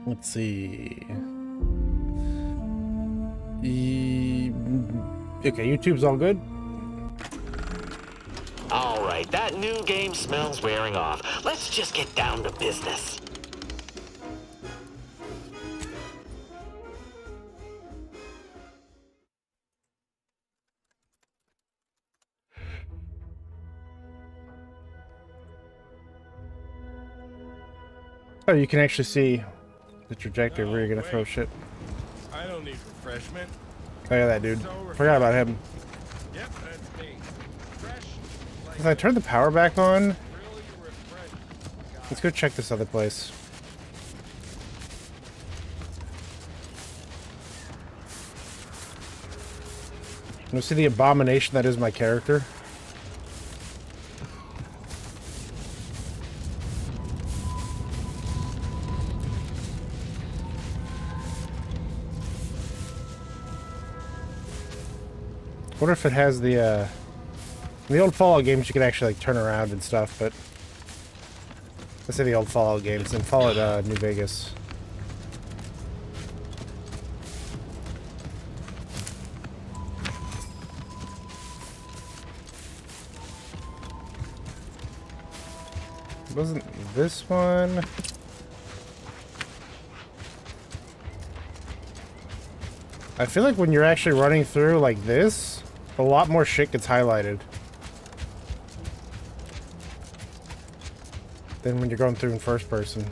Let's see. Okay, YouTube's all good. All right, that new game smells wearing off. Let's just get down to business. Oh, you can actually see the trajectory where you're gonna throw shit. I don't need refreshment. Oh yeah, that dude. So Forgot about him. Yep, that's me. Fresh. Like If I turn the power back on, really refreshing. let's go check this other place. You see the abomination that is my character? I wonder if it has the, in the old Fallout games you could actually like turn around and stuff, but let's say the old Fallout games and Fallout New Vegas. Wasn't this one? I feel like when you're actually running through like this, a lot more shit gets highlighted than when you're going through in first person.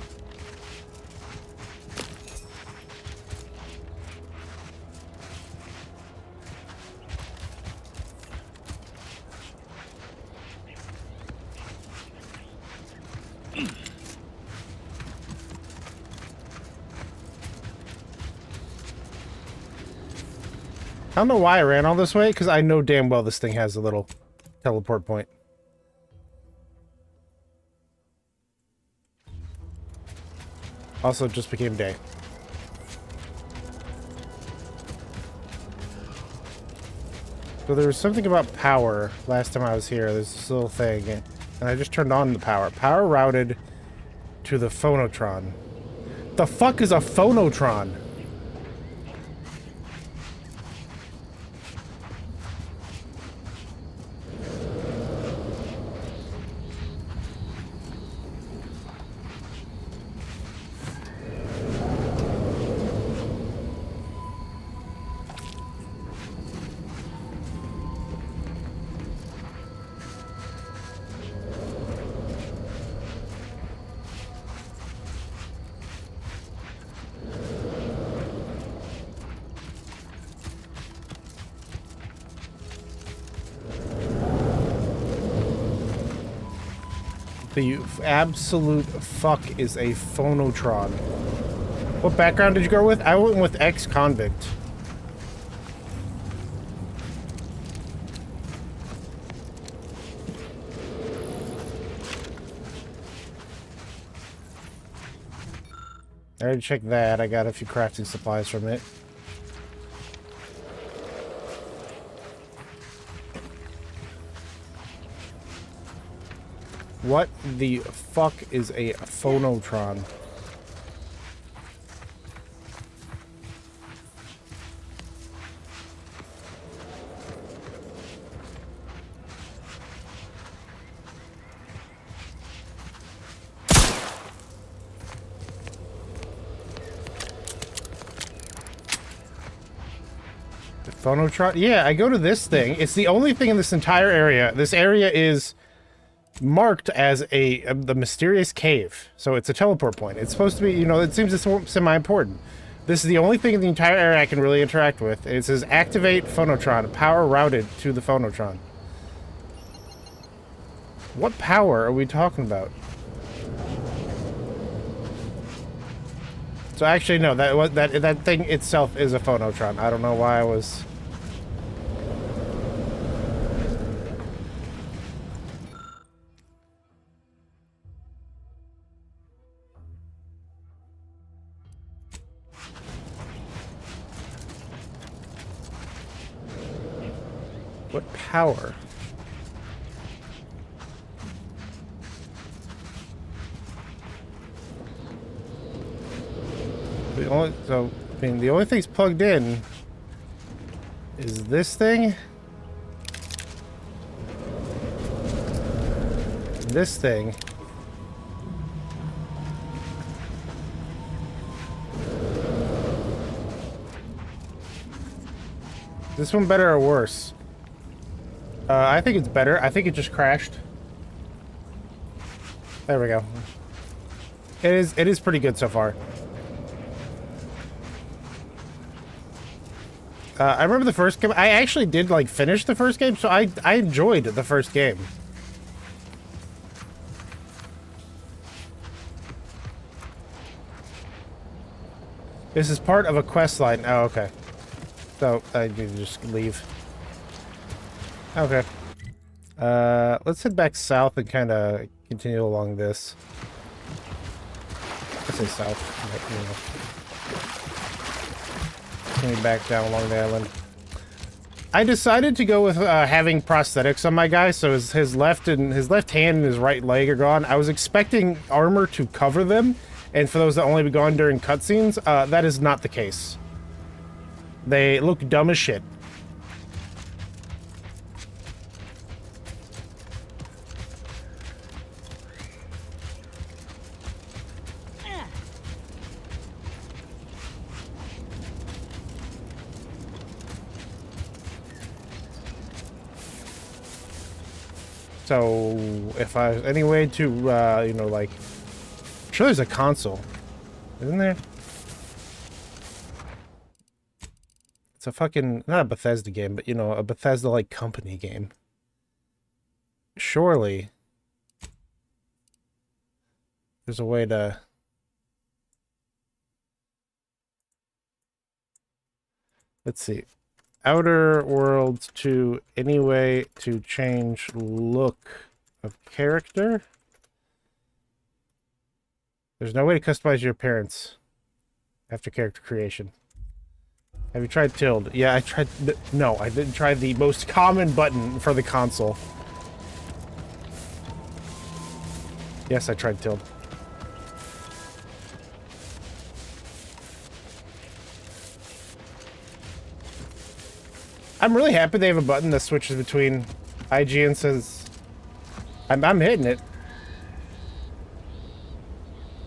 I don't know why I ran all this way, because I know damn well this thing has a little teleport point. Also, it just became day. So there was something about power last time I was here. There's this little thing, and I just turned on the power. Power routed to the phonotron. The fuck is a phonotron? The absolute fuck is a phonotron. What background did you go with? I went with ex-convict. I already checked that. I got a few crafting supplies from it. What the fuck is a phonotron? The phonotron? Yeah, I go to this thing. It's the only thing in this entire area. This area is marked as the mysterious cave, so it's a teleport point. It's supposed to be, you know, it seems it's semi-important. This is the only thing in the entire area I can really interact with. It says activate phonotron, power routed to the phonotron. What power are we talking about? So actually no, that thing itself is a phonotron. I don't know why I was... What power? I mean, the only thing's plugged in is this thing. This thing. This one better or worse? I think it's better. I think it just crashed. There we go. It is pretty good so far. I remember the first game. I actually did like finish the first game, so I enjoyed the first game. This is part of a quest line. Oh, okay. So I need to just leave. Okay. Let's head back south and kind of continue along this. Let's say south. But, you know. Continue back down along the island. I decided to go with having prosthetics on my guy, so his left hand and his right leg are gone. I was expecting armor to cover them, and for those that only be gone during cutscenes, that is not the case. They look dumb as shit. So, if I any way to, you know, like, I'm sure there's a console, isn't there? It's a fucking, not a Bethesda game, but, you know, a Bethesda-like company game. Surely there's a way to... Let's see. Outer Worlds to any way to change look of character. There's no way to customize your appearance after character creation. Have you tried tilde? Yeah, I tried. No, I didn't try the most common button for the console. Yes, I tried tilde. I'm really happy they have a button that switches between IG and says... I'm hitting it.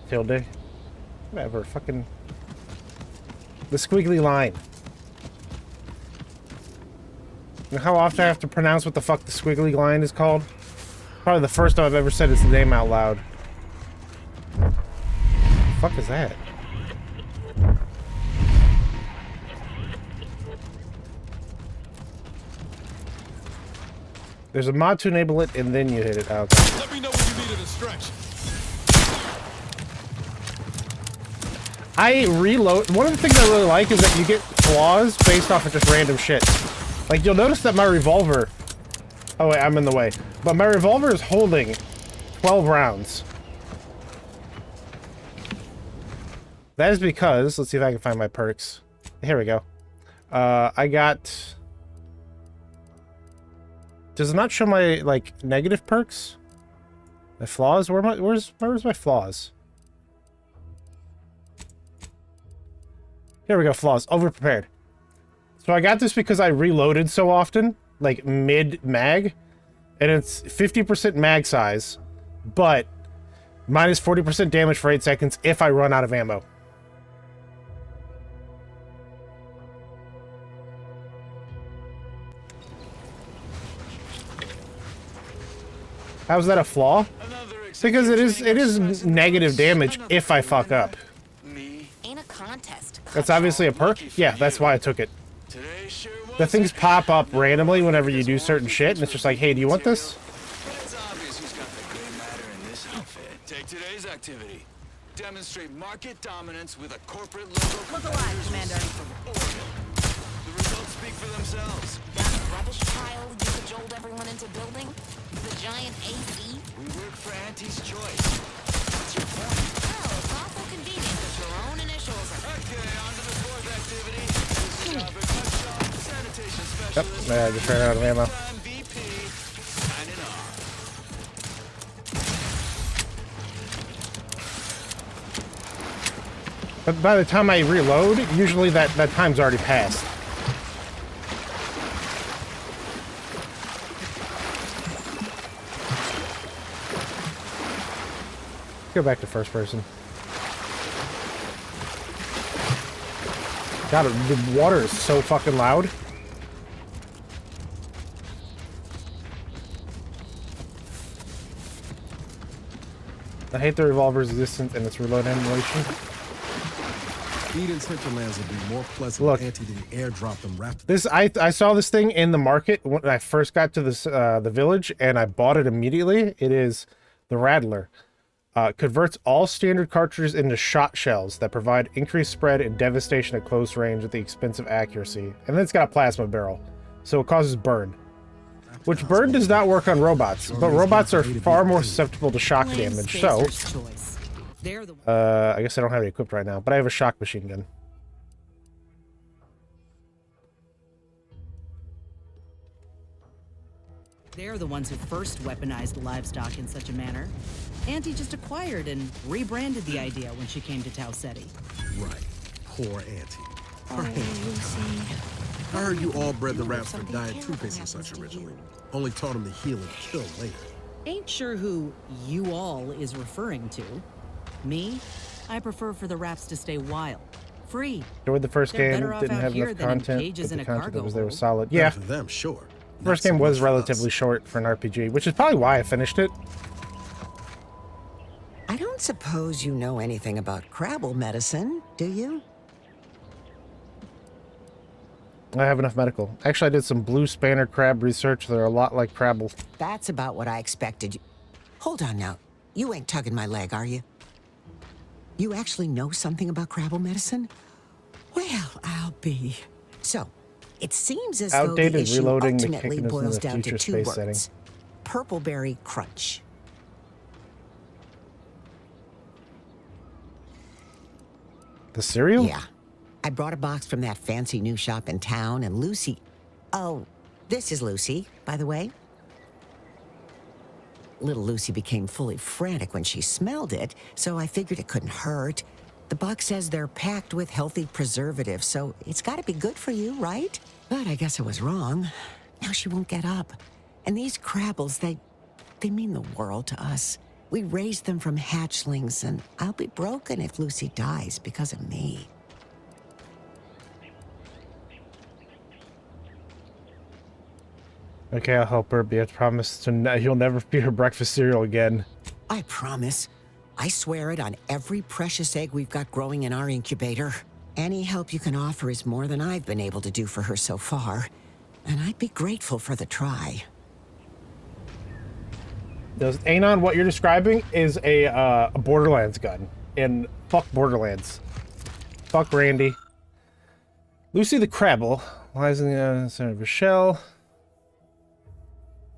Tilde. Whatever, fucking... The squiggly line. You know how often I have to pronounce what the fuck the squiggly line is called? Probably the first time I've ever said its name out loud. What the fuck is that? There's a mod to enable it, and then you hit it. Oh, okay. Let me know when you needed a stretch. I reload. One of the things I really like is that you get flaws based off of just random shit. Like, you'll notice that my revolver... Oh, wait, I'm in the way. But my revolver is holding 12 rounds. That is because... Let's see if I can find my perks. Here we go. I got... Does it not show my, like, negative perks? My flaws? Where's my flaws? Here we go, flaws. Overprepared. So I got this because I reloaded so often, like mid-mag, and it's 50% mag size, but minus 40% damage for 8 seconds if I run out of ammo. How's that a flaw? Because it is negative damage if I fuck up. Ain't a contest. That's obviously a perk? Yeah, that's why I took it. The things pop up randomly whenever you do certain shit, and it's just like, hey, do you want this? It's obvious who's got the gray matter in this outfit. Take today's activity. Demonstrate market dominance with a corporate logo. Look alive, Commander. The results speak for themselves. That rubbish pile you cajoled everyone into building? The giant AC? We work for Auntie's choice. What's your point? Oh, it's awful convenient that your own initials are... Okay, on to the fourth activity. This is Robert Hutchell, sanitation Yep, specialist. I just ran out of ammo. VP, signing off. But by the time I reload, usually that time's already passed. Go back to first person. God, the water is so fucking loud. I hate the revolver's existence and its reload animation. Eden's hinterlands would be more pleasant Look, if Auntie didn't airdrop them rapidly. This I saw this thing in the market when I first got to this the village, and I bought it immediately. It is the Rattler. Converts all standard cartridges into shot shells that provide increased spread and devastation at close range at the expense of accuracy. And then it's got a plasma barrel, so it causes burn. Which burn does not work on robots, but robots are far more susceptible to shock damage, so... I guess I don't have it equipped right now, but I have a shock machine gun. They're the ones who first weaponized livestock in such a manner. Auntie just acquired and rebranded the idea when she came to Tau Ceti. Right. Poor Auntie. I heard you all bred the rats for diet toothpaste and such originally. Only taught them to heal and kill later. Ain't sure who you all is referring to. Me? I prefer for the raps to stay wild. Free. Enjoyed the first They're game, better off didn't out have here enough than in content, cages but in the a content that cargo was there was hold. solid. Better Yeah, for them, sure. first Not game so was much for relatively us. short for an RPG, which is probably why I finished it. I don't suppose you know anything about Crabble medicine, do you? I have enough medical. Actually, I did some blue spanner crab research. They're a lot like Crabble. That's about what I expected. Hold on now. You ain't tugging my leg, are you? You actually know something about Crabble medicine? Well, I'll be. So, it seems as though the Outdated issue reloading the ultimately kickiness in boils the down to future two space setting. words. Purpleberry crunch. The cereal? Yeah. I brought a box from that fancy new shop in town, and Lucy... Oh, this is Lucy, by the way. Little Lucy became fully frantic when she smelled it, so I figured it couldn't hurt. The box says they're packed with healthy preservatives, so it's gotta be good for you, right? But I guess I was wrong. Now she won't get up. And these Crabbles, they mean the world to us. We raised them from hatchlings, and I'll be broken if Lucy dies because of me. Okay, I'll help her, but you have to promise to you'll never feed her breakfast cereal again. I promise. I swear it on every precious egg we've got growing in our incubator. Any help you can offer is more than I've been able to do for her so far. And I'd be grateful for the try. Does Anon, what you're describing is a Borderlands gun. And fuck Borderlands. Fuck Randy. Lucy the Crabble lies in the center of a shell.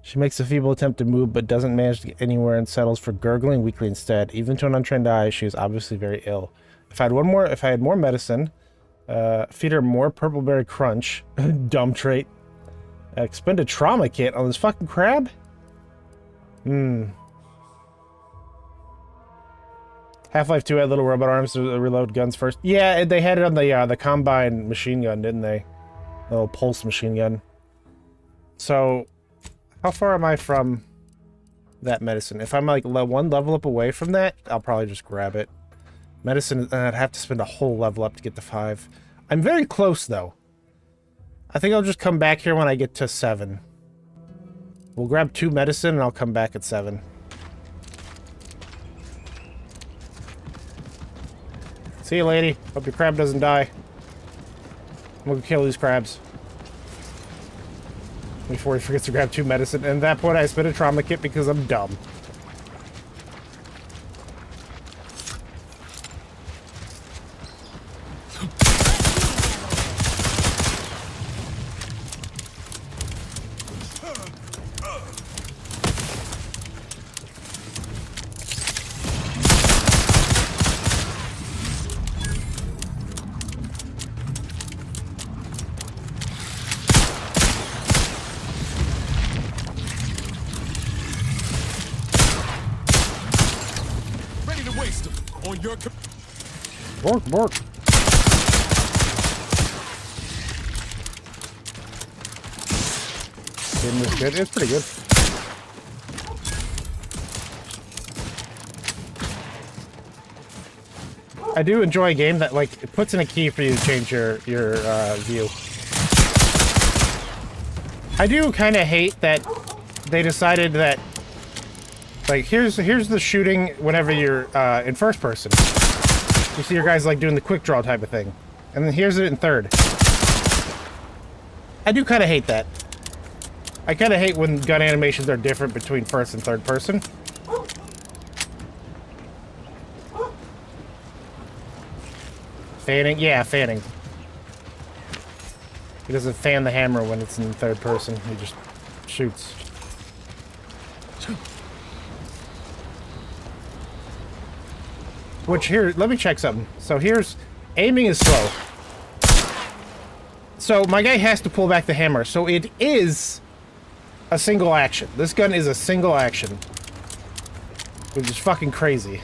She makes a feeble attempt to move, but doesn't manage to get anywhere and settles for gurgling weakly instead. Even to an untrained eye, she is obviously very ill. If I had more medicine, feed her more purpleberry crunch, dumb trait. Expend a trauma kit on this fucking crab? Half-Life 2 had little robot arms to reload guns first. Yeah, they had it on the Combine machine gun, didn't they? The little pulse machine gun. So, how far am I from that medicine? If I'm like one level up away from that, I'll probably just grab it. Medicine, I'd have to spend a whole level up to get to 5. I'm very close, though. I think I'll just come back here when I get to 7. We'll grab 2 medicine, and I'll come back at 7. See you, lady. Hope your crab doesn't die. I'm gonna kill these crabs before he forgets to grab 2 medicine. And at that point, I spent a trauma kit because I'm dumb. Bork, bork. Game was good. It's pretty good. I do enjoy a game that like it puts in a key for you to change your view. I do kind of hate that they decided that like here's the shooting whenever you're in first person. You see your guys like doing the quick draw type of thing, and then here's it in third. I do kind of hate that. I kind of hate when gun animations are different between first and third person. Fanning? Yeah, fanning. He doesn't fan the hammer when it's in third person. He just shoots. Which here, let me check something. So here's, aiming is slow. So my guy has to pull back the hammer. So it is a single action. This gun is a single action. Which is fucking crazy.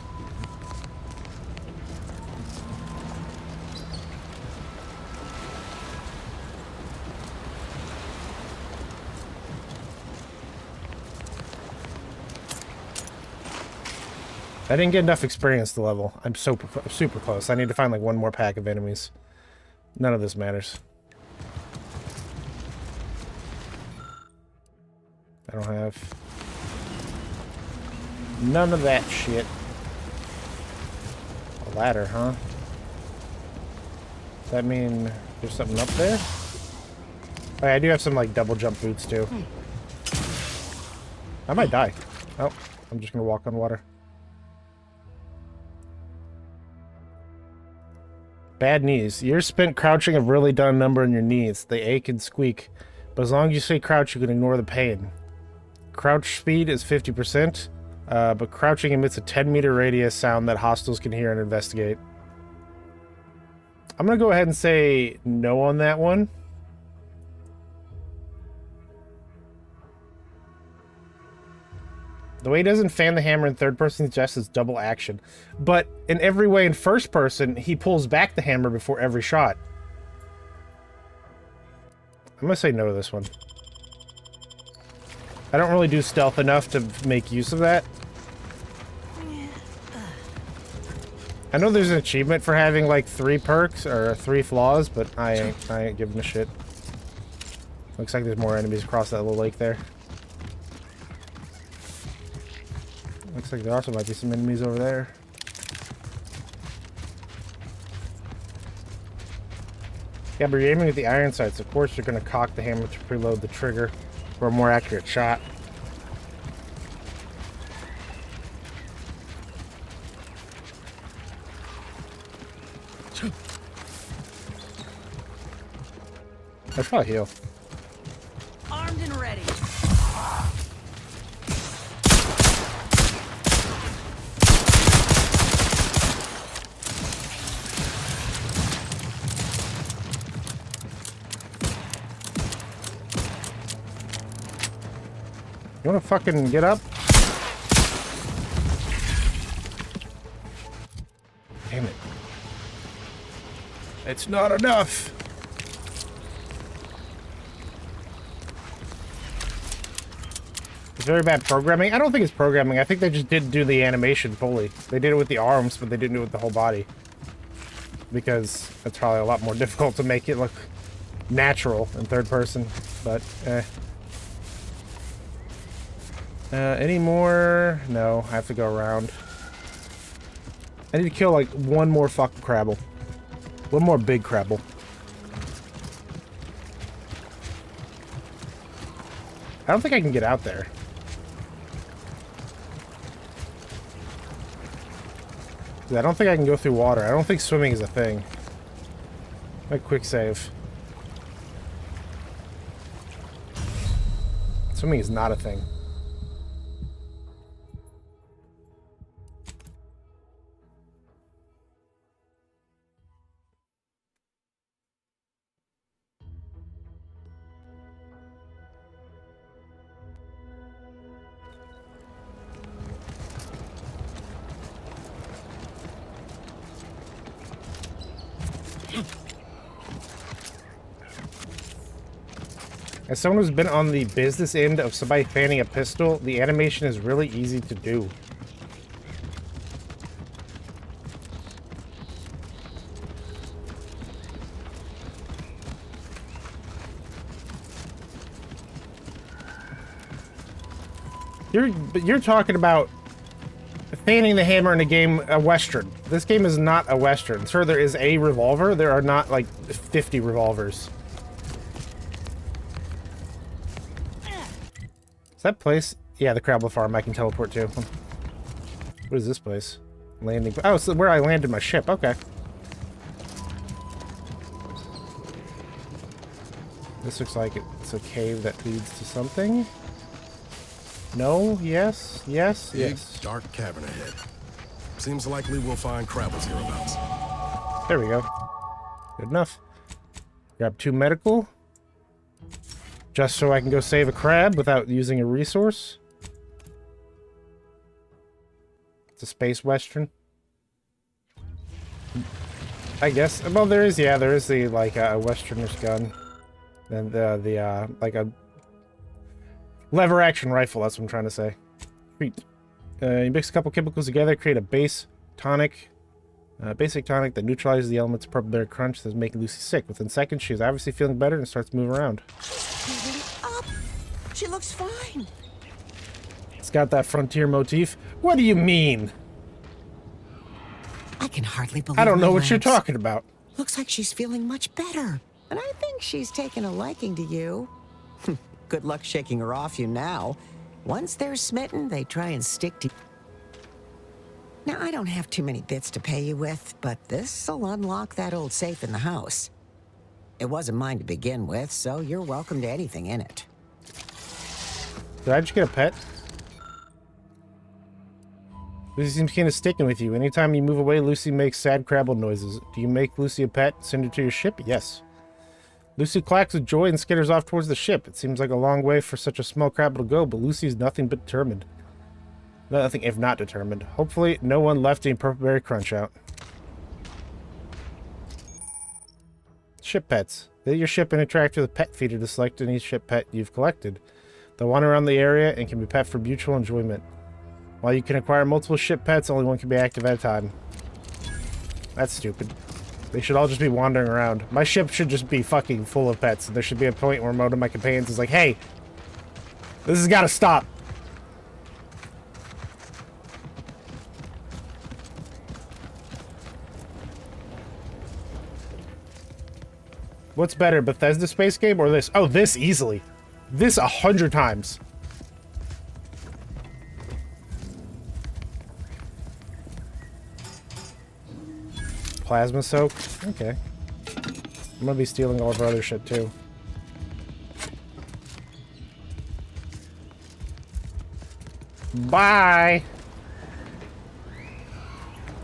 I didn't get enough experience to level. I'm super close. I need to find like one more pack of enemies. None of this matters. I don't have none of that shit. A ladder, huh? Does that mean there's something up there? Oh, yeah, I do have some like double jump boots too. I might die. Oh, I'm just gonna walk on water. Bad knees. Years spent crouching have really done a number on your knees. They ache and squeak. But as long as you stay crouched, you can ignore the pain. Crouch speed is 50%, but crouching emits a 10-meter radius sound that hostiles can hear and investigate. I'm going to go ahead and say no on that one. The way he doesn't fan the hammer in third person suggests it's double action. But in every way in first person, he pulls back the hammer before every shot. I'm going to say no to this one. I don't really do stealth enough to make use of that. I know there's an achievement for having like 3 perks or 3 flaws, but I ain't giving a shit. Looks like there's more enemies across that little lake there. Looks like there also might be some enemies over there. Yeah, but you're aiming at the iron sights. Of course, you're going to cock the hammer to preload the trigger for a more accurate shot. I should probably heal. Armed and ready. You wanna fucking get up? Damn it. It's not enough! It's very bad programming. I don't think it's programming. I think they just didn't do the animation fully. They did it with the arms, but they didn't do it with the whole body. Because it's probably a lot more difficult to make it look natural in third person. But, any more? No, I have to go around. I need to kill like one more fucking crabble. One more big crabble. I don't think I can get out there. I don't think I can go through water. I don't think swimming is a thing. A quick save. Swimming is not a thing. As someone who's been on the business end of somebody fanning a pistol, the animation is really easy to do. You're talking about fanning the hammer in a game, a Western. This game is not a Western. Sure, there is a revolver. There are not, like, 50 revolvers. Is that place? Yeah, the Crabble Farm I can teleport to. What is this place? Landing. Oh, it's where I landed my ship. Okay. This looks like it's a cave that leads to something. No, yes, yes, Big, yes. dark cavern ahead. Seems likely we'll find Crabbles hereabouts. There we go. Good enough. Grab 2 medical. Just so I can go save a crab without using a resource. It's a space western. I guess. Well, there is, yeah, there is the, like, a westerner's gun. And like a lever action rifle, that's what I'm trying to say. Treat. You mix a couple chemicals together, create a base tonic. Basic tonic that neutralizes the elements of purple berry crunch that's making Lucy sick. Within seconds, she's obviously feeling better and starts to move around. Moving up. She looks fine. It's got that frontier motif. What do you mean? I can hardly believe I don't know my what you're legs. talking about. Looks like she's feeling much better. And I think she's taken a liking to you. Good luck shaking her off you now. Once they're smitten, they try and stick to... Now, I don't have too many bits to pay you with, but this'll unlock that old safe in the house. It wasn't mine to begin with, so you're welcome to anything in it. Did I just get a pet? Lucy seems kind of sticking with you. Anytime you move away, Lucy makes sad crabble noises. Do you make Lucy a pet? Send her to your ship? Yes. Lucy clacks with joy and skitters off towards the ship. It seems like a long way for such a small crabble to go, but Lucy's nothing but determined. Nothing if not determined. Hopefully, no one left any purple berry crunch out. Ship pets. Visit your ship and interact with a pet feeder to select any ship pet you've collected. They'll wander around the area and can be pet for mutual enjoyment. While you can acquire multiple ship pets, only one can be active at a time. That's stupid. They should all just be wandering around. My ship should just be fucking full of pets. There should be a point where one of my companions is like, hey, this has got to stop. What's better, Bethesda space game or this? Oh, this easily. This 100 times. Plasma soak? Okay. I'm gonna be stealing all of our other shit too. Bye!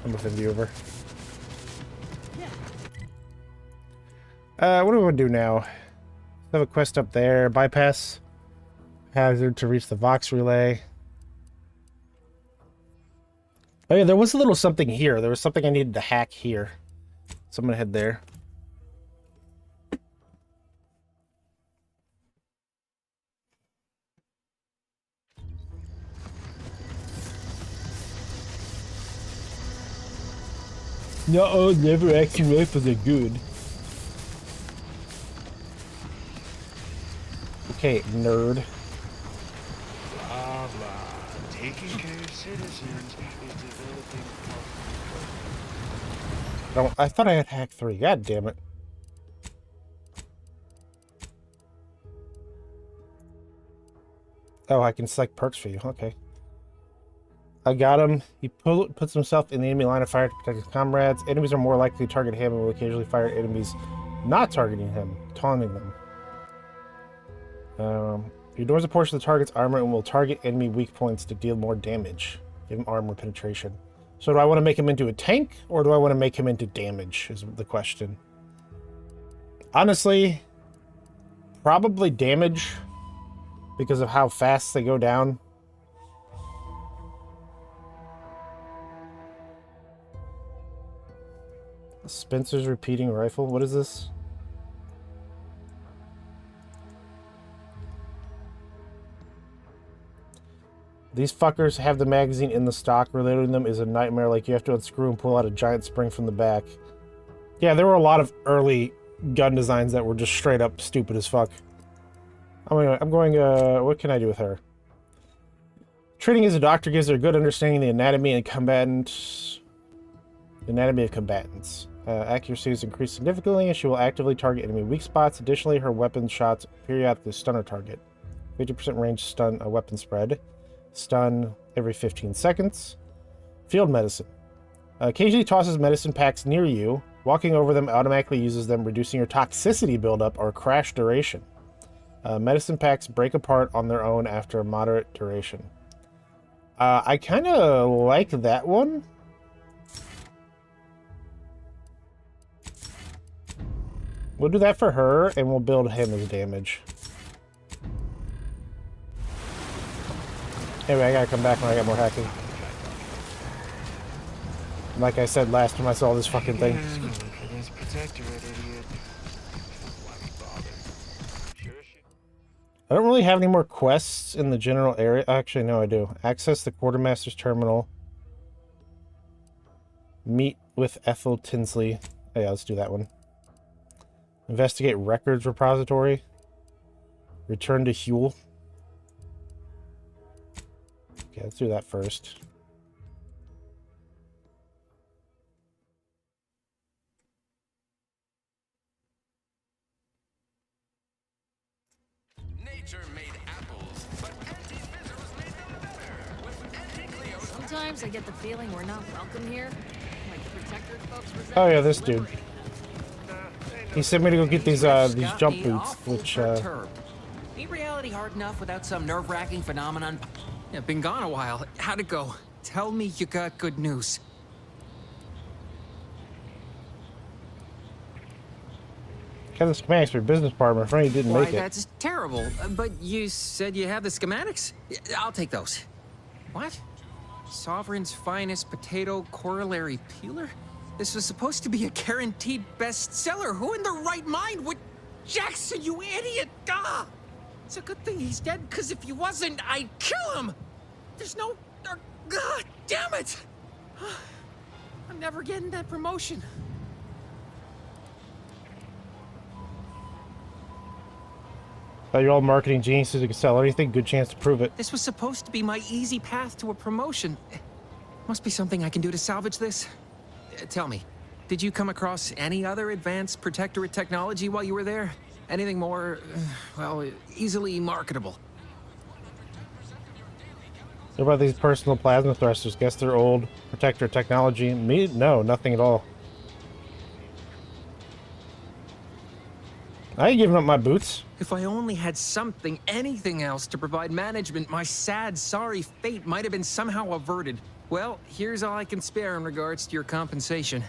I'm within the over. What do we want to do now? We have a quest up there. Bypass hazard to reach the Vox relay. Oh yeah, there was a little something here. There was something I needed to hack here. So I'm gonna head there. No, never action rifles are good. Okay, nerd. Blah, blah. Taking care of citizens is developing... Oh, I thought I had hack 3. God damn it. Oh, I can select perks for you. Okay. I got him. He puts himself in the enemy line of fire to protect his comrades. Enemies are more likely to target him and will occasionally fire at enemies not targeting him, taunting them. He ignores a portion of the target's armor and will target enemy weak points to deal more damage. Give him armor penetration. So do I want to make him into a tank, or do I want to make him into damage, is the question. Honestly, probably damage, because of how fast they go down. Spencer's repeating rifle. What is this? These fuckers have the magazine in the stock. Reloading them is a nightmare. Like, you have to unscrew and pull out a giant spring from the back. Yeah, there were a lot of early gun designs that were just straight up stupid as fuck. I'm going, what can I do with her? Training as a doctor gives her a good understanding of the anatomy of combatants. Accuracy is increased significantly, and she will actively target enemy weak spots. Additionally, her weapon shots periodically stun a target. 50% range stun a weapon spread. Stun every 15 seconds. Field medicine. Occasionally tosses medicine packs near you. Walking over them automatically uses them, reducing your toxicity buildup or crash duration. Medicine packs break apart on their own after a moderate duration. I kind of like that one. We'll do that for her, and we'll build him as damage. Anyway, I gotta come back when I got more hacking. Like I said last time I saw this fucking thing. I don't really have any more quests in the general area. Actually, no, I do. Access the Quartermaster's Terminal. Meet with Ethel Tinsley. Oh, yeah, let's do that one. Investigate Records Repository. Return to Huel. Okay, let's do that first. Nature made apples, but anti-fizzer was made no better. With anti-Cleo. Sometimes I get the feeling we're not welcome here. Like the Protector folks were Oh yeah, this dude. He sent me to go get these jump boots, which Ain't reality hard enough without some nerve-wracking phenomenon? Yeah, been gone a while. How'd it go? Tell me you got good news. got the schematics for your business partner. Afraid he didn't make it. That's terrible. But you said you have the schematics? I'll take those. What? Sovereign's finest potato corollary peeler? This was supposed to be a guaranteed bestseller. Who in their right mind would... Jackson, you idiot! Ah! It's a good thing he's dead, because if he wasn't, I'd kill him! There's no... God damn it! I'm never getting that promotion. You're all marketing geniuses who can sell anything. Good chance to prove it. This was supposed to be my easy path to a promotion. Must be something I can do to salvage this. Tell me, did you come across any other advanced protectorate technology while you were there? Anything more, well, easily marketable? What about these personal plasma thrusters? Guess they're old. Protector technology. Me? No, nothing at all. I ain't giving up my boots. If I only had something, anything else to provide management, my sad, sorry fate might have been somehow averted. Well, here's all I can spare in regards to your compensation.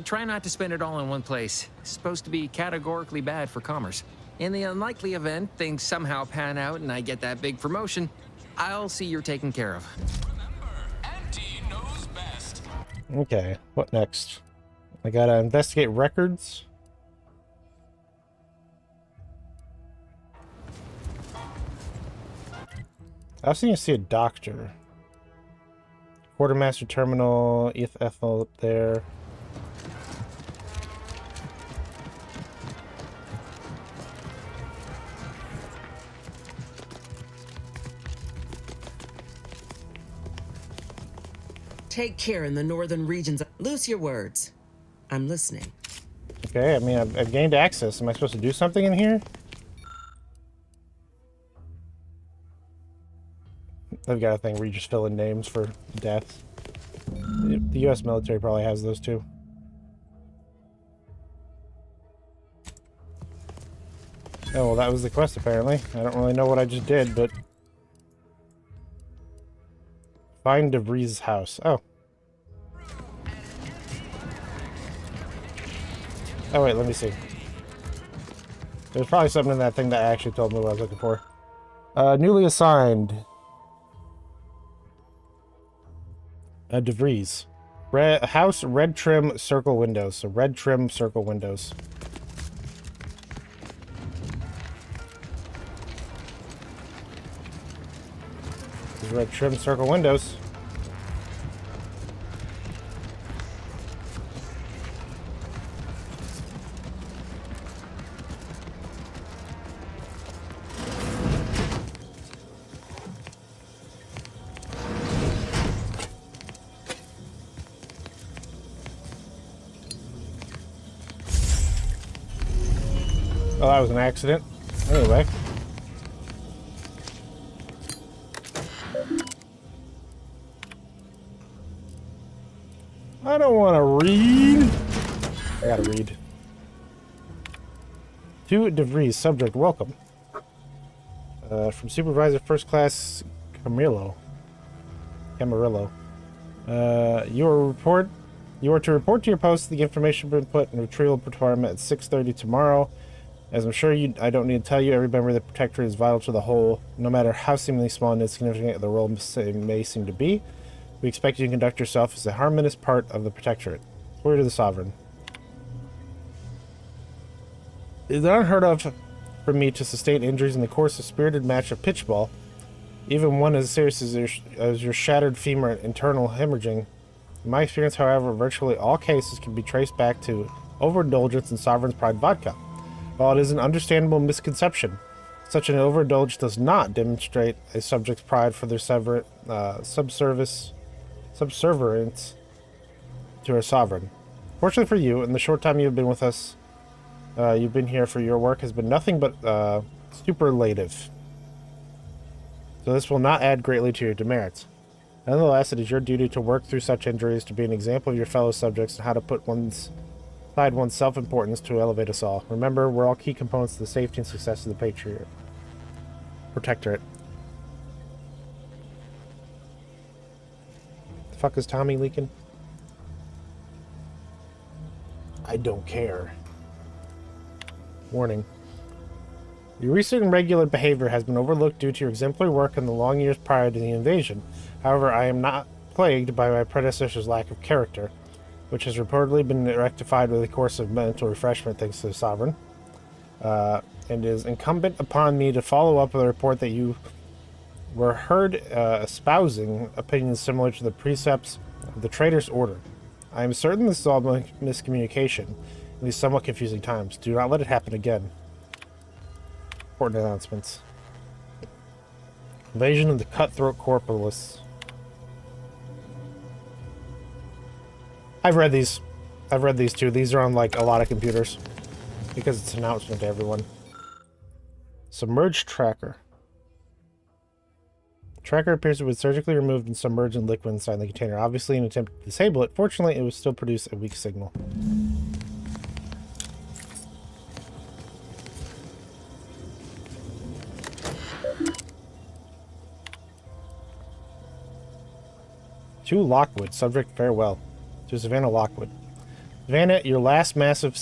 Try not to spend it all in one place. It's supposed to be categorically bad for commerce. In the unlikely event things somehow pan out and I get that big promotion, I'll see you're taken care of. Remember, Auntie knows best. Okay, what next? I gotta investigate records. I was thinking to see a doctor. Quartermaster Terminal, Ethel up there. Take care in the northern regions. Loose your words. I'm listening. Okay, I mean, I've gained access. Am I supposed to do something in here? I've got a thing where you just fill in names for deaths. The U.S. military probably has those too. Oh, well, that was the quest apparently. I don't really know what I just did, but... Find DeVries' house. Oh. Oh, wait, let me see. There's probably something in that thing that actually told me what I was looking for. Newly assigned. DeVries. House red trim circle windows. So red trim circle windows. These red trim circle windows. Oh, that was an accident. Anyway. I don't want to read. I gotta read. To DeVries, subject, welcome. From Supervisor First Class Camarillo. You are to report to your post the information been put in retrieval department at 6:30 tomorrow. As I'm sure I don't need to tell you, every member of the Protectorate is vital to the whole, no matter how seemingly small and insignificant the role may seem to be. We expect you to conduct yourself as a harmonious part of the Protectorate. Word to the Sovereign. It is unheard of for me to sustain injuries in the course of a spirited match of pitchball, even one as serious as your shattered femur and internal hemorrhaging. In my experience, however, virtually all cases can be traced back to overindulgence in Sovereign's Pride vodka. While it is an understandable misconception, such an overindulgence does not demonstrate a subject's pride for their subservience to our sovereign. Fortunately for you, in the short time you've been with us, you've been here for your work has been nothing but superlative. So this will not add greatly to your demerits. Nonetheless, it is your duty to work through such injuries to be an example of your fellow subjects and how to put one's self-importance to elevate us all. Remember, we're all key components to the safety and success of the Protectorate. The fuck is Tommy leaking? I don't care. Warning. Your recent and regular behavior has been overlooked due to your exemplary work in the long years prior to the invasion. However, I am not plagued by my predecessor's lack of character, which has reportedly been rectified with a course of mental refreshment thanks to the Sovereign. And is incumbent upon me to follow up with a report that you were heard espousing opinions similar to the precepts of the Traitor's Order. I am certain this is all miscommunication in these somewhat confusing times. Do not let it happen again. Important announcements. Invasion of the Cutthroat Corporalists. I've read these. I've read these too. These are on like a lot of computers because it's an announcement to everyone. Submerged Tracker. Tracker appears to have been surgically removed and submerged in liquid inside the container. Obviously, in an attempt to disable it, fortunately, it will still produce a weak signal. To Lockwood, subject farewell. To Savannah Lockwood. Savannah, your last missive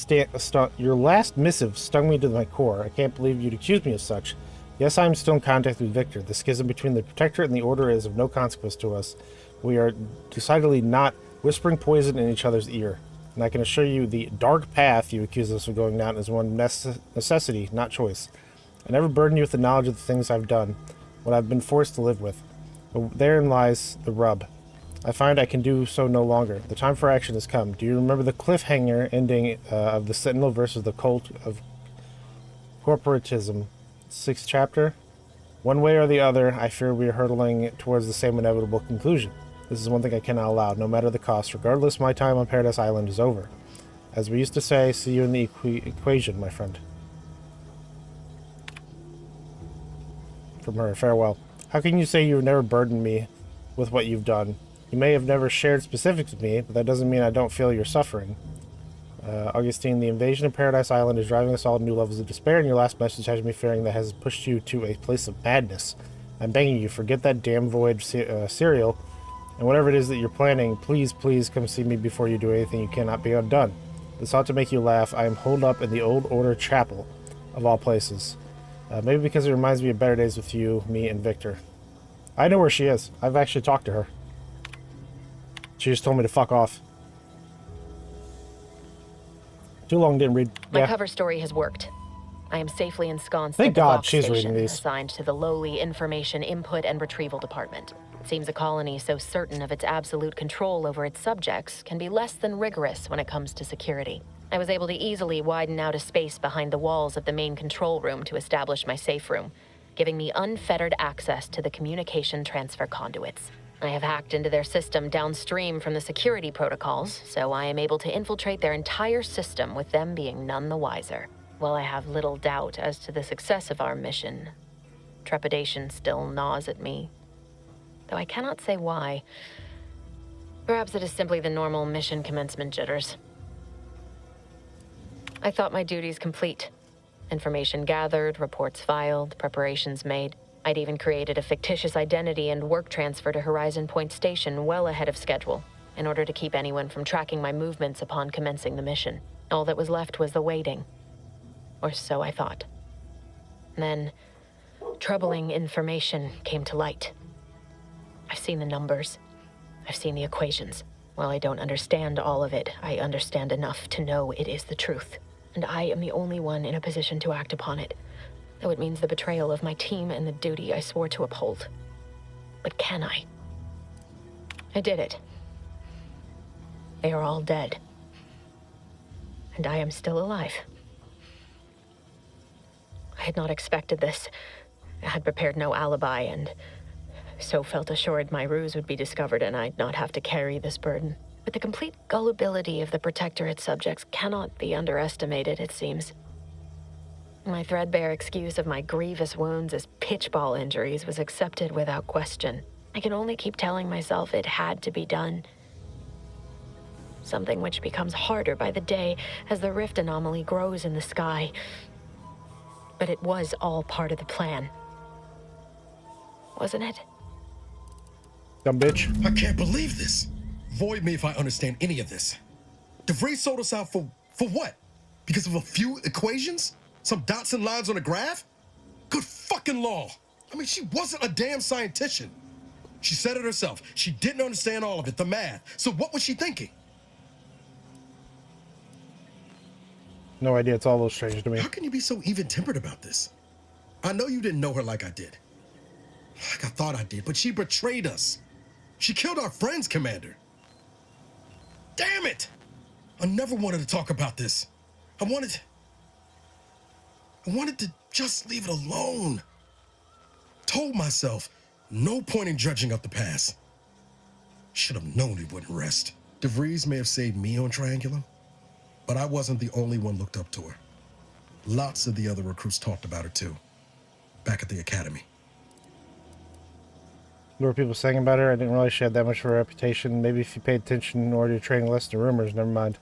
stung me to my core. I can't believe you'd accuse me of such. Yes, I am still in contact with Victor. The schism between the Protectorate and the Order is of no consequence to us. We are decidedly not whispering poison in each other's ear. And I can assure you the dark path you accuse us of going down is one necessity, not choice. I never burden you with the knowledge of the things I've done, what I've been forced to live with. But therein lies the rub. I find I can do so no longer. The time for action has come. Do you remember the cliffhanger ending of the Sentinel versus the Cult of Corporatism? 6th chapter? One way or the other, I fear we are hurtling towards the same inevitable conclusion. This is one thing I cannot allow, no matter the cost. Regardless, my time on Paradise Island is over. As we used to say, see you in the equation, my friend. From her, farewell. How can you say you've never burdened me with what you've done? You may have never shared specifics with me, but that doesn't mean I don't feel your suffering. Augustine, the invasion of Paradise Island is driving us all to new levels of despair, and your last message has me fearing that has pushed you to a place of madness. I'm begging you, forget that damn Voyage serial, and whatever it is that you're planning, please, please come see me before you do anything you cannot be undone. This ought to make you laugh. I am holed up in the Old Order Chapel, of all places. Maybe because it reminds me of better days with you, me, and Victor. I know where she is. I've actually talked to her. She just told me to fuck off. Too long, didn't read. My Yeah. cover story has worked. I am safely ensconced Thank at the God Vox she's station, reading these. assigned to the lowly information input and retrieval department. It seems a colony so certain of its absolute control over its subjects can be less than rigorous when it comes to security. I was able to easily widen out a space behind the walls of the main control room to establish my safe room, giving me unfettered access to the communication transfer conduits. I have hacked into their system downstream from the security protocols, so I am able to infiltrate their entire system with them being none the wiser. While I have little doubt as to the success of our mission, trepidation still gnaws at me, though I cannot say why. Perhaps it is simply the normal mission commencement jitters. I thought my duties complete. Information gathered, reports filed, preparations made. I'd even created a fictitious identity and work transfer to Horizon Point Station well ahead of schedule, in order to keep anyone from tracking my movements upon commencing the mission. All that was left was the waiting. Or so I thought. Then, troubling information came to light. I've seen the numbers. I've seen the equations. While I don't understand all of it, I understand enough to know it is the truth. And I am the only one in a position to act upon it, though it means the betrayal of my team and the duty I swore to uphold. But can I? I did it. They are all dead. And I am still alive. I had not expected this. I had prepared no alibi, and so felt assured my ruse would be discovered and I'd not have to carry this burden. But the complete gullibility of the Protectorate subjects cannot be underestimated, it seems. My threadbare excuse of my grievous wounds as pitchball injuries was accepted without question. I can only keep telling myself it had to be done. Something which becomes harder by the day as the rift anomaly grows in the sky. But it was all part of the plan. Wasn't it? Dumb bitch. I can't believe this. Void me if I understand any of this. DeVries sold us out for what? Because of a few equations? Some dots and lines on a graph? Good fucking law. I mean, she wasn't a damn scientist. She said it herself. She didn't understand all of it, the math. So what was she thinking? No idea. It's all a little strange to me. How can you be so even-tempered about this? I know you didn't know her like I did. Like I thought I did, but she betrayed us. She killed our friends, Commander. Damn it! I never wanted to talk about this. I wanted to just leave it alone. Told myself, no point in dredging up the past. Should have known it wouldn't rest. DeVries may have saved me on Triangulum, but I wasn't the only one looked up to her. Lots of the other recruits talked about her too, back at the academy. There were people saying about her. I didn't realize she had that much of a reputation. Maybe if you paid attention or you're trading less to rumors, never mind.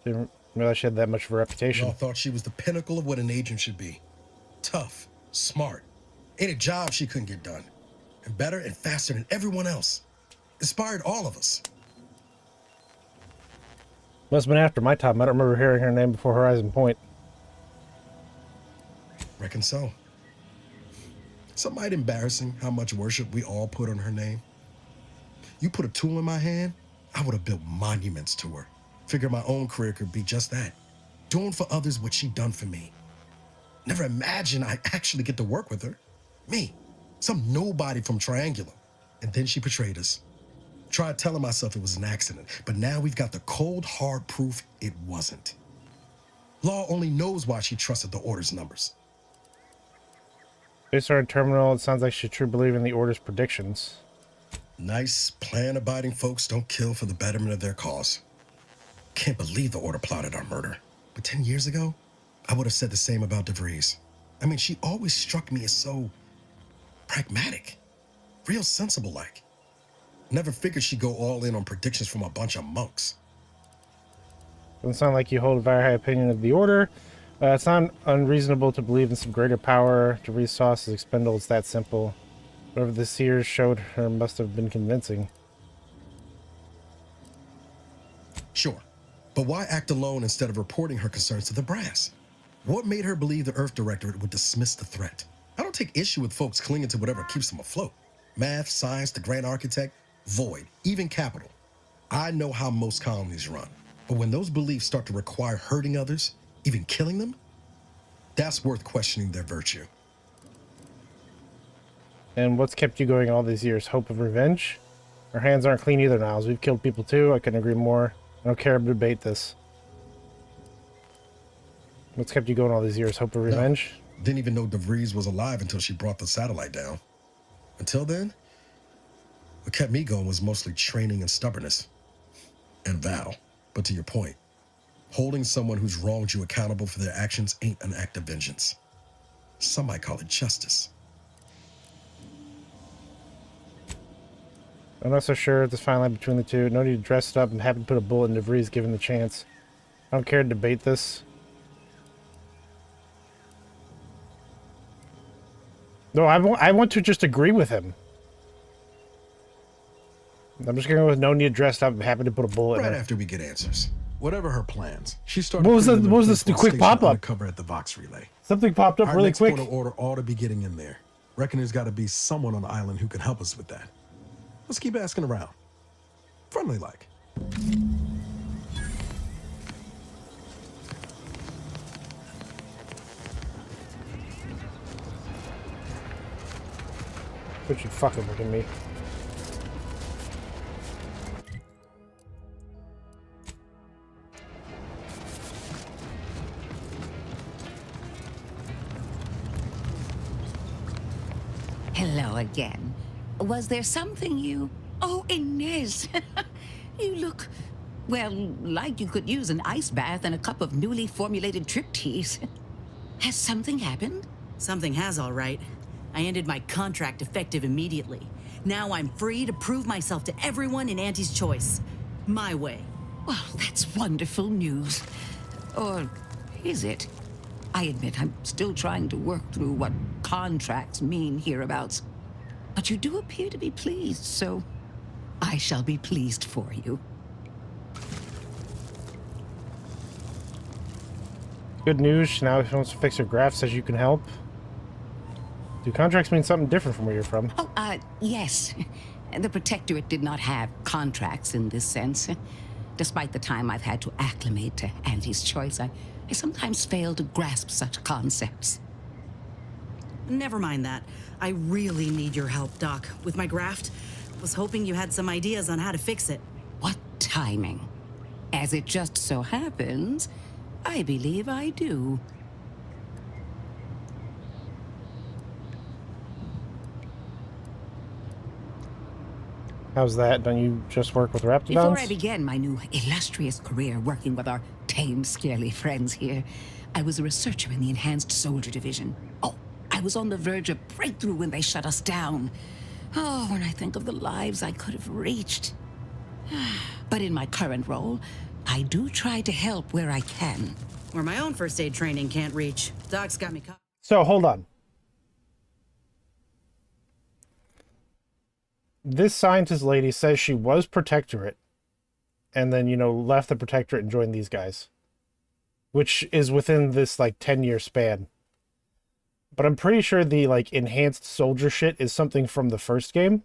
Didn't realize she had that much of a reputation. Y'all thought she was the pinnacle of what an agent should be. Tough, smart. Ain't a job she couldn't get done. And better and faster than everyone else. Inspired all of us. Must have been after my time. I don't remember hearing her name before Horizon Point. Reckon so. It's mighty embarrassing how much worship we all put on her name. You put a tool in my hand, I would have built monuments to her. Figure my own career could be just that. Doing for others what she done for me. Never imagined I'd actually get to work with her. Me, some nobody from Triangulum. And then she betrayed us. Tried telling myself it was an accident, but now we've got the cold, hard proof it wasn't. Law only knows why she trusted the Order's numbers. Based on her terminal, it sounds like she truly believed in the Order's predictions. Nice, plan-abiding folks don't kill for the betterment of their cause. Can't believe the Order plotted our murder. But 10 years ago, I would have said the same about DeVries. I mean, she always struck me as so pragmatic. Real sensible-like. Never figured she'd go all in on predictions from a bunch of monks. Doesn't sound like you hold a very high opinion of the Order. It's not unreasonable to believe in some greater power. DeVries' sauce is expendable. It's that simple. Whatever the seers showed her must have been convincing. Sure, but why act alone instead of reporting her concerns to the brass? What made her believe the Earth Directorate would dismiss the threat? I don't take issue with folks clinging to whatever keeps them afloat. Math, science, the Grand Architect, Void, even Capital. I know how most colonies run, but when those beliefs start to require hurting others, even killing them, that's worth questioning their virtue. And what's kept you going all these years? Hope of revenge? Our hands aren't clean either, Niles. We've killed people too. I couldn't agree more. I don't care to debate this. What's kept you going all these years? Hope of revenge? No, didn't even know DeVries was alive until she brought the satellite down. Until then, what kept me going was mostly training and stubbornness. And Val. But to your point, holding someone who's wronged you accountable for their actions ain't an act of vengeance. Some might call it justice. I'm not so sure at this fine line between the two. No need to dress it up. I'm happy to put a bullet in DeVries given the chance. I don't care to debate this. No, I want to just agree with him. I'm just going to go with no need to dress up. I'm happy to put a bullet in Right her. after we get answers. Whatever her plans, she started. What was this the quick pop-up? Cover at the Vox relay. Something popped up Our really next quick. point of order ought to be getting in there. Reckon there's got to be someone on the island who can help us with that. Let's keep asking around. Friendly like. Quit you fucking look at me. Hello again. Was there something you... Oh, Inez! You look, well, like you could use an ice bath and a cup of newly formulated trip teas. Has something happened? Something has, all right. I ended my contract effective immediately. Now I'm free to prove myself to everyone in Auntie's choice. My way. Well, that's wonderful news. Or is it? I admit I'm still trying to work through what contracts mean hereabouts. But you do appear to be pleased, so I shall be pleased for you. Good news. Now if she wants to fix her graph, says you can help. Do contracts mean something different from where you're from? Oh, yes. The Protectorate did not have contracts in this sense. Despite the time I've had to acclimate to Auntie's choice, I sometimes fail to grasp such concepts. Never mind that. I really need your help, Doc, with my graft. Was hoping you had some ideas on how to fix it. What timing? As it just so happens, I believe I do. How's that? Don't you just work with raptidons? Before I began my new illustrious career working with our tame, scaly friends here, I was a researcher in the Enhanced Soldier Division. Oh, I was on the verge of breakthrough when they shut us down. Oh, when I think of the lives I could have reached. But in my current role, I do try to help where I can. Where my own first aid training can't reach. Doc's got me covered. So, hold on. This scientist lady says she was Protectorate and then, you know, left the Protectorate and joined these guys, which is within this, like, 10-year span. But I'm pretty sure the, like, enhanced soldier shit is something from the first game.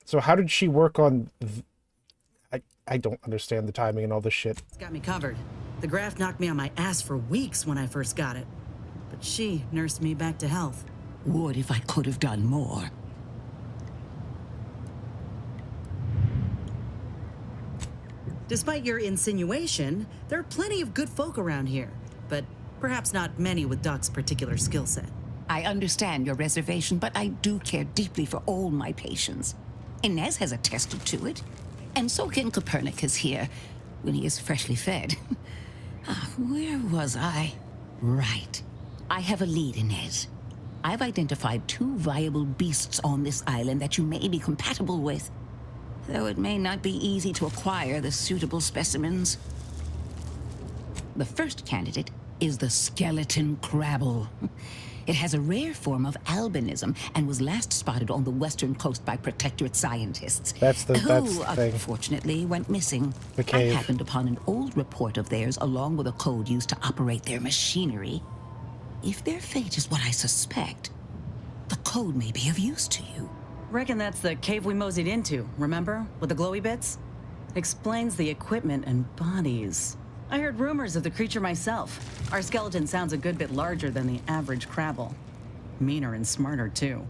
So how did she work on... I don't understand the timing and all this shit. It's got me covered. The graft knocked me on my ass for weeks when I first got it. But she nursed me back to health. Would if I could have done more. Despite your insinuation, there are plenty of good folk around here, but perhaps not many with Doc's particular skill set. I understand your reservation, but I do care deeply for all my patients. Inez has attested to it, and so can Copernicus here, when he is freshly fed. Where was I? Right. I have a lead, Inez. I've identified 2 viable beasts on this island that you may be compatible with, though it may not be easy to acquire the suitable specimens. The first candidate is the skeleton crabble. It has a rare form of albinism and was last spotted on the western coast by Protectorate scientists. That's the who, thing. Unfortunately, went missing. The cave. I happened upon an old report of theirs along with a code used to operate their machinery. If their fate is what I suspect, the code may be of use to you. Reckon that's the cave we moseyed into, remember? With the glowy bits? Explains the equipment and bodies. I heard rumors of the creature myself. Our skeleton sounds a good bit larger than the average crabble. Meaner and smarter, too.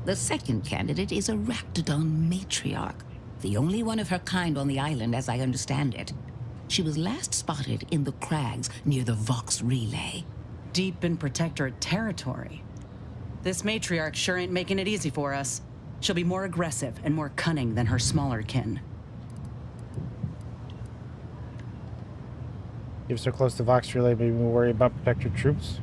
The second candidate is a Raptidon matriarch, the only one of her kind on the island as I understand it. She was last spotted in the crags near the Vox Relay. Deep in Protectorate territory. This matriarch sure ain't making it easy for us. She'll be more aggressive and more cunning than her smaller kin. If so close to Vox Relay, maybe we'll worry about Protector troops.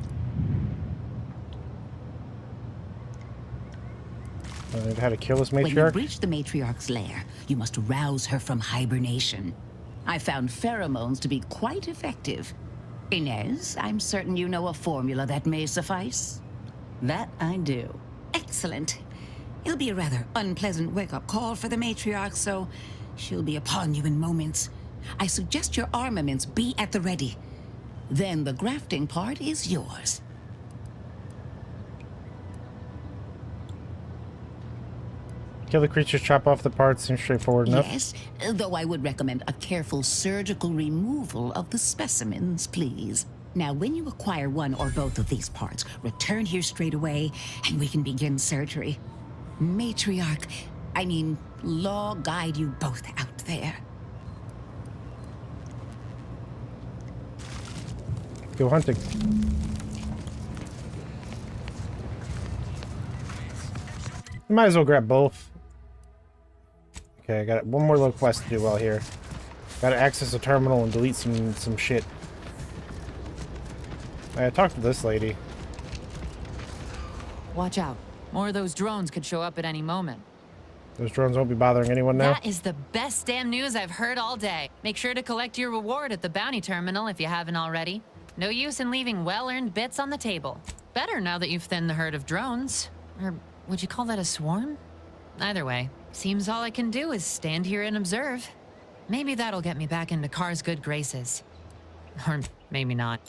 How to kill this matriarch? When you reach the matriarch's lair, you must rouse her from hibernation. I found pheromones to be quite effective. Inez, I'm certain you know a formula that may suffice. That I do. Excellent. It'll be a rather unpleasant wake-up call for the matriarch, so she'll be upon you in moments. I suggest your armaments be at the ready. Then the grafting part is yours. Kill the creatures, chop off the parts, seems straightforward enough. Yes, though I would recommend a careful surgical removal of the specimens, please. Now, when you acquire one or both of these parts, return here straight away, and we can begin surgery. Matriarch, Law guide you both out there. Go hunting. You might as well grab both. Okay, I got one more little quest to do while here. Gotta access a terminal and delete some shit. I talked to this lady. Watch out. More of those drones could show up at any moment. Those drones won't be bothering anyone now? That is the best damn news I've heard all day. Make sure to collect your reward at the bounty terminal if you haven't already. No use in leaving well-earned bits on the table. Better now that you've thinned the herd of drones. Or would you call that a swarm? Either way, seems all I can do is stand here and observe. Maybe that'll get me back into Car's good graces. Or maybe not.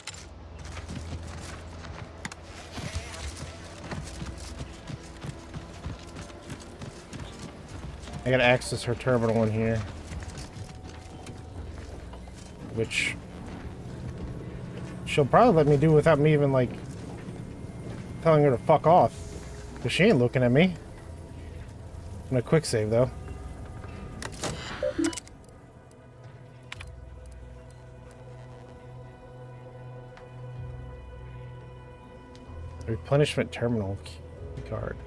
I gotta access her terminal in here. Which she'll probably let me do without me even, like, telling her to fuck off. Because she ain't looking at me. I'm gonna quick save, though. Replenishment terminal card.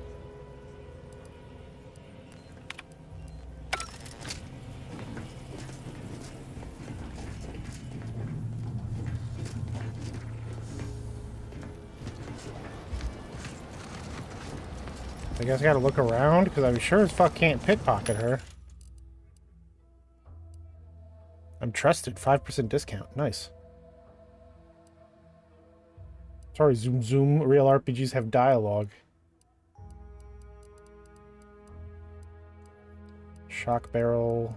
I guess I gotta look around, because I'm sure as fuck can't pickpocket her. I'm trusted. 5% discount. Nice. Sorry, zoom zoom. Real RPGs have dialogue. Shock barrel.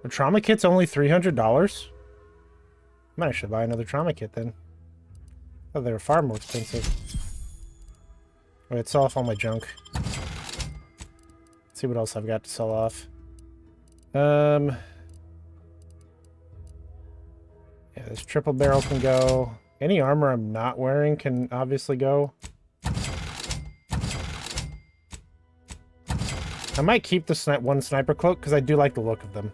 The trauma kit's only $300? I might actually buy another trauma kit then. Oh, they were far more expensive. Alright, sell off all my junk. Let's see what else I've got to sell off. Yeah, this triple barrel can go. Any armor I'm not wearing can obviously go. I might keep the one sniper cloak because I do like the look of them.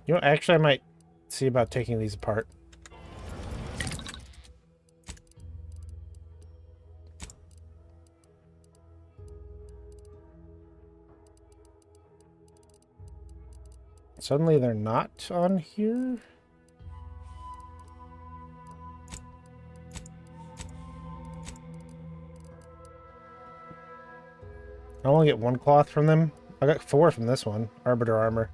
You know, actually, I might see about taking these apart. Suddenly they're not on here? I only get one cloth from them. I got 4 from this one. Arbiter armor.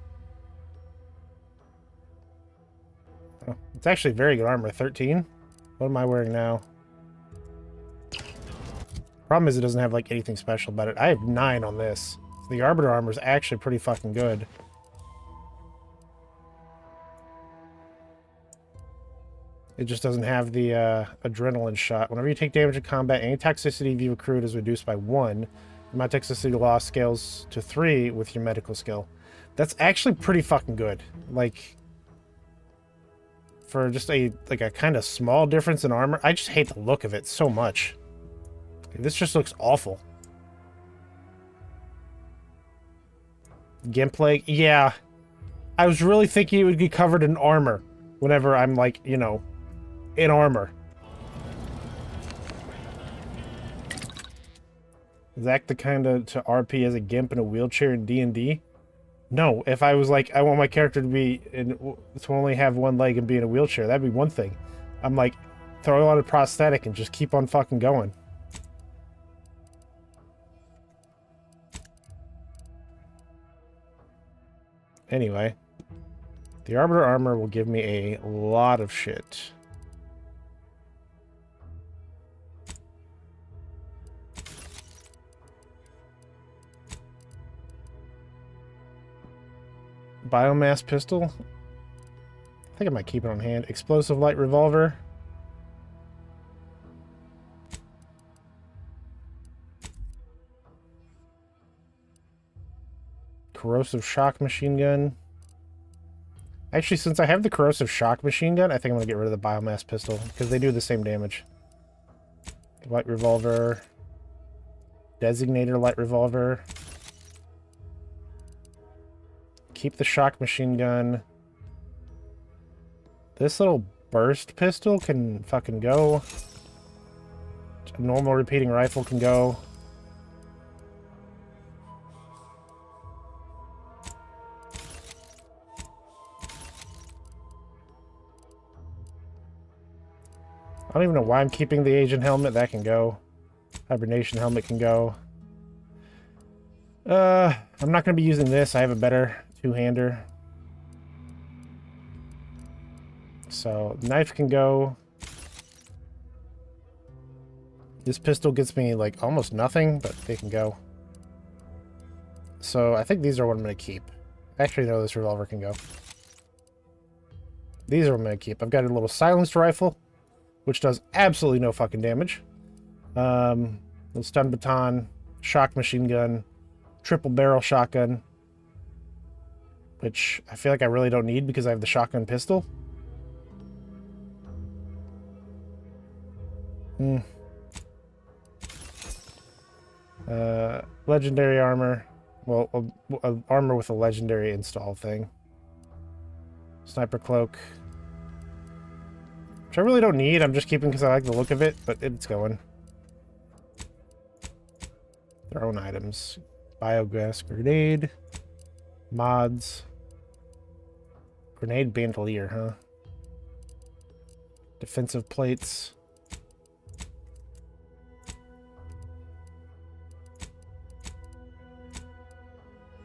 Oh, it's actually very good armor. 13? What am I wearing now? Problem is it doesn't have like anything special about it. I have 9 on this. So the Arbiter armor is actually pretty fucking good. It just doesn't have the adrenaline shot. Whenever you take damage in combat, any toxicity you've accrued is reduced by 1. The amount of toxicity loss scales to 3 with your medical skill. That's actually pretty fucking good. Like, for just a kind of small difference in armor, I just hate the look of it so much. This just looks awful. Gimp leg, yeah. I was really thinking it would be covered in armor whenever I'm like, you know, in armor. Is that the kind of to RP as a gimp in a wheelchair in D&D? No, if I was like, I want my character to only have 1 leg and be in a wheelchair, that'd be one thing. I'm like, throw on a prosthetic and just keep on fucking going. Anyway, the Arbiter armor will give me a lot of shit. Biomass pistol. I think I might keep it on hand. Explosive light revolver. Corrosive shock machine gun. Actually, since I have the corrosive shock machine gun, I think I'm going to get rid of the biomass pistol because they do the same damage. Light revolver. Designator light revolver. Keep the shock machine gun. This little burst pistol can fucking go. A normal repeating rifle can go. I don't even know why I'm keeping the agent helmet. That can go. Hibernation helmet can go. I'm not going to be using this. I have a better two-hander. So, knife can go. This pistol gets me, like, almost nothing, but they can go. So, I think these are what I'm going to keep. Actually, no, this revolver can go. These are what I'm going to keep. I've got a little silenced rifle, which does absolutely no fucking damage. Little stun baton, shock machine gun, triple barrel shotgun, which I feel like I really don't need because I have the shotgun pistol. Legendary armor. Well, armor with a legendary install thing. Sniper cloak. Which I really don't need. I'm just keeping because I like the look of it, but it's going. Thrown items. Biogas grenade. Mods. Grenade bandolier, huh? Defensive plates.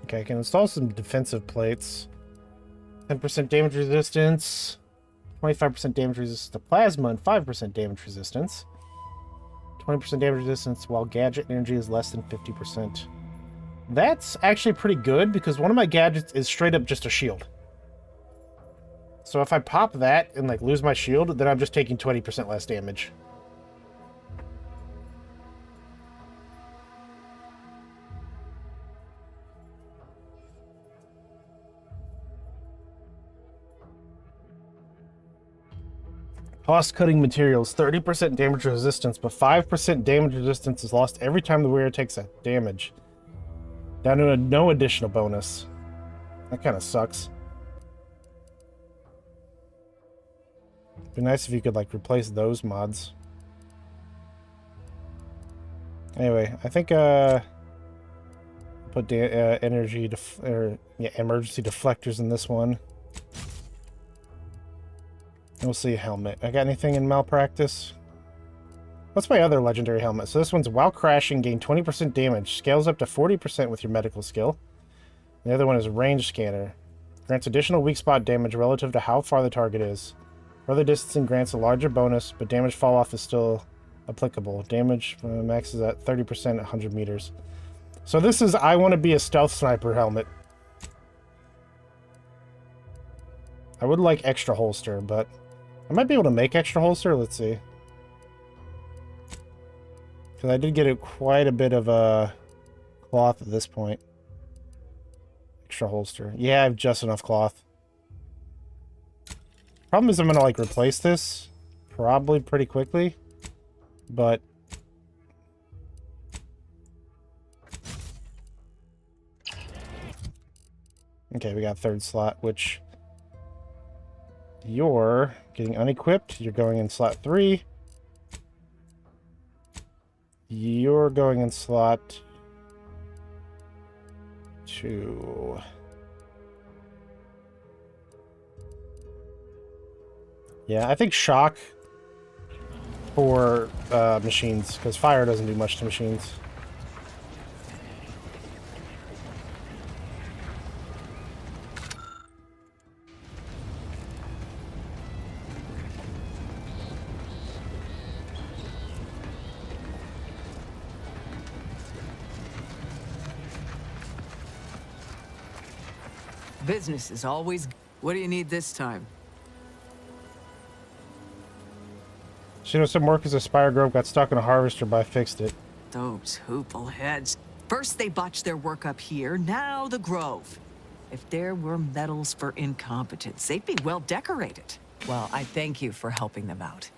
Okay, I can install some defensive plates. 10% damage resistance. 25% damage resistance to plasma and 5% damage resistance. 20% damage resistance while gadget energy is less than 50%. That's actually pretty good because one of my gadgets is straight up just a shield. So if I pop that and like lose my shield, then I'm just taking 20% less damage. Cost-cutting materials, 30% damage resistance, but 5% damage resistance is lost every time the wearer takes that damage. Down to no additional bonus. That kind of sucks. Be nice if you could like replace those mods. Anyway, I think put emergency deflectors in this one. We'll see helmet. I got anything in malpractice? What's my other legendary helmet? So this one's while crashing, gain 20% damage. Scales up to 40% with your medical skill. The other one is range scanner. Grants additional weak spot damage relative to how far the target is. Further distancing grants a larger bonus, but damage fall off is still applicable. Damage maxes at 30% at 100 meters. So this is I want to be a stealth sniper helmet. I would like extra holster, but I might be able to make extra holster. Let's see. Because I did get quite a bit of cloth at this point. Extra holster. Yeah, I have just enough cloth. Problem is I'm gonna like replace this probably pretty quickly, but okay, we got third slot, which you're getting unequipped. You're going in slot 3. You're going in slot 2. Yeah, I think shock for machines, because fire doesn't do much to machines. Business is always... What do you need this time? She knows some workers at Spire Grove got stuck in a harvester, but I fixed it. Those hoople heads. First they botched their work up here, now the Grove. If there were medals for incompetence, they'd be well decorated. Well, I thank you for helping them out.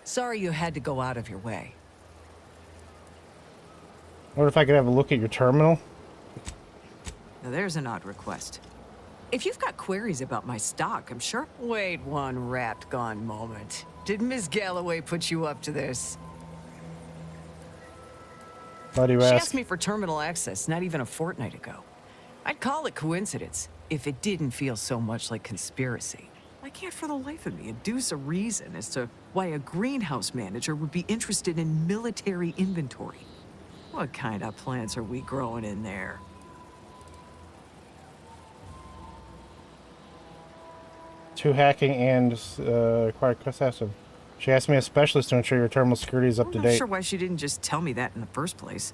Sorry you had to go out of your way. What if I could have a look at your terminal? Now there's an odd request. If you've got queries about my stock, I'm sure... Wait one rat-gone moment. Did Miss Galloway put you up to this? Why do you She ask? asked me for terminal access not even a fortnight ago. I'd call it coincidence if it didn't feel so much like conspiracy. I can't for the life of me adduce a reason as to why a greenhouse manager would be interested in military inventory. What kind of plants are we growing in there? Two hacking and acquired assassin. She asked me a specialist to ensure your terminal security is up to I'm date. not sure why she didn't just tell me that in the first place.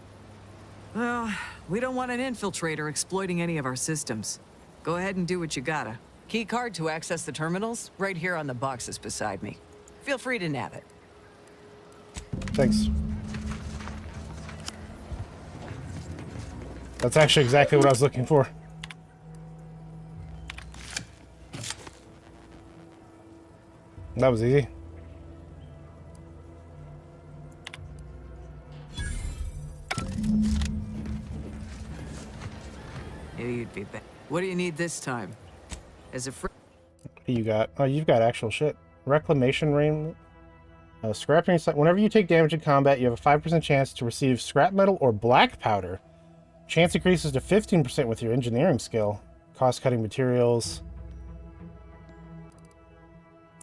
Well, we don't want an infiltrator exploiting any of our systems. Go ahead and do what you gotta. Key card to access the terminals, right here on the boxes beside me. Feel free to nab it. Thanks. That's actually exactly what I was looking for. That was easy. Yeah, you'd be back. What do you need this time? As a What do you got? Oh, you've got actual shit. Reclamation rain. Scrapping. Whenever you take damage in combat, you have a 5% chance to receive scrap metal or black powder. Chance increases to 15% with your engineering skill. Cost-cutting materials.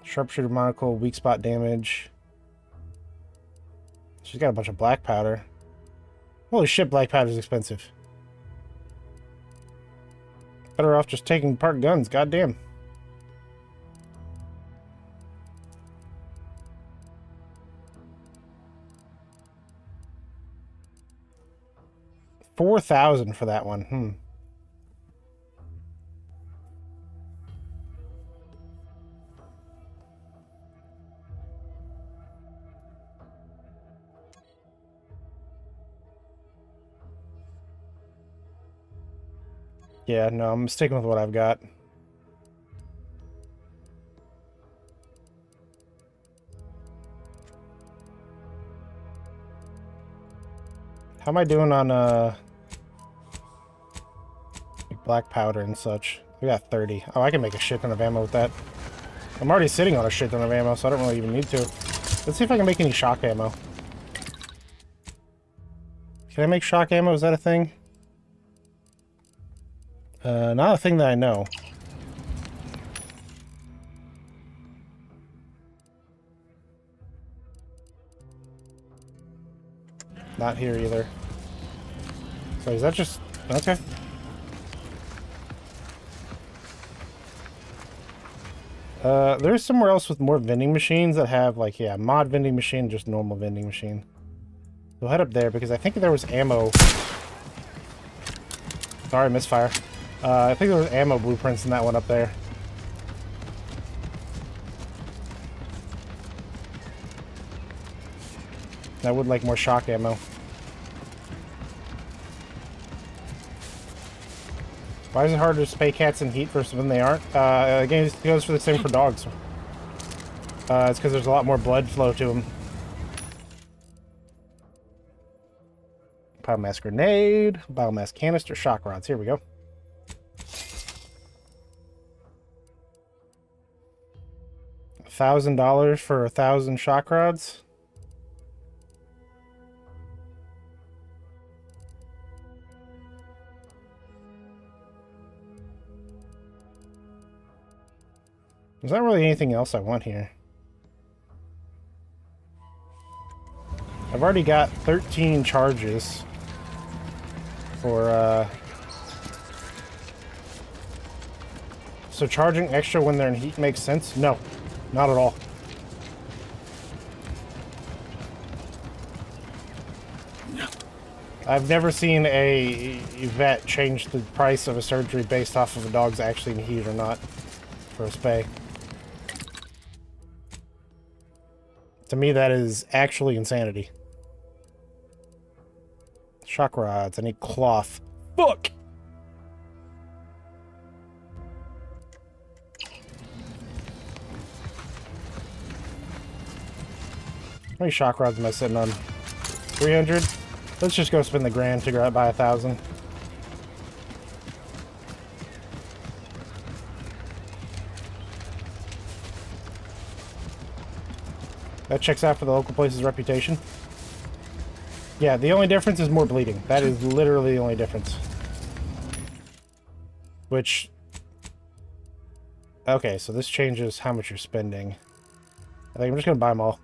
Sharpshooter monocle, weak spot damage. She's got a bunch of black powder. Holy shit, black powder is expensive. Better off just taking apart guns, goddamn. $4,000 for that one. Yeah, no, I'm sticking with what I've got. How am I doing on black powder and such? We got 30. Oh, I can make a shit ton of ammo with that. I'm already sitting on a shit ton of ammo, so I don't really even need to. Let's see if I can make any shock ammo. Can I make shock ammo? Is that a thing? Not a thing that I know. Not here either. So is that just... Okay. There's somewhere else with more vending machines that have, like, yeah, mod vending machine, just normal vending machine. We'll head up there because I think there was ammo. Sorry, misfire. I think there was ammo blueprints in that one up there. I would like more shock ammo. Why is it harder to spay cats in heat versus when they aren't? Again, it goes for the same for dogs. It's because there's a lot more blood flow to them. Biomass grenade, biomass canister, shock rods. Here we go. $1,000 for 1,000 shock rods. There's not really anything else I want here. I've already got 13 charges for, so charging extra when they're in heat makes sense? No, not at all. I've never seen a vet change the price of a surgery based off of a dog's actually in heat or not for a spay. To me, that is actually insanity. Shock rods. I need cloth. Fuck! How many shock rods am I sitting on? 300? Let's just go spend the grand, figure out buy 1,000. That checks out for the local place's reputation. Yeah, the only difference is more bleeding. That is literally the only difference. Which... Okay, so this changes how much you're spending. I think I'm just gonna buy them all.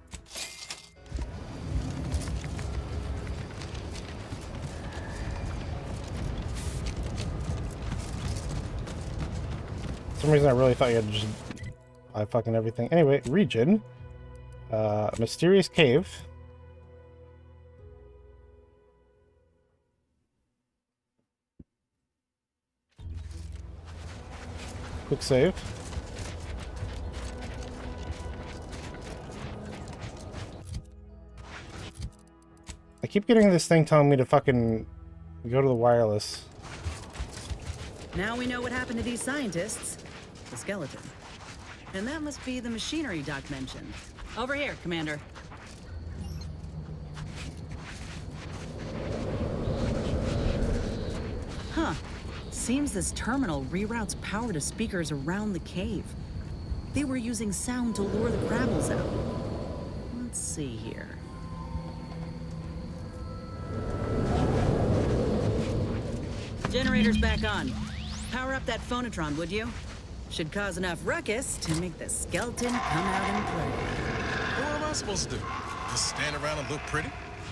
For some reason I really thought you had to just buy fucking everything. Anyway, region. Mysterious cave. Quick save. I keep getting this thing telling me to fucking go to the wireless. Now we know what happened to these scientists. The skeleton. And that must be the machinery Doc mentioned. Over here, Commander. Huh. Seems this terminal reroutes power to speakers around the cave. They were using sound to lure the grabbles out. Let's see here. Generator's back on. Power up that phonotron, would you? Should cause enough ruckus to make the skeleton come out and play. What am I supposed to do? Just stand around and look pretty?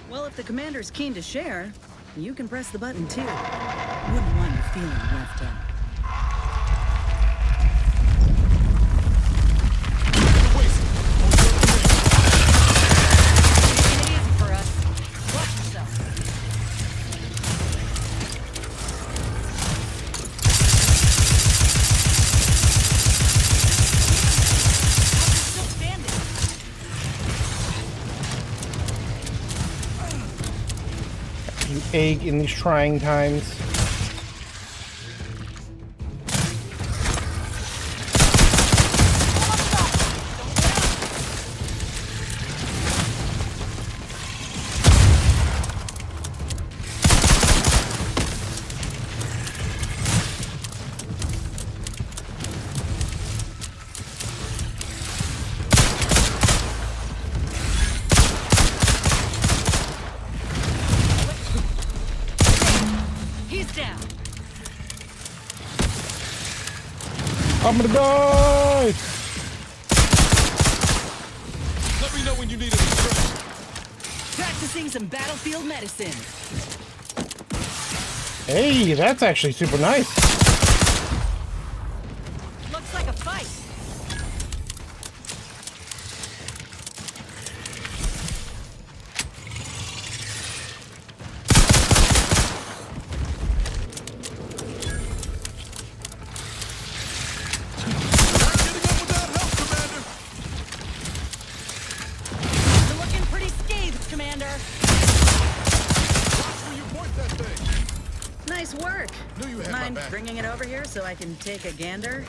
Well, if the commander's keen to share, you can press the button too. Wouldn't want you feeling left out. Take it easy for us. Watch yourself. Still standing. You egg in these trying times. He's down. I'm gonna die! Let me know when you need a distraction. Practicing some battlefield medicine. Hey, that's actually super nice. Looks like a fight. Knew you had my Mind back. bringing it over here so I can take a gander?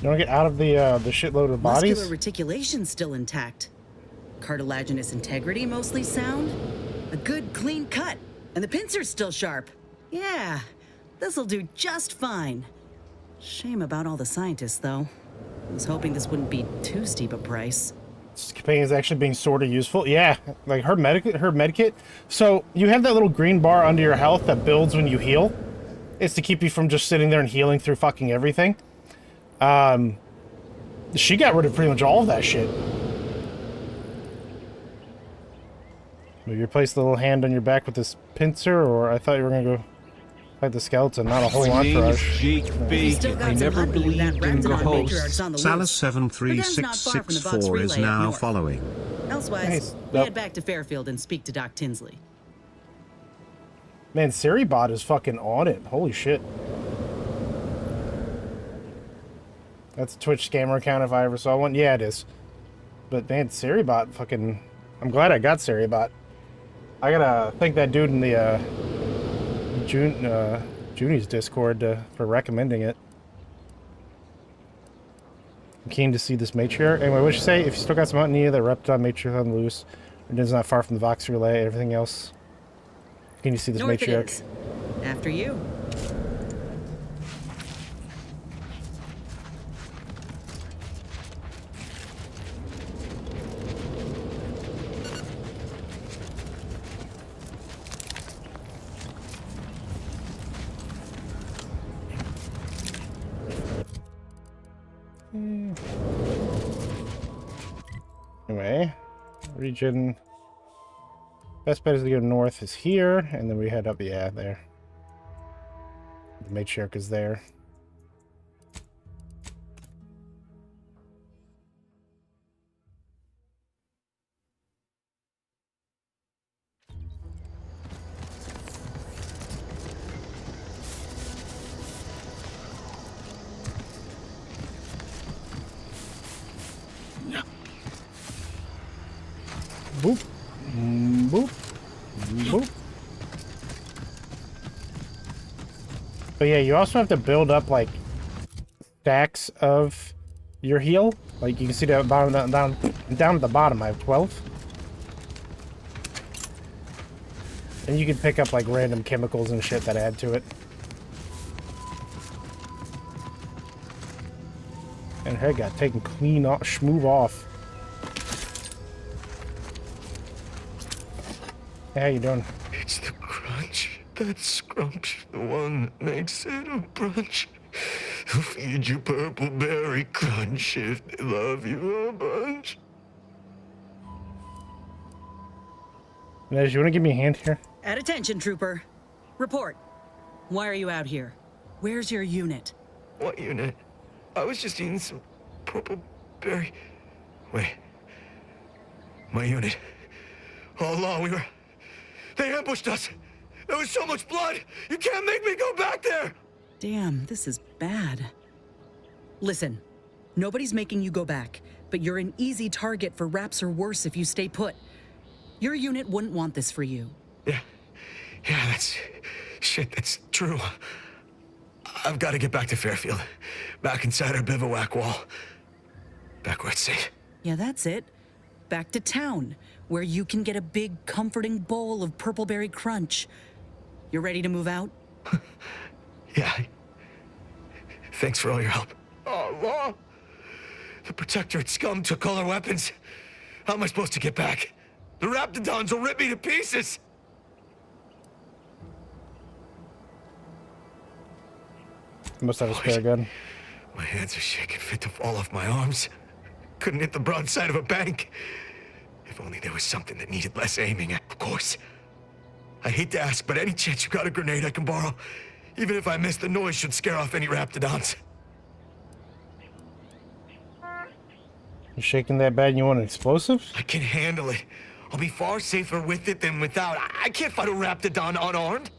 You want to get out of the shitload of bodies? Muscular reticulation's still intact. Cartilaginous integrity mostly sound. A good clean cut. And the pincer's still sharp. Yeah, this'll do just fine. Shame about all the scientists, though. I was hoping this wouldn't be too steep a price. This companion is actually being sort of useful. Yeah, like her medkit. So you have that little green bar under your health that builds when you heal. It's to keep you from just sitting there and healing through fucking everything. She got rid of pretty much all of that shit. Will you replace the little hand on your back with this pincer, or I thought you were gonna go fight the skeleton, not a whole entourage. I never believed in ghosts. Salas 73664 is now following. Elsewise, Nice. we Yep. head back to Fairfield and speak to Doc Tinsley. Man, Seribot is fucking on it. Holy shit. That's a Twitch scammer account if I ever saw one. Yeah, it is. But man, Seribot fucking... I'm glad I got Seribot. I gotta thank that dude in the Junie's Discord for recommending it. I'm keen to see this matriarch. Anyway, what'd you say? If you still got some out in you, the Repton matriarch on loose, and it's not far from the Vox relay and everything else. Can you see this North matriarch? it is. After you. Anyway, region. Best bet is to go north is here, and then we head up, yeah, there. The matriarch is there. Boop. Boop. Boop. But yeah, you also have to build up like stacks of your heal. Like you can see down down at the bottom I have 12. And you can pick up like random chemicals and shit that add to it. And her head got taken clean off, schmoove off. Hey, how you doing? It's the crunch. That scrumps, the one that makes it a brunch. Who feed you purple berry crunch if they love you a bunch. Nez, you want to give me a hand here? At attention, Trooper. Report. Why are you out here? Where's your unit? What unit? I was just eating some purple berry. Wait. My unit. All along, they ambushed us. There was so much blood. You can't make me go back there. Damn, this is bad. Listen, nobody's making you go back, but you're an easy target for Raps or worse if you stay put. Your unit wouldn't want this for you. Yeah, that's true. I've got to get back to Fairfield. Back inside our bivouac wall. Back where it's safe. Yeah, that's it. Back to town, where you can get a big, comforting bowl of purpleberry crunch. You ready to move out? Yeah. Thanks for all your help. Oh, Law! The Protectorate scum took all our weapons. How am I supposed to get back? The Raptidons will rip me to pieces! You must have a spare gun. My hands are shaking fit to fall off my arms. Couldn't hit the broadside of a bank. If only there was something that needed less aiming at, of course. I hate to ask, but any chance you got a grenade I can borrow? Even if I miss, the noise should scare off any Raptidons. You shaking that bad and you want an explosive? I can handle it. I'll be far safer with it than without. I can't fight a Raptidon unarmed.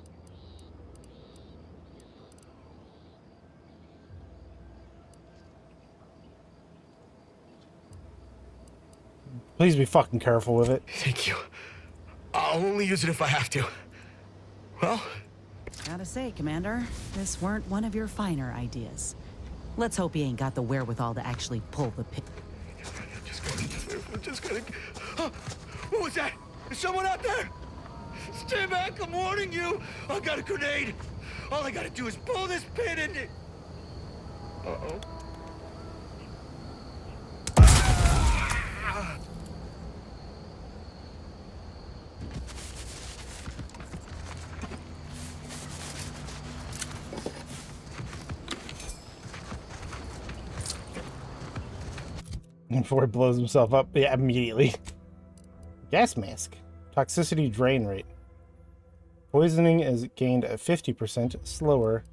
Please be fucking careful with it. Thank you. I'll only use it if I have to. Well? Gotta say, Commander, this weren't one of your finer ideas. Let's hope he ain't got the wherewithal to actually pull the pin. Just gotta... Oh, what was that? Is someone out there? Stay back, I'm warning you! I got a grenade! All I gotta do is pull this pin and... Uh-oh. Before he blows himself up, yeah, immediately. Gas mask. Toxicity drain rate. Poisoning is gained at 50% slower.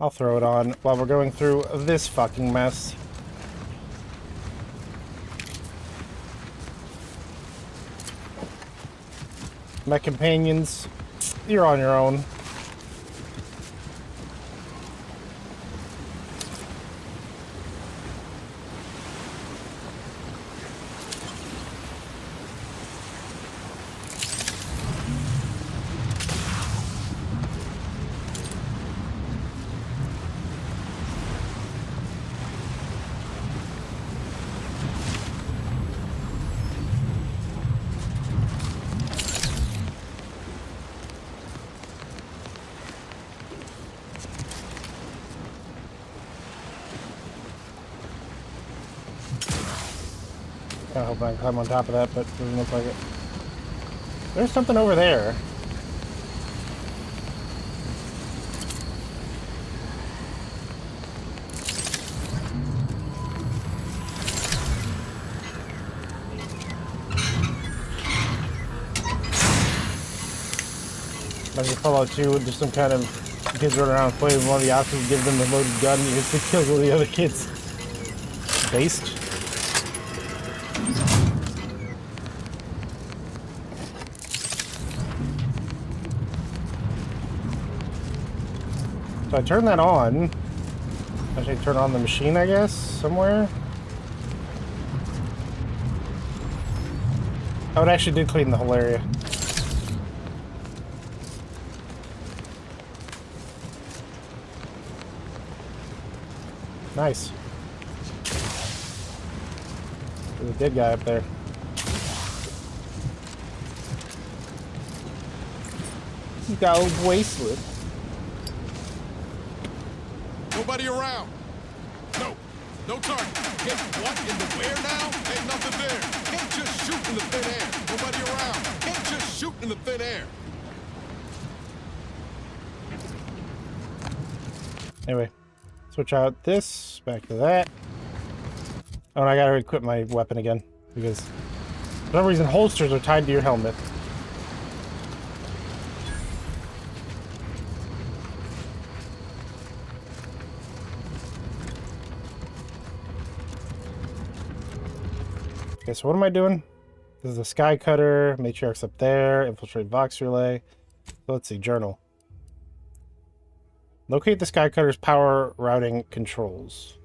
I'll throw it on while we're going through this fucking mess. My companions, you're on your own. I hope I can climb on top of that, but doesn't look like it. There's something over there. Like Fallout 2, there's some kind of kids running around playing with one of the options, give them a loaded gun, and you have to kill one of the other kids. Based. So I turn that on. I should turn on the machine, I guess, somewhere. Oh, it actually did clean the whole area. Nice. There's a dead guy up there. He's got a bracelet. Nobody around. No target. Hit what in the where now? Ain't nothing there. Can't just shoot in the thin air. Nobody around. Can't just shoot in the thin air. Anyway, switch out this, back to that. Oh, and I gotta equip my weapon again, because for some reason holsters are tied to your helmet. Okay, so what am I doing? This is the Sky Cutter, Matriarch's up there, infiltrate Vox Relay. So let's see, journal. Locate the Sky Cutter's power routing controls.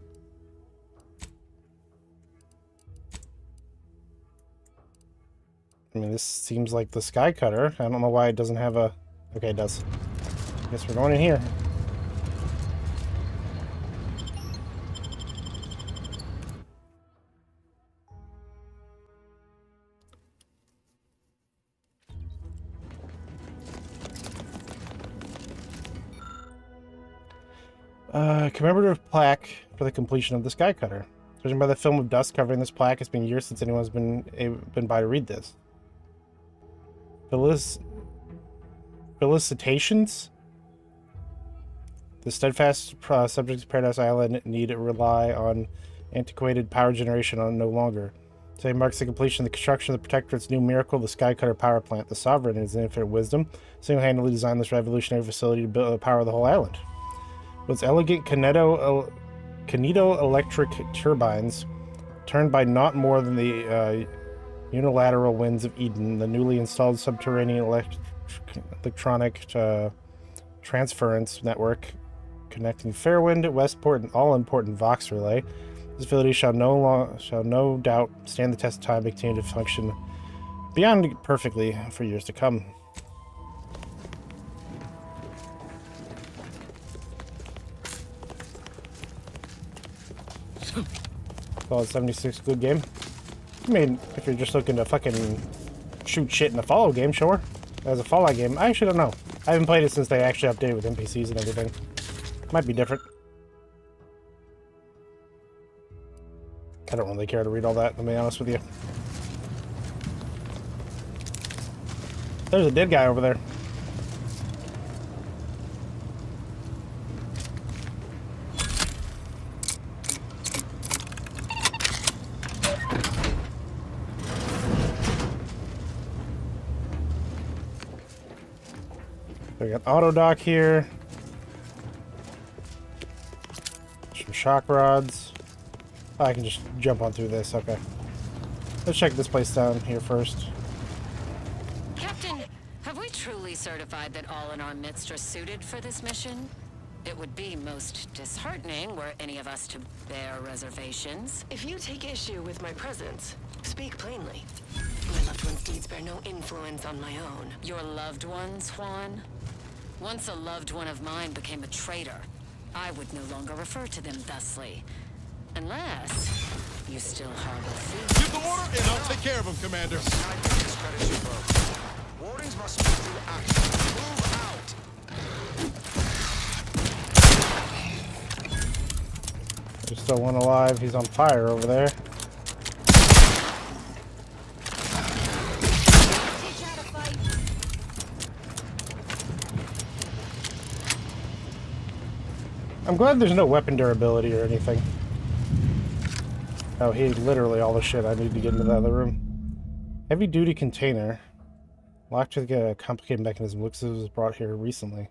I mean, this seems like the Sky Cutter. I don't know why it doesn't have a... Okay, it does. Guess we're going in here. Commemorative plaque for the completion of the Sky Cutter. Judging by the film of dust covering this plaque, it's been years since anyone's been by to read this. Felicitations? The steadfast subjects of Paradise Island need to rely on antiquated power generation no longer. Today marks the completion of the construction of the Protectorate's new miracle, the Sky Cutter power plant. The Sovereign, in his infinite wisdom, single-handedly designed this revolutionary facility to power the whole island. With its elegant Caneto electric turbines, turned by not more than the unilateral winds of Eden, the newly installed subterranean electronic transference network connecting Fairwind, Westport, and all-important Vox Relay. This facility shall no doubt stand the test of time and continue to function beyond perfectly for years to come. Fallout 76, good game. I mean, if you're just looking to fucking shoot shit in a Fallout game, sure. As a Fallout game, I actually don't know. I haven't played it since they actually updated with NPCs and everything. Might be different. I don't really care to read all that, to be honest with you. There's a dead guy over there. We got auto dock here. Some shock rods. Oh, I can just jump on through this. Okay. Let's check this place down here first. Captain, have we truly certified that all in our midst are suited for this mission? It would be most disheartening were any of us to bear reservations. If you take issue with my presence, speak plainly. My loved one's deeds bear no influence on my own. Your loved ones, Juan? Once a loved one of mine became a traitor, I would no longer refer to them thusly. Unless you still harbor feelings. Give the order and I'll take care of him, Commander. Warnings must be through action. Move out. There's still one alive. He's on fire over there. I'm glad there's no weapon durability or anything. Oh, he literally all the shit I need to get into the other room. Heavy duty container. Locked with a complicated mechanism. Looks as it was brought here recently.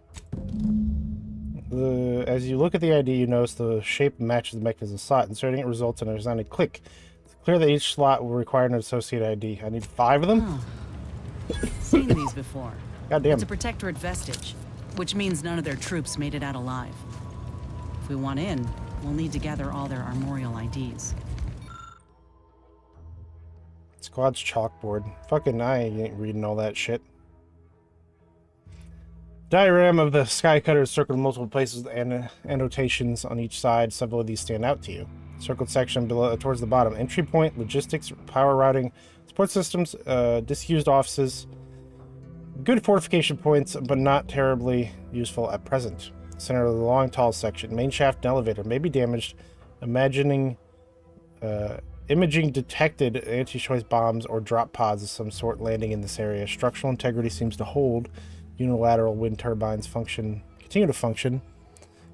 As you look at the ID, you notice the shape matches the mechanism slot. Inserting it results in a resounding click. It's clear that each slot will require an associated ID. I need 5 of them? Oh. Seen these before. Goddamn. It's a protectorate vestige, which means none of their troops made it out alive. If we want in, we'll need to gather all their armorial IDs. Squad's chalkboard. Fucking I ain't reading all that shit. Diagram of the Skycutter is circled in multiple places and annotations on each side. Several of these stand out to you. Circled section below, towards the bottom. Entry point, logistics, power routing, support systems, disused offices. Good fortification points, but not terribly useful at present. Center of the long, tall section. Main shaft and elevator may be damaged. Imaging detected anti-choice bombs or drop pods of some sort landing in this area. Structural integrity seems to hold. Unilateral wind turbines continue to function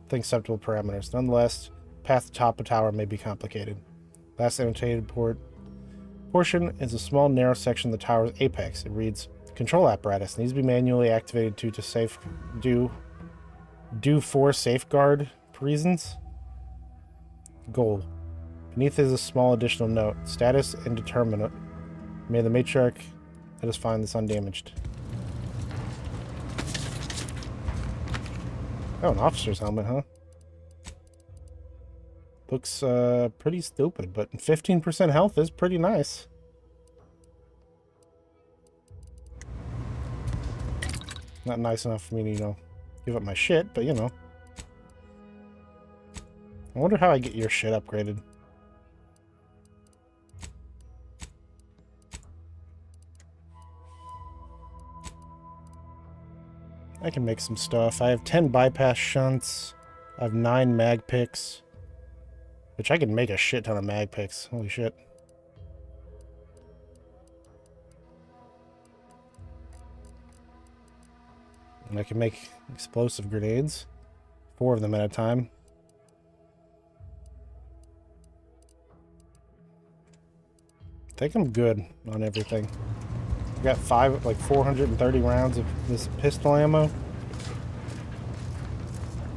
with acceptable parameters. Nonetheless, path to top of tower may be complicated. Last annotated portion is a small narrow section of the tower's apex. It reads, control apparatus needs to be manually activated for safeguard reasons. Goal. Beneath is a small additional note. Status indeterminate. May the matriarch let us find this undamaged. Oh, an officer's helmet, huh? Looks pretty stupid, but 15% health is pretty nice. Not nice enough for me to, you know, give up my shit, but you know. I wonder how I get your shit upgraded. I can make some stuff. I have 10 bypass shunts. I have 9 mag picks. Which I can make a shit ton of mag picks. Holy shit. And I can make explosive grenades. 4 of them at a time. I think I'm good on everything. I got 430 rounds of this pistol ammo. I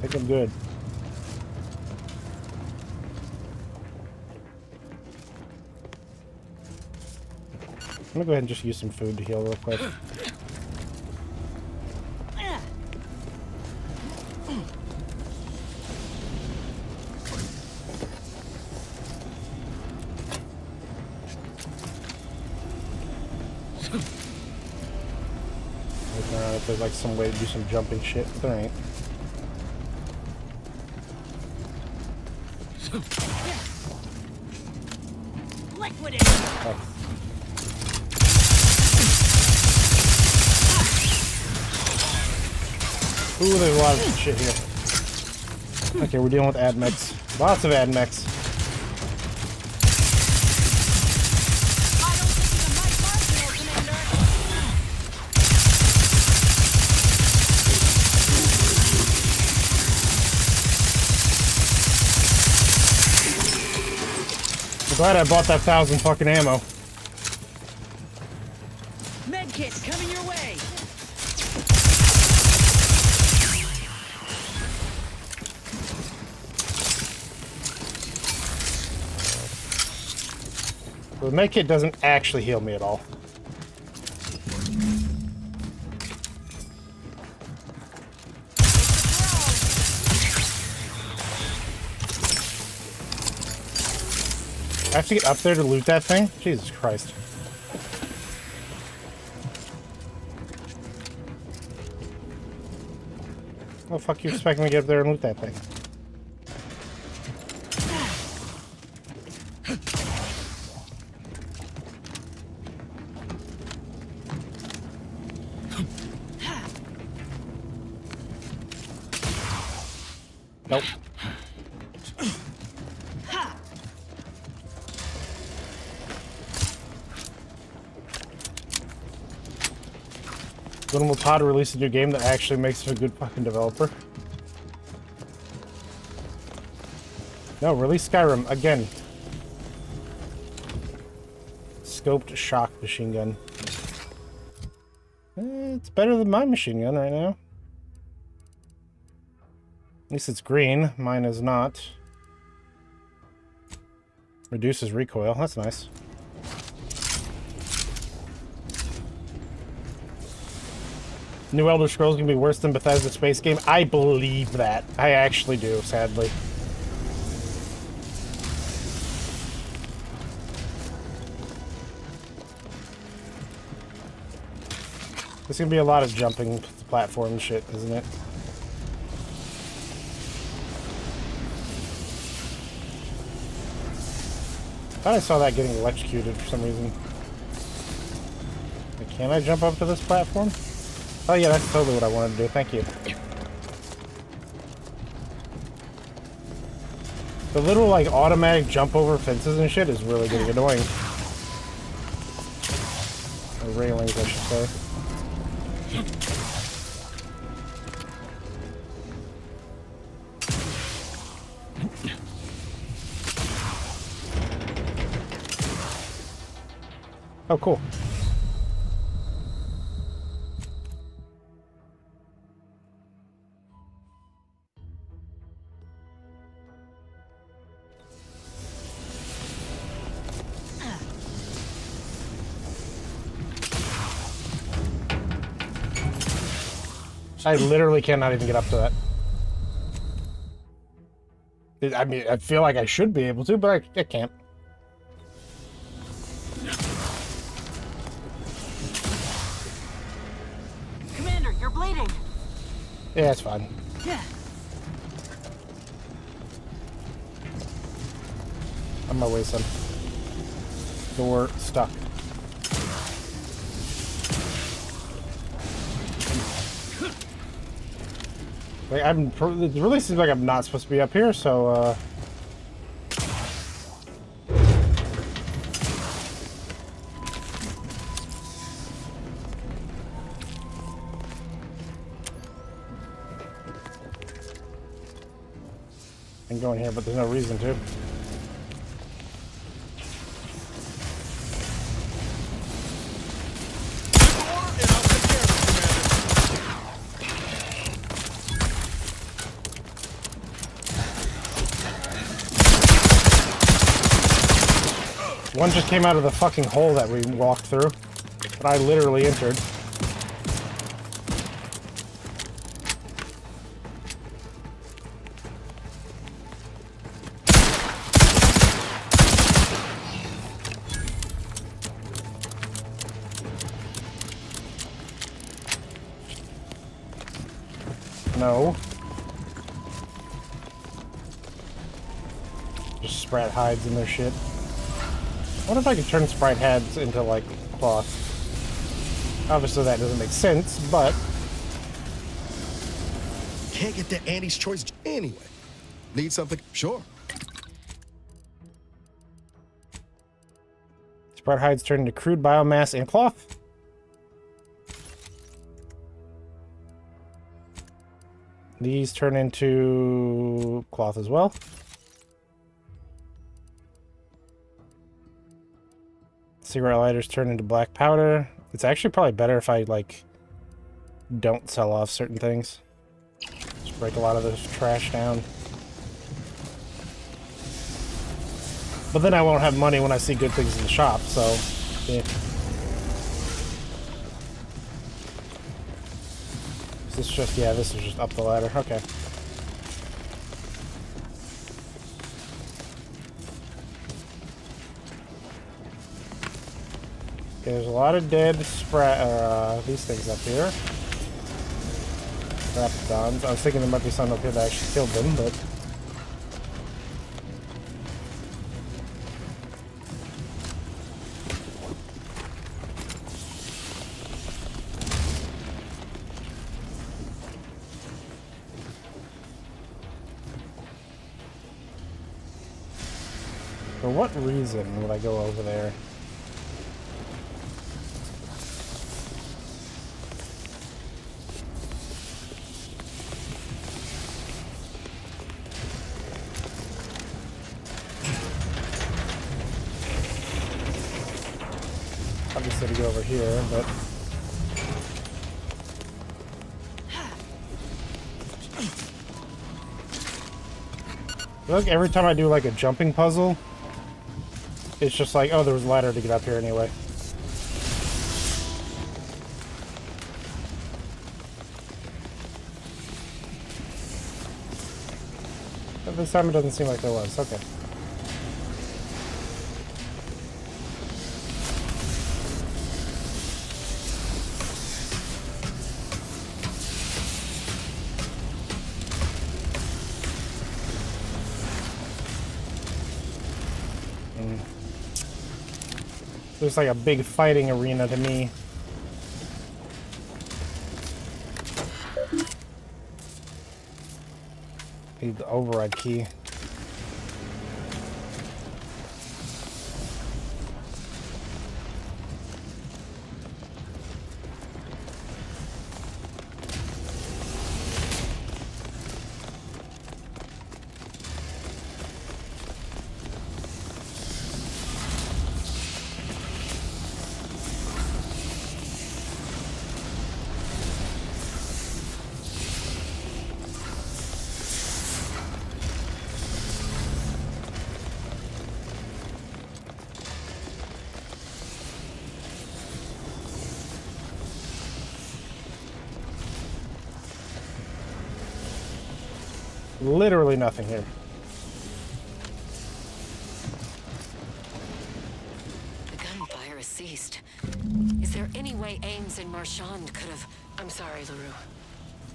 think I'm good. I'm gonna go ahead and just use some food to heal real quick. If there's like some way to do some jumping shit, but there ain't. Ooh, there's a lot of shit here. Okay, we're dealing with admechs. Lots of admechs. I'm glad I bought that 1,000 fucking ammo. Medkit coming your way. The medkit doesn't actually heal me at all. I have to get up there to loot that thing? Jesus Christ. Oh, fuck you expecting me to get up there and loot that thing? Nope. When will Todd release a new game that actually makes him a good fucking developer? No, release Skyrim again. Scoped shock machine gun. It's better than my machine gun right now. At least it's green. Mine is not. Reduces recoil. That's nice. New Elder Scrolls can be worse than Bethesda space game. I believe that. I actually do, sadly. There's gonna be a lot of jumping platform shit, isn't it? I thought I saw that getting electrocuted for some reason. Like, can I jump up to this platform? Oh yeah, that's totally what I wanted to do. Thank you. The little, like, automatic jump over fences and shit is really getting annoying. Or railings, I should say. Oh, cool. I literally cannot even get up to that. I mean, I feel like I should be able to, but I can't. Commander, you're bleeding. Yeah, it's fine. Yeah. On my way, son. Door stuck. Like, it really seems like I'm not supposed to be up here, so, I can go in here, but there's no reason to. One just came out of the fucking hole that we walked through, that I literally entered. No. Just spread hides in their shit. wonder if I could turn sprite heads into, like, cloth. Obviously that doesn't make sense, but... Can't get that Andy's choice anyway. Need something? Sure. Sprite hides turn into crude biomass and cloth. These turn into cloth as well. Cigarette lighters turn into black powder. It's actually probably better if I, like, don't sell off certain things. Just break a lot of this trash down. But then I won't have money when I see good things in the shop, so... yeah. Is this just... yeah, this is just up the ladder. Okay. Okay, there's a lot of dead these things up here. Raptidons. I was thinking there might be some up here that actually killed them, but... for what reason would I go over there? Obviously to go over here, but... I feel like every time I do like a jumping puzzle, it's just like, oh, there was a ladder to get up here anyway. But this time it doesn't seem like there was. Okay. There's like a big fighting arena to me. Need the override key. Literally nothing here. The gunfire has ceased. Is there any way Ames and Marchand could have... I'm sorry, LaRue.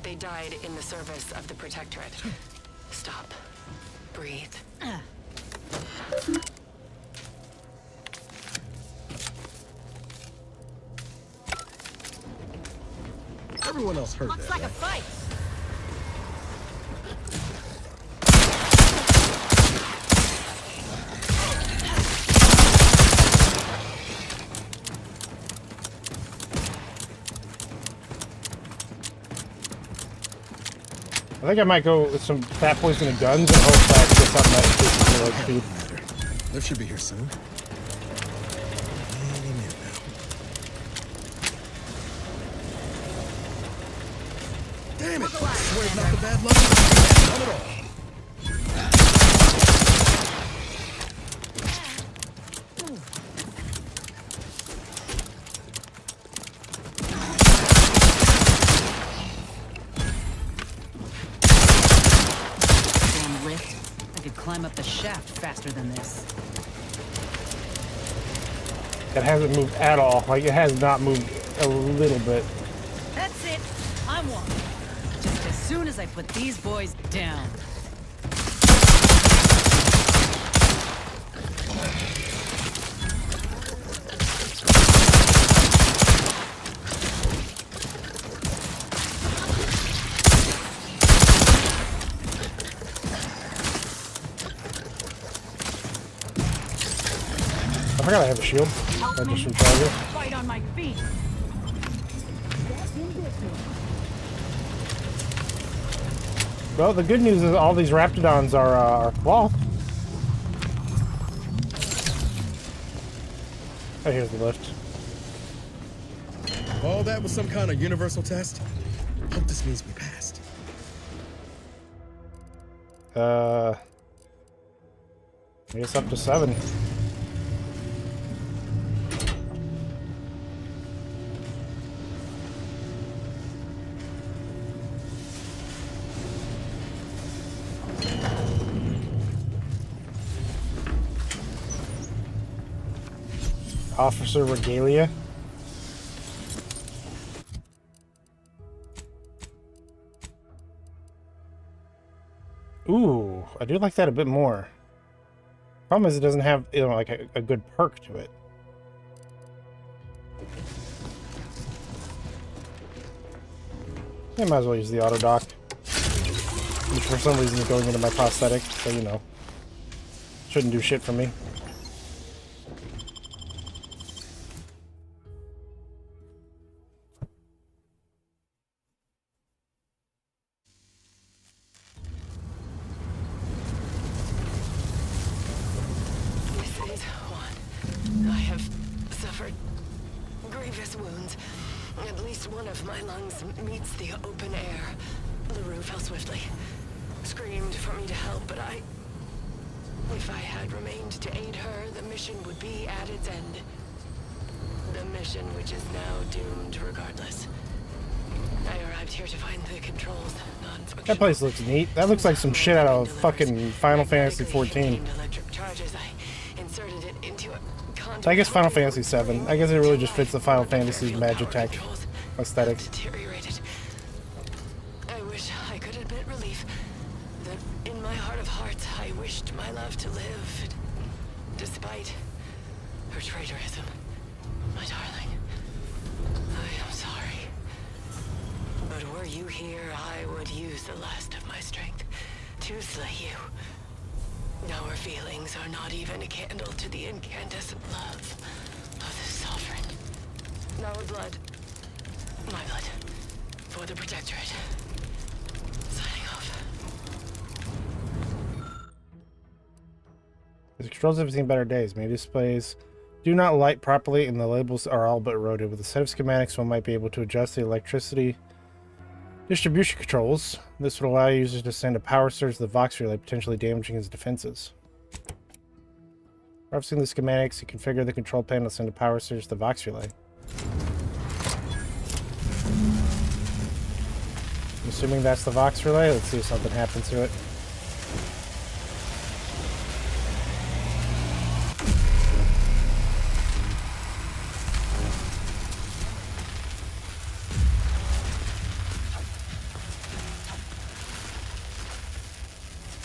They died in the service of the Protectorate. Stop. Breathe. Everyone else heard Looks that. like a fight. I think I might go with some fat poison and guns and hope that gets something that increases the speed. They should be here soon. Any minute now. Damn it! I swear it's not the bad luck. Not at all. Climb up the shaft faster than this. It hasn't moved at all. Like, it has not moved a little bit. That's it. I'm one. Just as soon as I put these boys down. I gotta have a shield. I just recharge it. Fight on my feet. Well, the good news is all these Raptidons are cloth. Oh, here's the lift. Oh, that was some kind of universal test? Hope this means we passed. I guess up to 7. Officer Regalia. Ooh, I do like that a bit more. Problem is it doesn't have, you know, like a good perk to it. I might as well use the auto dock. Which for some reason is going into my prosthetic, so you know. Shouldn't do shit for me. I have suffered grievous wounds. At least one of my lungs meets the open air. LaRue fell swiftly. Screamed for me to help, but if I had remained to aid her, the mission would be at its end. The mission which is now doomed regardless. I arrived here to find the controls non-functional. That place looks neat. That looks like some shit out of fucking Final Fantasy 14. Electric charges. I inserted it into a I guess Final Fantasy 7. I guess it really just fits the Final Fantasy Magitech aesthetic. Deteriorated. I wish I could admit relief. That in my heart of hearts, I wished my love to live, despite her traitorism. My darling, I am sorry. But were you here, I would use the last of my strength to slay you. Our feelings are not even a candle to the incandescent love of the Sovereign. Our blood, my blood, for the Protectorate. Signing off. The controls have seen better days. Many displays do not light properly and the labels are all but eroded. With a set of schematics, one might be able to adjust the electricity distribution controls. This would allow users to send a power surge to the Vox relay, potentially damaging his defenses. Referencing the schematics, you configure the control panel to send a power surge to the Vox relay. I'm assuming that's the Vox relay. Let's see if something happens to it.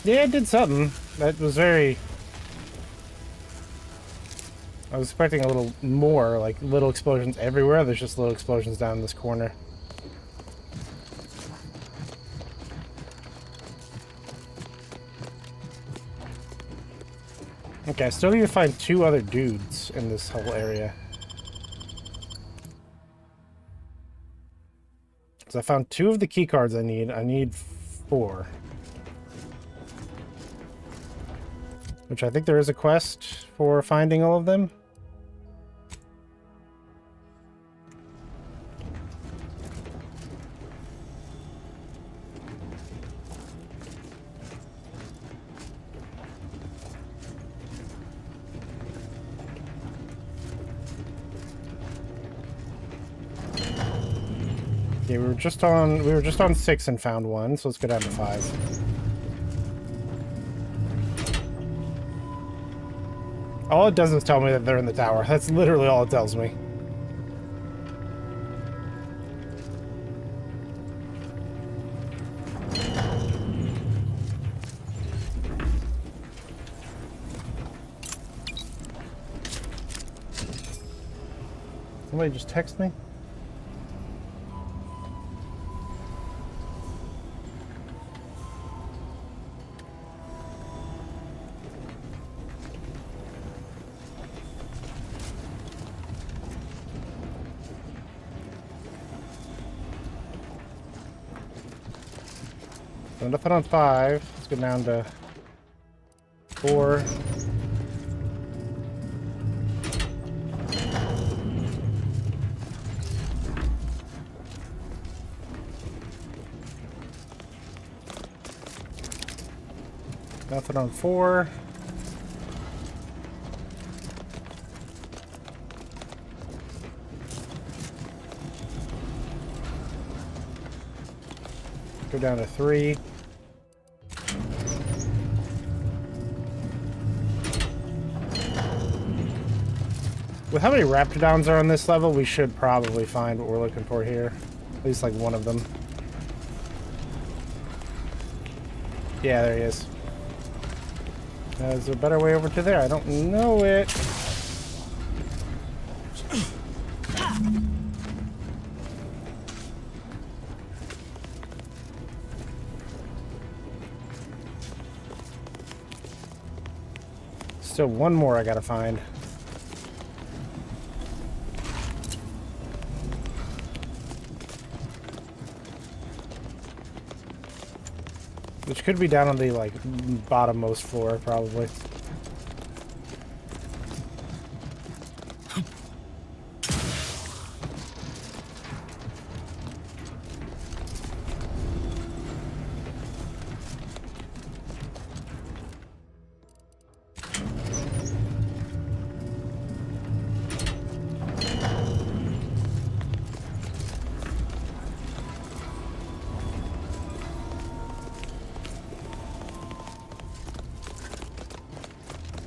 Yeah, it did something. That was very... I was expecting a little more, like little explosions everywhere. There's just little explosions down in this corner. Okay, I still need to find 2 other dudes in this whole area. So I found 2 of the key cards I need. I need 4. Which I think there is a quest for finding all of them. Yeah, we were just on 6 and found 1, so let's go down to 5. All it does is tell me that they're in the tower. That's literally all it tells me. Somebody just text me? So nothing on 5. Let's go down to 4. Nothing on 4. Go down to 3. With how many Raptidons are on this level, we should probably find what we're looking for here. At least like one of them. Yeah, there he is. Is there a better way over to there? I don't know it. Still one more I gotta find. Which could be down on the, like, bottommost floor, probably.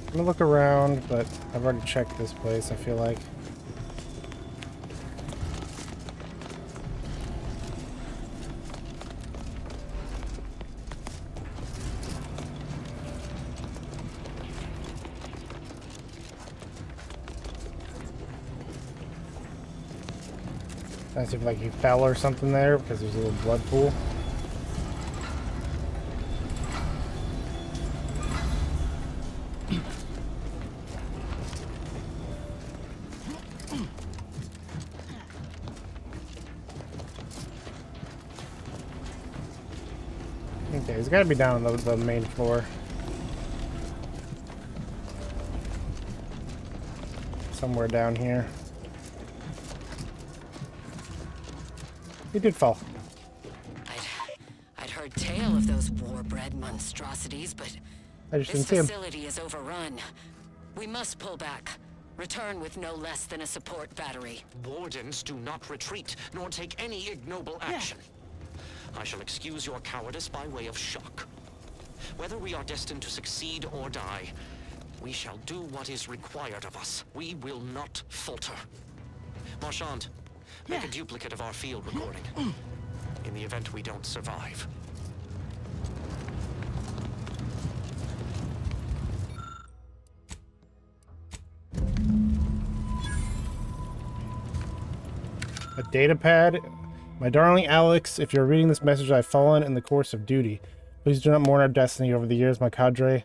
I'm gonna look around, but I've already checked this place, I feel like. As if like he fell or something there because there's a little blood pool. Okay, he's got to be down on the main floor. Somewhere down here. He did fall. I'd heard tale of those war-bred monstrosities, but I just this didn't see him. facility is overrun. We must pull back. Return with no less than a support battery. Wardens do not retreat, nor take any ignoble action. I shall excuse your cowardice by way of shock. Whether we are destined to succeed or die, we shall do what is required of us. We will not falter. Marchand, make a duplicate of our field recording. In the event we don't survive. A data pad. My darling Alex, if you're reading this message, I've fallen in the course of duty. Please do not mourn our destiny. Over the years, my cadre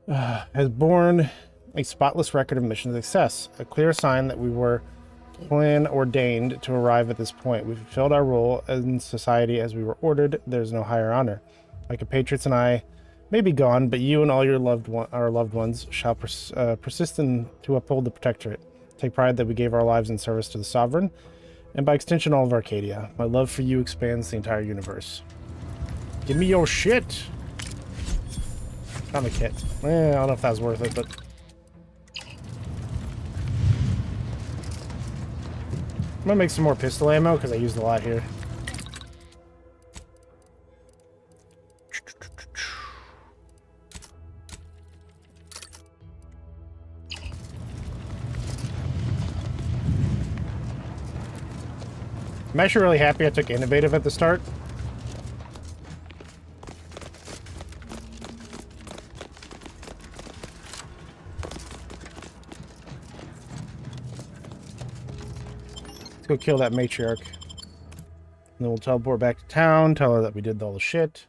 has borne a spotless record of mission success. A clear sign that we were plan ordained to arrive at this point. We've fulfilled our role in society as we were ordered. There's no higher honor. My compatriots and I may be gone, but you and all your our loved ones shall persist to uphold the Protectorate. Take pride that we gave our lives in service to the Sovereign, and by extension all of Arcadia. My love for you expands the entire universe. Give me your shit! Found the kit. I don't know if that was worth it, but... I'm gonna make some more pistol ammo, because I used a lot here. I'm actually really happy I took innovative at the start. Let's go kill that matriarch. And then we'll teleport back to town, tell her that we did all the shit.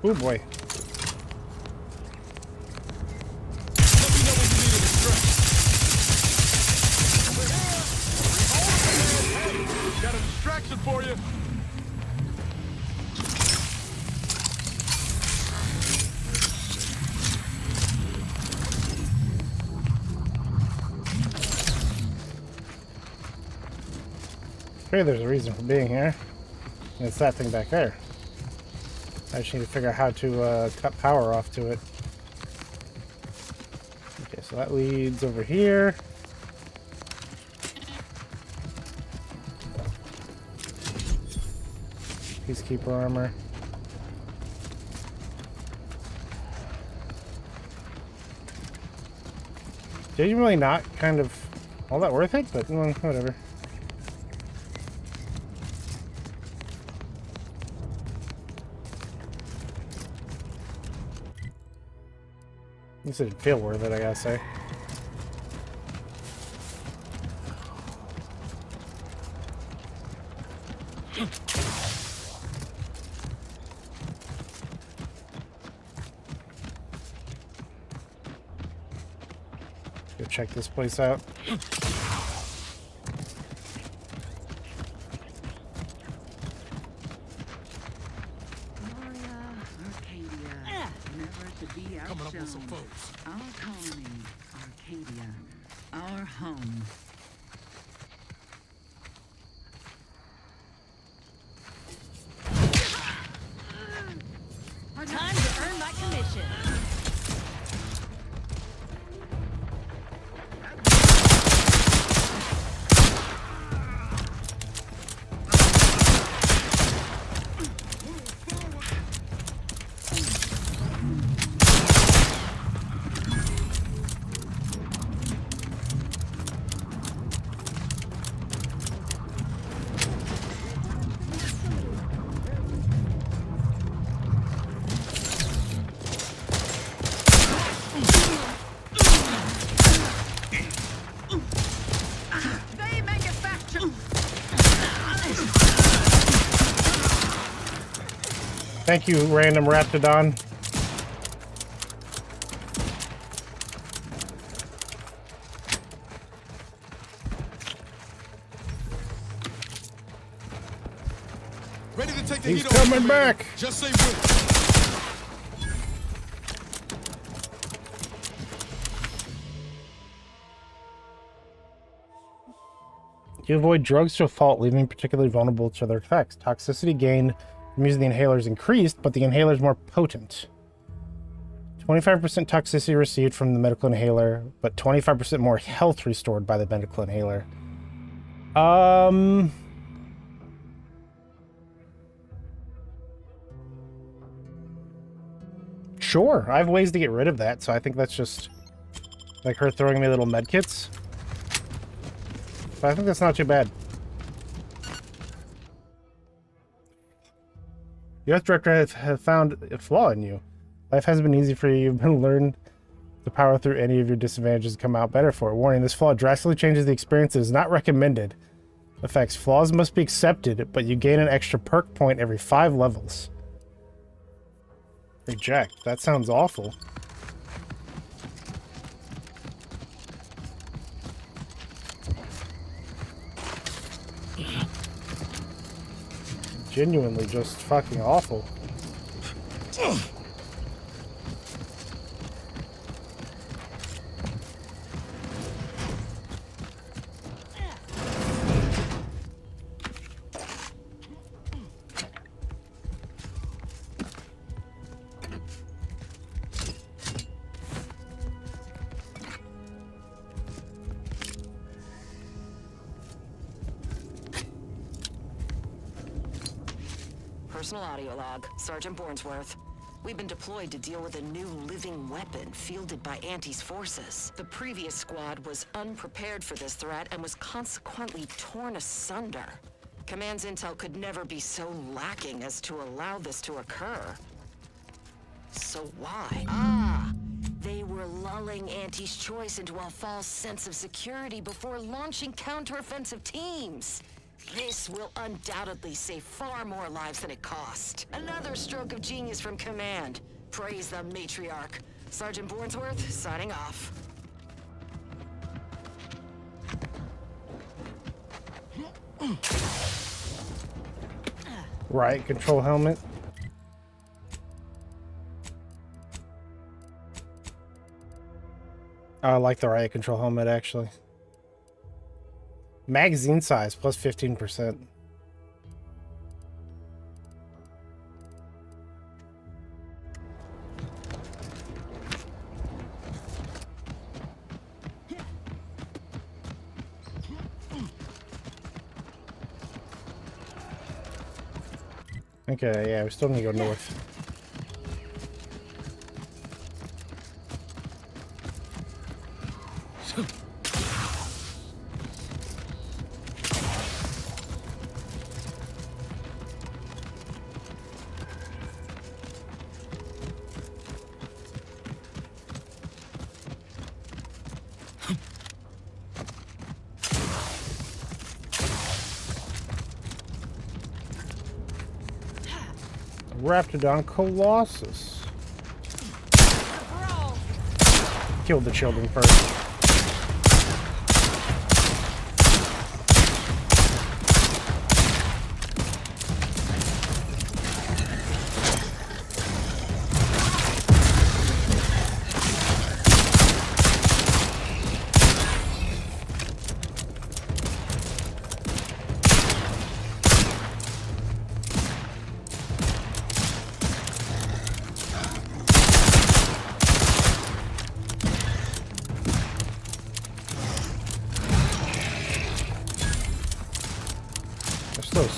Oh boy. Let me know when you need a distraction. Hey, got a distraction for you. Okay, there's a reason for being here. And it's that thing back there. I just need to figure out how to cut power off to it. Okay, so that leads over here. Peacekeeper armor. Genuinely not kind of all that worth it, but well, whatever. This didn't feel worth it, I gotta say. Go check this place out. Coming up with some folks. Our colony, Arcadia, our home. Time to earn my commission. Thank you, random Raptidon. Ready to take the He's heat coming off, back. Just say when. You avoid drugs to a fault, leaving particularly vulnerable to their effects. Toxicity gain from using the inhaler is increased, but the inhaler is more potent. 25% toxicity received from the medical inhaler, but 25% more health restored by the medical inhaler. Sure, I have ways to get rid of that, so I think that's just like her throwing me little medkits. But I think that's not too bad. The Earth Director has found a flaw in you. Life hasn't been easy for you. You've been learned to power through any of your disadvantages and come out better for it. Warning, this flaw drastically changes the experience. It is not recommended. Effects. Flaws must be accepted, but you gain an extra perk point every 5 levels. Reject. That sounds awful. Genuinely just fucking awful. Personal audio log, Sergeant Bornsworth. We've been deployed to deal with a new living weapon fielded by Auntie's forces. The previous squad was unprepared for this threat and was consequently torn asunder. Command's intel could never be so lacking as to allow this to occur. So why? They were lulling Auntie's choice into a false sense of security before launching counteroffensive teams. This will undoubtedly save far more lives than it cost. Another stroke of genius from Command. Praise the matriarch. Sergeant Bornsworth, signing off. Riot control helmet. I like the riot control helmet, actually. Magazine size plus 15%. Okay, yeah, we still need to go north. Raptidon Colossus. Killed the children first.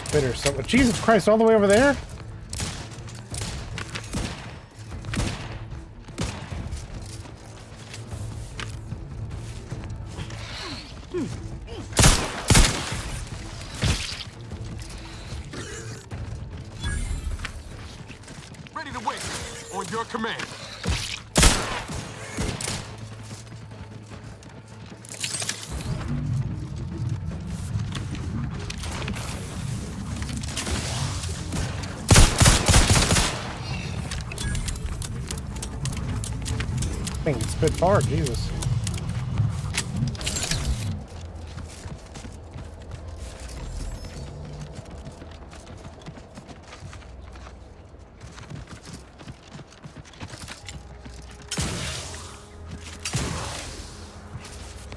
Spitter something. Jesus Christ, all the way over there? Ready to wait. On your command. Thing can spit hard, Jesus.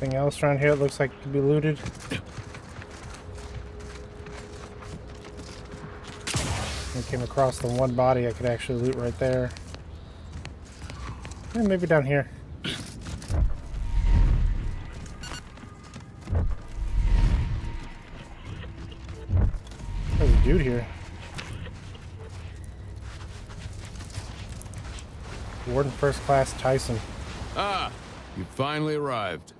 Anything else around here that looks like it could be looted? I came across the one body I could actually loot right there. Yeah, maybe down here. There's a dude here. Warden First Class Tyson. Ah, you finally arrived.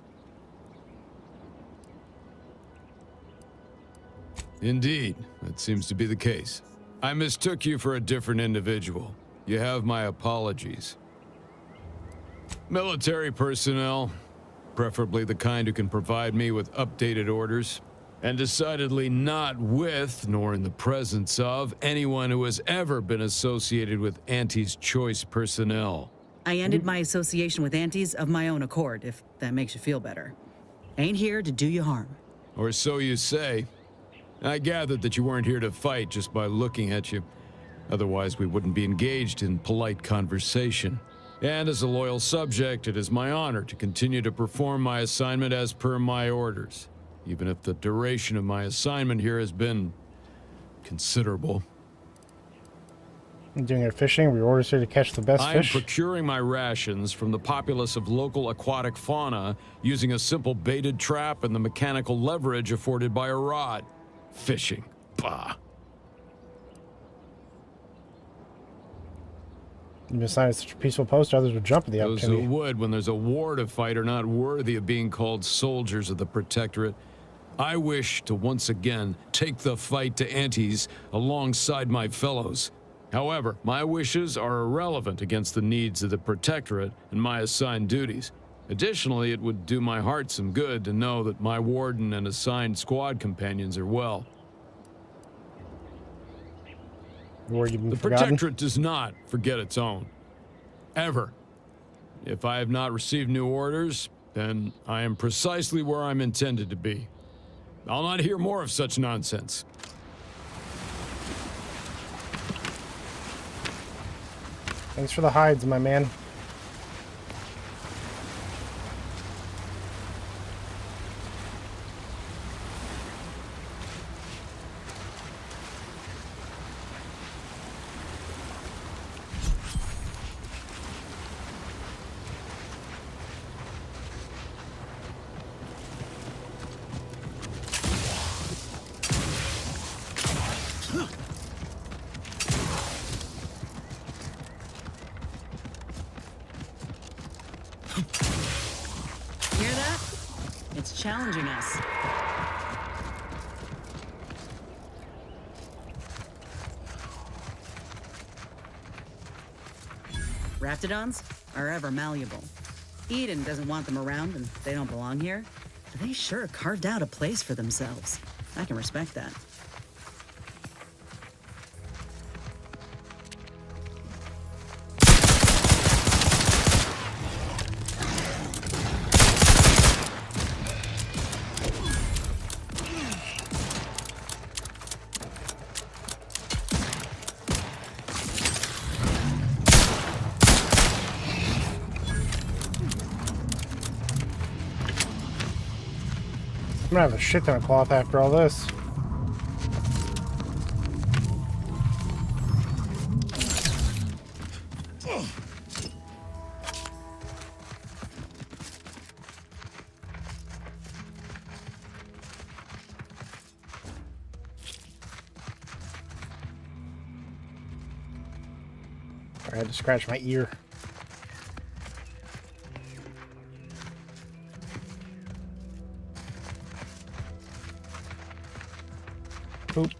Indeed, that seems to be the case. I mistook you for a different individual. You have my apologies. Military personnel, preferably the kind who can provide me with updated orders, and decidedly not with, nor in the presence of, anyone who has ever been associated with Auntie's choice personnel. I ended my association with Aunties of my own accord, if that makes you feel better. Ain't here to do you harm. Or so you say. I gathered that you weren't here to fight just by looking at you. Otherwise, we wouldn't be engaged in polite conversation. And as a loyal subject, it is my honor to continue to perform my assignment as per my orders, even if the duration of my assignment here has been considerable. I'm doing our fishing. We orders here to catch the best fish. I'm procuring my rations from the populace of local aquatic fauna using a simple baited trap and the mechanical leverage afforded by a rod. Fishing. Bah. You've been assigned such a peaceful post, others would jump at the opportunity. Those who would, when there's a war to fight, are not worthy of being called soldiers of the Protectorate. I wish to once again take the fight to Auntie's alongside my fellows. However, my wishes are irrelevant against the needs of the Protectorate and my assigned duties. Additionally, it would do my heart some good to know that my warden and assigned squad companions are well. Or you've been The forgotten? Protectorate does not forget its own. Ever. If I have not received new orders, then I am precisely where I'm intended to be. I'll not hear more of such nonsense. Thanks for the hides, my man. Hear that? It's challenging us. Raptidons are ever malleable. Eden doesn't want them around and they don't belong here. But they sure carved out a place for themselves. I can respect that. I'm gonna have a shit ton of cloth after all this. I had to scratch my ear. Oop.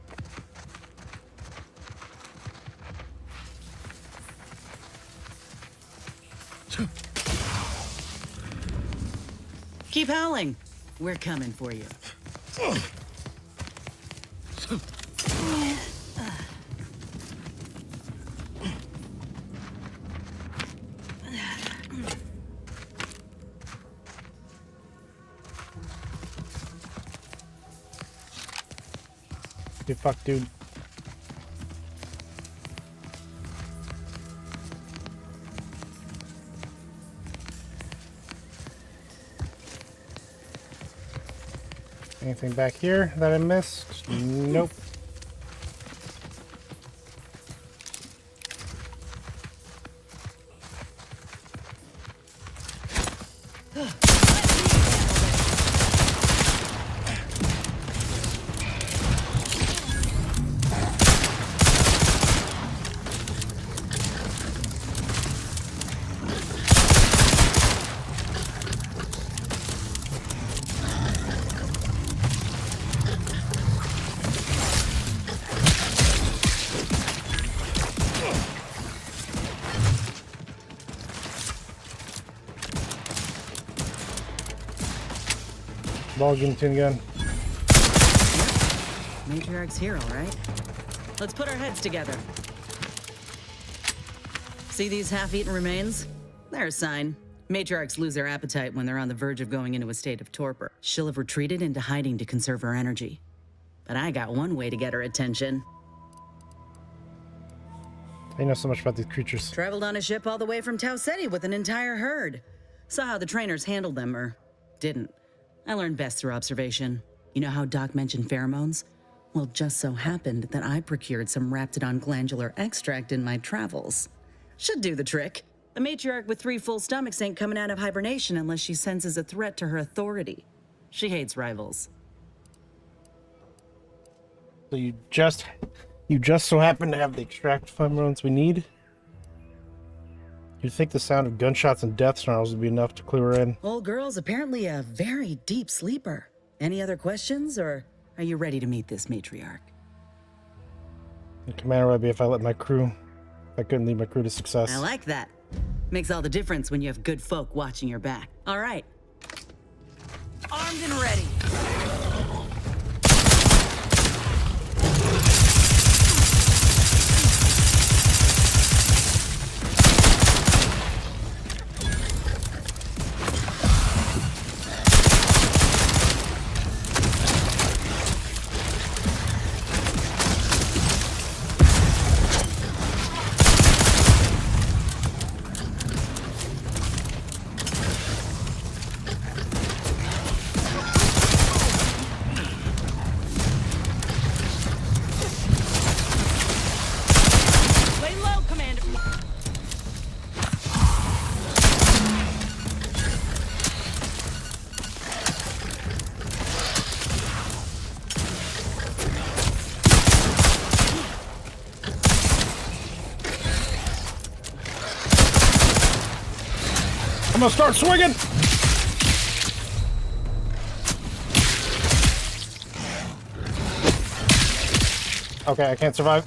Keep howling. We're coming for you. Get fucked, dude. Anything back here that I missed? Nope. Ball gun, tin gun. Matriarch's here, all right. Let's put our heads together. See these half-eaten remains? They're a sign. Matriarchs lose their appetite when they're on the verge of going into a state of torpor. She'll have retreated into hiding to conserve her energy. But I got one way to get her attention. I know so much about these creatures. Traveled on a ship all the way from Tau Ceti with an entire herd. Saw how the trainers handled them, or didn't. I learned best through observation. You know how Doc mentioned pheromones? Well, just so happened that I procured some Raptidon glandular extract in my travels. Should do the trick. A matriarch with 3 full stomachs ain't coming out of hibernation unless she senses a threat to her authority. She hates rivals. So you just so happen to have the extract pheromones we need? You'd think the sound of gunshots and death snarls would be enough to clue her in. Old girl's apparently a very deep sleeper. Any other questions, or are you ready to meet this matriarch? The commander would be if I let my crew. I couldn't lead my crew to success. I like that. Makes all the difference when you have good folk watching your back. All right. Armed and ready. gonna start swinging! Okay, I can't survive.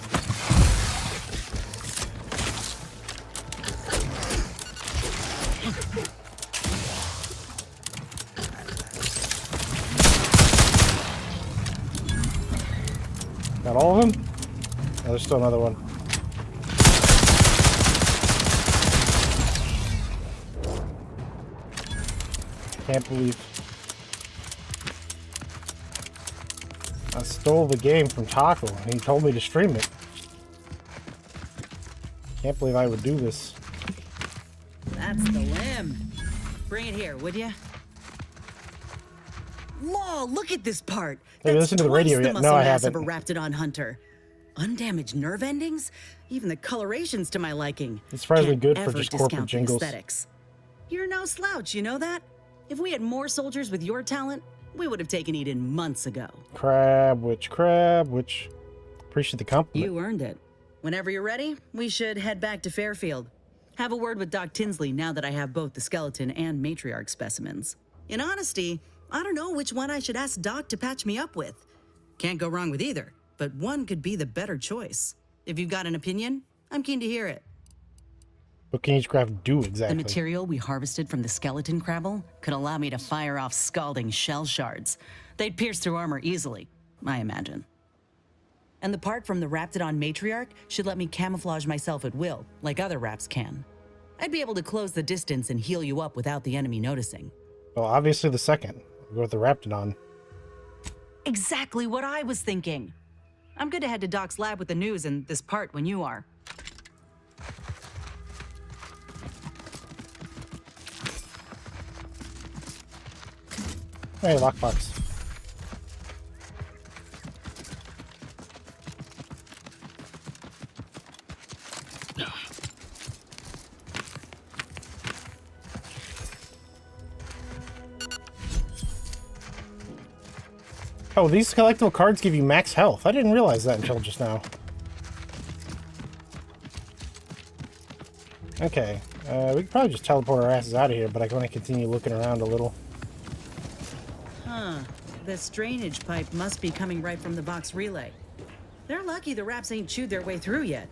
Got all of them? Oh, there's still another one. Can't believe I stole the game from Taco and he told me to stream it. Can't believe I would do this. That's the limb. Bring it here, would you? Whoa, look at this part. Have you listened to the radio yet? No, I haven't. Of a Raptidon hunter. Undamaged nerve endings? Even the coloration's to my liking. It's surprisingly Can't good for ever just corporate discount the jingles. aesthetics. You're no slouch, you know that? If we had more soldiers with your talent, we would have taken Eden months ago. Crab witch. Appreciate the compliment. You earned it. Whenever you're ready, we should head back to Fairfield. Have a word with Doc Tinsley now that I have both the skeleton and matriarch specimens. In honesty, I don't know which one I should ask Doc to patch me up with. Can't go wrong with either, but one could be the better choice. If you've got an opinion, I'm keen to hear it. What can each craft do exactly? The material we harvested from the skeleton crabble could allow me to fire off scalding shell shards. They'd pierce through armor easily, I imagine. And the part from the Raptidon matriarch should let me camouflage myself at will, like other Raps can. I'd be able to close the distance and heal you up without the enemy noticing. Well, obviously the second. We'll go with the Raptidon. Exactly what I was thinking. I'm good to head to Doc's lab with the news and this part when you are. Hey, lockbox. Oh, these collectible cards give you max health. I didn't realize that until just now. Okay, we could probably just teleport our asses out of here, but I want to continue looking around a little. Huh. This drainage pipe must be coming right from the box relay. They're lucky the Raps ain't chewed their way through yet.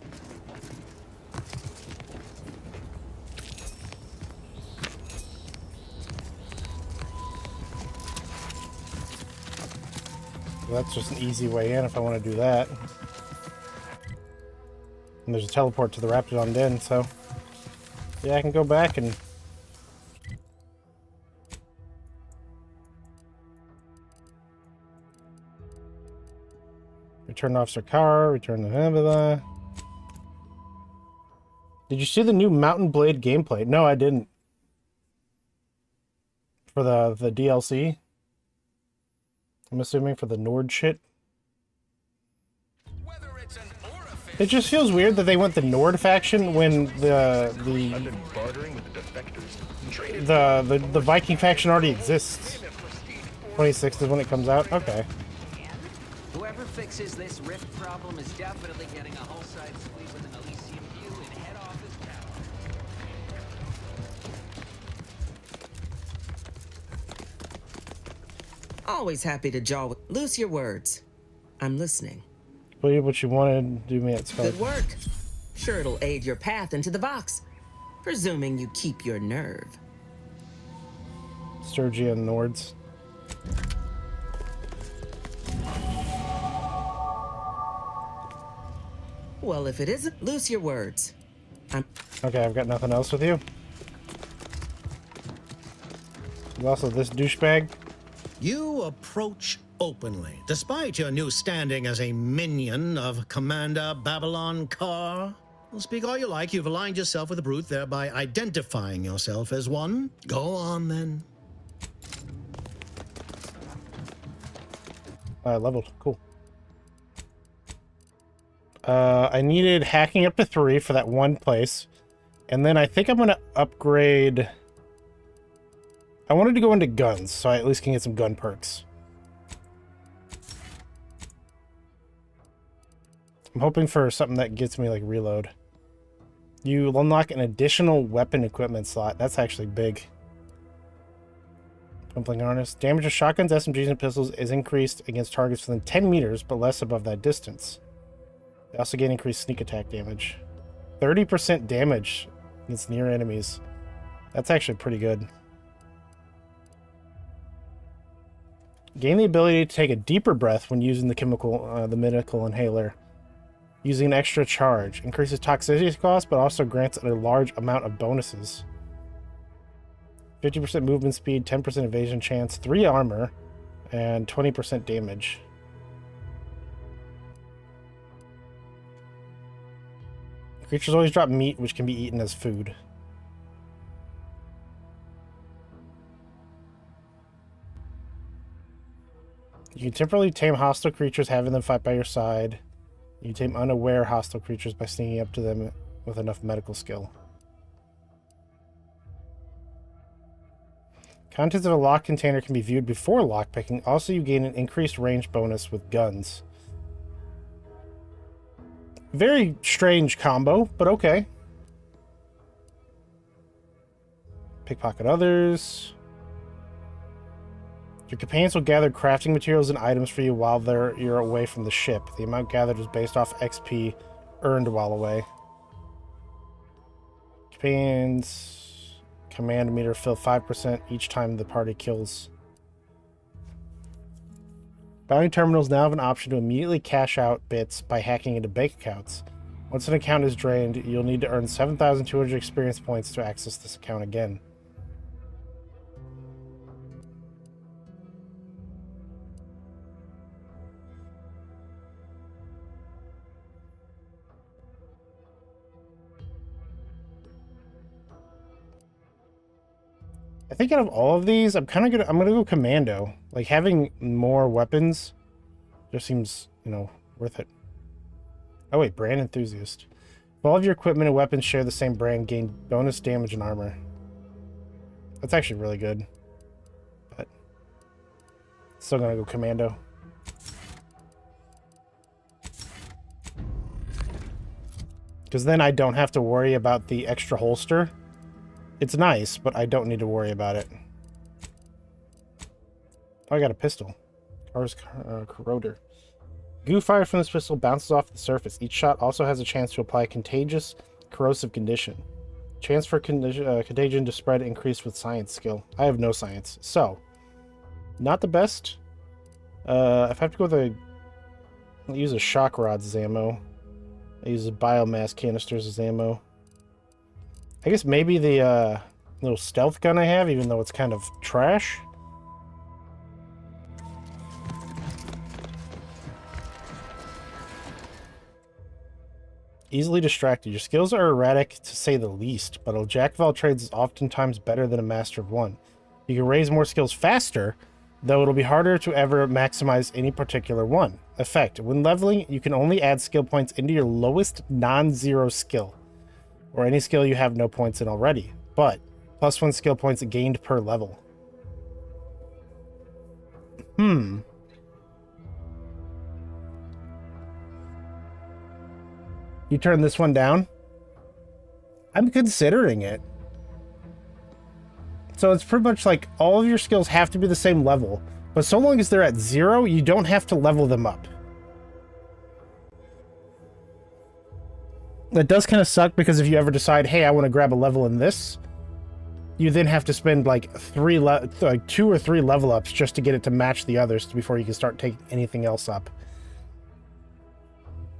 That's just an easy way in if I want to do that. And there's a teleport to the Raptidon Den, so... yeah, I can go back and... return to Officer Carr, return to blah, blah, blah. Did you see the new Mountain Blade gameplay? No, I didn't. For the DLC? I'm assuming for the Nord shit. It just feels weird that they went the Nord faction when the Viking faction already exists. 26th is when it comes out. Okay. Whoever fixes this rift problem is definitely getting a whole side suite with an Elysium view in head office tower. Always happy to jaw with. Loose your words. I'm listening. Believe what you wanted. Do me at spell. Good work. Sure, it'll aid your path into the box. Presuming you keep your nerve. Sturgia and Nords. Well, if it isn't, loose your words. Okay, I've got nothing else with you. There's also this douchebag. You approach openly, despite your new standing as a minion of Commander Babylon Carr. Well, speak all you like, you've aligned yourself with the brute, thereby identifying yourself as one. Go on, then. Leveled. Cool. I needed hacking up to 3 for that one place. And then I think I'm going to upgrade... I wanted to go into guns, so I at least can get some gun perks. I'm hoping for something that gets me, like, reload. You unlock an additional weapon equipment slot. That's actually big. Twinkling harness. Damage of shotguns, SMGs, and pistols is increased against targets within 10 meters, but less above that distance. They also gain increased sneak attack damage. 30% damage against near enemies. That's actually pretty good. Gain the ability to take a deeper breath when using the medical inhaler. Using an extra charge. Increases toxicity cost, but also grants a large amount of bonuses. 50% movement speed, 10% evasion chance, 3 armor, and 20% damage. Creatures always drop meat, which can be eaten as food. You can temporarily tame hostile creatures, having them fight by your side. You can tame unaware hostile creatures by sneaking up to them with enough medical skill. Contents of a lock container can be viewed before lockpicking. Also, you gain an increased range bonus with guns. Very strange combo, but okay. Pickpocket others. Your companions will gather crafting materials and items for you while you're away from the ship. The amount gathered is based off XP earned while away. Companions command meter fill 5% each time the party kills. Bounty terminals now have an option to immediately cash out bits by hacking into bank accounts. Once an account is drained, you'll need to earn 7,200 experience points to access this account again. I think out of all of these, I'm gonna go commando. Like, having more weapons just seems, worth it. Oh wait, brand enthusiast. If all of your equipment and weapons share the same brand, gain bonus damage and armor. That's actually really good. But still gonna go commando. Because then I don't have to worry about the extra holster. It's nice, but I don't need to worry about it. Oh, I got a pistol. Car's corroder. Goo fired from this pistol bounces off the surface. Each shot also has a chance to apply a contagious, corrosive condition. Chance for contagion to spread increased with science skill. I have no science, so not the best. If I have to go with I'll use a shock rods as ammo. I use biomass canisters as ammo. I guess maybe the little stealth gun I have, even though it's kind of trash. Easily distracted. Your skills are erratic, to say the least, but a jack of all trades is oftentimes better than a master of one. You can raise more skills faster, though it'll be harder to ever maximize any particular one. Effect. When leveling, you can only add skill points into your lowest non-zero skill, or any skill you have no points in already, but +1 skill points gained per level. You turn this one down? I'm considering it. So it's pretty much like all of your skills have to be the same level, but so long as they're at 0, you don't have to level them up. That does kind of suck, because if you ever decide, hey, I want to grab a level in this, you then have to spend like 2 or 3 level ups just to get it to match the others before you can start taking anything else up.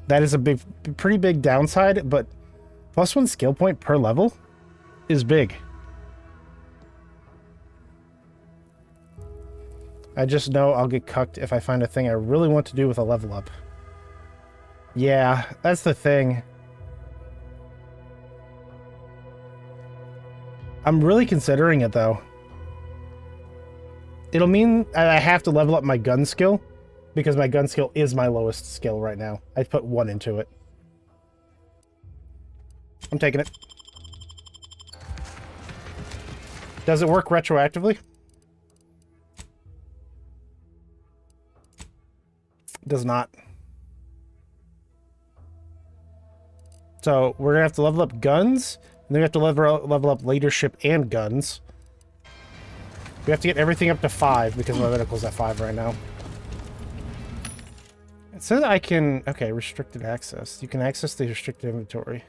That is a pretty big downside, but +1 skill point per level is big. I just know I'll get cucked if I find a thing I really want to do with a level up. Yeah, that's the thing. I'm really considering it, though. It'll mean I have to level up my gun skill, because my gun skill is my lowest skill right now. I put 1 into it. I'm taking it. Does it work retroactively? It does not. So we're gonna have to level up guns, and then we have to level up leadership and guns. We have to get everything up to 5 because my medical's at 5 right now. It says I can... Okay, restricted access. You can access the restricted inventory.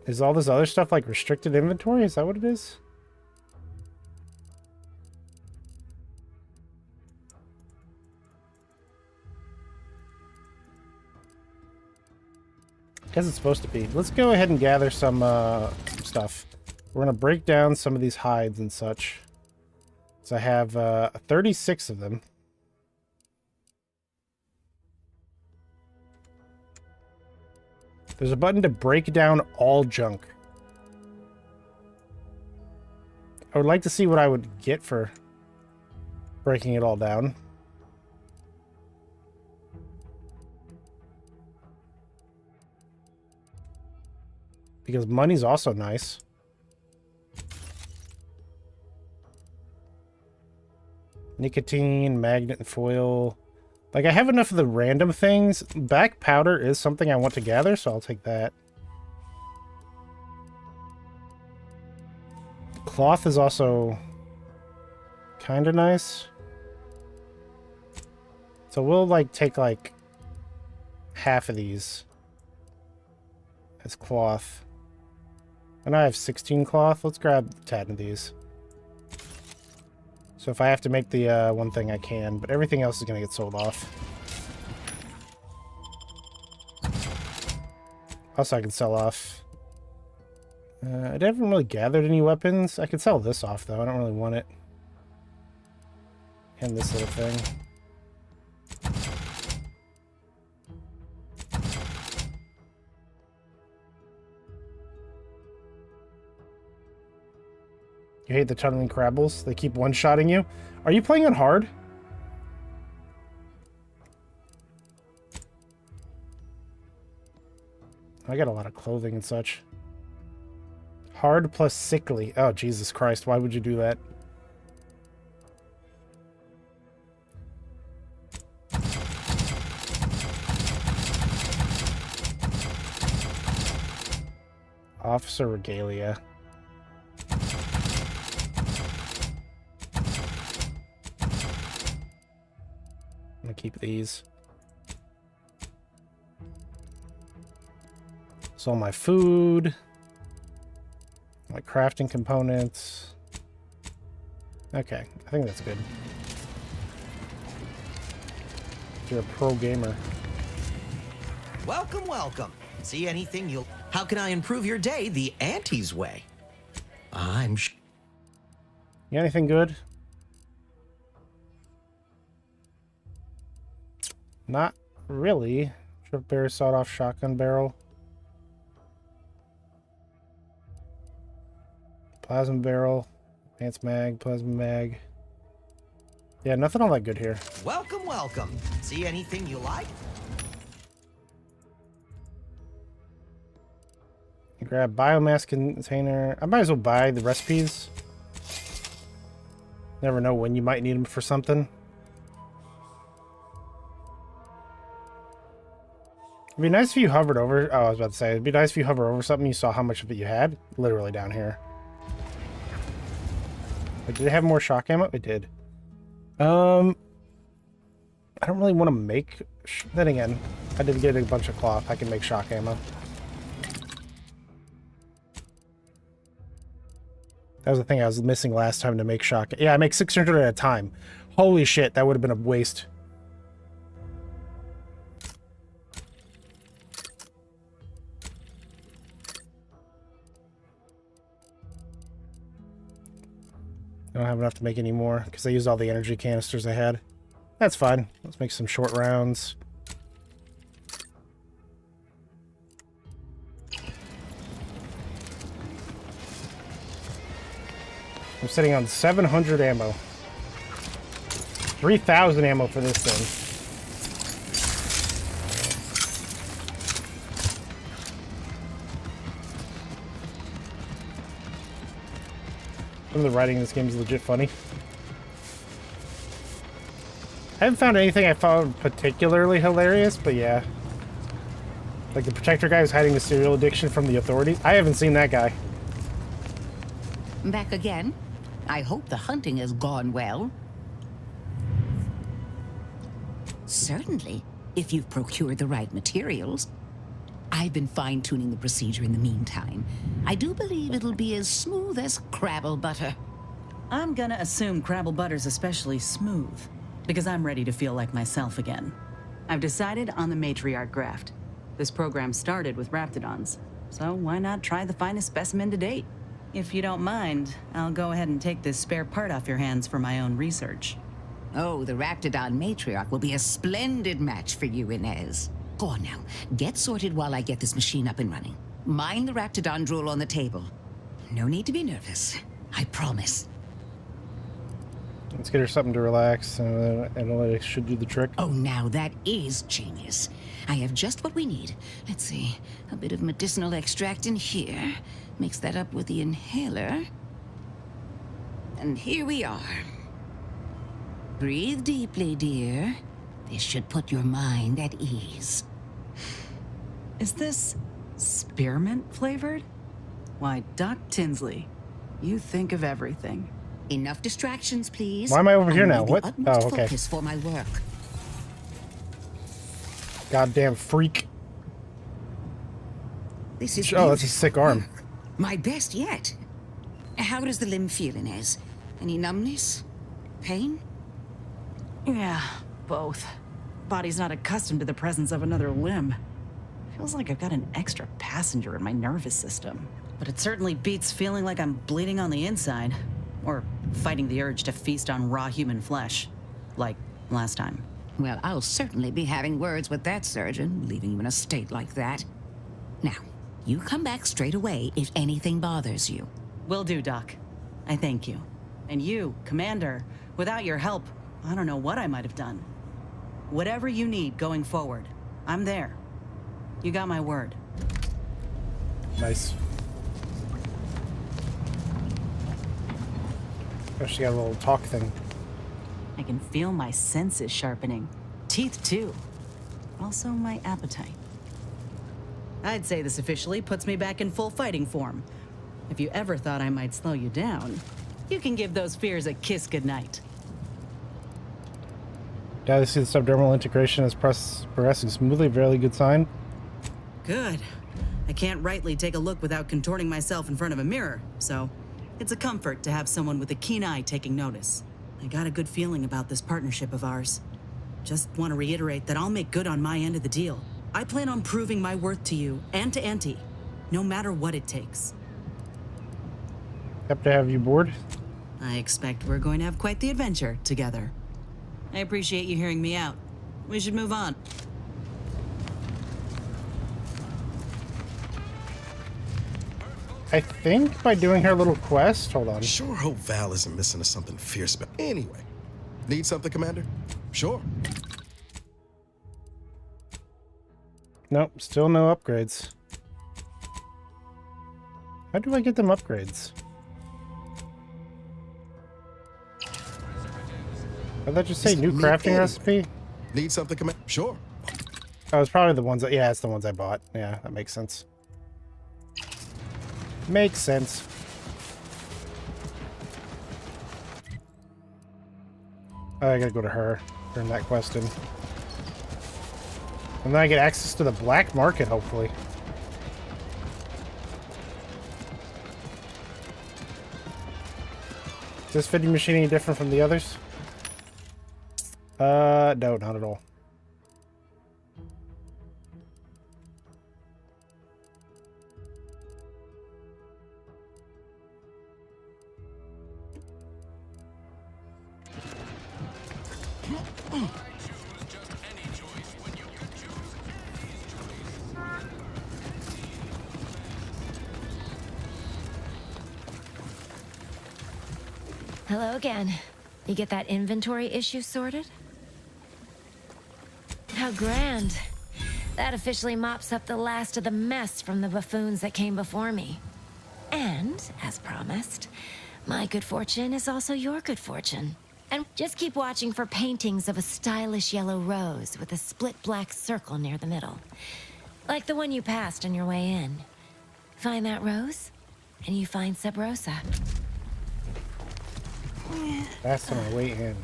Is all this other stuff like restricted inventory? Is that what it is? I guess it's supposed to be. Let's go ahead and gather some stuff. We're going to break down some of these hides and such. So I have 36 of them. There's a button to break down all junk. I would like to see what I would get for breaking it all down. Because money's also nice. Nicotine, magnet, and foil. Like, I have enough of the random things. Back powder is something I want to gather, so I'll take that. Cloth is also kind of nice. So we'll, like, take, like, half of these as cloth. And I have 16 cloth. Let's grab 10 of these. So if I have to make the one thing, I can, but everything else is going to get sold off. Also, I can sell off. I haven't really gathered any weapons. I could sell this off, though. I don't really want it. And this little thing. You hate the tunneling crabbles? They keep one-shotting you? Are you playing on hard? I got a lot of clothing and such. Hard plus sickly. Oh, Jesus Christ. Why would you do that? Officer regalia. I'm gonna keep these. So my food, my crafting components. Okay, I think that's good. You're a pro gamer. Welcome, welcome. See anything you'll... How can I improve your day the Auntie's way? I'm... You got anything good? Not really. Trip bear, sawed-off shotgun barrel. Plasma barrel. Advanced mag, plasma mag. Yeah, nothing all that good here. Welcome, welcome. See anything you like? Grab biomass container. I might as well buy the recipes. Never know when you might need them for something. It'd be nice if you hovered over... Oh, I was about to say, it'd be nice if you hover over something, you saw how much of it you had. Literally down here. Wait, did it have more shock ammo? It did. I don't really want to make... Then again, I did get a bunch of cloth. I can make shock ammo. That was the thing I was missing last time to make shock. Yeah, I make 600 at a time. Holy shit, that would have been a waste. I don't have enough to make any more because I used all the energy canisters I had. That's fine. Let's make some short rounds. I'm sitting on 700 ammo. 3,000 ammo for this thing. Some of the writing in this game is legit funny. I haven't found anything I found particularly hilarious, but yeah. Like the protector guy who's hiding the serial addiction from the authorities. I haven't seen that guy. Back again? I hope the hunting has gone well. Certainly, if you've procured the right materials. I've been fine-tuning the procedure in the meantime. I do believe it'll be as smooth as Crabble butter. I'm gonna assume Crabble butter's especially smooth, because I'm ready to feel like myself again. I've decided on the matriarch graft. This program started with Raptidons, so why not try the finest specimen to date? If you don't mind, I'll go ahead and take this spare part off your hands for my own research. Oh, the Raptidon matriarch will be a splendid match for you, Inez. Go on now, get sorted while I get this machine up and running. Mind the Raptidon drool on the table. No need to be nervous, I promise. Let's get her something to relax. Analytics should do the trick. Oh, now that is genius. I have just what we need. Let's see, a bit of medicinal extract in here. Mix that up with the inhaler. And here we are. Breathe deeply, dear. This should put your mind at ease. Is this spearmint flavored? Why, Doc Tinsley, you think of everything. Enough distractions, please. Why am I over here now? need the What? utmost Oh, okay. Focus for my work. Goddamn freak. This is Oh, that's a sick arm. my best yet. How does the limb feel, Inez? Any numbness? Pain? Yeah, both. Body's not accustomed to the presence of another limb. Feels like I've got an extra passenger in my nervous system. But it certainly beats feeling like I'm bleeding on the inside. Or fighting the urge to feast on raw human flesh. Like last time. Well, I'll certainly be having words with that surgeon, leaving you in a state like that. Now, you come back straight away if anything bothers you. Will do, Doc. I thank you. And you, Commander, without your help, I don't know what I might have done. Whatever you need going forward, I'm there. You got my word. Nice. Oh, she got a little talk thing. I can feel my senses sharpening. Teeth, too. Also, my appetite. I'd say this officially puts me back in full fighting form. If you ever thought I might slow you down, you can give those fears a kiss goodnight. Yeah, I see the subdermal integration is progressing smoothly. Very good sign. Good. I can't rightly take a look without contorting myself in front of a mirror, so it's a comfort to have someone with a keen eye taking notice. I got a good feeling about this partnership of ours. Just want to reiterate that I'll make good on my end of the deal. I plan on proving my worth to you and to Auntie, no matter what it takes. Happy to have you aboard. I expect we're going to have quite the adventure together. I appreciate you hearing me out. We should move on. I think by doing her little quest, hold on. Sure hope Val isn't missing to something fierce, but anyway. Need something, Commander? Sure. Nope, still no upgrades. How do I get them upgrades? Did that just say new crafting recipe? Need something, Commander? Sure. Oh, it's probably the ones that, yeah, it's the ones I bought. Yeah, that makes sense. Makes sense. Oh, I gotta go to her. Turn that quest in. And then I get access to the black market, hopefully. Is this vending machine any different from the others? No, not at all. Hello again. You get that inventory issue sorted? How grand. That officially mops up the last of the mess from the buffoons that came before me. And, as promised, my good fortune is also your good fortune. And just keep watching for paintings of a stylish yellow rose with a split black circle near the middle. Like the one you passed on your way in. Find that rose, and you find Sub Rosa. That's on my way in.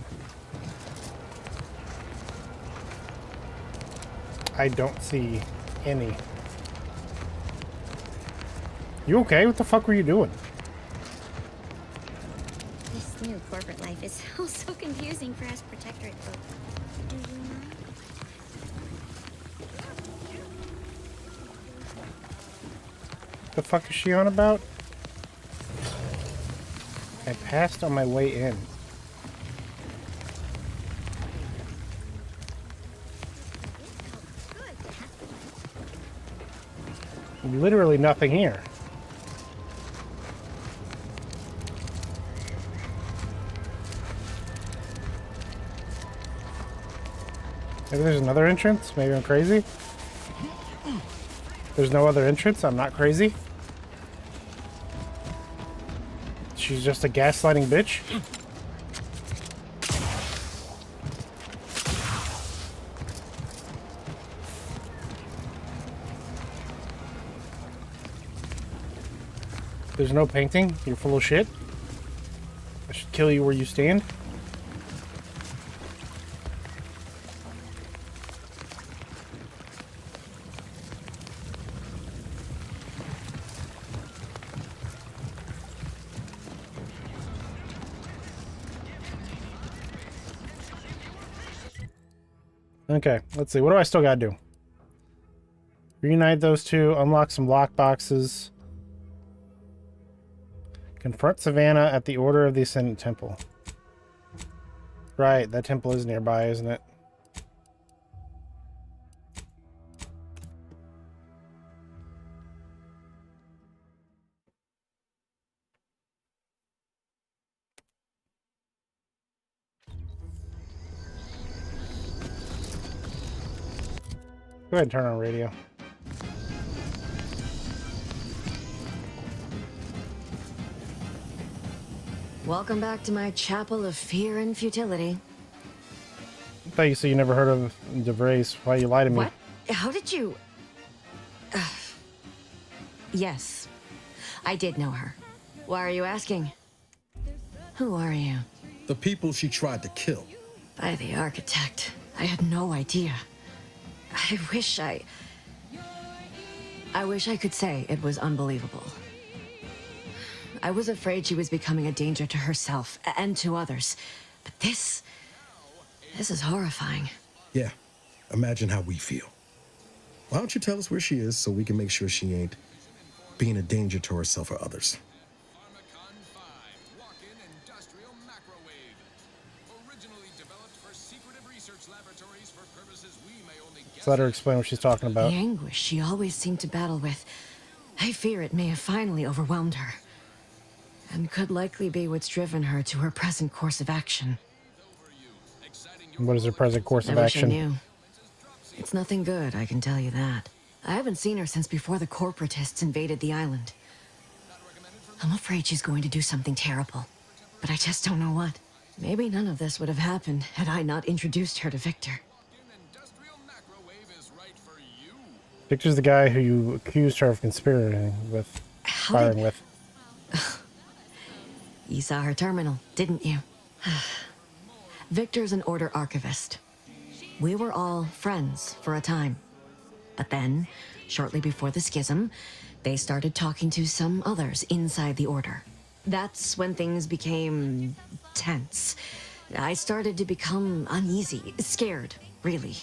I don't see any. You okay? What the fuck were you doing? This new corporate life is so confusing for us protectorate folk. Do you know? The fuck is she on about? I passed on my way in. Literally nothing here. Maybe there's another entrance? Maybe I'm crazy? There's no other entrance? I'm not crazy? She's just a gaslighting bitch? There's no painting? You're full of shit? I should kill you where you stand? Okay, let's see. What do I still gotta do? Reunite those two, unlock some lockboxes. Confront Savannah at the Order of the Ascendant Temple. Right, that temple is nearby, isn't it? Go ahead and turn on radio. Welcome back to my chapel of fear and futility. I thought you said you never heard of DeVries. Why you lie to me? What? How did you... Yes, I did know her. Why are you asking? Who are you? The people she tried to kill. By the architect. I had no idea. I wish I could say it was unbelievable. I was afraid she was becoming a danger to herself and to others. But this is horrifying. Yeah, imagine how we feel. Why don't you tell us where she is so we can make sure she ain't being a danger to herself or others? Let's let her explain what she's talking about. The anguish she always seemed to battle with. I fear it may have finally overwhelmed her. And could likely be what's driven her to her present course of action. What is her present course of I wish action? I knew. It's nothing good, I can tell you that. I haven't seen her since before the corporatists invaded the island. I'm afraid she's going to do something terrible. But I just don't know what. Maybe none of this would have happened had I not introduced her to Victor. Victor's the guy who you accused her of conspiring with, firing with. You saw her terminal, didn't you? Victor's an Order archivist. We were all friends for a time. But then, shortly before the schism, they started talking to some others inside the Order. That's when things became tense. I started to become uneasy, scared, really.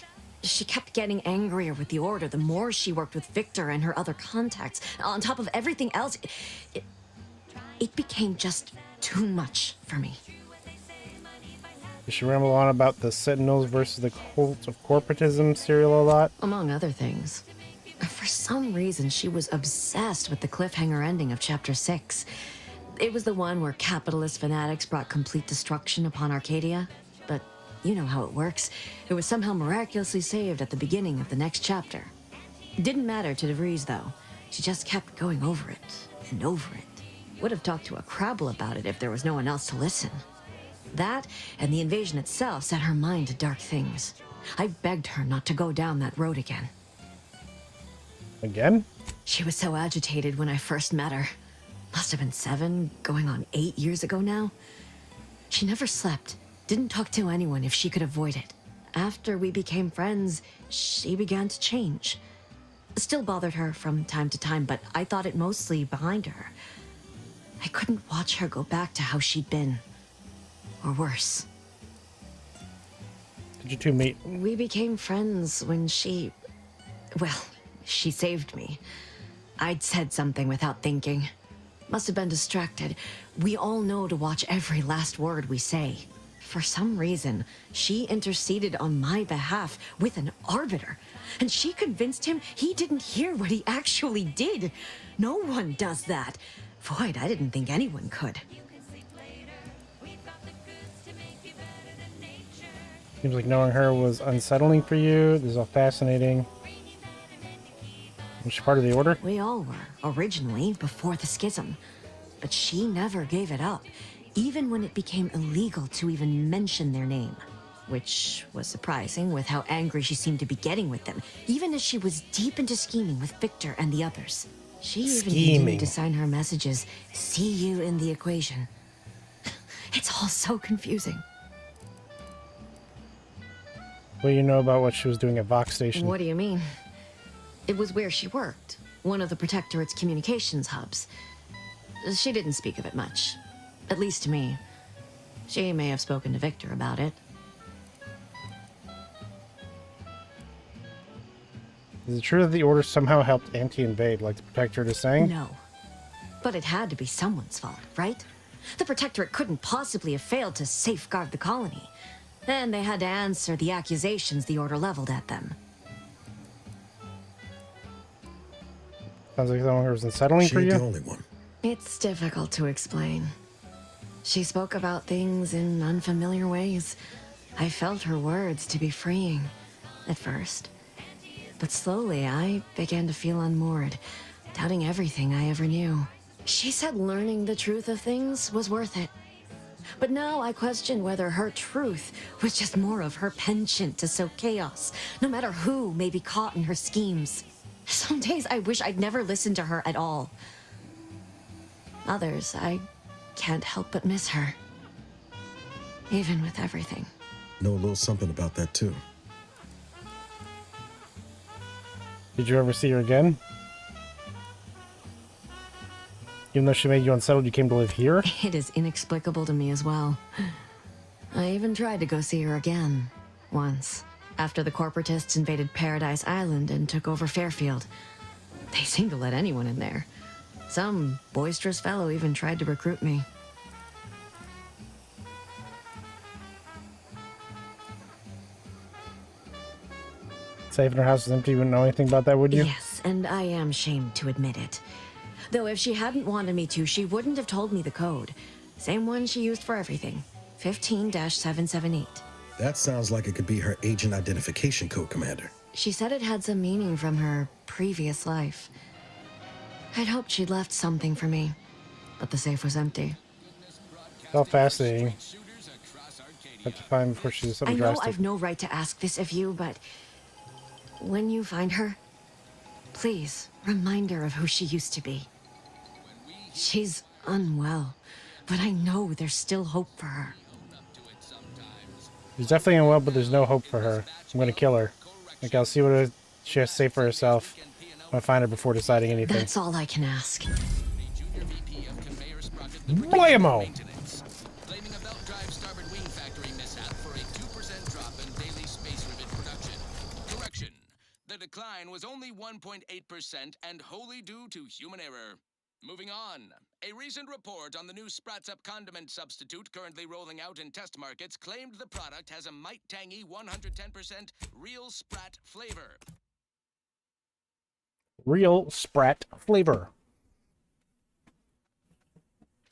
She kept getting angrier with the Order the more she worked with Victor and her other contacts. On top of everything else, it became just too much for me. Did she ramble on about the Sentinels versus the cult of corporatism serial a lot? Among other things. For some reason, she was obsessed with the cliffhanger ending of Chapter 6. It was the one where capitalist fanatics brought complete destruction upon Arcadia. But you know how it works. It was somehow miraculously saved at the beginning of the next chapter. It didn't matter to DeVries, though. She just kept going over it and over it. Would have talked to a Crabble about it if there was no one else to listen. That and the invasion itself set her mind to dark things. I begged her not to go down that road again. Again? She was so agitated when I first met her. Must have been 7, going on 8 years ago now. She never slept, didn't talk to anyone if she could avoid it. After we became friends, she began to change. Still bothered her from time to time, but I thought it mostly behind her. I couldn't watch her go back to how she'd been. Or worse. Did you two meet? We became friends when she... Well, she saved me. I'd said something without thinking. Must have been distracted. We all know to watch every last word we say. For some reason, she interceded on my behalf with an arbiter. And she convinced him he didn't hear what he actually did. No one does that. Void, I didn't think anyone could. Seems like knowing her was unsettling for you. This is all fascinating. Was she part of the Order? We all were, originally, before the schism. But she never gave it up, even when it became illegal to even mention their name. Which was surprising with how angry she seemed to be getting with them, even as she was deep into scheming with Victor and the others. She even continued to sign her messages, "See you in the equation." It's all so confusing. What do you know about what she was doing at Vox Station? What do you mean? It was where she worked, one of the Protectorate's communications hubs. She didn't speak of it much, at least to me. She may have spoken to Victor about it. Is it true that the Order somehow helped anti-invade, like the Protectorate is saying? No. But it had to be someone's fault, right? The Protectorate couldn't possibly have failed to safeguard the colony. Then they had to answer the accusations the Order leveled at them. Sounds like someone who was unsettling for you? She ain't the only one. It's difficult to explain. She spoke about things in unfamiliar ways. I felt her words to be freeing, at first. But slowly, I began to feel unmoored, doubting everything I ever knew. She said learning the truth of things was worth it. But now I question whether her truth was just more of her penchant to sow chaos, no matter who may be caught in her schemes. Some days I wish I'd never listened to her at all. Others, I can't help but miss her. Even with everything. Know a little something about that, too. Did you ever see her again? Even though she made you unsettled, you came to live here? It is inexplicable to me as well. I even tried to go see her again, once, after the corporatists invaded Paradise Island and took over Fairfield. They seemed to let anyone in there. Some boisterous fellow even tried to recruit me. Safe in her house is empty, you wouldn't know anything about that, would you? Yes, and I am ashamed to admit it. Though if she hadn't wanted me to, she wouldn't have told me the code. Same one she used for everything. 15-778. That sounds like it could be her agent identification code, Commander. She said it had some meaning from her previous life. I'd hoped she'd left something for me, but the safe was empty. How fascinating. Have to find before she does something I know drastic. I've no right to ask this of you, but when you find her, please remind her of who she used to be. She's unwell, but I know there's still hope for her. She's definitely unwell, but there's no hope for her. I'm gonna kill her. Like, I'll see what she has to say for herself. I'm gonna find her before deciding anything. That's all I can ask. Blammo! Blaming a belt drive starboard wing factory mishap for a 2% drop in daily space rivet production. Correction. The decline was only 1.8% and wholly due to human error. Moving on. A recent report on the new Sprats Up condiment substitute currently rolling out in test markets claimed the product has a might tangy 110% real Sprat flavor. Real Sprat flavor.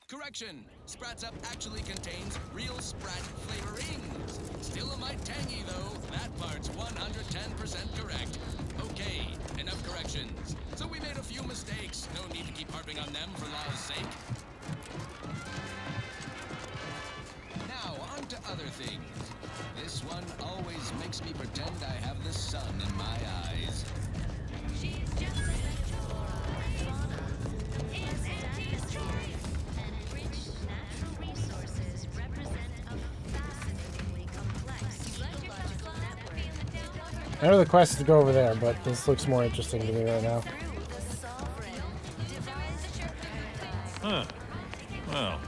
Correction. Sprats Up actually contains real Sprat flavorings. Still a mite tangy, though. That part's 110% correct. Okay, enough corrections. So we made a few mistakes. No need to keep harping on them for law's sake. Now, on to other things. This one always makes me pretend I have the sun in my eyes. I know the quest is to go over there, but this looks more interesting to me right now. Huh. Well,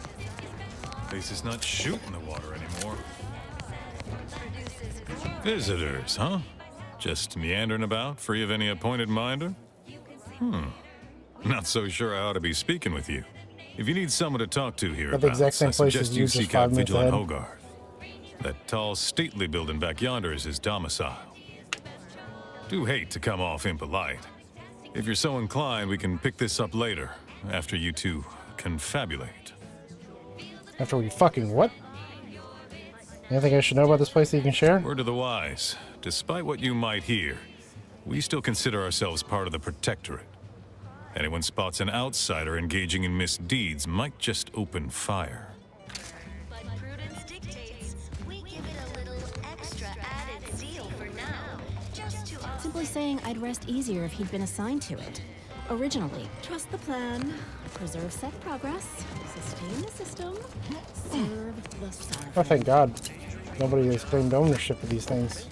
at least it's not shooting the water anymore. Visitors, huh? Just meandering about, free of any appointed minder? Not so sure I ought to be speaking with you. If you need someone to talk to here At the exact same I place suggest as you you just seek out 5 minutes Vigilant ahead. Hogarth. That tall, stately building back yonder is his domicile. Do hate to come off impolite. If you're so inclined, we can pick this up later, after you two confabulate. After we fucking what? Anything I should know about this place that you can share? Word to the wise. Despite what you might hear, we still consider ourselves part of the Protectorate. Anyone spots an outsider engaging in misdeeds might just open fire. But prudence dictates we give it a little extra added zeal for now, just to Simply saying I'd rest easier if he'd been assigned to it. Originally, trust the plan, preserve set progress, sustain the system, serve the sun. Oh, thank God. Nobody has claimed ownership of these things.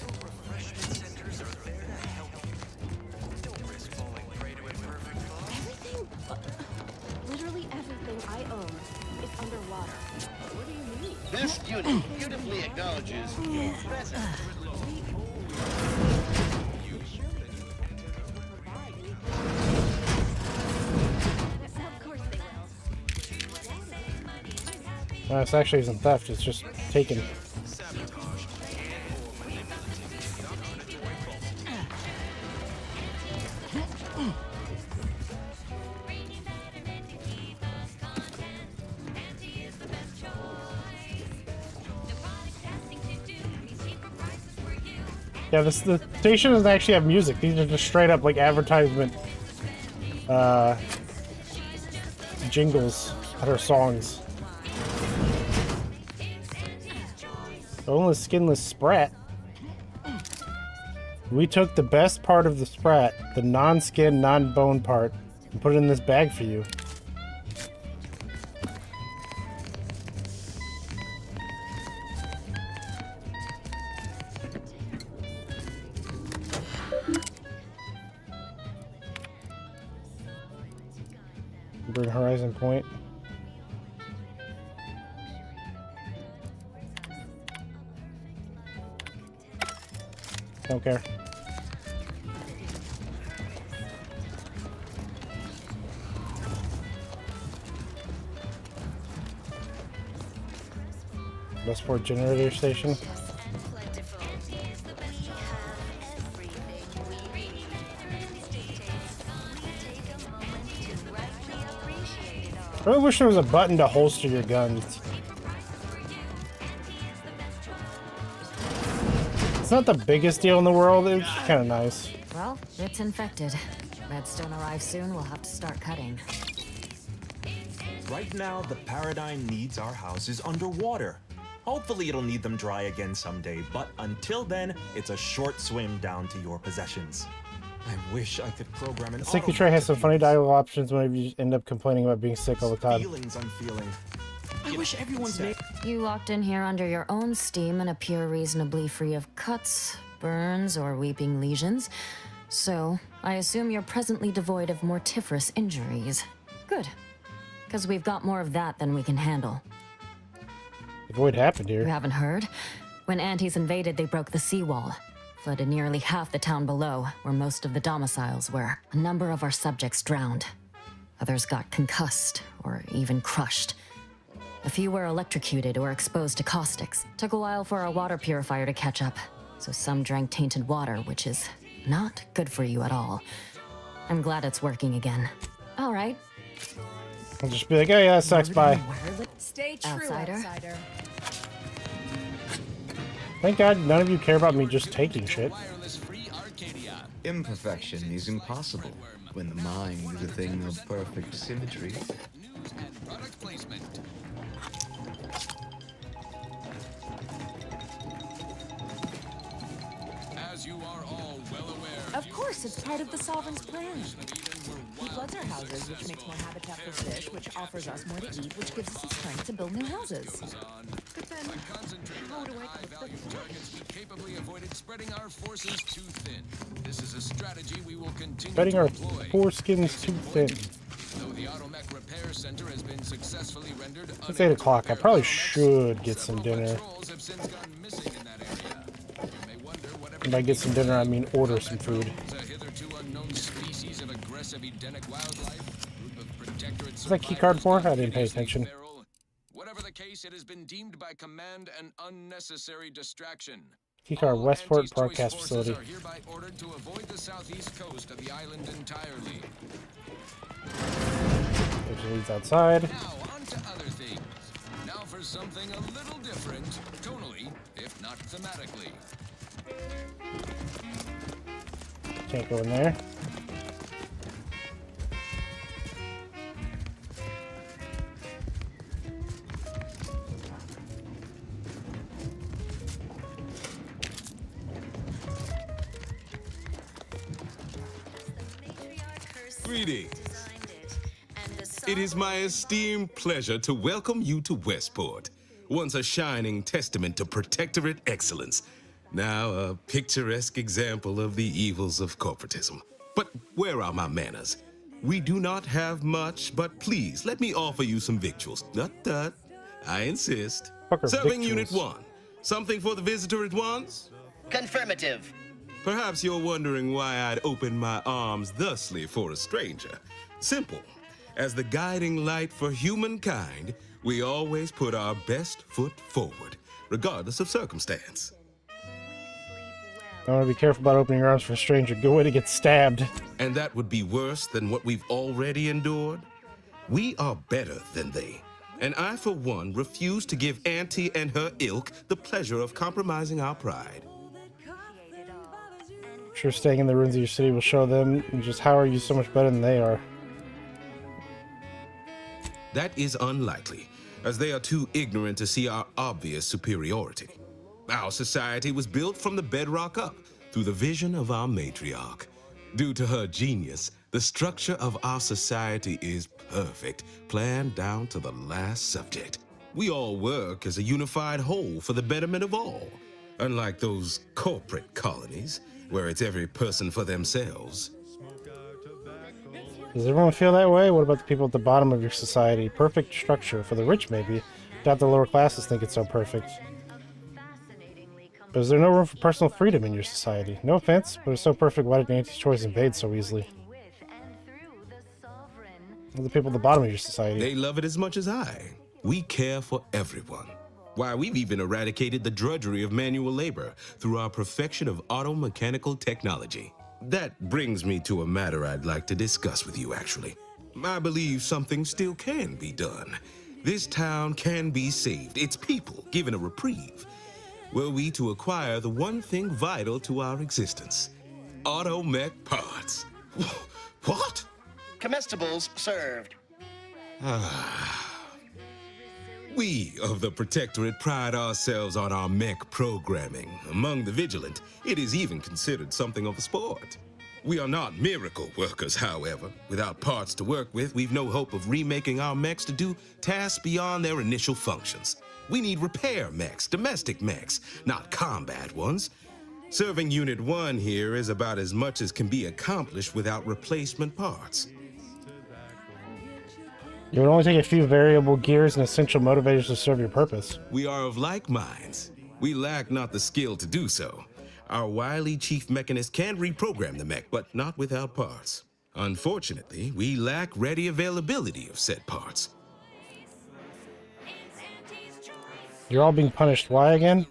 Literally everything I own is underwater. What do you mean? This unit beautifully acknowledges your presence. This actually isn't theft, it's just taken. Yeah, the station doesn't actually have music. These are just straight up like advertisement jingles that are songs. Boneless, skinless sprat. We took the best part of the sprat, the non-skin, non-bone part, and put it in this bag for you. Bring Horizon Point. Don't care. Westport Generator Station. I really wish there was a button to holster your guns. It's not the biggest deal in the world, it's kind of nice. Well, it's infected. Redstone arrives soon, we'll have to start cutting. Right now, the Paradigm needs our houses underwater. Hopefully it'll need them dry again someday, but until then, it's a short swim down to your possessions. I wish I could program an Sicky Tray has some funny dialogue options whenever you end up complaining about being sick all the time. Feelings I'm feeling. I wish everyone's made. You walked in here under your own steam and appear reasonably free of cuts, burns, or weeping lesions. So, I assume you're presently devoid of mortiferous injuries. Good. Because we've got more of that than we can handle. What happened here? You haven't heard? When Antes invaded, they broke the seawall. Flooded nearly half the town below, where most of the domiciles were. A number of our subjects drowned. Others got concussed, or even crushed. A few were electrocuted or exposed to caustics. Took a while for our water purifier to catch up, so some drank tainted water, which is not good for you at all. I'm glad it's working again. All right. I'll just be like, oh yeah, that sucks, bye. Stay true, Outsider. Thank God none of you care about me just taking shit. Imperfection is impossible when the mind is a thing of perfect symmetry. As you are all well aware, Of course, it's part of the Sovereign's plan. He floods our houses, which makes more habitat for fish, which offers us more to eat, which gives us the strength to build new houses. By concentrating on high-value targets, we capably avoided spreading our forces too thin. This is a strategy we will continue Spreading to our employ. foreskins too thin. Though the Automech Repair Center has been successfully rendered It's 8 o'clock. I probably should get some dinner. have since gone missing in that area. You may wonder whatever And by get some dinner, I mean order some food. a hitherto unknown species of aggressive Edenic wildlife, group of protectorate What's that key card for? I didn't pay attention. Whatever the case, it has been deemed by command an unnecessary distraction. Key card Westport Anti's Broadcast choice Facility. forces are hereby ordered to avoid the southeast coast of the island entirely. There's leads outside. Now, on to other things. Now for something a little different, tonally, if not thematically. Can't go in there. Greetings. It is my esteemed pleasure to welcome you to Westport, once a shining testament to protectorate excellence, now a picturesque example of the evils of corporatism. But where are my manners? We do not have much, but please let me offer you some victuals. Tut. I insist. Serving Unit 1. Something for the visitor at once? Confirmative. Perhaps you're wondering why I'd open my arms thusly for a stranger. Simple. As the guiding light for humankind, we always put our best foot forward, regardless of circumstance. I want to be careful about opening your arms for a stranger. Good way to get stabbed. And that would be worse than what we've already endured? We are better than they. And I, for one, refuse to give Auntie and her ilk the pleasure of compromising our pride. I'm sure staying in the ruins of your city will show them just how are you so much better than they are. That is unlikely, as they are too ignorant to see our obvious superiority. Our society was built from the bedrock up, through the vision of our matriarch. Due to her genius, the structure of our society is perfect, planned down to the last subject. We all work as a unified whole for the betterment of all, unlike those corporate colonies, where it's every person for themselves. Does everyone feel that way? What about the people at the bottom of your society? Perfect structure. For the rich, maybe. Doubt the lower classes think it's so perfect. But is there no room for personal freedom in your society? No offense, but it's so perfect, why did Auntie's choice invade so easily? The people at the bottom of your society. They love it as much as I. We care for everyone. Why, we've even eradicated the drudgery of manual labor through our perfection of auto-mechanical technology. That brings me to a matter I'd like to discuss with you, actually. I believe something still can be done. This town can be saved, its people given a reprieve. Were we to acquire the one thing vital to our existence, automech parts. What? Comestibles served. We of the Protectorate pride ourselves on our mech programming. Among the vigilant, it is even considered something of a sport. We are not miracle workers, however. Without parts to work with, we've no hope of remaking our mechs to do tasks beyond their initial functions. We need repair mechs, domestic mechs, not combat ones. Serving Unit 1 here is about as much as can be accomplished without replacement parts. It would only take a few variable gears and essential motivators to serve your purpose. We are of like minds. We lack not the skill to do so. Our wily chief mechanist can reprogram the mech, but not without parts. Unfortunately, we lack ready availability of said parts. You're all being punished. Why again?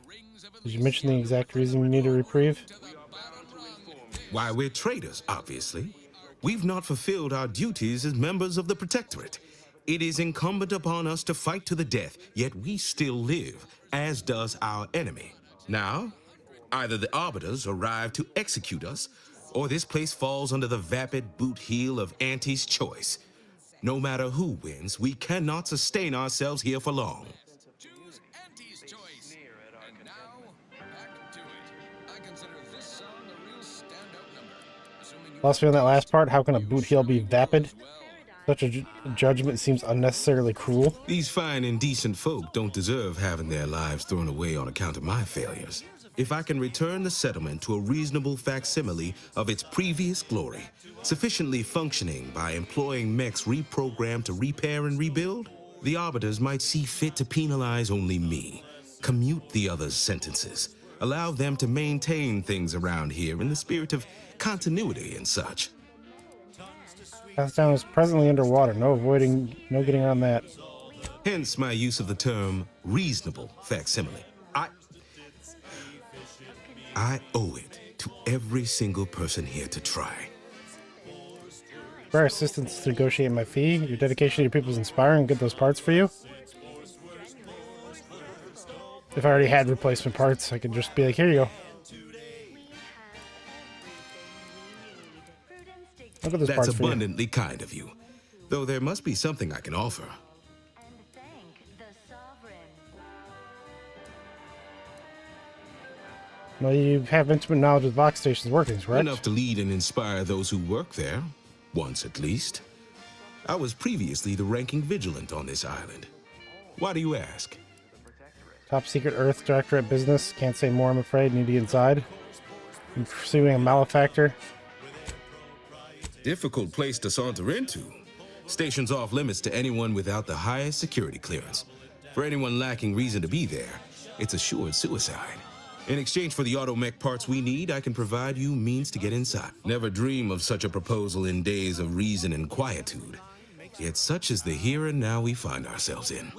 Did you mention the exact reason you need a reprieve? Why, we're traitors, obviously. We've not fulfilled our duties as members of the Protectorate. It is incumbent upon us to fight to the death, yet we still live, as does our enemy. Now, either the Arbiters arrive to execute us, or this place falls under the vapid boot heel of Auntie's choice. No matter who wins, we cannot sustain ourselves here for long. Choose Auntie's choice. And now, back to it. I consider this song a real standout number. Lost me on that last part. How can a boot heel be vapid? Such a judgment seems unnecessarily cruel. These fine and decent folk don't deserve having their lives thrown away on account of my failures. If I can return the settlement to a reasonable facsimile of its previous glory, sufficiently functioning by employing mechs reprogrammed to repair and rebuild, the arbiters might see fit to penalize only me, commute the others' sentences, allow them to maintain things around here in the spirit of continuity and such. Town is presently underwater. No getting around that. Hence my use of the term reasonable facsimile. I owe it to every single person here to try. For our assistance to negotiate my fee, your dedication to your people is inspiring. Get those parts for you. If I already had replacement parts, I could just be like, here you go. Look at those That's parts for you. abundantly kind of you, though there must be something I can offer. Well, you have intimate knowledge of the Vox Station's workings, right? Enough to lead and inspire those who work there, once at least. I was previously the ranking vigilant on this island. Why do you ask? Top secret Earth Directorate business. Can't say more, I'm afraid. Need to get inside. I'm pursuing a malefactor. Difficult place to saunter into. Station's off limits to anyone without the highest security clearance. For anyone lacking reason to be there, it's assured suicide. In exchange for the automech parts we need, I can provide you means to get inside. Never dream of such a proposal in days of reason and quietude. Yet such is the here and now we find ourselves in.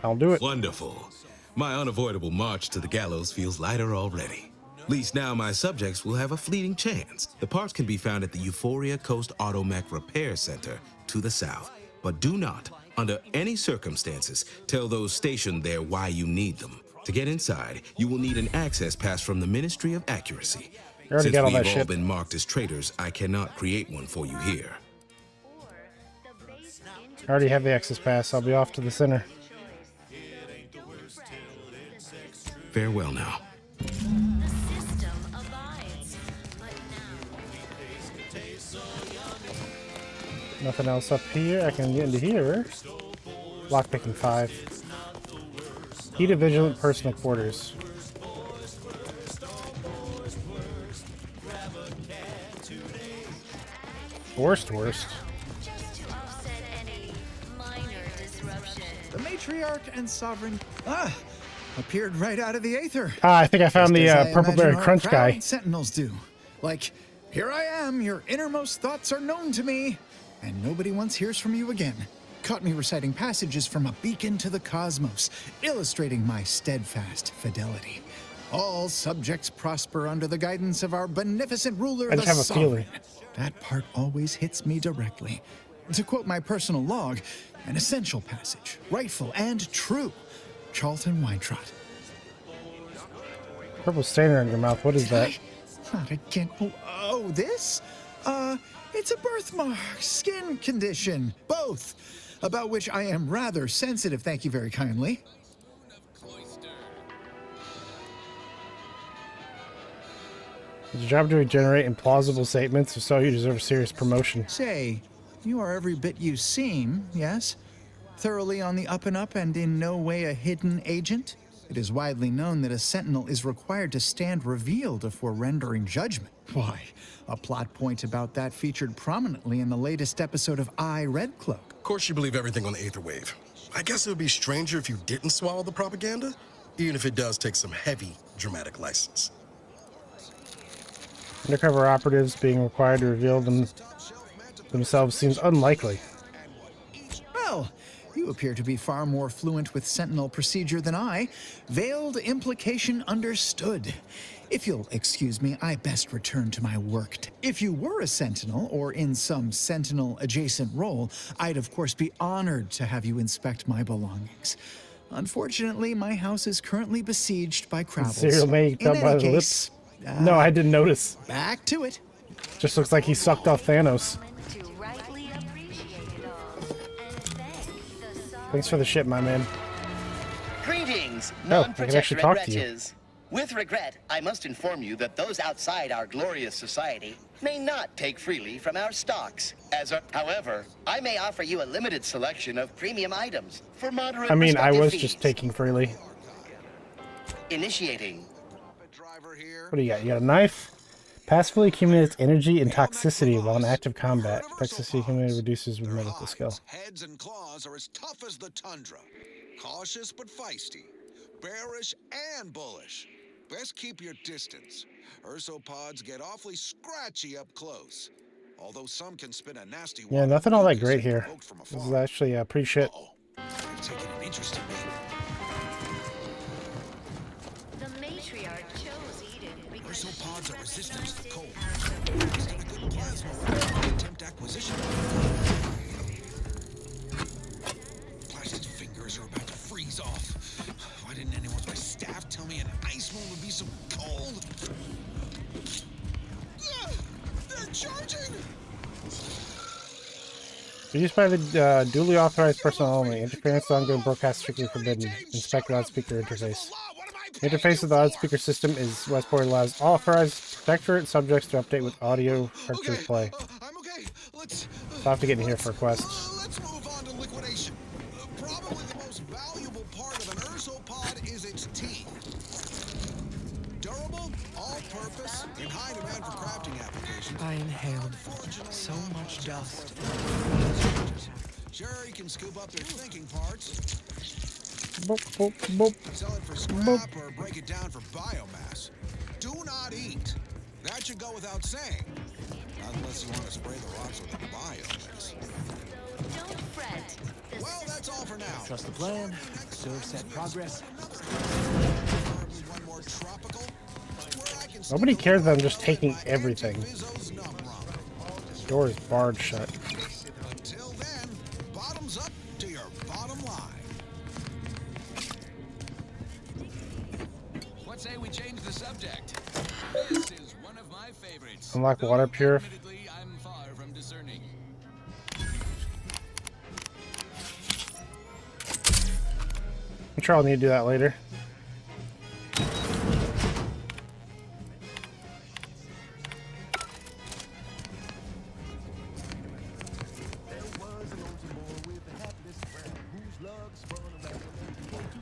I'll do it. Wonderful. My unavoidable march to the gallows feels lighter already. At least now my subjects will have a fleeting chance. The parts can be found at the Euphoria Coast Automech Repair Center to the south. But do not, under any circumstances, tell those stationed there why you need them. To get inside, you will need an access pass from the Ministry of Accuracy. Since we've all been marked as traitors, I cannot create one for you here. I already have the access pass. I'll be off to the center. Farewell now. Nothing else up here. I can get into here. Lockpicking 5. Key to vigilant personal quarters. Worst. The matriarch and sovereign appeared right out of the aether. I think I found the Purple Berry Crunch guy. Sentinels do. Like, here I am, your innermost thoughts are known to me, and nobody once hears from you again. Caught me reciting passages from a beacon to the cosmos, illustrating my steadfast fidelity. All subjects prosper under the guidance of our beneficent ruler, the sovereign. That part always hits me directly. To quote my personal log, an essential passage, rightful and true. Charlton Weintrot. Purple stain on your mouth. What is that? Not again. Oh, this? It's a birthmark, skin condition, both, about which I am rather sensitive, thank you very kindly. It's your job to generate implausible statements, if so you deserve a serious promotion. Say, you are every bit you seem, yes? Thoroughly on the up and up and in no way a hidden agent? It is widely known that a sentinel is required to stand revealed before rendering judgment. Why, a plot point about that featured prominently in the latest episode of I, Red Cloak. Of course you believe everything on the Aether Wave. I guess it would be stranger if you didn't swallow the propaganda, even if it does take some heavy dramatic license. Undercover operatives being required to reveal themselves seems unlikely. Well, you appear to be far more fluent with Sentinel procedure than I. Veiled implication understood. If you'll excuse me, I best return to my work. If you were a Sentinel, or in some Sentinel-adjacent role, I'd of course be honored to have you inspect my belongings. Unfortunately, my house is currently besieged by Crabbles. Cereal made up by the lips. No, I didn't notice. Back to it. Just looks like he sucked off Thanos. Thanks for the ship, my man. Greetings, Oh, I can actually talk to you. wretches. With regret, I must inform you that those outside our glorious society may not take freely from our stocks. However, I may offer you a limited selection of premium items for moderate. I mean, I was fees. just taking freely. Initiating. What do you got? You got a knife? Passively accumulates energy and toxicity while in active combat. Toxicity accumulated reduces with medical skill. Heads and claws are as tough as the tundra. Cautious but feisty. Bearish and bullish. Best keep your distance. Ursopods get awfully scratchy up close. Although some can spin a nasty Yeah, nothing all that great here. This is actually pretty shit. I've taken an interest in me. The matriarch chose Eden because Ursopods are resistant to the cold. He's got a good plasma to attempt acquisition. Plastic fingers are about to freeze off. Why didn't anyone with my staff tell me an ice moon would be so cold? They're charging! Used by the duly authorized personnel only. Interference with ongoing broadcast strictly forbidden. Inspect loudspeaker interface. The interface of the loudspeaker system is Westport allows all authorized protectorate subjects to update with audio cartridge play. I'm okay. Let's So I have to get in here for a quest. let's move on to liquidation. Probably the most valuable part of an ursopod is its teeth. Durable, all-purpose, in high demand for crafting applications. I inhaled so much dust. Sure, you can scoop up their thinking parts. Boop, boop, boop. Sell it for scrap or break it down for biomass. Do not eat. That should go without saying. Unless you want to spray the rocks with a biomix. don't fret. Well, that's all for now. Trust the plan. Serve set progress. One more tropical. Nobody cares that I'm just taking everything. Door is barred shut. Until then, bottoms up to your bottom line. What say we change the subject? This is one of my favorites. Unlock water pure. Admittedly, I'm far from discerning. I'm sure I'll need to do that later.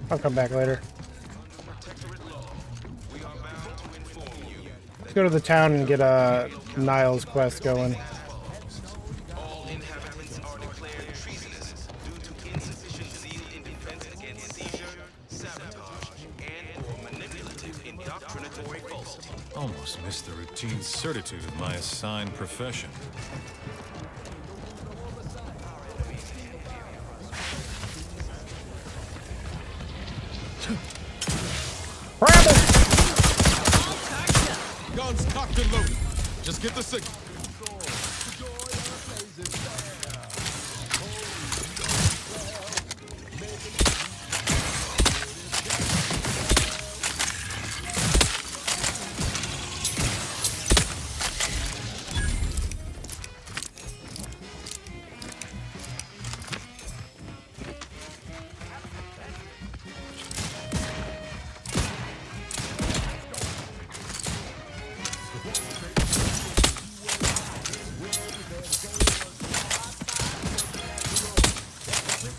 I'll come back later. Let's go to the town and get a Niles quest going. All inhabitants are declared treasonous due to insufficient zeal in defense against seizure, sabotage, and/or manipulative indoctrinatory falsity. Almost missed the routine certitude of my assigned profession. Guns cocked and loaded. Just get the signal.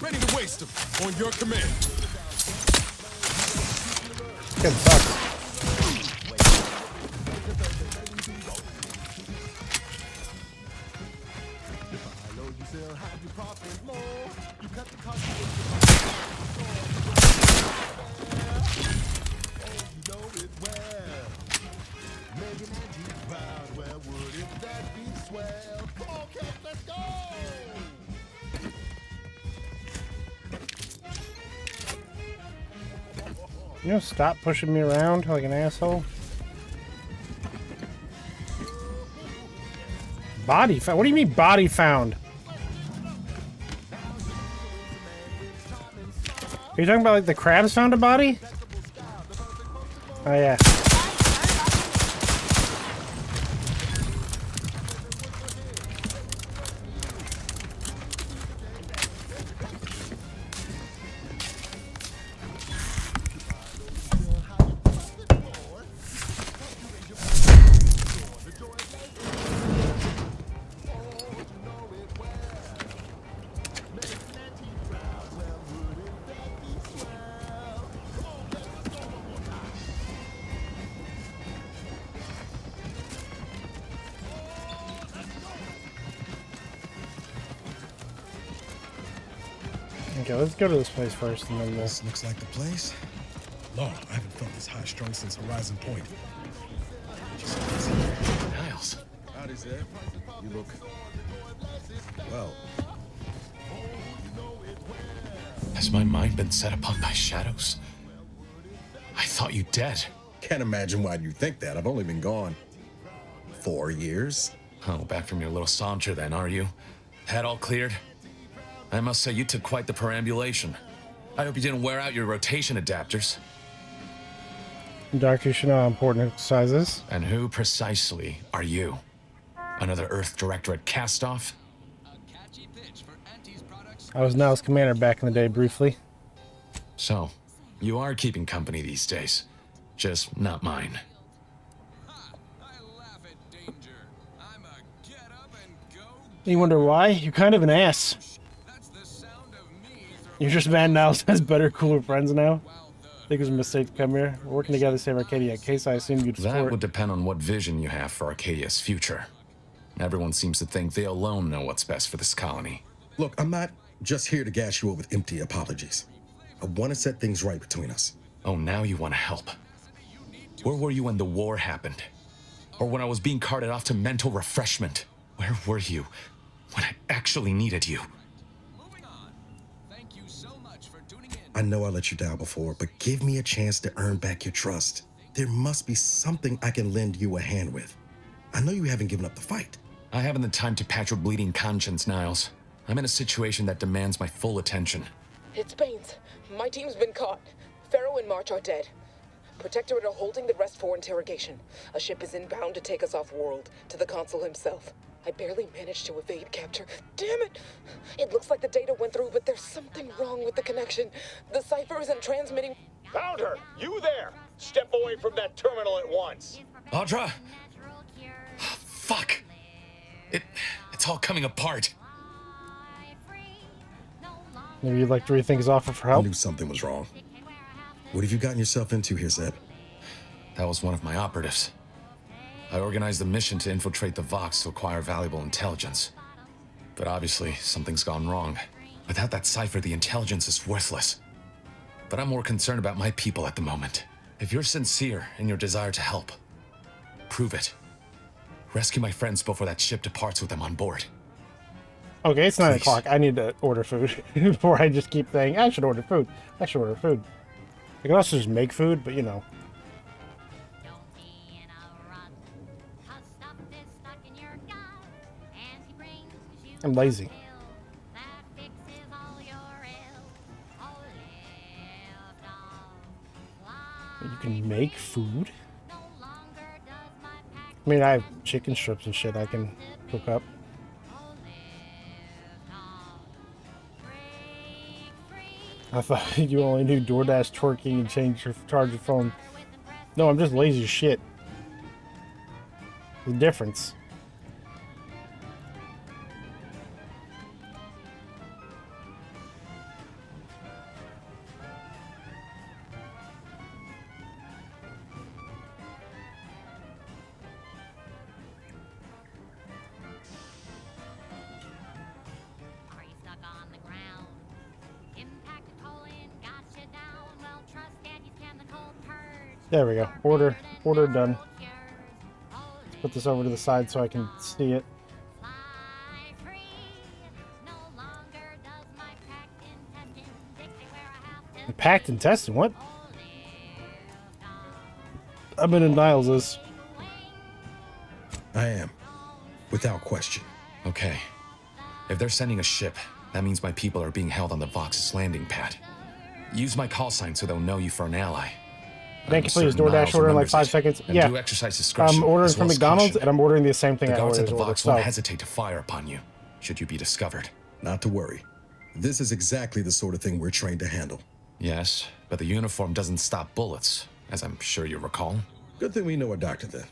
Ready to waste them. On your command. Good sucks. You know, stop pushing me around like an asshole. Body found? What do you mean body found? Are you talking about like the crabs found a body? Oh yeah. Okay, let's go to this place first, and then we'll... This looks like the place. Lord, I haven't felt this high strung since Horizon Point. Niles. Howdy, Zed. You look... well. Has my mind been set upon by shadows? I thought you dead. Can't imagine why you think that. I've only been gone 4 years. Oh, back from your little saunter then, are you? Head all cleared? I must say you took quite the perambulation. I hope you didn't wear out your rotation adapters. Doctor, you should know how important exercise is. And who precisely are you? Another Earth Directorate cast-off? I was Niles' commander back in the day, briefly. So, you are keeping company these days. Just not mine. You wonder why? You're kind of an ass. You're just mad Niles has better, cooler friends now? I think it was a mistake to come here. We're working together to save Arcadia. In case I assume you'd support. That would depend on what vision you have for Arcadia's future. Everyone seems to think they alone know what's best for this colony. Look, I'm not just here to gas you up with empty apologies. I want to set things right between us. Oh, now you want to help. Where were you when the war happened? Or when I was being carted off to mental refreshment? Where were you when I actually needed you? I know I let you down before, but give me a chance to earn back your trust. There must be something I can lend you a hand with. I know you haven't given up the fight. I haven't the time to patch your bleeding conscience, Niles. I'm in a situation that demands my full attention. It's Baines. My team's been caught. Pharaoh and March are dead. Protectorate are holding the rest for interrogation. A ship is inbound to take us off-world, to the consul himself. I barely managed to evade capture. Damn it! It looks like the data went through, but there's something wrong with the connection. The cipher isn't transmitting... Found her! You there! Step away from that terminal at once! Audra! Fuck! It's all coming apart. Maybe you'd like to rethink his offer for help? I knew something was wrong. What have you gotten yourself into here, Zed? That was one of my operatives. I organized the mission to infiltrate the Vox to acquire valuable intelligence. But obviously, something's gone wrong. Without that cipher, the intelligence is worthless. But I'm more concerned about my people at the moment. If you're sincere in your desire to help, prove it. Rescue my friends before that ship departs with them on board. Okay, it's 9 o'clock. I need to order food before I just keep saying, I should order food. I should order food. I can also just make food, but you know. I'm lazy. You can make food? I mean, I have chicken strips and shit I can cook up. I thought you only knew DoorDash twerking and charge your phone. No, I'm just lazy as shit. The difference. There we go. Order done. Let's put this over to the side so I can see it. Packed intestine? What? I've been in Niles'. I am. Without question. Okay. If they're sending a ship, that means my people are being held on the Vox's landing pad. Use my call sign so they'll know you for an ally. Thank you, please. DoorDash order in like 5 seconds. And yeah. do exercise discretion, I'm ordering as well from as McDonald's, caution. and I'm ordering the same thing The I guards ordered. at the Vox So won't hesitate to fire upon you, should you be discovered. Not to worry. This is exactly the sort of thing we're trained to handle. Yes, but the uniform doesn't stop bullets, as I'm sure you recall. Good thing we know a doctor then.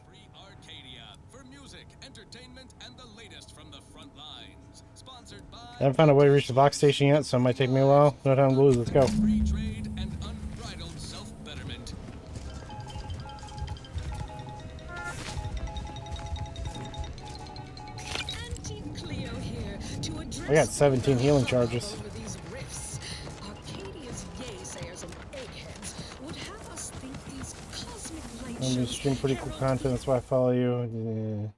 I haven't found a way to reach the Vox station yet, so it might take me a while. No time to lose. Let's go. I got 17 healing charges. You stream pretty cool content, that's why I follow you.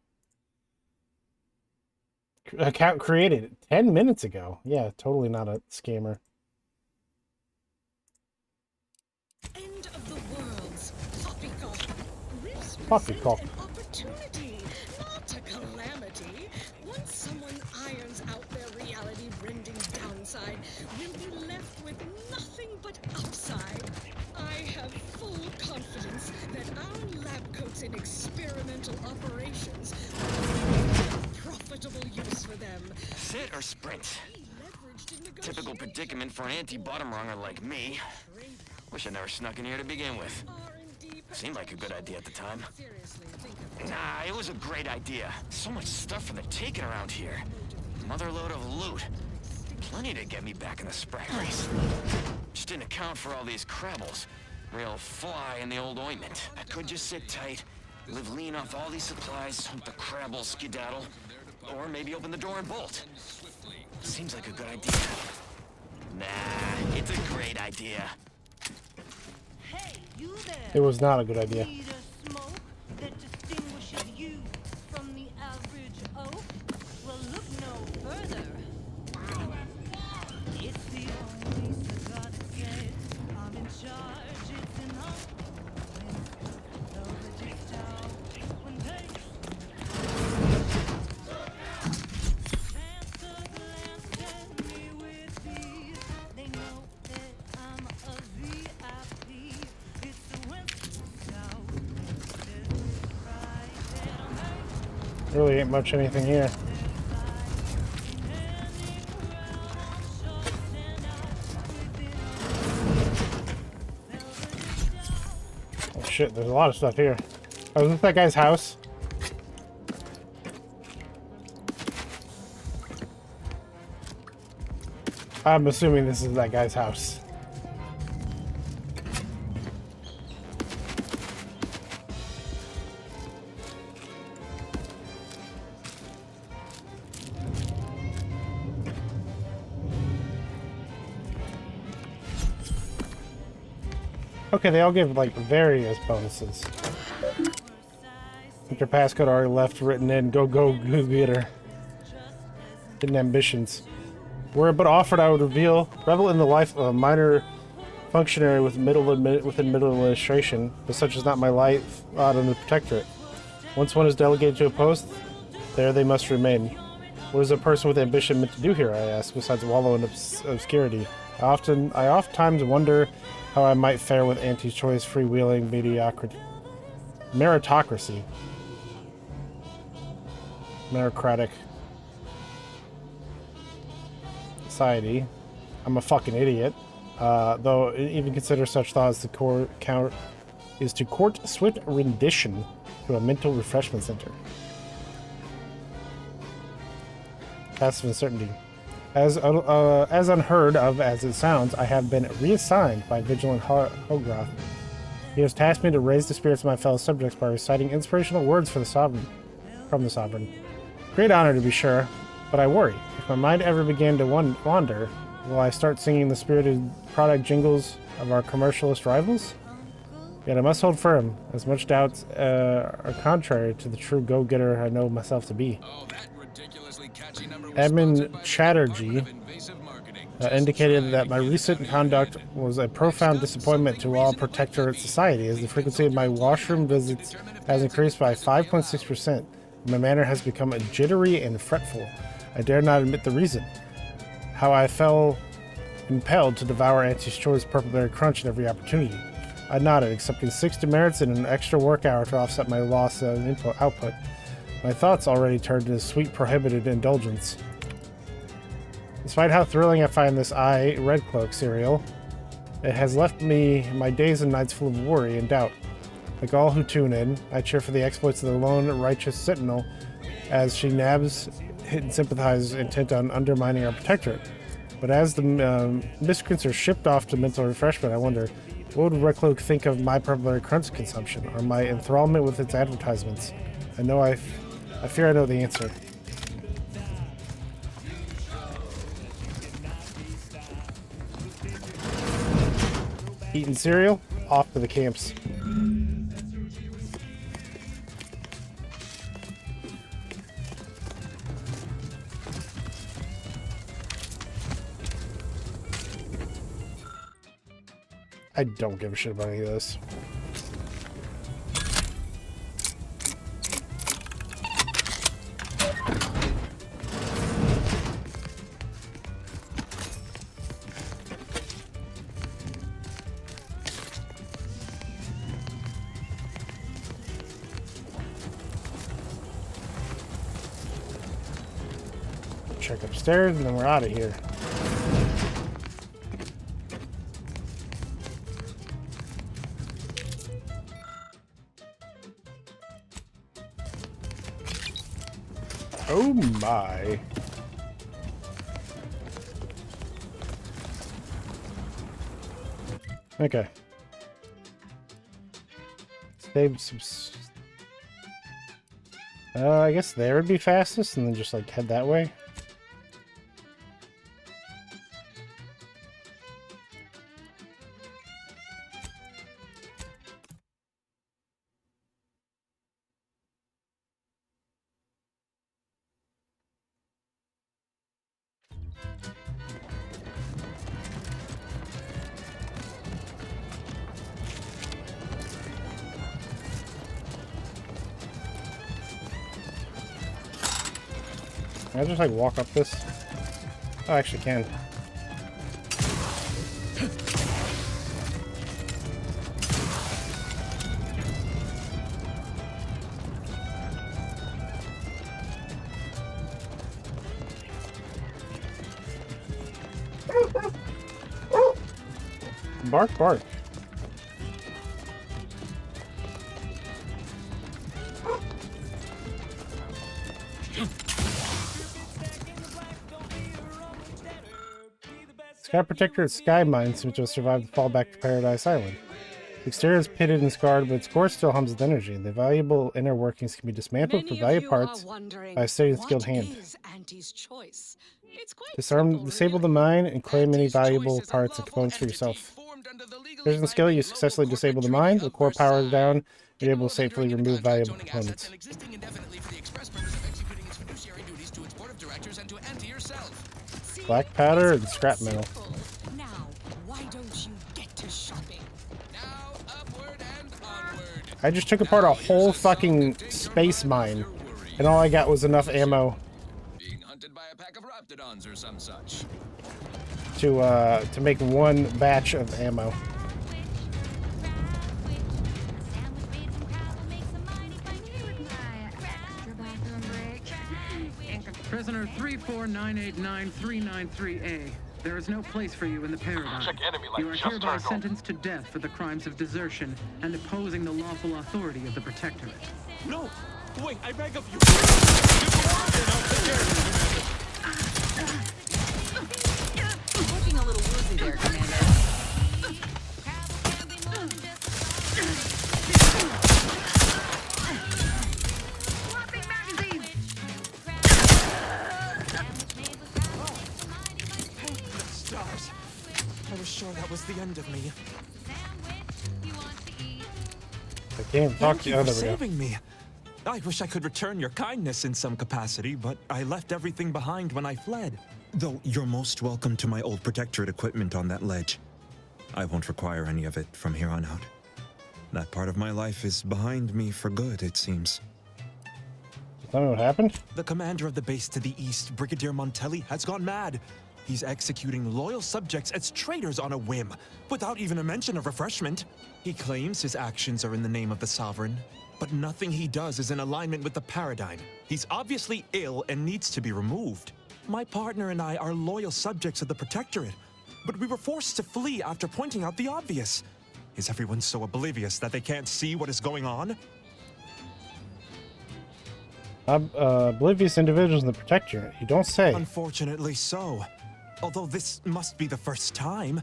Account created 10 minutes ago. Yeah, totally not a scammer. End of the worlds. Poppycock. Griss Poppycock. present an opportunity, not a calamity. Once someone irons out their reality-rending downside, we'll be left with nothing but upside. I have full confidence that our lab coats in experimental operations will find profitable use for them. Sit or sprint? Typical predicament for an anti-bottom runger like me. Wish I never snuck in here to begin with. Seemed like a good idea at the time. Nah, it was a great idea. So much stuff for the taking around here. Motherload of loot. Plenty to get me back in the sprag race. Just didn't account for all these crabbles. Real fly in the old ointment. I could just sit tight, live lean off all these supplies, hope the crabbles skedaddle, or maybe open the door and bolt. Seems like a good idea. Nah, it's a great idea. It was not a good idea. That distinguishes you from the average oak? Well, look no further. It's the only cigar that gets. I'm in charge, it's enough. They know that I'm a VIP. It's the West South. Really ain't much anything here. Oh shit, there's a lot of stuff here. Oh, is this that guy's house? I'm assuming this is that guy's house. Okay, they all give like various bonuses. Enter passcode already left written in. Go get her. Hidden ambitions. Were but offered, I would reveal. Revel in the life of a minor functionary within middle administration, but such is not my life out in the Protectorate. Once one is delegated to a post, there they must remain. What is a person with ambition meant to do here, I ask, besides wallow in obscurity? I oftentimes wonder how I might fare with anti-choice, freewheeling, meritocracy. Meritocratic society. I'm a fucking idiot. Though even consider such thoughts to court swift rendition to a mental refreshment center. Passive uncertainty. As unheard of as it sounds, I have been reassigned by Vigilant Hogarth. He has tasked me to raise the spirits of my fellow subjects by reciting inspirational words for the Sovereign, from the Sovereign. Great honor, to be sure, but I worry. If my mind ever began to wander, will I start singing the spirited product jingles of our commercialist rivals? Yet I must hold firm, as much doubts are contrary to the true go-getter I know myself to be. Admin Chatterjee indicated that my recent conduct was a profound disappointment to all Protectorate society, as the frequency of my washroom visits has increased by 5.6%. My manner has become jittery and fretful. I dare not admit the reason. How I felt impelled to devour Auntie's Choice Purple Berry Crunch at every opportunity. I nodded, accepting 6 demerits and an extra work hour to offset my loss of output. My thoughts already turned to sweet prohibited indulgence. Despite how thrilling I find this Red Cloak cereal, it has left me my days and nights full of worry and doubt. Like all who tune in, I cheer for the exploits of the lone righteous sentinel as she nabs and sympathizes intent on undermining our Protectorate. But as the miscreants are shipped off to mental refreshment, I wonder, what would Red Cloak think of my Purple Berry Crunch consumption, or my enthrallment with its advertisements? I fear I know the answer. Eating cereal, off to the camps. I don't give a shit about any of this. Check upstairs and then we're out of here. Oh my. Okay. Save some. I guess there would be fastest and then just like head that way. Can I just like walk up this? Oh, I actually can. Bark, bark. Sky Protector at Sky Mine seems to have survived the fall back to Paradise Island. The exterior is pitted and scarred, but its core still hums with energy. The valuable inner workings can be dismantled for valuable parts by a steady and skilled hand. Disable the mine and claim any valuable parts and components for yourself. There's the skill, you successfully disable the mine, the core power is down, you're able to safely remove valuable components. Black powder and scrap metal. Now, why don't you get to shopping? I just took apart a whole fucking space mine, and all I got was enough ammo Being hunted by a pack of raptidons or some such. to make one batch of ammo. Prisoner 349893993A. There is no place for you in the paradigm. You are hereby sentenced to death for the crimes of desertion and opposing the lawful authority of the Protectorate. No! Wait, I beg of you! Looking a little woozy there, Commander. Stars! I was sure that was the end of me. I can't talk to you. Oh, there we go. Saving me. I wish I could return your kindness in some capacity, but I left everything behind when I fled. Though you're most welcome to my old Protectorate equipment on that ledge. I won't require any of it from here on out. That part of my life is behind me for good, it seems. Tell me what happened? The commander of the base to the east, Brigadier Montelli, has gone mad. He's executing loyal subjects as traitors on a whim, without even a mention of refreshment. He claims his actions are in the name of the Sovereign, but nothing he does is in alignment with the paradigm. He's obviously ill and needs to be removed. My partner and I are loyal subjects of the Protectorate, but we were forced to flee after pointing out the obvious. Is everyone so oblivious that they can't see what is going on? Oblivious individuals in the Protectorate. You don't say. Unfortunately so. Although this must be the first time.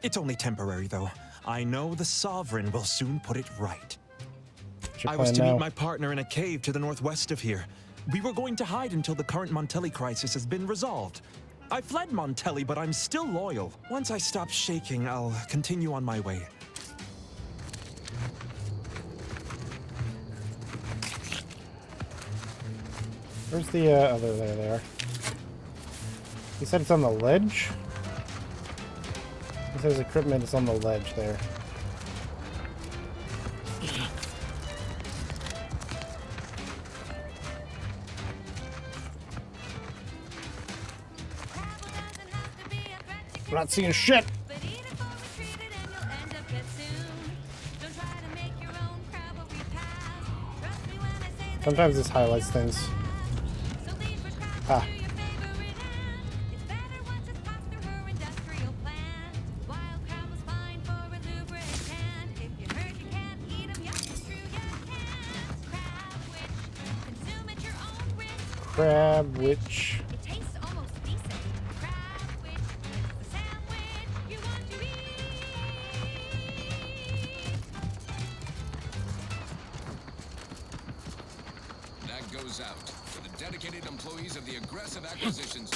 It's only temporary, though. I know the Sovereign will soon put it right. I was to meet my partner in a cave to the northwest of here. We were going to hide until the current Montelli crisis has been resolved. I fled Montelli, but I'm still loyal. Once I stop shaking, I'll continue on my way. Where's the other? There they are. You said it's on the ledge? It says equipment is on the ledge there. I'm not seeing shit. Sometimes this highlights things. Ah. Crab witch. That goes out to the dedicated employees of the aggressive acquisitions.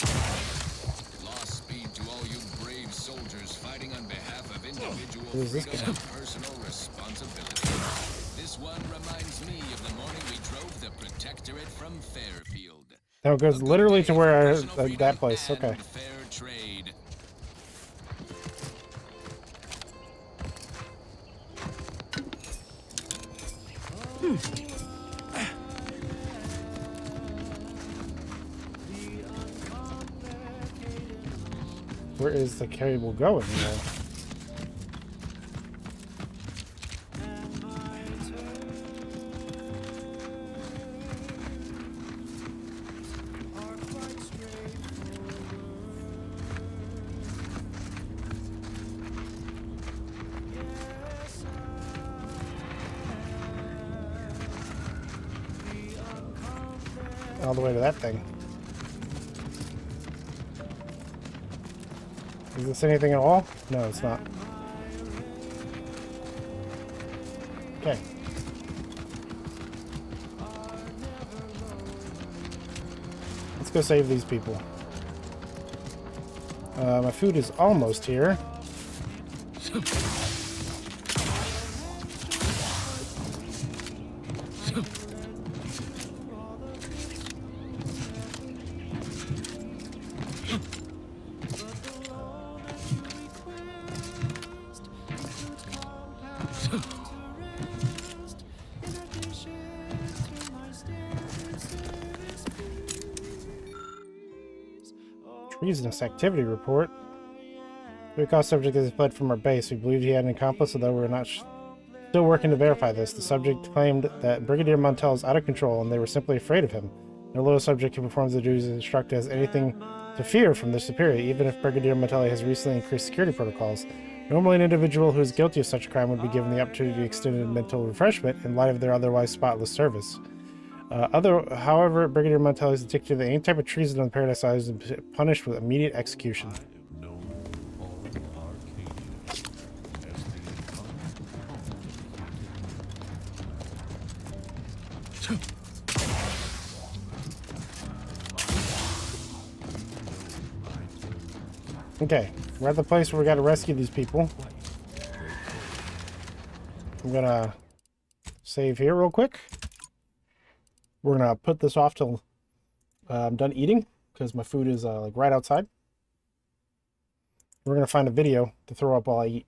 Lost speed to all you brave soldiers fighting on behalf of individual freedom and personal responsibility. This one reminds me of the morning we drove the Protectorate from Fairfield. Now it goes literally to where that place. Okay. Fair trade. Where is the cable going now? All the way to that thing. Is this anything at all? No, it's not. Okay. Let's go save these people. My food is almost here. Treasonous activity report. The recall subject has fled from our base. We believed he had an accomplice, although we're not still working to verify this. The subject claimed that Brigadier Montel is out of control and they were simply afraid of him. No little subject who performs the duties as instructed has anything to fear from their superior, even if Brigadier Montel has recently increased security protocols. Normally, an individual who is guilty of such a crime would be given the opportunity to extended mental refreshment in light of their otherwise spotless service. However, Brigadier Montel is addicted to any type of treason on the Paradise Islands and punished with immediate execution. Okay, we're at the place where we gotta rescue these people. I'm gonna save here real quick. We're gonna put this off till I'm done eating because my food is like right outside. We're gonna find a video to throw up while I eat.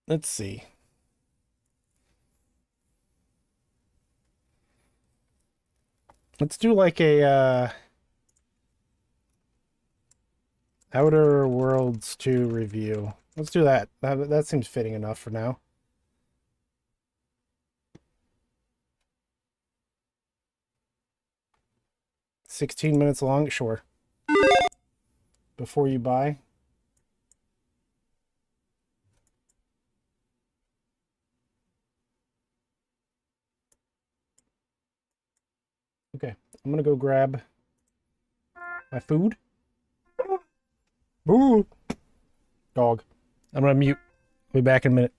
Let's see. Let's do like a Outer Worlds 2 review. Let's do that. That seems fitting enough for now. $16 minutes long, sure. Before you buy. Okay, I'm gonna go grab my food. Boo! Dog. I'm gonna mute. I'll be back in a minute.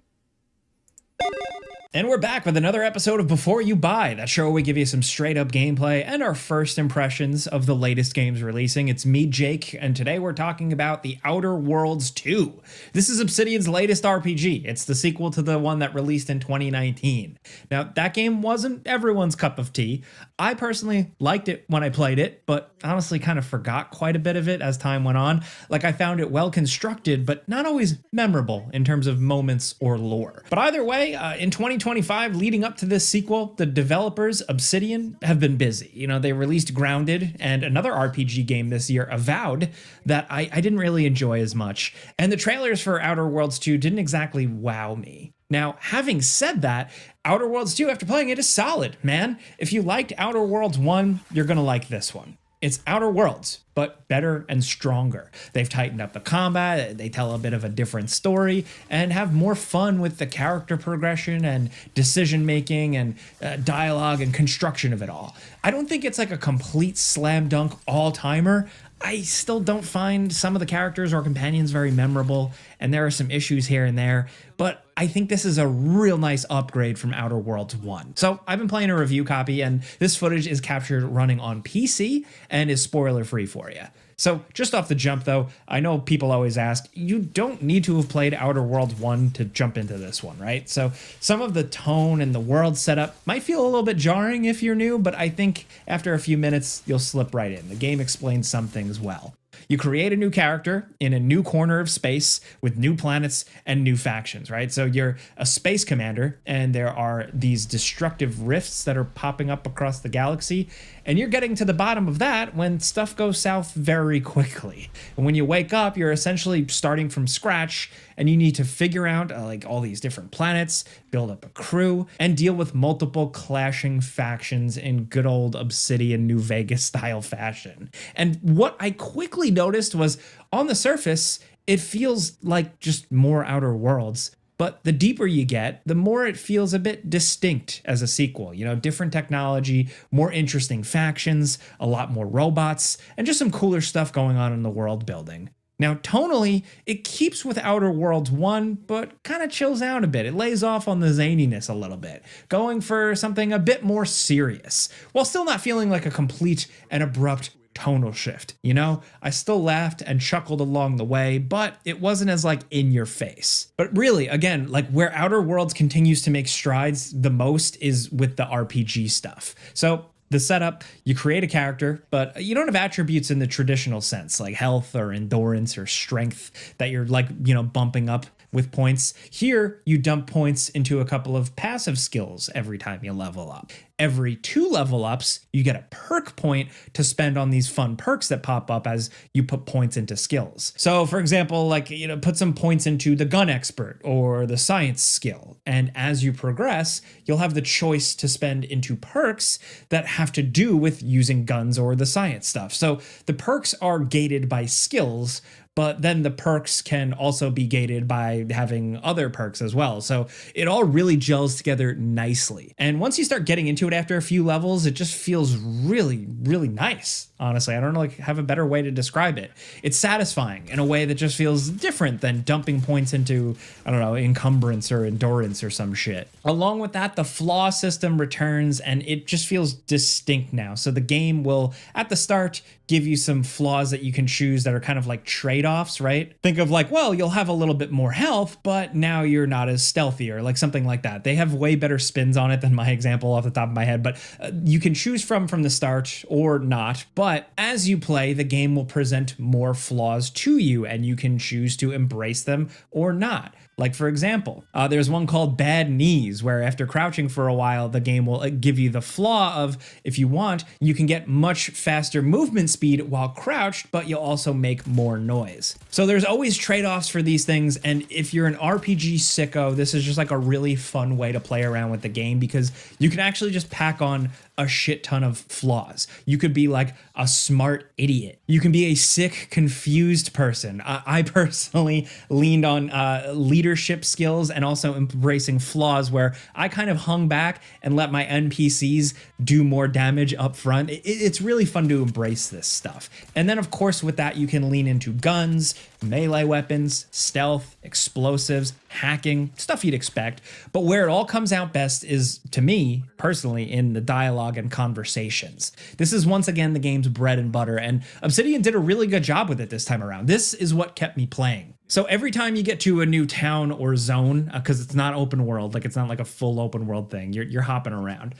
And we're back with another episode of Before You Buy, that show where we give you some straight up gameplay and our first impressions of the latest games releasing. It's me, Jake, and today we're talking about The Outer Worlds 2. This is Obsidian's latest RPG. It's the sequel to the one that released in 2019. Now, that game wasn't everyone's cup of tea. I personally liked it when I played it, but honestly kind of forgot quite a bit of it as time went on. Like, I found it well constructed, but not always memorable in terms of moments or lore. But either way, in 2025, leading up to this sequel, the developers, Obsidian, have been busy. You know, they released Grounded and another RPG game this year, Avowed, that I didn't really enjoy as much. And the trailers for Outer Worlds 2 didn't exactly wow me. Now, having said that, Outer Worlds 2, after playing it, is solid, man. If you liked Outer Worlds 1, you're gonna like this one. It's Outer Worlds, but better and stronger. They've tightened up the combat, they tell a bit of a different story, and have more fun with the character progression and decision making and dialogue and construction of it all. I don't think it's like a complete slam dunk all-timer. I still don't find some of the characters or companions very memorable, and there are some issues here and there, but I think this is a real nice upgrade from Outer Worlds 1. So I've been playing a review copy, and this footage is captured running on PC and is spoiler-free for you. So just off the jump though, I know people always ask, you don't need to have played Outer Worlds 1 to jump into this one, right? So some of the tone and the world setup might feel a little bit jarring if you're new, but I think after a few minutes, you'll slip right in. The game explains some things well. You create a new character in a new corner of space with new planets and new factions, right? So you're a space commander, and there are these destructive rifts that are popping up across the galaxy, and you're getting to the bottom of that when stuff goes south very quickly. And when you wake up, you're essentially starting from scratch, and you need to figure out like all these different planets, build up a crew, and deal with multiple clashing factions in good old Obsidian New Vegas style fashion. And what I quickly noticed was, on the surface, it feels like just more Outer Worlds. But the deeper you get, the more it feels a bit distinct as a sequel. You know, different technology, more interesting factions, a lot more robots, and just some cooler stuff going on in the world building. Now, tonally, it keeps with Outer Worlds 1, but kind of chills out a bit. It lays off on the zaniness a little bit, going for something a bit more serious, while still not feeling like a complete and abrupt tonal shift. You know, I still laughed and chuckled along the way, but it wasn't as like in your face. But really, again, like where Outer Worlds continues to make strides the most is with the RPG stuff. So the setup, you create a character, but you don't have attributes in the traditional sense, like health or endurance or strength that you're like, you know, bumping up with points. Here, you dump points into a couple of passive skills every time you level up. Every 2 level ups, you get a perk point to spend on these fun perks that pop up as you put points into skills. So for example, like, you know, put some points into the gun expert or the science skill. And as you progress, you'll have the choice to spend into perks that have to do with using guns or the science stuff. So the perks are gated by skills, but then the perks can also be gated by having other perks as well. So it all really gels together nicely. And once you start getting into it after a few levels, it just feels really, really nice. Honestly, I don't know, like, have a better way to describe it. It's satisfying in a way that just feels different than dumping points into, I don't know, encumbrance or endurance or some shit. Along with that, the flaw system returns and it just feels distinct now. So the game will, at the start, give you some flaws that you can choose that are kind of like trade-offs, right? Think of like, well, you'll have a little bit more health, but now you're not as stealthy or like something like that. They have way better spins on it than my example off the top of my head, but you can choose from the start or not. But as you play, the game will present more flaws to you and you can choose to embrace them or not. Like, for example, there's one called Bad Knees, where after crouching for a while, the game will give you the flaw of, if you want, you can get much faster movement speed while crouched, but you'll also make more noise. So there's always trade-offs for these things, and if you're an RPG sicko, this is just like a really fun way to play around with the game because you can actually just pack on a shit ton of flaws. You could be like a smart idiot. You can be a sick, confused person. I personally leaned on leadership skills and also embracing flaws where I kind of hung back and let my NPCs do more damage up front. It's really fun to embrace this stuff. And then of course with that you can lean into guns guns, melee weapons, stealth, explosives, hacking, stuff you'd expect. But where it all comes out best is, to me, personally, in the dialogue and conversations. This is once again the game's bread and butter, and Obsidian did a really good job with it this time around. This is what kept me playing. So every time you get to a new town or zone, because it's not open world, like it's not like a full open world thing, you're hopping around.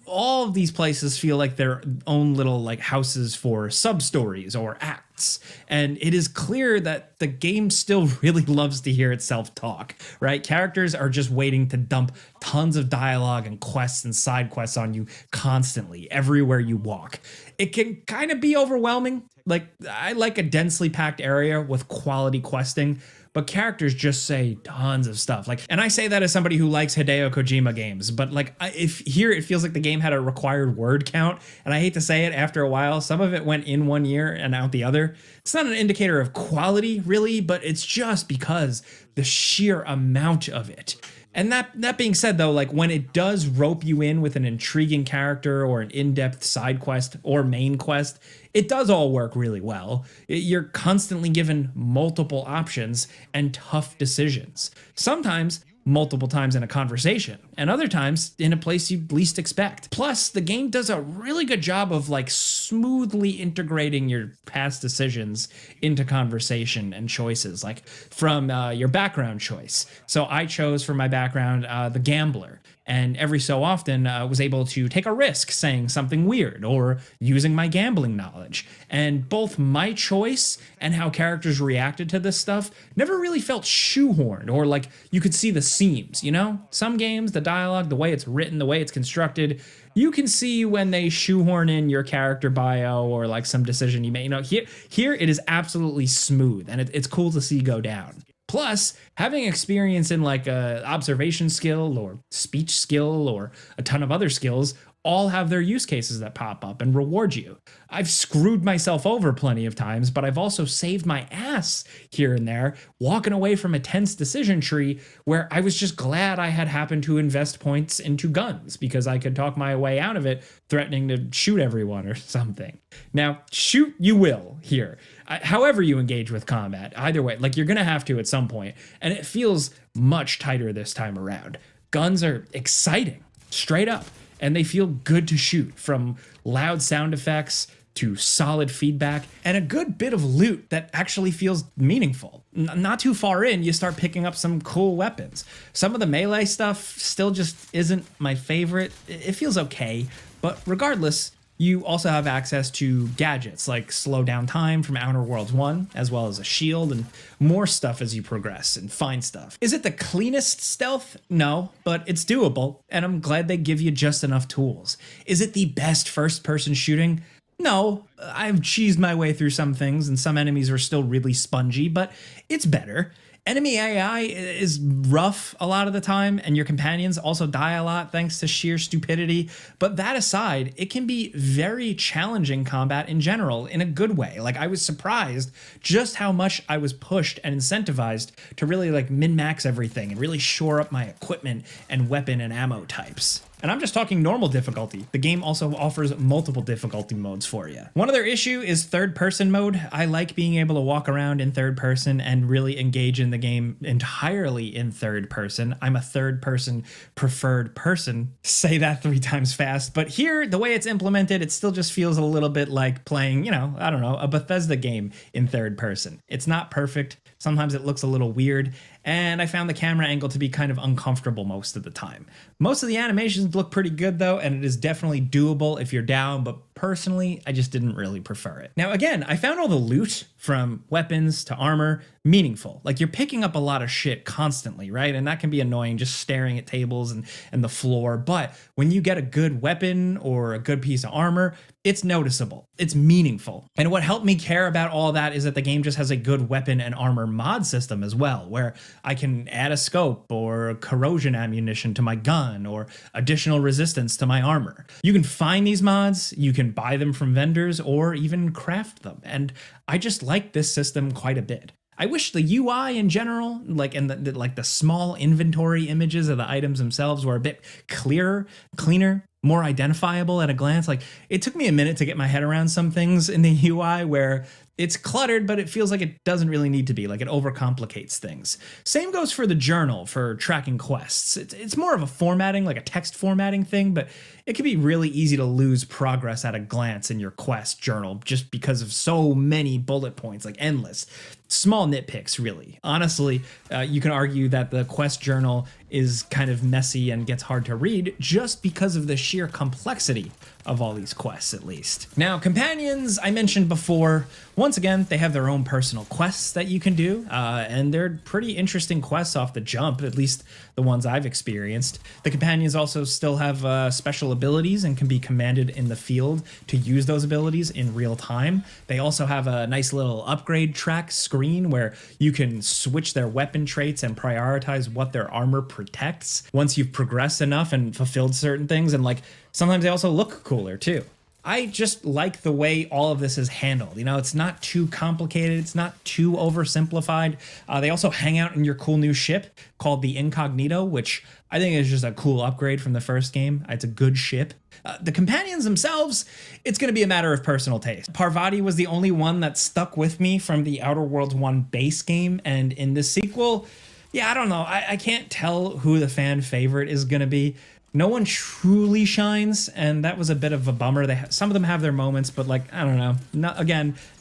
All of these places feel like their own little like houses for sub-stories or acts. And it is clear that the game still really loves to hear itself talk, right? Characters are just waiting to dump tons of dialogue and quests and side quests on you constantly, everywhere you walk. It can kind of be overwhelming. Like, I like a densely packed area with quality questing, but characters just say tons of stuff. Like, and I say that as somebody who likes Hideo Kojima games, but like, if here it feels like the game had a required word count, and I hate to say it, after a while, some of it went in one ear and out the other. It's not an indicator of quality, really, but it's just because the sheer amount of it. And that being said, though, like when it does rope you in with an intriguing character or an in-depth side quest or main quest, it does all work really well. You're constantly given multiple options and tough decisions. Sometimes multiple times in a conversation, and other times in a place you'd least expect. Plus, the game does a really good job of like smoothly integrating your past decisions into conversation and choices, like from your background choice. So I chose for my background the gambler, and every so often was able to take a risk saying something weird or using my gambling knowledge. And both my choice and how characters reacted to this stuff never really felt shoehorned or like you could see the seams, you know? Some games, the dialogue, the way it's written, the way it's constructed, you can see when they shoehorn in your character bio or like some decision you made. You know, here it is absolutely smooth, and it's cool to see go down. Plus, having experience in like a observation skill or speech skill or a ton of other skills all have their use cases that pop up and reward you. I've screwed myself over plenty of times, but I've also saved my ass here and there, walking away from a tense decision tree where I was just glad I had happened to invest points into guns because I could talk my way out of it, threatening to shoot everyone or something. Now, shoot you will here. However you engage with combat, either way, like you're gonna have to at some point, and it feels much tighter this time around. Guns are exciting, straight up. And they feel good to shoot, from loud sound effects to solid feedback and a good bit of loot that actually feels meaningful. Not too far in, you start picking up some cool weapons. Some of the melee stuff still just isn't my favorite. It feels okay, but regardless, you also have access to gadgets like slow down time from Outer Worlds 1, as well as a shield and more stuff as you progress and find stuff. Is it the cleanest stealth? No, but it's doable, and I'm glad they give you just enough tools. Is it the best first-person shooting? No, I've cheesed my way through some things, and some enemies are still really spongy, but it's better. Enemy AI is rough a lot of the time, and your companions also die a lot thanks to sheer stupidity. But that aside, it can be very challenging combat in general in a good way. Like, I was surprised just how much I was pushed and incentivized to really like min-max everything and really shore up my equipment and weapon and ammo types. And I'm just talking normal difficulty. The game also offers multiple difficulty modes for you. One other issue is third-person mode. I like being able to walk around in third person and really engage in the game entirely in third person. I'm a third-person preferred person. Say that 3 times fast. But here, the way it's implemented, it still just feels a little bit like playing, you know, I don't know, a Bethesda game in third person. It's not perfect. Sometimes it looks a little weird, and I found the camera angle to be kind of uncomfortable most of the time. Most of the animations look pretty good though, and it is definitely doable if you're down, but personally, I just didn't really prefer it. Now again, I found all the loot, from weapons to armor, meaningful. Like, you're picking up a lot of shit constantly, right? And that can be annoying, just staring at tables and the floor, but when you get a good weapon or a good piece of armor, it's noticeable, it's meaningful. And what helped me care about all that is that the game just has a good weapon and armor mod system as well, where I can add a scope or corrosion ammunition to my gun or additional resistance to my armor. You can find these mods, you can buy them from vendors, or even craft them. And I just like this system quite a bit. I wish the UI in general, like, and the small inventory images of the items themselves were a bit clearer, cleaner, more identifiable at a glance. Like, it took me a minute to get my head around some things in the UI where It's cluttered, but it feels like it doesn't really need to be, like it overcomplicates things. Same goes for the journal for tracking quests. It's more of a formatting, like a text formatting thing, but it can be really easy to lose progress at a glance in your quest journal just because of so many bullet points, like endless. Small nitpicks, really. Honestly, you can argue that the quest journal is kind of messy and gets hard to read just because of the sheer complexity of all these quests, at least. Now, companions, I mentioned before, once again, they have their own personal quests that you can do, and they're pretty interesting quests off the jump, at least the ones I've experienced. The companions also still have special abilities and can be commanded in the field to use those abilities in real time. They also have a nice little upgrade track screen where you can switch their weapon traits and prioritize what their armor protects once you've progressed enough and fulfilled certain things, and like sometimes they also look cooler too. I just like the way all of this is handled. You know, it's not too complicated. It's not too oversimplified. They also hang out in your cool new ship called the Incognito, which I think is just a cool upgrade from the first game. It's a good ship. The companions themselves, it's going to be a matter of personal taste. Parvati was the only one that stuck with me from the Outer Worlds 1 base game, and in the sequel, yeah, I don't know. I can't tell who the fan favorite is going to be. No one truly shines, and that was a bit of a bummer. Some of them have their moments, but like, I don't know.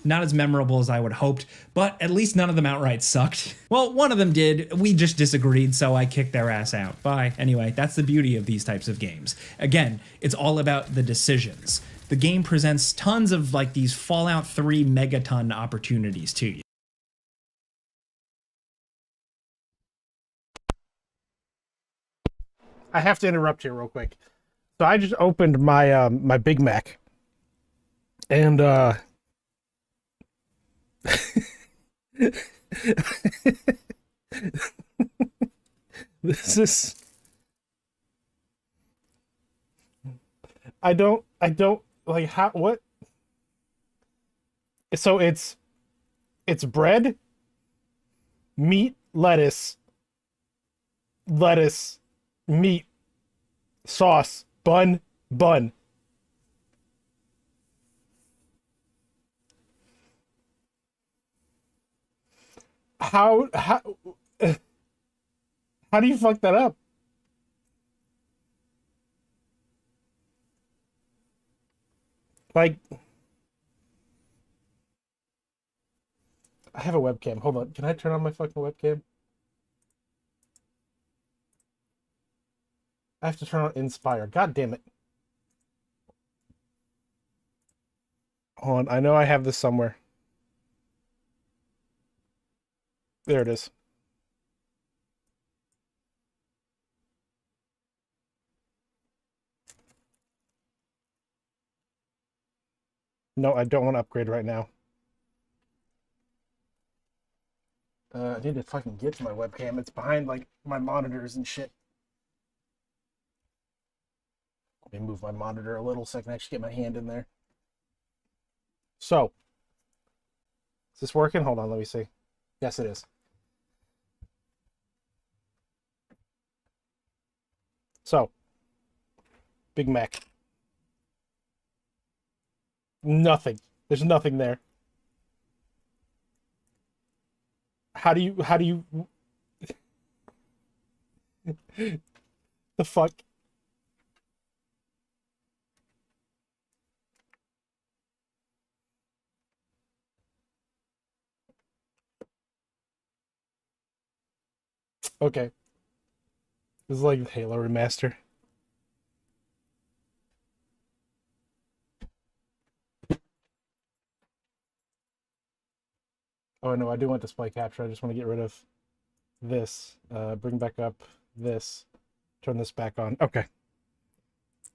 Not as memorable as I would hoped, but at least none of them outright sucked. Well, one of them did. We just disagreed, so I kicked their ass out. Bye. Anyway, that's the beauty of these types of games. Again, it's all about the decisions. The game presents tons of like these Fallout 3 megaton opportunities to you. I have to interrupt here real quick. So I just opened my my Big Mac, and this is I don't like how what. So it's bread, meat, lettuce, meat, sauce, bun. How do you fuck that up? Like, I have a webcam. Hold on. Can I turn on my fucking webcam? I have to turn on Inspire. God damn it. Hold on. I know I have this somewhere. There it is. No, I don't want to upgrade right now. I need to fucking get to my webcam. It's behind, like, my monitors and shit. Let me move my monitor a little so I can actually get my hand in there. So, is this working? Hold on, let me see. Yes, it is. So, Big Mac. Nothing. There's nothing there. How do you the fuck? Okay. This is like Halo Remaster. Oh no, I do want display capture. I just want to get rid of this. Bring back up this. Turn this back on. Okay. I'm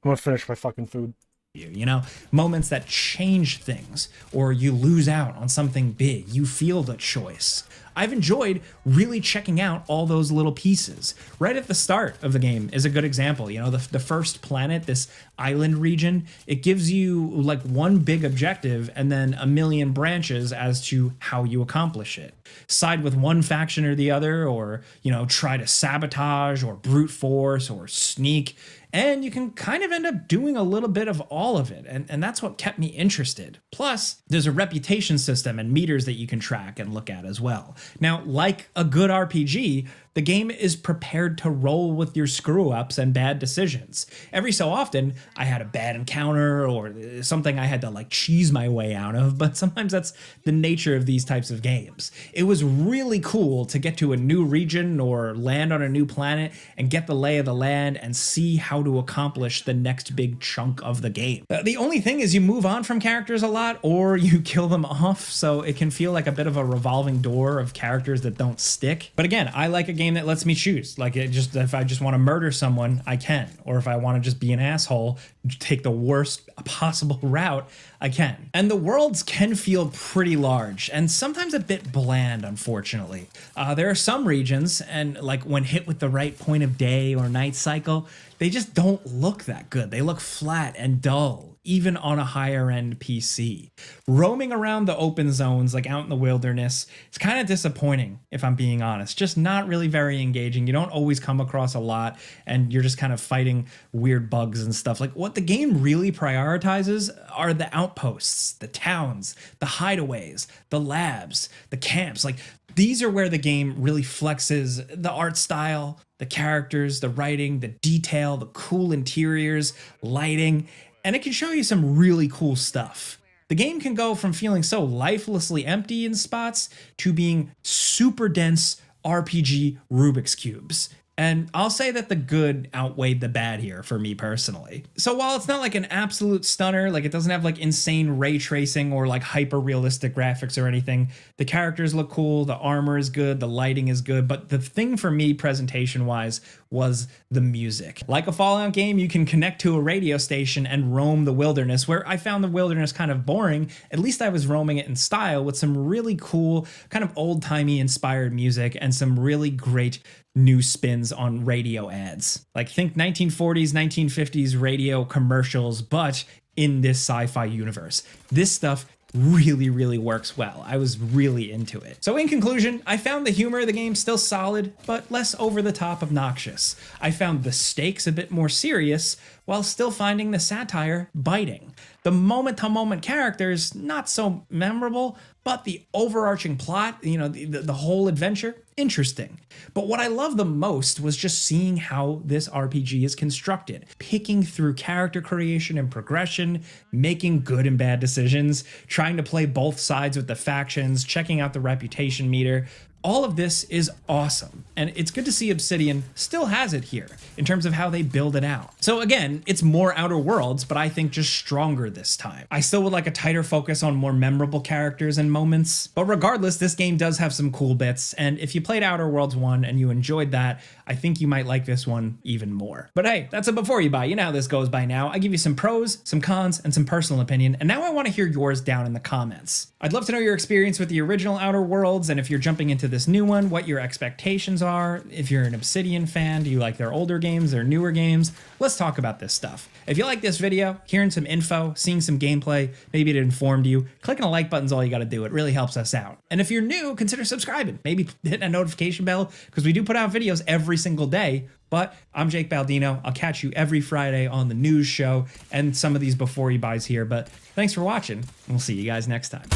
gonna finish my fucking food. You know, moments that change things, or you lose out on something big. You feel the choice. I've enjoyed really checking out all those little pieces. Right at the start of the game is a good example. You know, the first planet, this island region, it gives you like one big objective and then a million branches as to how you accomplish it. side with one faction or the other, or, you know, try to sabotage or brute force or sneak. And you can kind of end up doing a little bit of all of it. And that's what kept me interested. Plus, there's a reputation system and meters that you can track and look at as well. Now, like a good RPG, the game is prepared to roll with your screw-ups and bad decisions. Every so often, I had a bad encounter or something I had to like cheese my way out of, but sometimes that's the nature of these types of games. It was really cool to get to a new region or land on a new planet and get the lay of the land and see how to accomplish the next big chunk of the game. The only thing is you move on from characters a lot or you kill them off, so it can feel like a bit of a revolving door of characters that don't stick. But again, I like a game that lets me choose. Like, it just, if I just want to murder someone, I can. Or if I want to just be an asshole, take the worst possible route, I can. And the worlds can feel pretty large and sometimes a bit bland, unfortunately. There are some regions, and like when hit with the right point of day or night cycle, they just don't look that good. They look flat and dull, even on a higher end PC. Roaming around the open zones, like out in the wilderness, it's kind of disappointing, if I'm being honest. Just not really very engaging. You don't always come across a lot, and you're just kind of fighting weird bugs and stuff. Like, what the game really prioritizes are the outposts, the towns, the hideaways, the labs, the camps. Like, these are where the game really flexes the art style, the characters, the writing, the detail, the cool interiors, lighting, and it can show you some really cool stuff. The game can go from feeling so lifelessly empty in spots to being super dense RPG Rubik's Cubes. And I'll say that the good outweighed the bad here for me personally. So while it's not like an absolute stunner, like it doesn't have like insane ray tracing or like hyper realistic graphics or anything, the characters look cool, the armor is good, the lighting is good, but the thing for me presentation wise was the music. Like a Fallout game, you can connect to a radio station and roam the wilderness, where I found the wilderness kind of boring. At least I was roaming it in style with some really cool, kind of old-timey inspired music and some really great new spins on radio ads. Like, think 1940s, 1950s radio commercials, but in this sci-fi universe. This stuff really, really works well. I was really into it. So in conclusion, I found the humor of the game still solid, but less over the top obnoxious. I found the stakes a bit more serious, while still finding the satire biting. The moment-to-moment characters, not so memorable, but the overarching plot, you know, the whole adventure, interesting. But what I love the most was just seeing how this RPG is constructed, picking through character creation and progression, making good and bad decisions, trying to play both sides with the factions, checking out the reputation meter. All of this is awesome, and it's good to see Obsidian still has it here in terms of how they build it out. So again, it's more Outer Worlds, but I think just stronger this time. I still would like a tighter focus on more memorable characters and moments, but regardless, this game does have some cool bits, and if you played Outer Worlds 1 and you enjoyed that, I think you might like this one even more. But hey, that's it before you buy. You know how this goes by now. I give you some pros, some cons, and some personal opinion, and now I want to hear yours down in the comments. I'd love to know your experience with the original Outer Worlds, and if you're jumping into this new one, what your expectations are. If you're an Obsidian fan, do you like their older games, their newer games? Let's talk about this stuff. If you like this video, hearing some info, seeing some gameplay, maybe it informed you, clicking a like button's all you gotta do. It really helps us out. And if you're new, consider subscribing. Maybe hit a notification bell, because we do put out videos every single day. But I'm Jake Baldino. I'll catch you every Friday on the news show and some of these before you buys here. But thanks for watching, and we'll see you guys next time.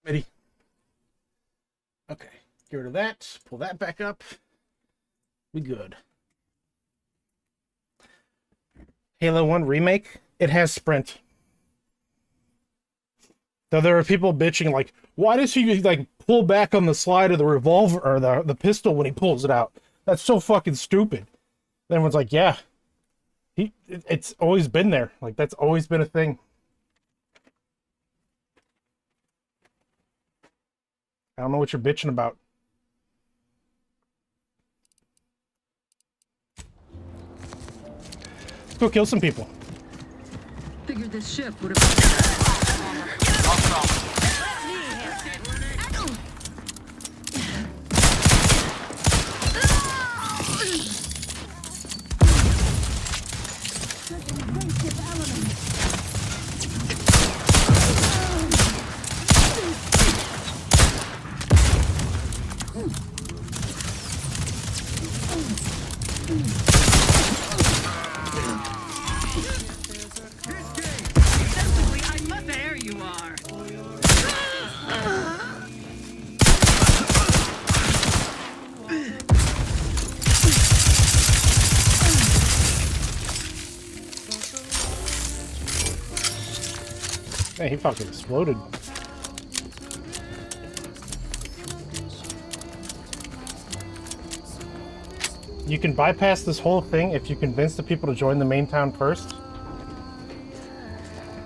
Ready? Okay, get rid of that, pull that back up. We good. Halo 1 Remake, it has sprint. So there are people bitching like, why does he like pull back on the slide of the revolver or the pistol when he pulls it out? That's so fucking stupid. And everyone's like, yeah, it's always been there. Like that's always been a thing. I don't know what you're bitching about. Let's go kill some people. Figured this ship would have. There you are. Man, he fucking exploded. You can bypass this whole thing if you convince the people to join the main town first.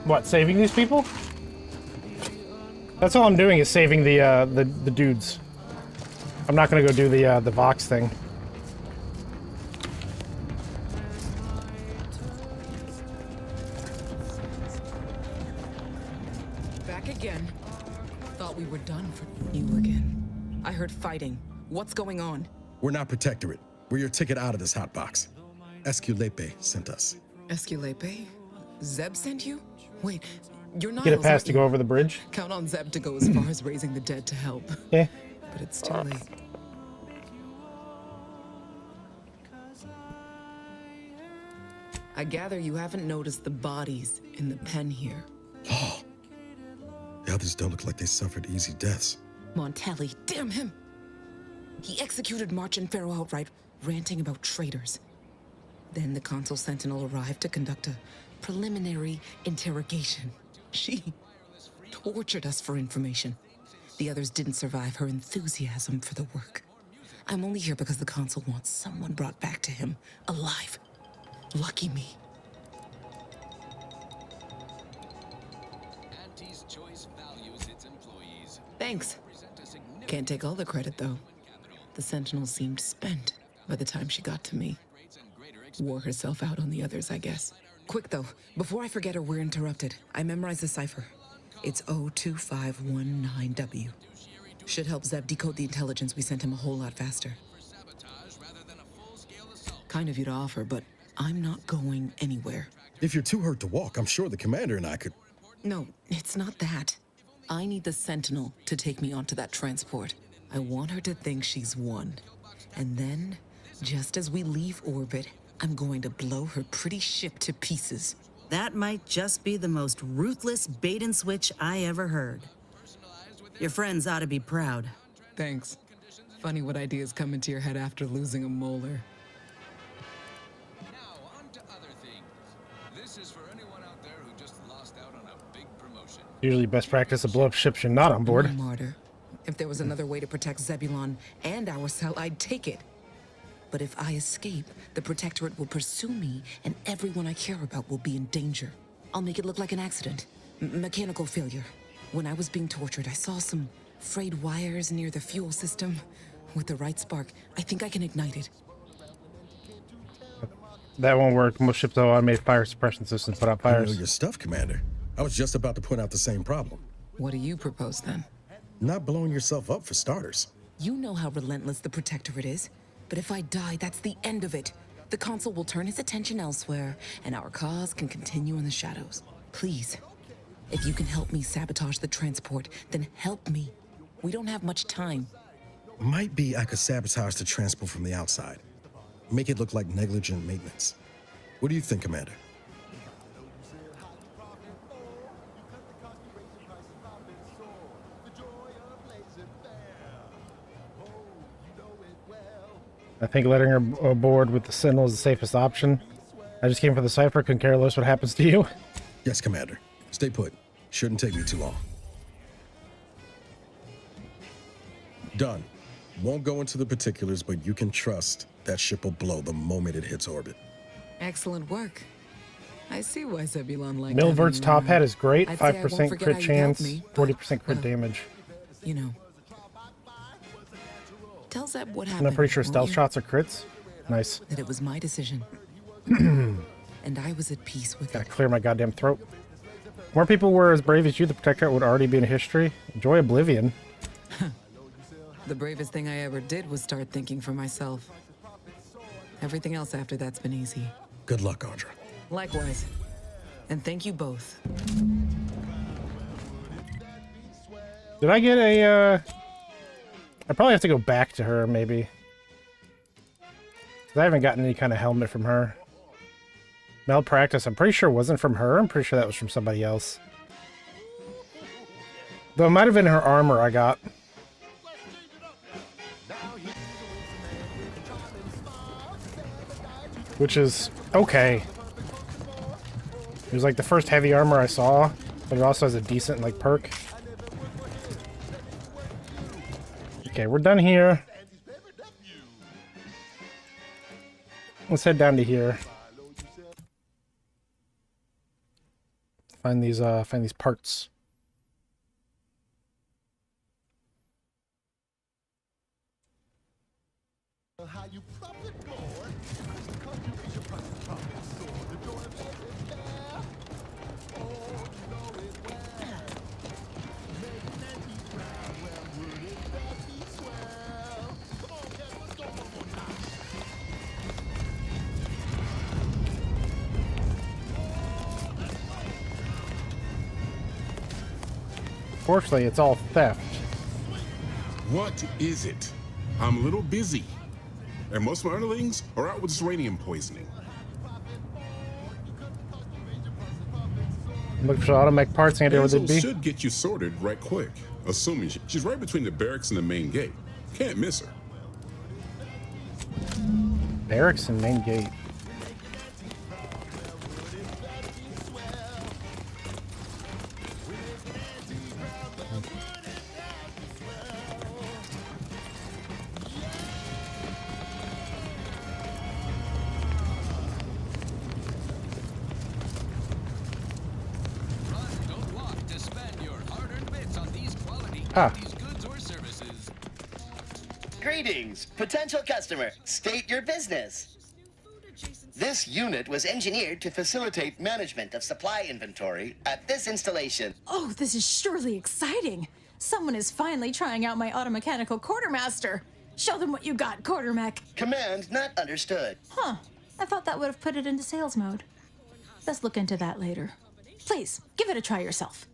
What, saving these people? That's all I'm doing is saving the dudes. I'm not gonna go do the Vox thing. Back again. Thought we were done for you again. I heard fighting. What's going on? We're not Protectorate. We're your ticket out of this hotbox. Esculepe sent us. Esculepe? Zeb sent you? Wait, you're not. Get a pass to go over the bridge. Count on Zeb to go as far as raising the dead to help. Yeah. But it's too late. I gather you haven't noticed the bodies in the pen here. Oh. The others don't look like they suffered easy deaths. Montelli, damn him! He executed March and Pharaoh outright, ranting about traitors. Then the Consul Sentinel arrived to conduct a preliminary interrogation. She tortured us for information. The others didn't survive her enthusiasm for the work. I'm only here because the Consul wants someone brought back to him, alive. Lucky me. Thanks. Can't take all the credit, though. The Sentinel seemed spent by the time she got to me. Wore herself out on the others, I guess. Quick, though, before I forget or we're interrupted, I memorized the cipher. It's 02519W. Should help Zeb decode the intelligence we sent him a whole lot faster. Kind of you to offer, but I'm not going anywhere. If you're too hurt to walk, I'm sure the commander and I could... No, it's not that. I need the Sentinel to take me onto that transport. I want her to think she's won. And then, just as we leave orbit, I'm going to blow her pretty ship to pieces. That might just be the most ruthless bait and switch I ever heard. Your friends ought to be proud. Thanks. Funny what ideas come into your head after losing a molar. Usually best practice to blow up ships you're not on board. I'm a martyr. If there was another way to protect Zebulon and our cell, I'd take it. But if I escape, the Protectorate will pursue me, and everyone I care about will be in danger. I'll make it look like an accident. Mechanical failure. When I was being tortured, I saw some frayed wires near the fuel system. With the right spark, I think I can ignite it. That won't work. Most ships have automated fire suppression systems put out I know fires. your stuff, Commander. I was just about to point out the same problem. What do you propose, then? Not blowing yourself up, for starters. You know how relentless the Protectorate is. But if I die, that's the end of it. The Consul will turn his attention elsewhere, and our cause can continue in the shadows. Please, if you can help me sabotage the transport, then help me. We don't have much time. Might be I could sabotage the transport from the outside. Make it look like negligent maintenance. What do you think, Commander? I think letting her aboard with the Sentinel is the safest option. I just came for the cipher, couldn't care less what happens to you. Yes, Commander. Stay put. Shouldn't take me too long. Done. Won't go into the particulars, but you can trust that ship will blow the moment it hits orbit. Excellent work. I see why Zebulon liked Milvert's top hat is great. I'd say I won't 5% forget crit how you helped chance, me, 40% crit damage. You know. Tell Zeb what And happened. I'm pretty sure won't stealth you? shots are crits. Nice. That it was my decision. And I was at peace with Gotta it. clear my goddamn throat. More people were as brave as you. The Protectorate would already be in history. Enjoy Oblivion. The bravest thing I ever did was start thinking for myself. Everything else after that's been easy. Good luck, Audra. Likewise. And thank you both. Did I get a, I probably have to go back to her, maybe. 'Cause I haven't gotten any kind of helmet from her. Malpractice, I'm pretty sure wasn't from her. I'm pretty sure that was from somebody else. Though it might have been her armor I got. Which is okay. It was like the first heavy armor I saw, but it also has a decent like perk. Okay, we're done here. Let's head down to here. Find these parts. Fortunately, it's all theft. What is it? I'm a little busy. And most of my underlings are out with uranium poisoning. Look for automatic parts and idea what they'd Hazel be. should get you sorted right quick, assuming she's right between the barracks and the main gate. Can't miss her. Barracks and main gate. Ah. Greetings, potential customer. State your business. This unit was engineered to facilitate management of supply inventory at this installation. Oh, this is surely exciting. Someone is finally trying out my automechanical quartermaster. Show them what you got, quartermech. Command not understood. Huh. I thought that would have put it into sales mode. Let's look into that later. Please, give it a try yourself.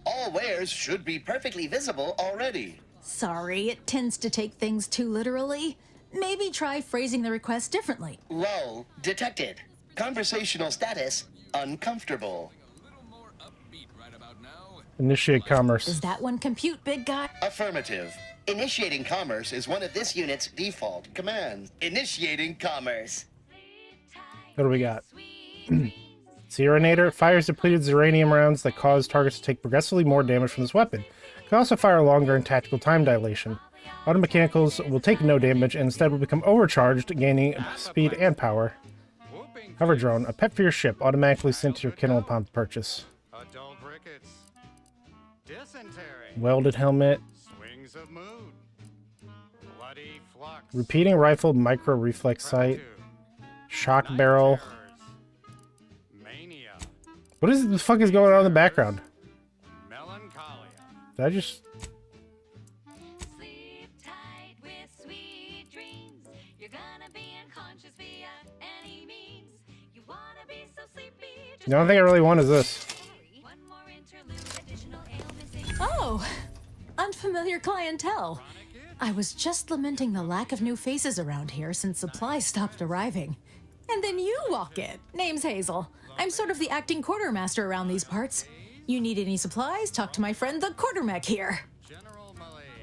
All wares should be perfectly visible already. Sorry, it tends to take things too literally. Maybe try phrasing the request differently. Lull detected. Conversational status uncomfortable. Initiate commerce. Does that one compute, big guy? Affirmative. Initiating commerce is one of this unit's default commands. Initiating commerce. What do we got? Serenator fires depleted uranium rounds that cause targets to take progressively more damage from this weapon. Can also fire longer in tactical time dilation. Automechanicals will take no damage and instead will become overcharged, gaining speed and power. Hover drone, a pet for your ship, automatically sent to your kennel upon purchase. Adult rickets. Dysentery. Welded helmet. Swings of mood. Bloody flux. Repeating rifle, micro reflex sight. Shock barrel. Mania. What is the fuck is going on in the background? Melancholia. Did I just... Sleep tight with sweet dreams. You're gonna be unconscious via any means. You wanna be so sleepy. The only thing I really want is this. Oh, unfamiliar clientele. I was just lamenting the lack of new faces around here since supplies stopped arriving. And then you walk in. Name's Hazel. I'm sort of the acting quartermaster around these parts. You need any supplies? Talk to my friend the quartermech here.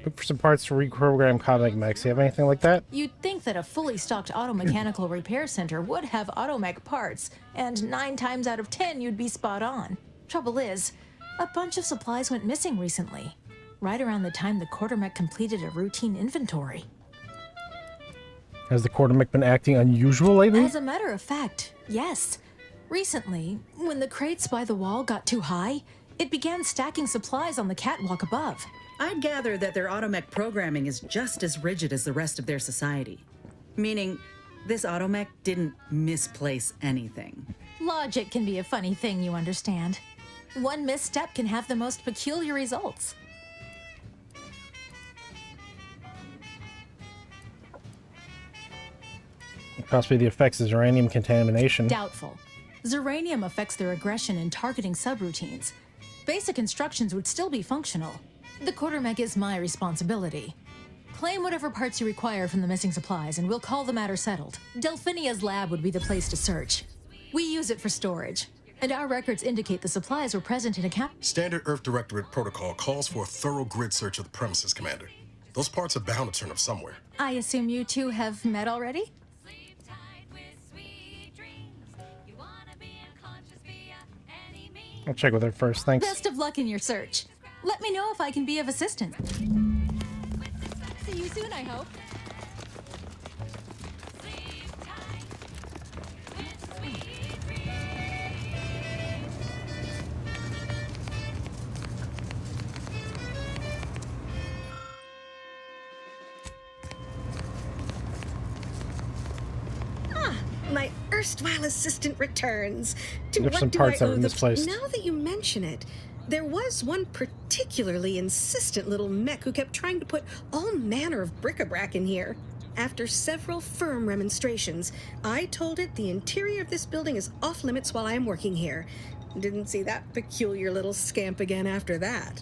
Look for some parts to reprogram comic mechs. You have anything like that? You'd think that a fully stocked automechanical repair center would have automech parts, and 9 times out of 10 you'd be spot on. Trouble is, a bunch of supplies went missing recently. right around the time the quartermech completed a routine inventory. Has the quartermech been acting unusual lately? As a matter of fact, yes. Recently, when the crates by the wall got too high, it began stacking supplies on the catwalk above. I'd gather that their automech programming is just as rigid as the rest of their society. Meaning, this automech didn't misplace anything. Logic can be a funny thing, you understand. One misstep can have the most peculiar results. Possibly the effects of uranium contamination. Doubtful. Zeranium affects their aggression and targeting subroutines. Basic instructions would still be functional. The quartermech is my responsibility. Claim whatever parts you require from the missing supplies, and we'll call the matter settled. Delphinia's lab would be the place to search. We use it for storage, and our records indicate the supplies were present in a cap. Standard Earth Directorate protocol calls for a thorough grid search of the premises, Commander. Those parts are bound to turn up somewhere. I assume you two have met already? I'll check with her first, thanks. Best of luck in your search. Let me know if I can be of assistance. See you soon, I hope. My erstwhile assistant returns. To There's what some do parts I that owe are the... misplaced. Now that you mention it, there was one particularly insistent little mech who kept trying to put all manner of bric-a-brac in here. After several firm remonstrations, I told it the interior of this building is off limits while I am working here. Didn't see that peculiar little scamp again after that.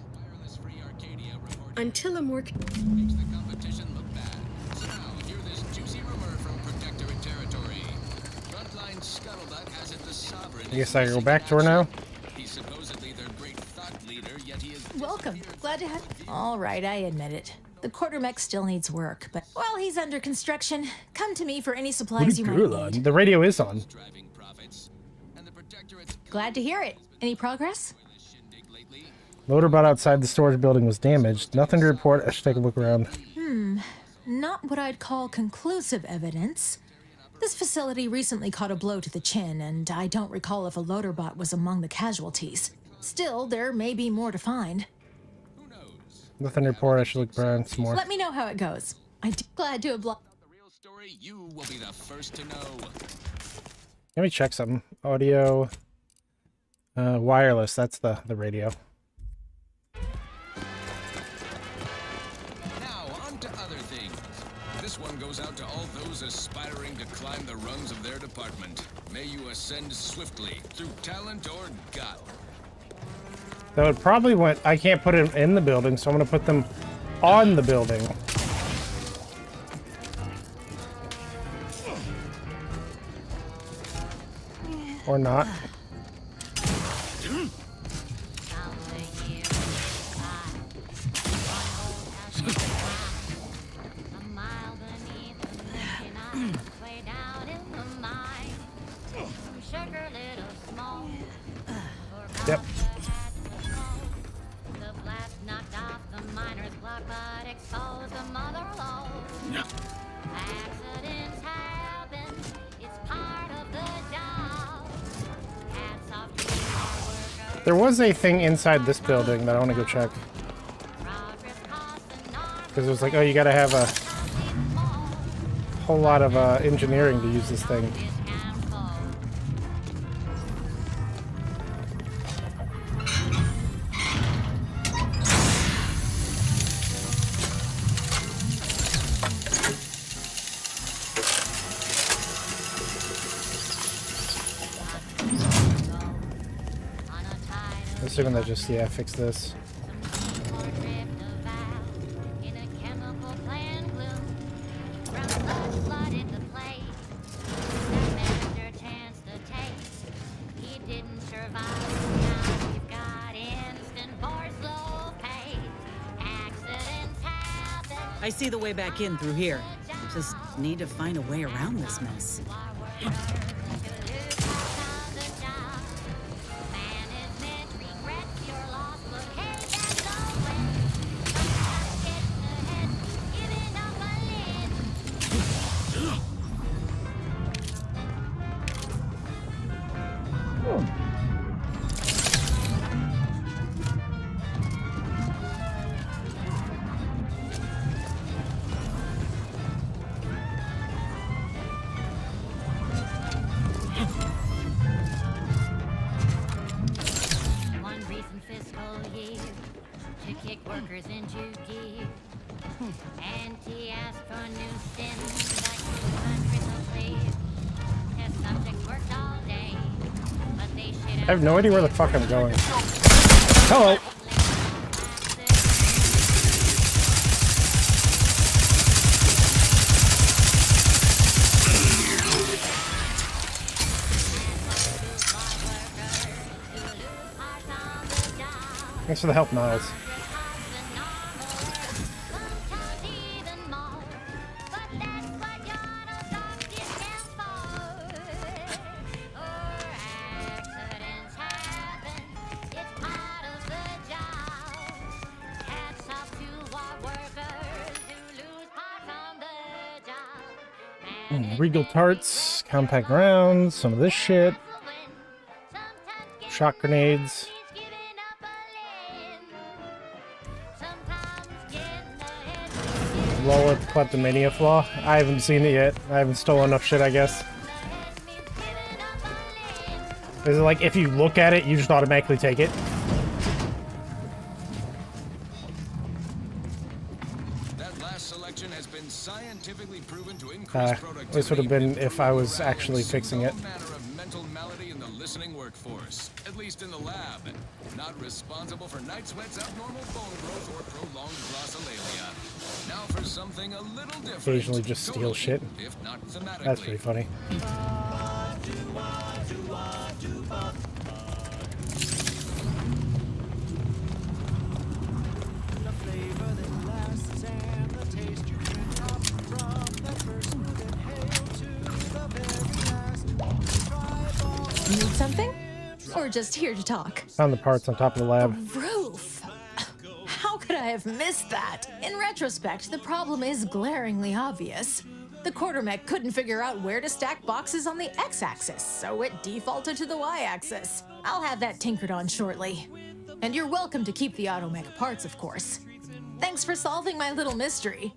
Until a more... Makes the competition look bad. So now, hear this juicy rumor from Protectorate territory. Frontline Scuttlebutt has it the sovereign... I guess I go back to her now. He's supposedly their great thought leader, yet he is... Welcome. Glad to have... All right, I admit it. The quartermech still needs work, but while he's under construction, come to me for any supplies you might need. The radio is on. Glad to hear it. Any progress? Loader bot outside the storage building was damaged. Nothing to report. I should take a look around. Not what I'd call conclusive evidence. This facility recently caught a blow to the chin, and I don't recall if a loader bot was among the casualties. Still, there may be more to find. Nothing to report. I should look around some more. Let me know how it goes. I'm glad to oblige. You will be the first to know. Let me check something. Audio. Wireless. That's the radio. Now, on to other things. This one goes out to all those aspiring to climb the rungs of their department. May you ascend swiftly through talent or gut. Though it probably went... I can't put it in the building, so I'm going to put them on the building. Or not. Yep. The blast knocked off the miner's clock, but exposed the mother lode. Accidents happen, it's part of the job. Hats off to our workers. There was a thing inside this building that I want to go check. Because it was like, oh, you gotta have a whole lot of engineering to use this thing. Assuming that just, yeah, fix this. I see the way back in through here. Just need to find a way around this mess. One recent fiscal year to kick workers into gear. Auntie asked for new sins back to crystal clear. Test subjects worked all day, but they shit I have no idea where the fuck I'm going. Hello. Thanks for the help, Niles. Regal tarts, compact rounds, some of this shit. Shock grenades. Roll with kleptomania flaw. I haven't seen it yet. I haven't stolen enough shit, I guess. Is it like if you look at it, you just automatically take it? This would have been if I was actually fixing it. Mental malady in the listening workforce, at least in the lab. Not responsible for night sweats, abnormal bone growth, or prolonged glossolalia. Now for something a little different. Occasionally just steal shit. If not thematically. That's pretty funny. Need something? Or just here to talk? Found the parts on top of the lab. Roof! How could I have missed that? In retrospect, the problem is glaringly obvious. The quartermech couldn't figure out where to stack boxes on the x-axis, so it defaulted to the y-axis. I'll have that tinkered on shortly. And you're welcome to keep the automech parts, of course. Thanks for solving my little mystery.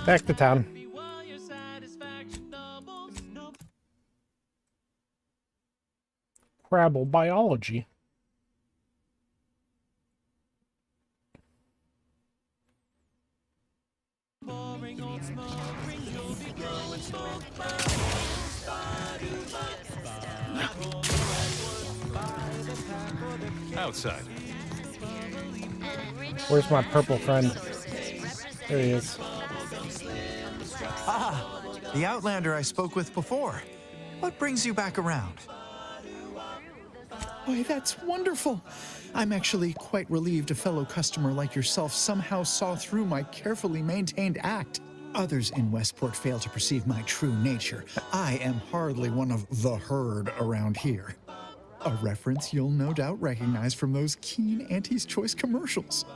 Back to town. Crabble biology. Outside. Where's my purple friend? There he is. Ah, the Outlander I spoke with before. What brings you back around? Why, that's wonderful. I'm actually quite relieved a fellow customer like yourself somehow saw through my carefully maintained act. Others in Westport fail to perceive my true nature. I am hardly one of the herd around here. A reference you'll no doubt recognize from those keen Auntie's Choice commercials.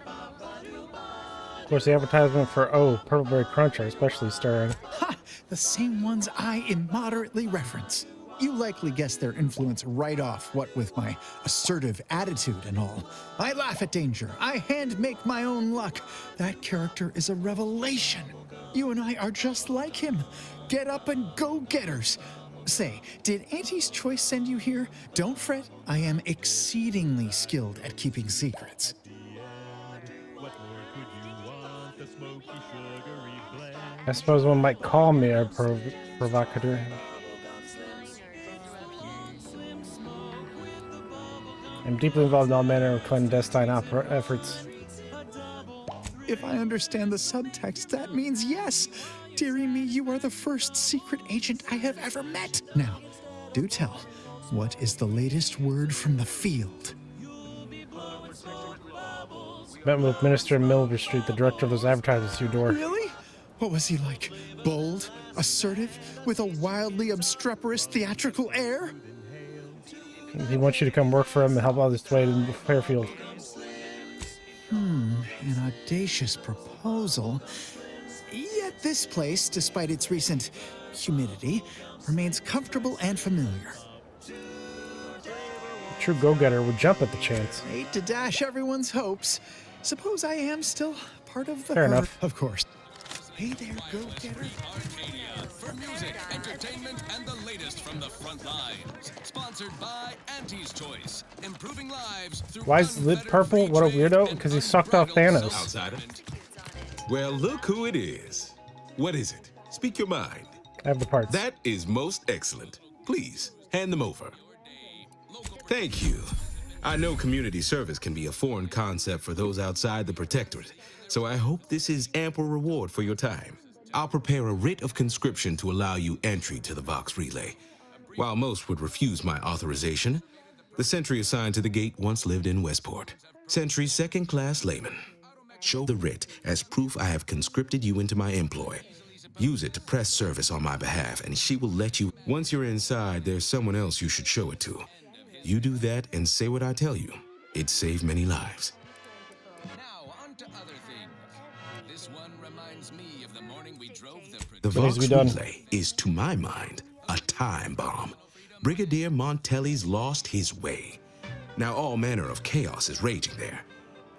Of course, the advertisement for, Purpleberry Crunch are especially stirring. Ha! The same ones I immoderately reference. You likely guessed their influence right off, what with my assertive attitude and all. I laugh at danger. I hand make my own luck. That character is a revelation. You and I are just like him. Get up and go-getters. Say, did Auntie's Choice send you here? Don't fret. I am exceedingly skilled at keeping secrets. I suppose one might call me a provocateur. I'm deeply involved in all manner of clandestine efforts. If I understand the subtext, that means yes. Dearie me, you are the first secret agent I have ever met. Now, do tell, what is the latest word from the field? Met with Minister Milver Street, the director of those advertisements your door. Really? What was he like? Bold? Assertive? With a wildly obstreperous theatrical air? He wants you to come work for him and help others trade in Fairfield. An audacious proposal. Yet this place, despite its recent humidity, remains comfortable and familiar. A true go-getter would jump at the chance. Hate to dash everyone's hopes. Suppose I am still part of the Fair herd, enough. of course. Hey there, go-getter. For music, entertainment, and the latest from the front lines. Sponsored by Auntie's Choice, improving lives through. Why is Lid purple? What a weirdo! Because he sucked off Thanos. Outsider. Well, look who it is. What is it? Speak your mind. I have the parts. That is most excellent. Please, hand them over. Thank you. I know community service can be a foreign concept for those outside the Protectorate, so I hope this is ample reward for your time. I'll prepare a writ of conscription to allow you entry to the Vox Relay. While most would refuse my authorization, the sentry assigned to the gate once lived in Westport. Sentry second-class layman. Show the writ as proof I have conscripted you into my employ. Use it to press service on my behalf, and she will let you. Once you're inside, there's someone else you should show it to. You do that and say what I tell you. It'd save many lives. Now, on to other things. This one reminds me of the morning we drove the. The Vox Relay is, to my mind, a time bomb. Brigadier Montelli's lost his way. Now all manner of chaos is raging there.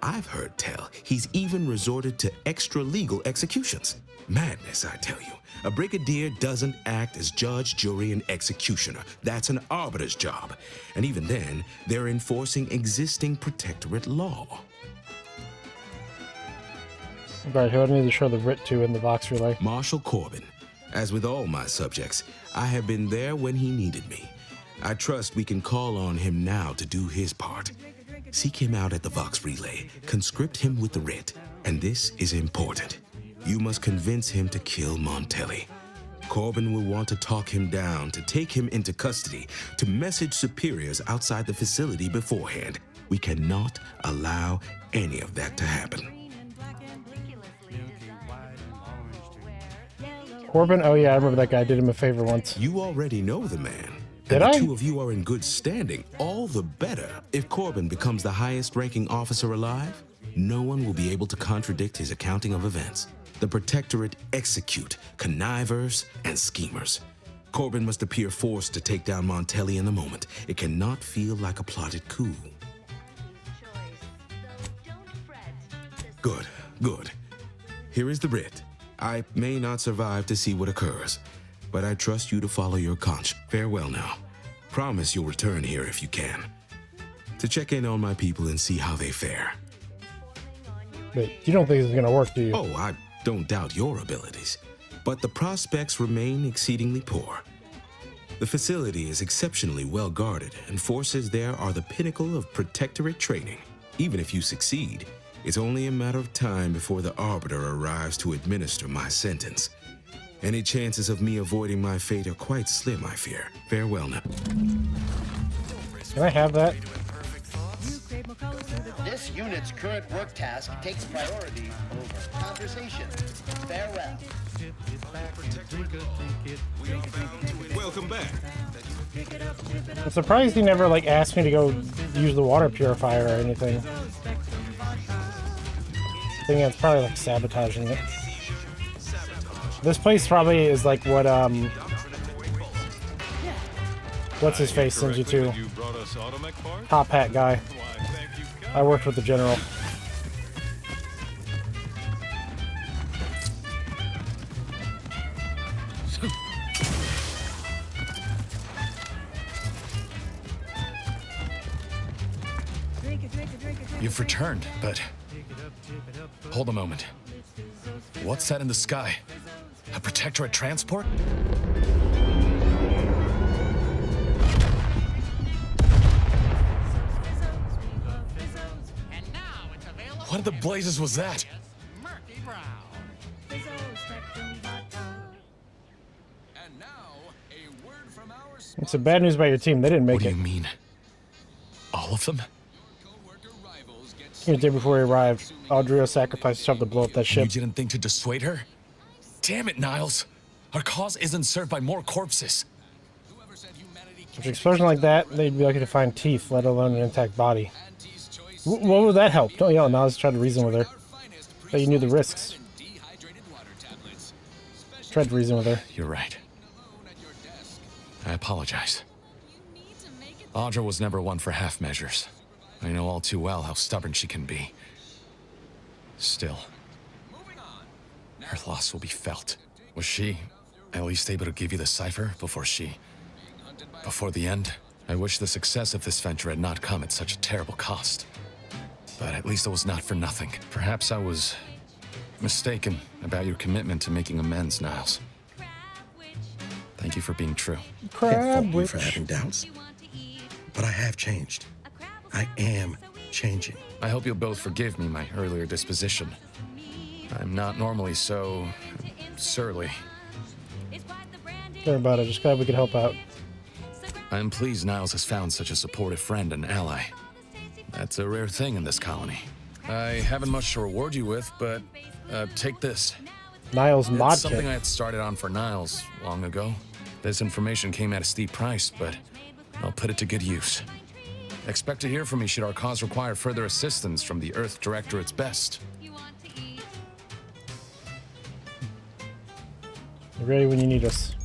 I've heard tell he's even resorted to extra-legal executions. Madness, I tell you. A brigadier doesn't act as judge, jury, and executioner. That's an arbiter's job. And even then, they're enforcing existing protectorate law. Right, who do I need to show the writ to in the Vox Relay? Marshal Corbin. As with all my subjects, I have been there when he needed me. I trust we can call on him now to do his part. Seek him out at the Vox Relay, conscript him with the writ, and this is important. You must convince him to kill Montelli. Corbin will want to talk him down, to take him into custody, to message superiors outside the facility beforehand. We cannot allow any of that to happen. Corbin? Oh yeah, I remember that guy. I did him a favor once. You already know the man. Did and I? The two of you are in good standing. All the better. If Corbin becomes the highest-ranking officer alive, no one will be able to contradict his accounting of events. The Protectorate execute connivers and schemers. Corbin must appear forced to take down Montelli in the moment. It cannot feel like a plotted coup. Good, good. Here is the writ. I may not survive to see what occurs, but I trust you to follow your conscience. Farewell now. Promise you'll return here if you can, to check in on my people and see how they fare. But you don't think this is going to work, do you? Oh, I don't doubt your abilities, but the prospects remain exceedingly poor. The facility is exceptionally well guarded, and forces there are the pinnacle of protectorate training. Even if you succeed, it's only a matter of time before the Arbiter arrives to administer my sentence. Any chances of me avoiding my fate are quite slim, I fear. Farewell now. Can I have that? This unit's current work task takes priority over conversation. Farewell. Welcome back. I'm surprised he never like asked me to go use the water purifier or anything. I think that's probably like sabotaging it. This place probably is like what what's his face sends you to? Top hat guy. I worked with the general. You've returned, but hold a moment. What's that in the sky? A Protectorate transport? What in the blazes was that? It's some bad news about your team. They didn't make it. What do you mean? All of them? The day before he arrived, Audrey sacrificed herself to blow up that ship. You didn't think to dissuade her? Damn it, Niles. Our cause isn't served by more corpses. With an explosion like that, they'd be lucky to find teeth, let alone an intact body. What would that help? Don't yell. Now let's try to reason with her. But you knew the risks. Tried to reason with her. You're right. I apologize. Audra was never one for half measures. I know all too well how stubborn she can be. Still, her loss will be felt. Was she at least able to give you the cipher before the end? I wish the success of this venture had not come at such a terrible cost. But at least it was not for nothing. Perhaps I was mistaken about your commitment to making amends, Niles. Thank you for being true. Can't fault you for having doubts. But I have changed. I am changing. I hope you'll both forgive me my earlier disposition. I'm not normally so surly. Sorry about it. Just glad we could help out. I'm pleased Niles has found such a supportive friend and ally. That's a rare thing in this colony. I haven't much to reward you with, but take this. Niles mod It's something kit. I had started on for Niles long ago. This information came at a steep price, but I'll put it to good use. Expect to hear from me should our cause require further assistance from the Earth Directorate's best. You're ready when you need us.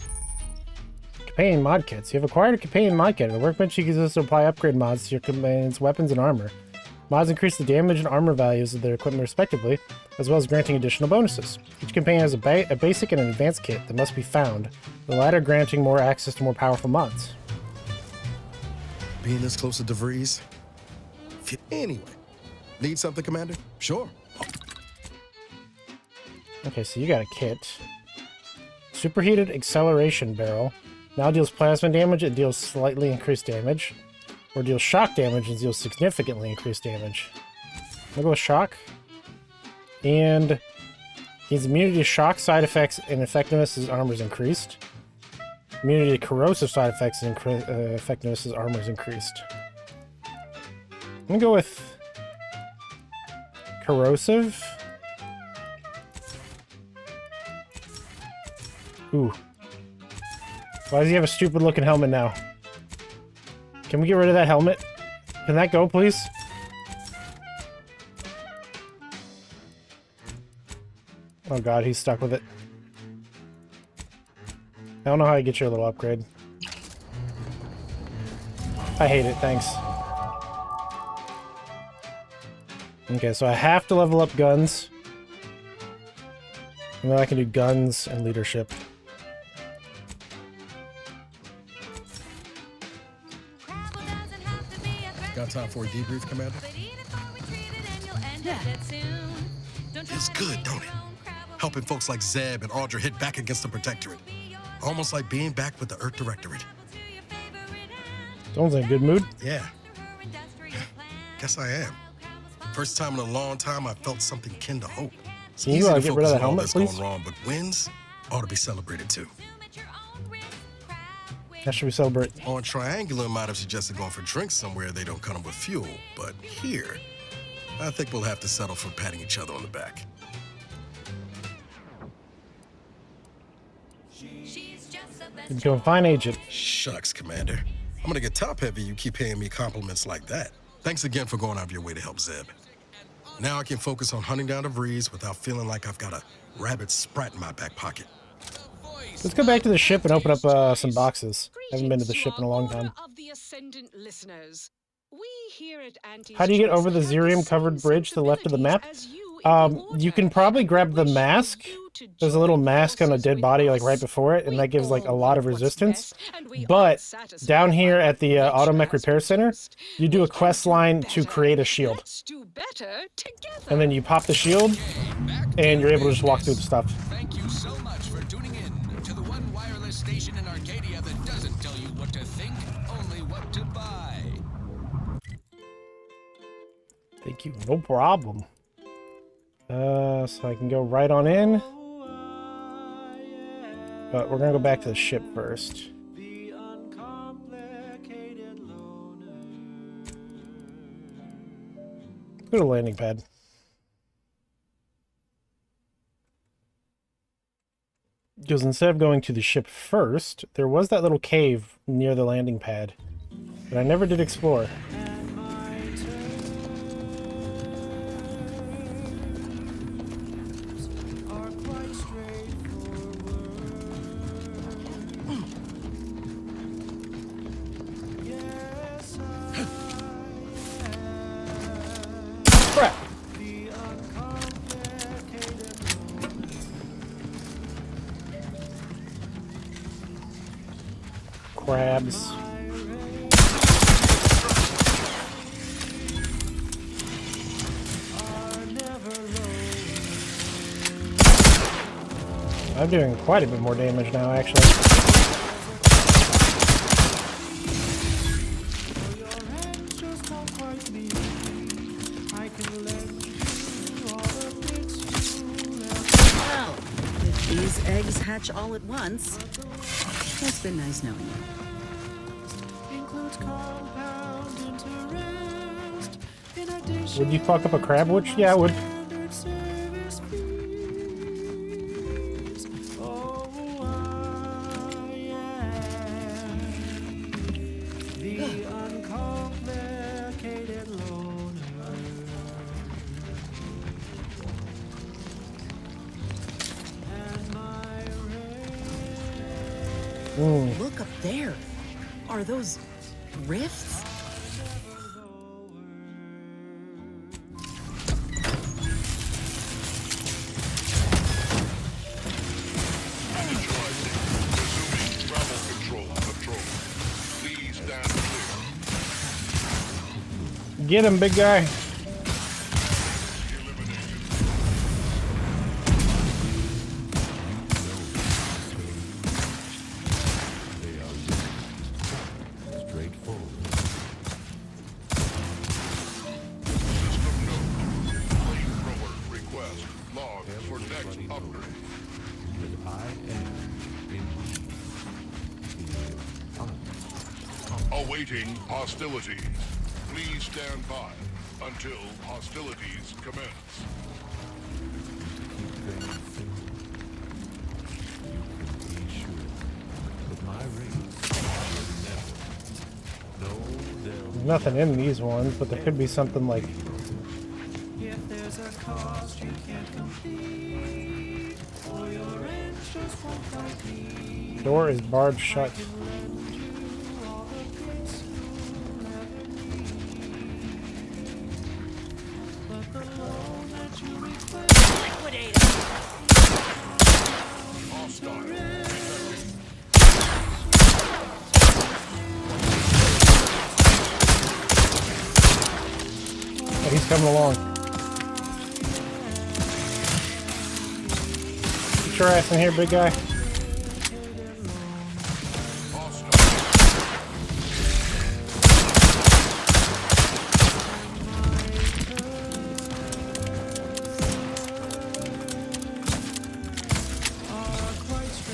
Companion mod kits. You have acquired a companion mod kit. The workbench you can use to apply upgrade mods to your companion's weapons and armor. Mods increase the damage and armor values of their equipment respectively, as well as granting additional bonuses. Each companion has a basic and an advanced kit that must be found, the latter granting more access to more powerful mods. Being this close to DeVries? Anyway, need something, Commander? Sure. Okay, so you got a kit. Superheated acceleration barrel. Now deals plasma damage, it deals slightly increased damage. Or deals shock damage and deals significantly increased damage. I'll go with shock. And gains immunity to shock side effects and effectiveness as armor is increased. Immunity to corrosive side effects and effectiveness as armor is increased. I'm gonna go with corrosive. Ooh. Why does he have a stupid looking helmet now? Can we get rid of that helmet? Can that go, please? Oh god, he's stuck with it. I don't know how to get your little upgrade. I hate it, thanks. Okay, so I have to level up guns. And then I can do guns and leadership. Got time for a debrief, Commander? Yeah. Feels good, don't it? Helping folks like Zeb and Audra hit back against the Protectorate. Almost like being back with the Earth Directorate. Someone's in a good mood. Yeah. Guess I am. First time in a long time I felt something kin to hope. It's Can you easy to get rid focus of that on all helmet, that's please? going wrong, but wins ought to be celebrated too. How should we celebrate? On Triangular might have suggested going for drinks somewhere they don't come with fuel, but here, I think we'll have to settle for patting each other on the back. You become a fine agent. Shucks, Commander. I'm gonna get top heavy you keep paying me compliments like that. Thanks again for going out of your way to help Zeb. Now I can focus on hunting down DeVries without feeling like I've got a rabid sprat in my back pocket. Let's go back to the ship and open up some boxes. Haven't been to the ship in a long time. Of the Ascendant listeners, we here at How do you get over the Xerium-covered bridge to the left of the map? You can probably grab the mask. There's a little mask on a dead body, like right before it, and that gives like a lot of resistance. But down here at the Automech Repair Center, you do a quest line to create a shield. And then you pop the shield, and you're able to just walk through the stuff. Thank you so much for tuning in to the one wireless station in Arcadia that doesn't tell you what to think, only what to buy. Thank you, no problem. So I can go right on in. But we're gonna go back to the ship first. Go to the landing pad. Because instead of going to the ship first, there was that little cave near the landing pad that I never did explore. Crap. Crabs. I'm doing quite a bit more damage now, actually. Well, if these eggs hatch all at once, it's been nice knowing you. Would you fuck up a crab witch? Yeah, I would. Look up there. Are those rifts? Get him, big guy. Awaiting hostilities. Please stand by until hostilities commence. There's nothing in these ones, but there could be something like... If there's a cost you can't complete, or your ends just won't compete. Door is barred shut. Oh, he's coming along. Get your ass in here, big guy.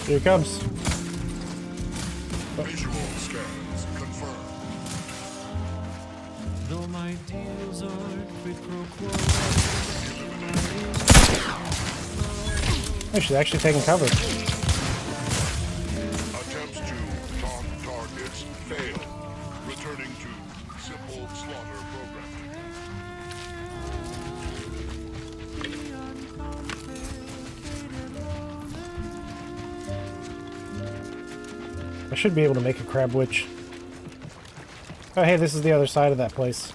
Here he comes. Visual scans confirmed. Though my deals are quid pro quo. Oh, she's actually taking cover. Attempts to taunt targets fail. Returning to simple slaughter programming. I should be able to make a crab witch. Oh, hey, this is the other side of that place.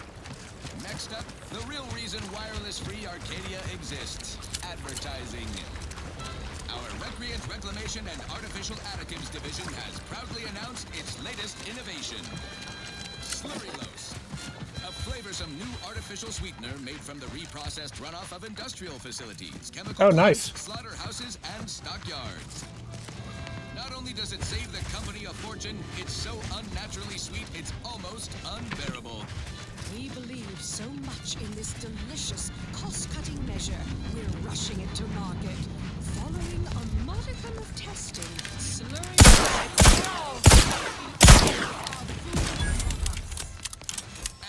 Next up, the real reason wireless-free Arcadia exists: advertising. Our Recreant Reclamation and Artificial Additives division has proudly announced its latest innovation: Slurrylose, a flavorsome new artificial sweetener made from the reprocessed runoff of industrial facilities, chemical Oh, nice. plants, slaughterhouses, and stockyards. Not only does it save the company a fortune, it's so unnaturally sweet it's almost unbearable. We believe so much in this delicious, cost-cutting measure, we're rushing it to market. Following a modicum of testing, slurring...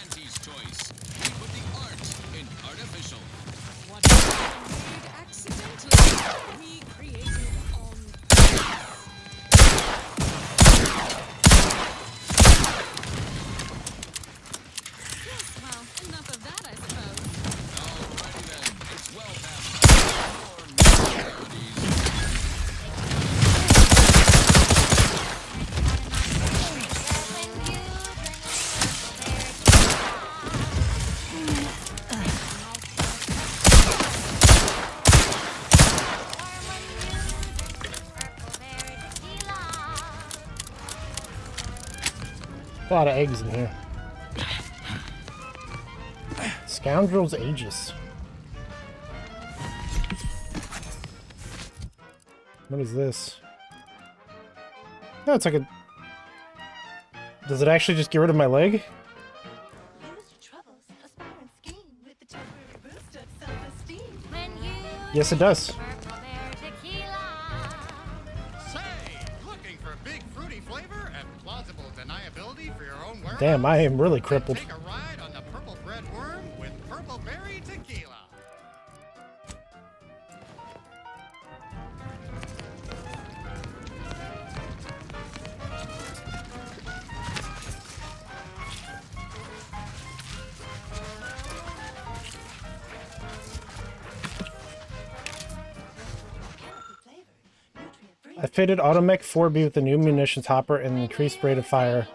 Auntie's choice. We put the art in artificial. What was made accidentally, we created on purpose. Yes, well, enough of that, I suppose. Alrighty then. It's well past A lot of eggs in here. Scoundrel's Aegis. What is this? No, it's like a... Does it actually just get rid of my leg? Yes, it does. Say, looking for big fruity flavor and plausible deniability for your own warehouse? Damn, I am really crippled. Take a ride on the purple bread worm with purple berry tequila. I fitted Automech 4B with the new munitions hopper and the increased rate of fire.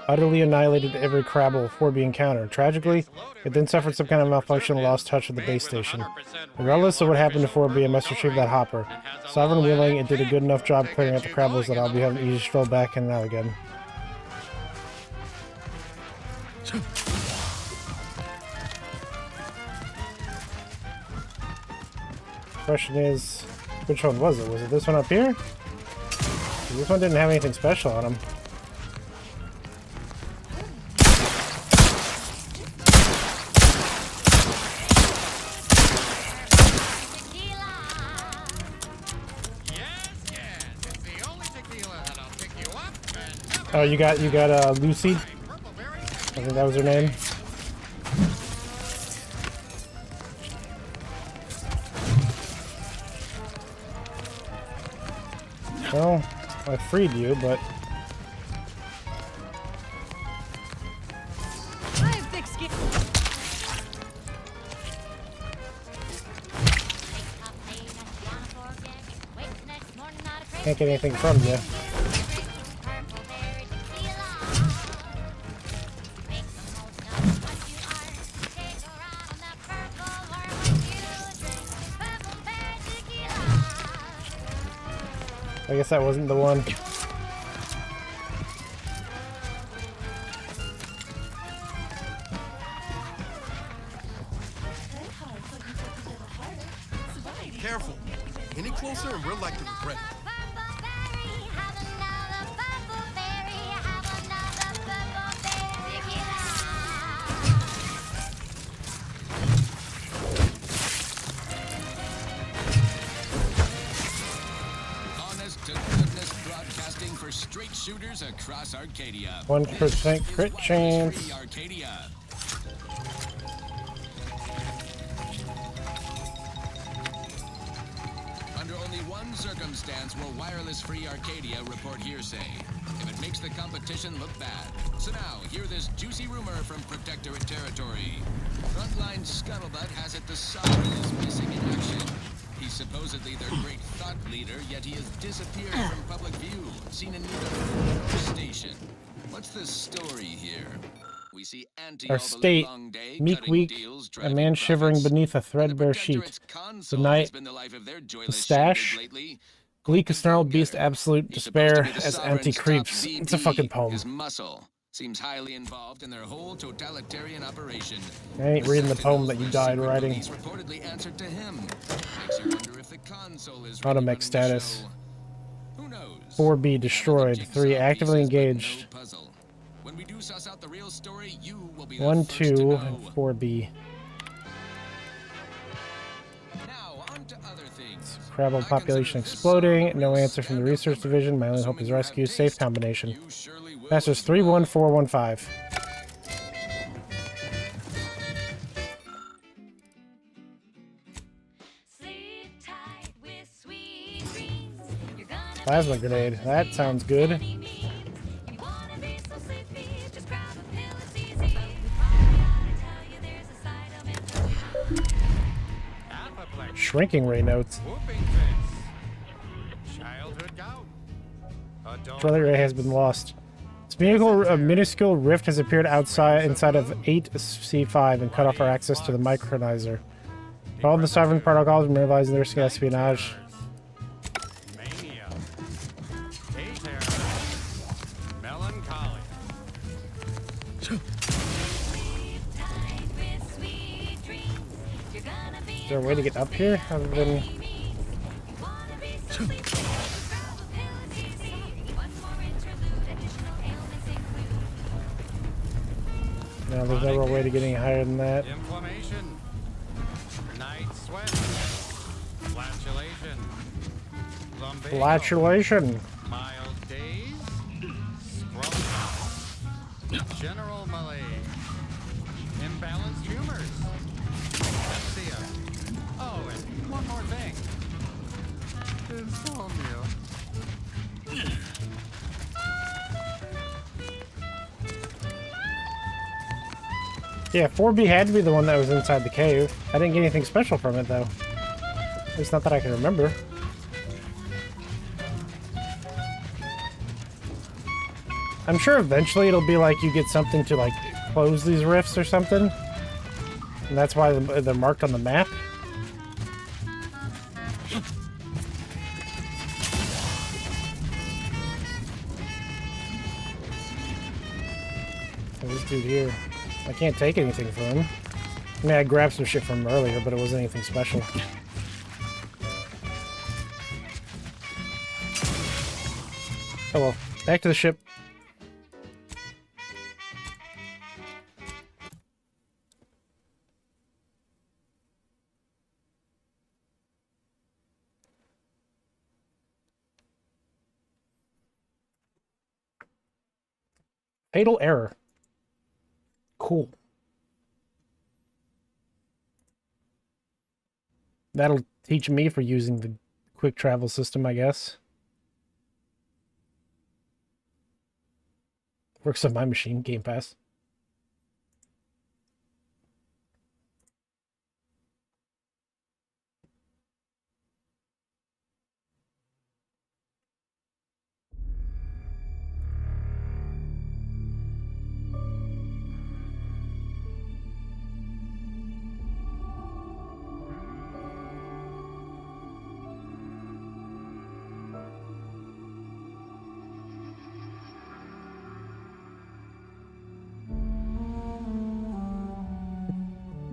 Utterly annihilated every Crabble 4B encounter. Tragically, it then suffered some kind of malfunction and lost touch with the base station. Regardless of what happened to 4B, I must retrieve that hopper. Sovereign willing, it did a good enough job clearing out the Crabbles that I'll be having to easy stroll back in and out again. Question is, which one was it? Was it this one up here? This one didn't have anything special on him. Oh, you got Lucy? I think that was her name. Well, I freed you, but... Can't get anything from you. I guess that wasn't the one. Careful. Any closer and we're likely to regret it. Straight shooters across Arcadia. 1% crit chance. Arcadia. Under only one circumstance will wireless-free Arcadia report hearsay. If it makes the competition look bad. So now, hear this juicy rumor from Protectorate territory. Frontline Scuttlebutt has it the Sovereign is missing in action. He's supposedly their great thought leader, yet he has disappeared from public view, seen in neither nor station. What's the story here? We see Our state, meek weak, a man shivering beneath a threadbare sheet. The night, the stash, bleak a snarled beast, absolute despair as empty creeps. It's a fucking poem. His muscle seems highly involved in their whole totalitarian operation. I ain't reading the poem that you died writing. Reportedly answered to him. Makes you wonder if the console is Automech status. 4B destroyed. 3 actively engaged. When we do suss out the real story, you will be 1, 2, and 4B. Now, on to other things. Crabble population exploding. No answer from the research division. My only hope is rescue. Safe combination. Masters 31415. Plasma grenade. That sounds good. Shrinking ray notes. Brother ray has been lost. Its minuscule rift has appeared inside of 8C5 and cut off our access to the micronizer. Following the sovereign protocols and realizing their espionage. Is there a way to get up here other than... No, there's never a way to get any higher than that. Inflammation. Night sweat. Flatulation. Lumbago. Flatulation. Mild days. Scrum. General malaise. Imbalanced humors. Dyspepsia. Oh, and one more thing. Insomnia. Yeah, 4B had to be the one that was inside the cave. I didn't get anything special from it, though. At least not that I can remember. I'm sure eventually it'll be like you get something to, like, close these rifts or something. And that's why they're marked on the map. Oh, this dude here. I can't take anything from him. I mean, I grabbed some shit from him earlier, but it wasn't anything special. Oh well, back to the ship. Fatal error. Cool. That'll teach me for using the quick travel system, I guess. Works on my machine, Game Pass.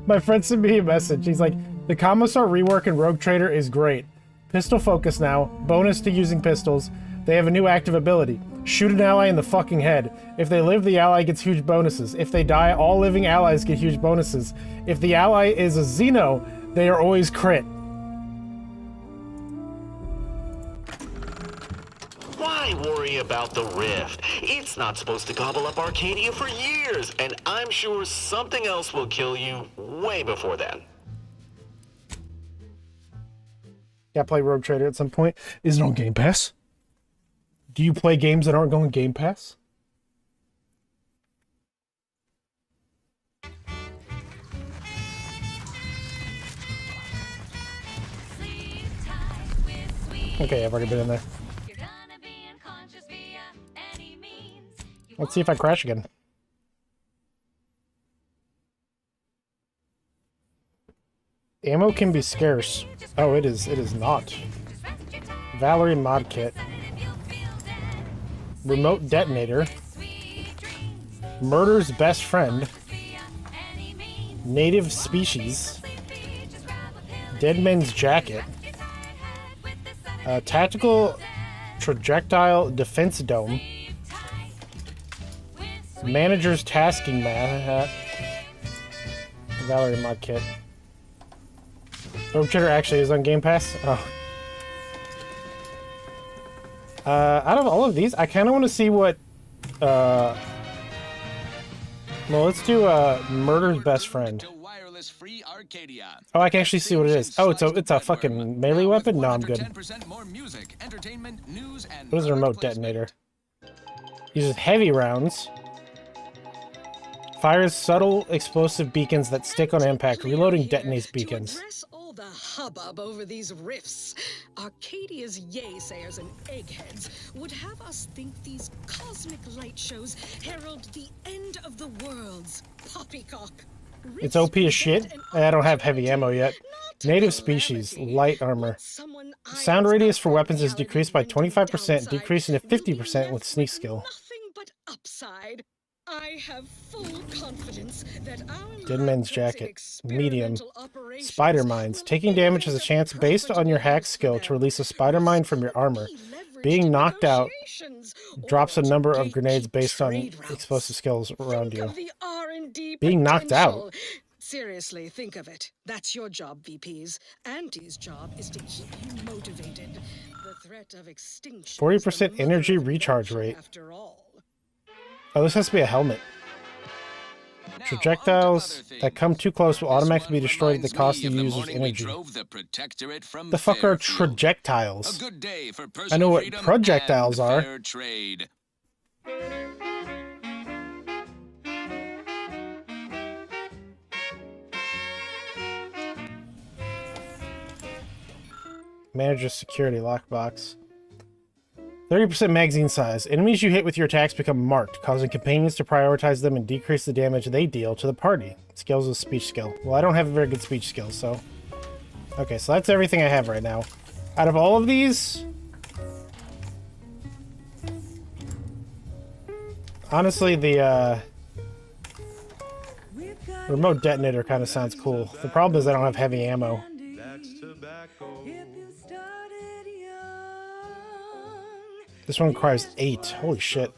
My friend sent me a message. He's like, the Commissar rework in Rogue Trader is great. Pistol focus now. Bonus to using pistols. They have a new active ability. Shoot an ally in the fucking head. If they live, the ally gets huge bonuses. If they die, all living allies get huge bonuses. If the ally is a Xeno, they are always crit. Why worry about the Rift? It's not supposed to gobble up Arcadia for years, and I'm sure something else will kill you way before then. Gotta play Rogue Trader at some point. Is it on Game Pass? Do you play games that aren't going Game Pass? Okay, I've already been in there. Let's see if I crash again. Ammo can be scarce. Oh, it is not. Valerie mod kit. Remote detonator. Murder's best friend. Native species. Dead man's jacket. Tactical projectile defense dome. Manager's tasking mat. Valerie mod kit. Rogue Trader actually is on Game Pass. Oh. Out of all of these, I kind of want to see what. Well, let's do Murder's Best Friend. Oh, I can actually see what it is. Oh, it's a fucking melee weapon. No, I'm good. What is a remote detonator? Uses heavy rounds. Fires subtle explosive beacons that stick on impact. Reloading detonates beacons. Address all the hubbub over these rifts, Arcadia's yaysayers and eggheads would have us think these cosmic light shows herald the end of the worlds. Poppycock. It's OP as shit. I don't have heavy ammo yet. Native species, light armor. Sound radius for weapons is decreased by 25%, decreasing to 50% with sneak skill. Nothing but upside. I have full confidence that our Dead Man's Jacket. Medium. Spider Mines. Taking damage has a chance based on your hack skill to release a spider mine from your armor. Being knocked out drops a number of grenades based on explosive skills around you. Being knocked out. Seriously, think of it. That's your job, VPs. Auntie's job is to keep you motivated. The threat of extinction. 40% energy recharge rate. After all. Oh, this has to be a helmet. Projectiles that come too close will automatically be destroyed at the cost of the user's energy. The fuck are projectiles? I know what projectiles are. Manager security lockbox. 30% magazine size. Enemies you hit with your attacks become marked, causing companions to prioritize them and decrease the damage they deal to the party. Skills with speech skill. Well, I don't have a very good speech skill, so... Okay, so that's everything I have right now. Out of all of these... Honestly, the, remote detonator kind of sounds cool. The problem is I don't have heavy ammo. This one requires 8. Holy shit.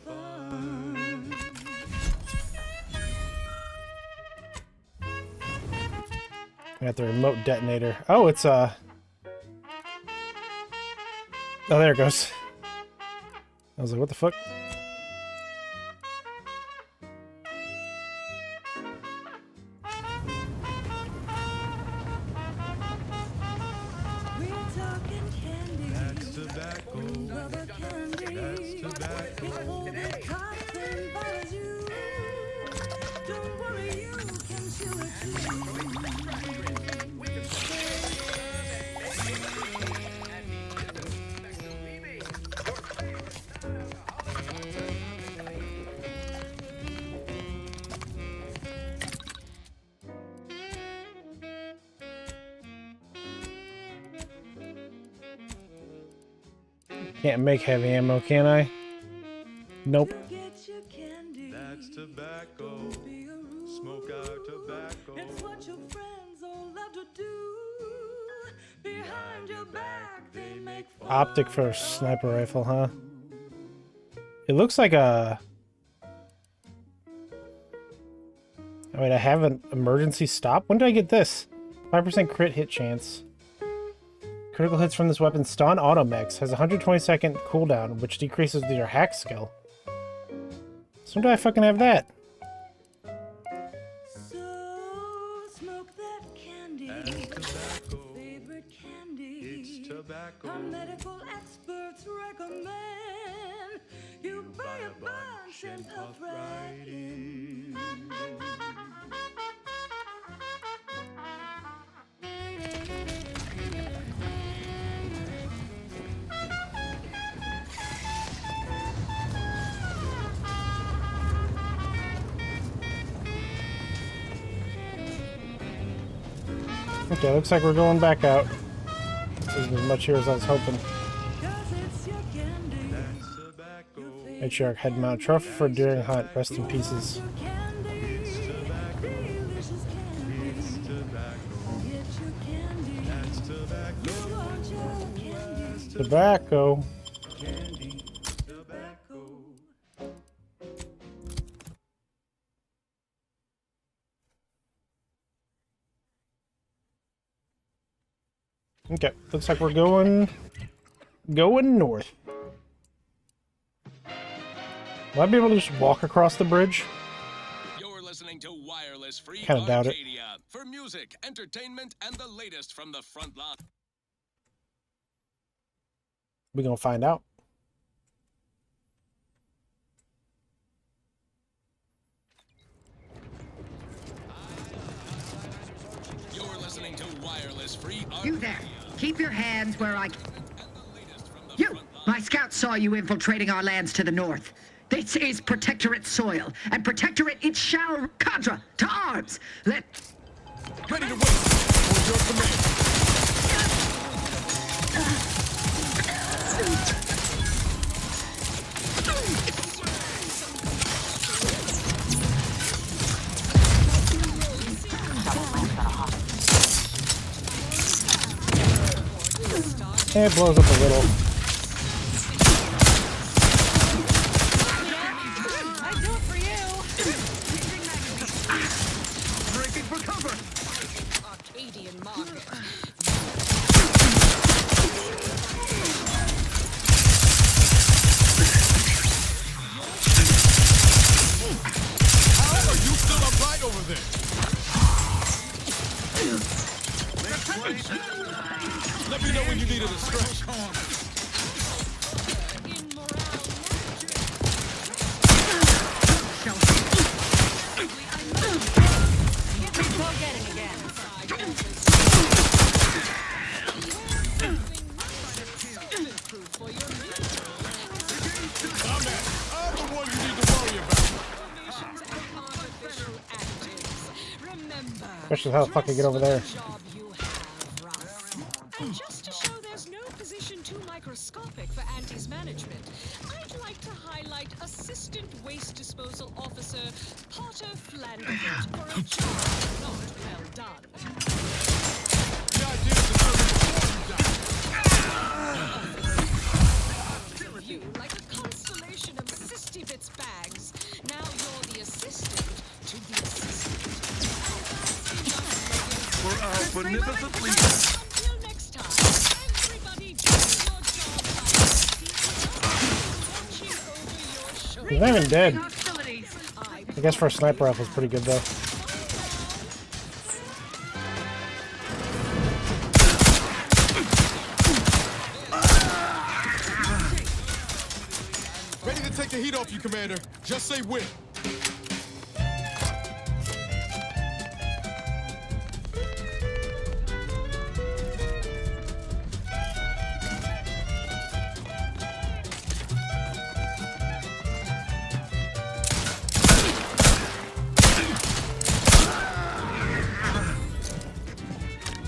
I got the remote detonator. Oh, it's Oh, there it goes. I was like, what the fuck? Can't make heavy ammo, can I? Nope. That's tobacco. Smoke out tobacco. It's what your friends all love to do. Behind your back, they make fun. Optic for a sniper rifle, huh? It looks like a... Oh, wait, I have an emergency stop? When did I get this? 5% crit hit chance. Critical hits from this weapon stun automechs. Has a 120-second cooldown, which decreases your hack skill. So when do I fucking have that? So smoke that candy. Favorite candy. It's tobacco. Our medical experts recommend you buy a bunch and puff right in. Okay, looks like we're going back out. This isn't as much here as I was hoping. Matriarch head mount trophy for during hunt. Rest in pieces. Tobacco. Okay, looks like we're going north. Will I be able to just walk across the bridge? You're listening to Wireless Free Kinda doubt it. Arcadia for music, entertainment, and the latest from the front line. We're gonna find out. You're listening to Wireless Free Arcadia. You there! Keep your hands where I... You! My scouts saw you infiltrating our lands to the north. This is Protectorate soil, and Protectorate it shall... Contra, to arms! Let... Ready to wait for your command. It blows up a little. I'd do it for you. Breaking for cover. Arcadian market. How are you still upright over there? Let me know when you needed a stretch. I'm the one you need to worry about. Especially how the fuck I get over there. Just to show there's no position too microscopic for Auntie's management, I'd like to highlight Assistant Waste Disposal Officer Potter Flanderwood for a job not well done. You like a constellation of Sisty Bits bags. Now you're the assistant to the assistant. For our beneficent leader. Until next time, everybody do your job. He's not even dead. I guess for a sniper rifle, it's pretty good though. Ready to take the heat off you, Commander. Just say when.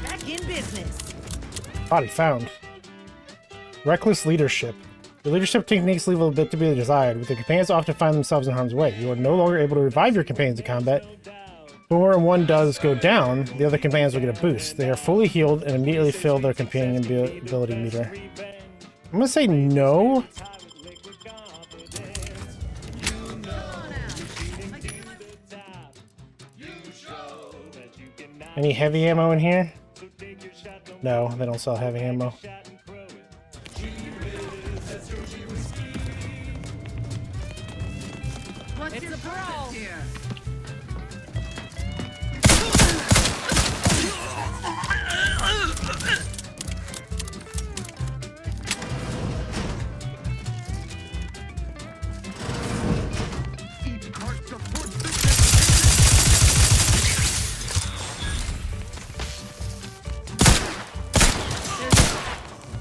Back in business. Body found. Reckless leadership. Your leadership techniques leave a bit to be desired, with your companions often find themselves in harm's way. You are no longer able to revive your companions in combat, but when one does go down, the other companions will get a boost. They are fully healed and immediately fill their companion ability meter. I'm gonna say no. Any heavy ammo in here? No, they don't sell heavy ammo. What's your purpose here?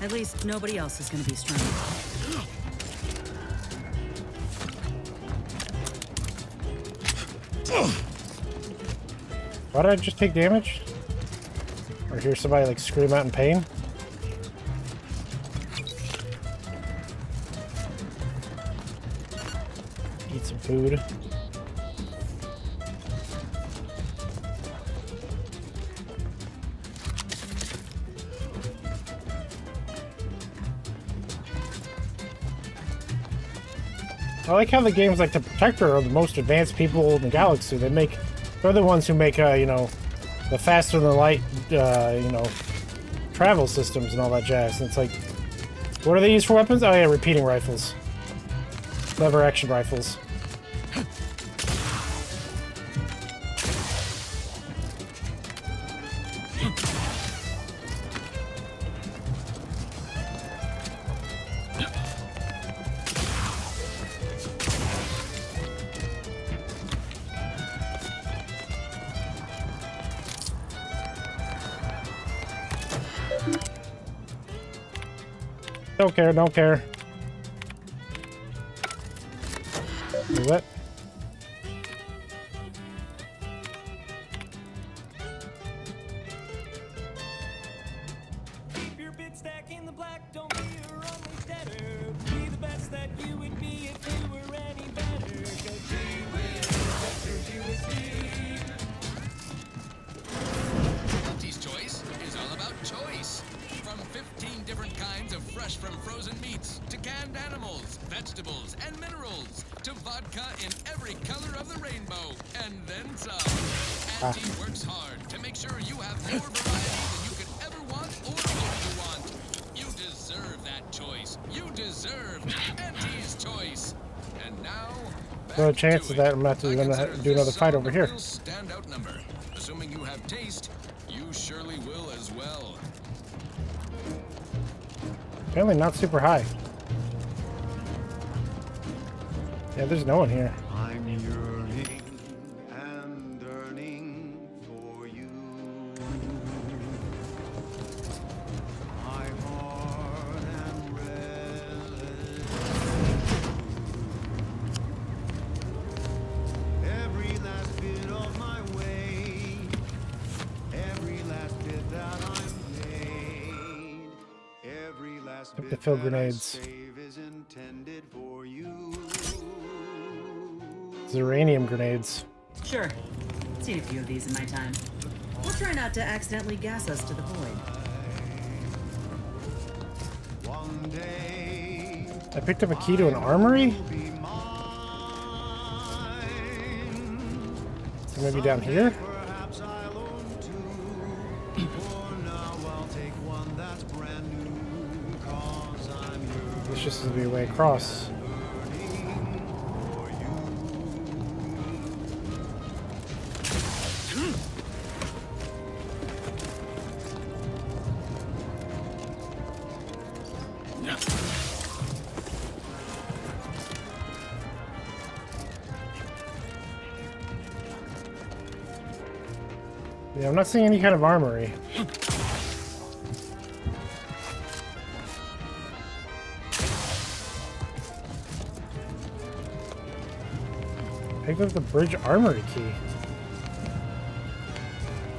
At least nobody else is going to be stranded. Why did I just take damage? Or hear somebody like scream out in pain? Eat some food. I like how the games like the Protector are the most advanced people in the galaxy. They're the ones who make, you know, the faster than light, you know, travel systems and all that jazz. And it's like, what are they used for weapons? Oh yeah, repeating rifles. Lever action rifles. Don't care, don't care. Do that. Keep your bid stack in the black, don't be your only debtor. Be the best that you would be if you were any better. Go Auntie's Choice is all about choice. From 15 different kinds fresh from frozen meats to canned animals, vegetables, and minerals to vodka in every color of the rainbow, and then some. Auntie works hard to make sure you have more variety than you could ever want or hope to want. You deserve that choice. You deserve Auntie's choice. And now, No chance of that. I'm not going to do another fight over here. standout number. Assuming you have taste, you surely will as well. Apparently not super high. Yeah, there's no one here. I'm yearning and yearning for you. My heart and restless. Every last bit of my way, every last bit that I'm paid, every last Took bit the fill that I grenades. save is intended for you. Uranium grenades. Sure. Seen a few of these in my time. We'll try not to accidentally gas us to the void. One day, I picked up a key to an armory? So maybe down here? perhaps I'll own two. For now, I'll take one that's brand new. 'Cause I'm your This just needs to be a way across. Yeah, I'm not seeing any kind of armory. Picked up the bridge armory key.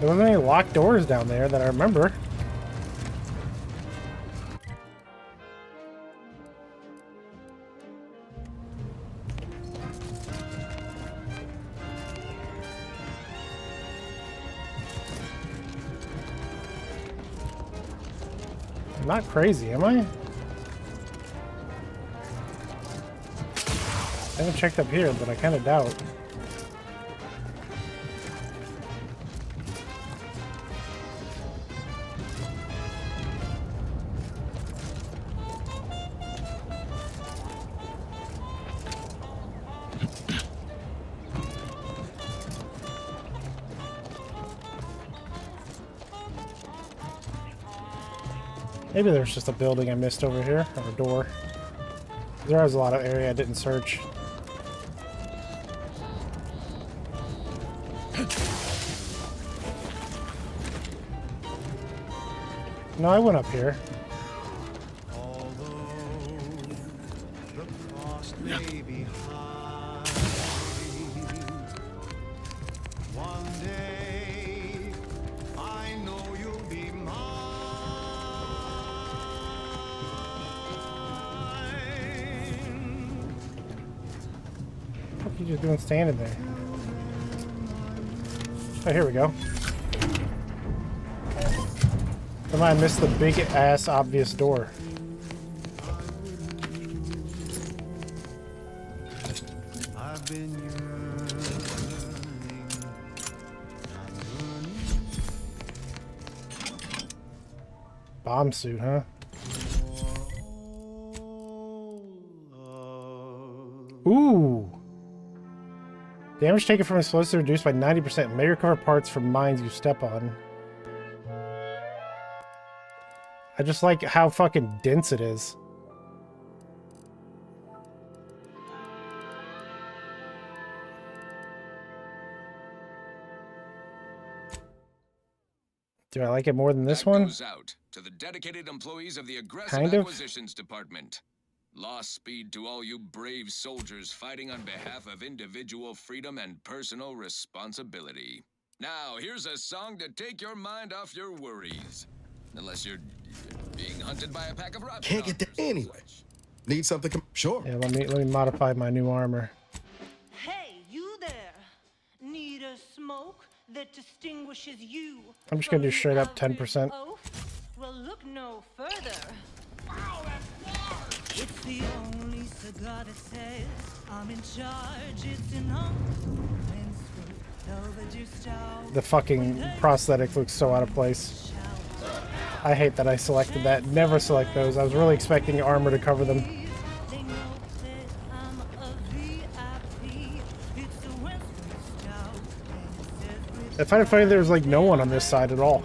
There wasn't any locked doors down there that I remember. I'm not crazy, am I? I haven't checked up here, but I kind of doubt. Maybe there's just a building I missed over here, or a door. There was a lot of area I didn't search. No, I went up here. One day, I know you'll be What are you just doing standing there? Oh, here we go. Somehow I missed the big ass obvious door. I've been Bomb suit, huh? Ooh! Damage taken from explosives reduced by 90%. May recover parts from mines you step on. I just like how fucking dense it is. Do I like it more than this one? Goes out to the dedicated employees of the Aggressive Kind of. Acquisitions Department. Lost speed to all you brave soldiers fighting on behalf of individual freedom and personal responsibility. Now, here's a song to take your mind off your worries. Unless you're being hunted by a pack of robbers. Can't get there anyway. Need something? Sure. Yeah, let me modify my new armor. Hey, you there. Need a smoke that distinguishes you? I'm just gonna do straight up 10%. Oh, well, look no further. It's the only cigar that says I'm in charge. It's an overdue style. The fucking prosthetic looks so out of place. I hate that I selected that. Never select those. I was really expecting armor to cover them. I find it funny there's like no one on this side at all.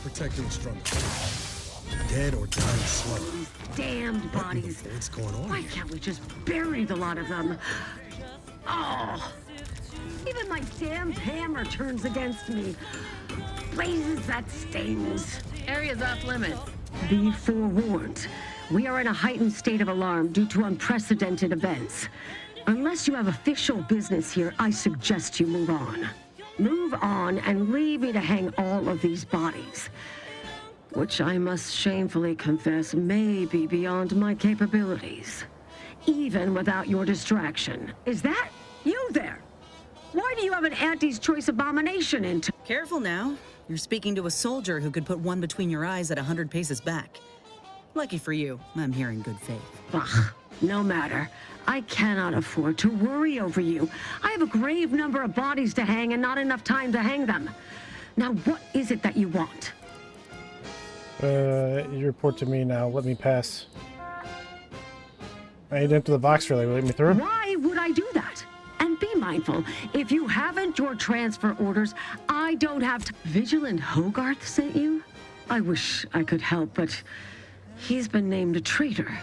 Protecting struggle. Dead or dying slow. These damned bodies. What's going on? Why can't we just bury the lot of them? Oh, even my damn hammer turns against me. Blazes, that stings. Area's off limits. Be forewarned. We are in a heightened state of alarm due to unprecedented events. Unless you have official business here, I suggest you move on. Move on and leave me to hang all of these bodies, which I must shamefully confess may be beyond my capabilities, even without your distraction. Is that you there? Why do you have an Auntie's Choice abomination into? Careful now. You're speaking to a soldier who could put one between your eyes at 100 paces back. Lucky for you, I'm here in good faith. Ugh, no matter. I cannot afford to worry over you. I have a grave number of bodies to hang and not enough time to hang them. Now, what is it that you want? You report to me now. Let me pass. I ain't into the box really. Let me through. Why would I do that? And be mindful, if you haven't your transfer orders, I don't have to. Vigilant Hogarth sent you? I wish I could help, but he's been named a traitor.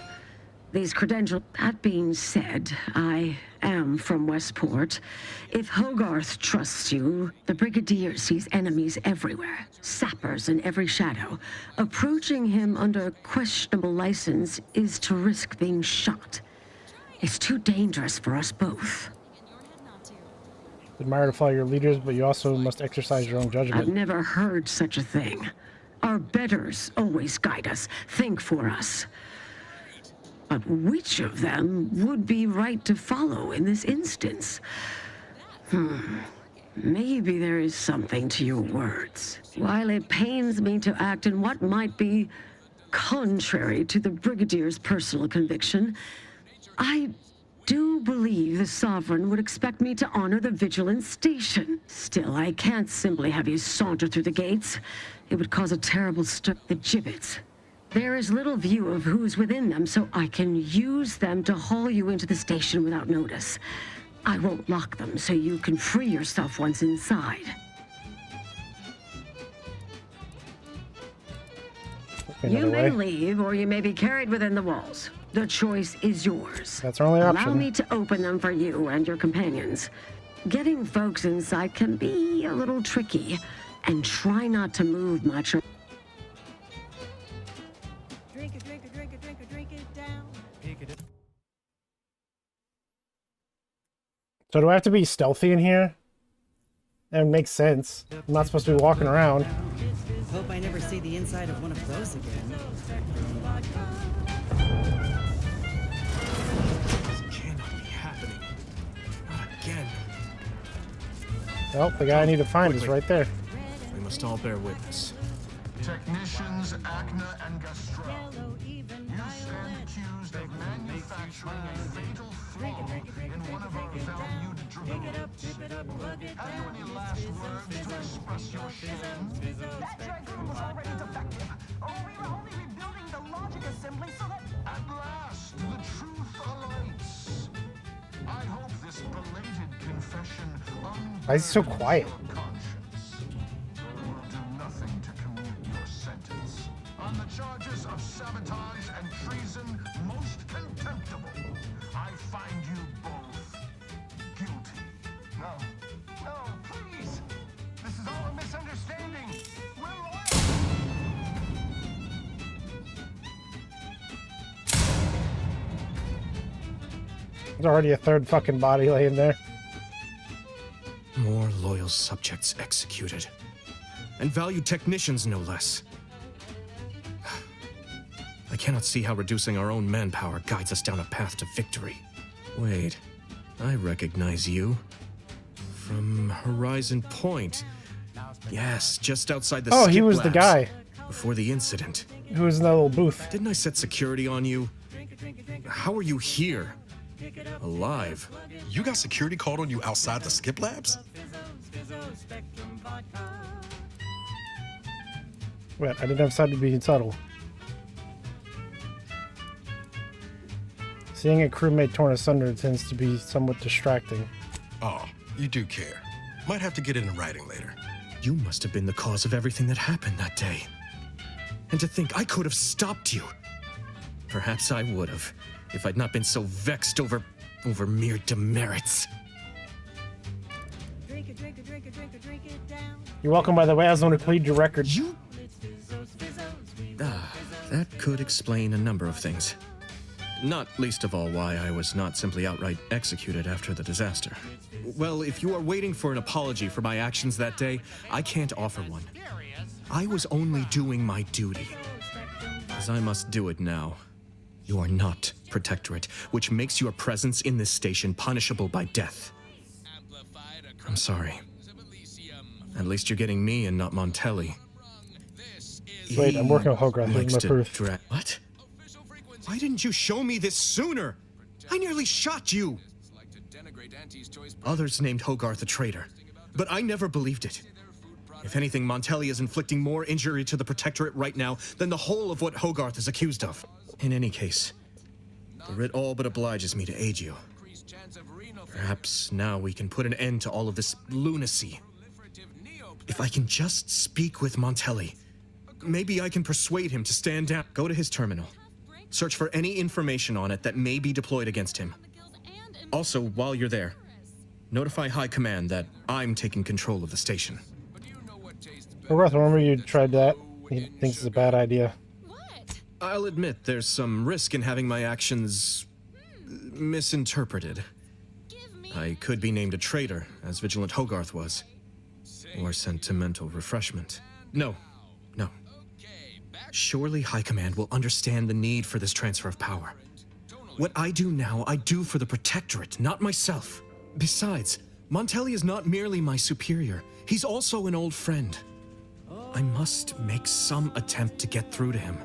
These credentials. That being said, I am from Westport. If Hogarth trusts you, the Brigadier sees enemies everywhere, sappers in every shadow. Approaching him under questionable license is to risk being shot. It's too dangerous for us both. Admire to follow your leaders, but you also must exercise your own judgment. I've never heard such a thing. Our betters always guide us, think for us. But which of them would be right to follow in this instance? Maybe there is something to your words. While it pains me to act in what might be contrary to the Brigadier's personal conviction, I do believe the Sovereign would expect me to honor the Vigilance Station. Still, I can't simply have you saunter through the gates. It would cause a terrible stir. The gibbets. There is little view of who's within them, so I can use them to haul you into the station without notice. I won't lock them, so you can free yourself once inside. You may leave, or you may be carried within the walls. The choice is yours. That's our only option. Allow me to open them for you and your companions. Getting folks inside can be a little tricky, and try not to move much. So do I have to be stealthy in here? That makes sense. I'm not supposed to be walking around. Hope I never see the inside of one of those again. This cannot be happening. Not again. Well, the guy I need to find is right there. We must all bear witness. Technicians Acna and Gastrell, you stand accused of manufacturing a fatal flaw in one of our valued drones. Have you any last words to express your shame? That dragoon was already defective. We were only rebuilding the logic assembly so that... At last, the truth alights. I hope this belated confession Why is he so quiet? will do nothing to commute your sentence. On the charges of sabotage and treason, most contemptible, I find you both guilty. Now, There's already a third fucking body laying there. More loyal subjects executed. And valued technicians, no less. I cannot see how reducing our own manpower guides us down a path to victory. Wait, I recognize you. From Horizon Point. Yes, just outside the Oh, he skip was the labs. guy. Before the incident. Who was in that little booth. Didn't I set security on you? How are you here? Alive? You got security called on you outside the skip labs? Wait, I didn't have time to be subtle. Seeing a crewmate torn asunder tends to be somewhat distracting. Oh, you do care. Might have to get it in writing later. You must have been the cause of everything that happened that day. And to think I could have stopped you. Perhaps I would have, if I'd not been so vexed over mere demerits. You're welcome, by the way. I was the one who played your record. That could explain a number of things. Not least of all why I was not simply outright executed after the disaster. Well, if you are waiting for an apology for my actions that day, I can't offer one. I was only doing my duty. As I must do it now. You are not Protectorate, which makes your presence in this station punishable by death. I'm sorry. At least you're getting me and not Montelli. Wait, I'm working on Hogarth. Here's Likes my to proof. What? Why didn't you show me this sooner? I nearly shot you. Others named Hogarth a traitor, but I never believed it. If anything, Montelli is inflicting more injury to the Protectorate right now than the whole of what Hogarth is accused of. In any case, the writ all but obliges me to aid you. Perhaps now we can put an end to all of this lunacy. If I can just speak with Montelli, maybe I can persuade him to stand down. Go to his terminal. Search for any information on it that may be deployed against him. Also, while you're there, notify High Command that I'm taking control of the station. Hogarth, remember you tried that? He thinks it's a bad idea. I'll admit there's some risk in having my actions misinterpreted. I could be named a traitor, as Vigilant Hogarth was. Or sent to mental refreshment. No. Surely High Command will understand the need for this transfer of power. What I do now, I do for the Protectorate, not myself. Besides, Montelli is not merely my superior. He's also an old friend. I must make some attempt to get through to him.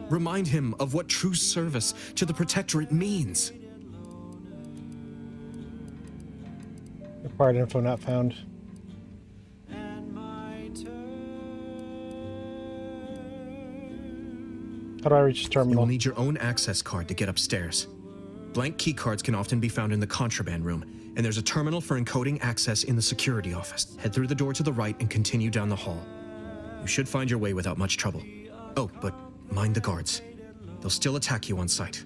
Remind him of what true service to the Protectorate means. Required info not found. How do I reach the terminal? You'll need your own access card to get upstairs. Blank key cards can often be found in the contraband room, and there's a terminal for encoding access in the security office. Head through the door to the right and continue down the hall. You should find your way without much trouble. Oh, but mind the guards. They'll still attack you on sight.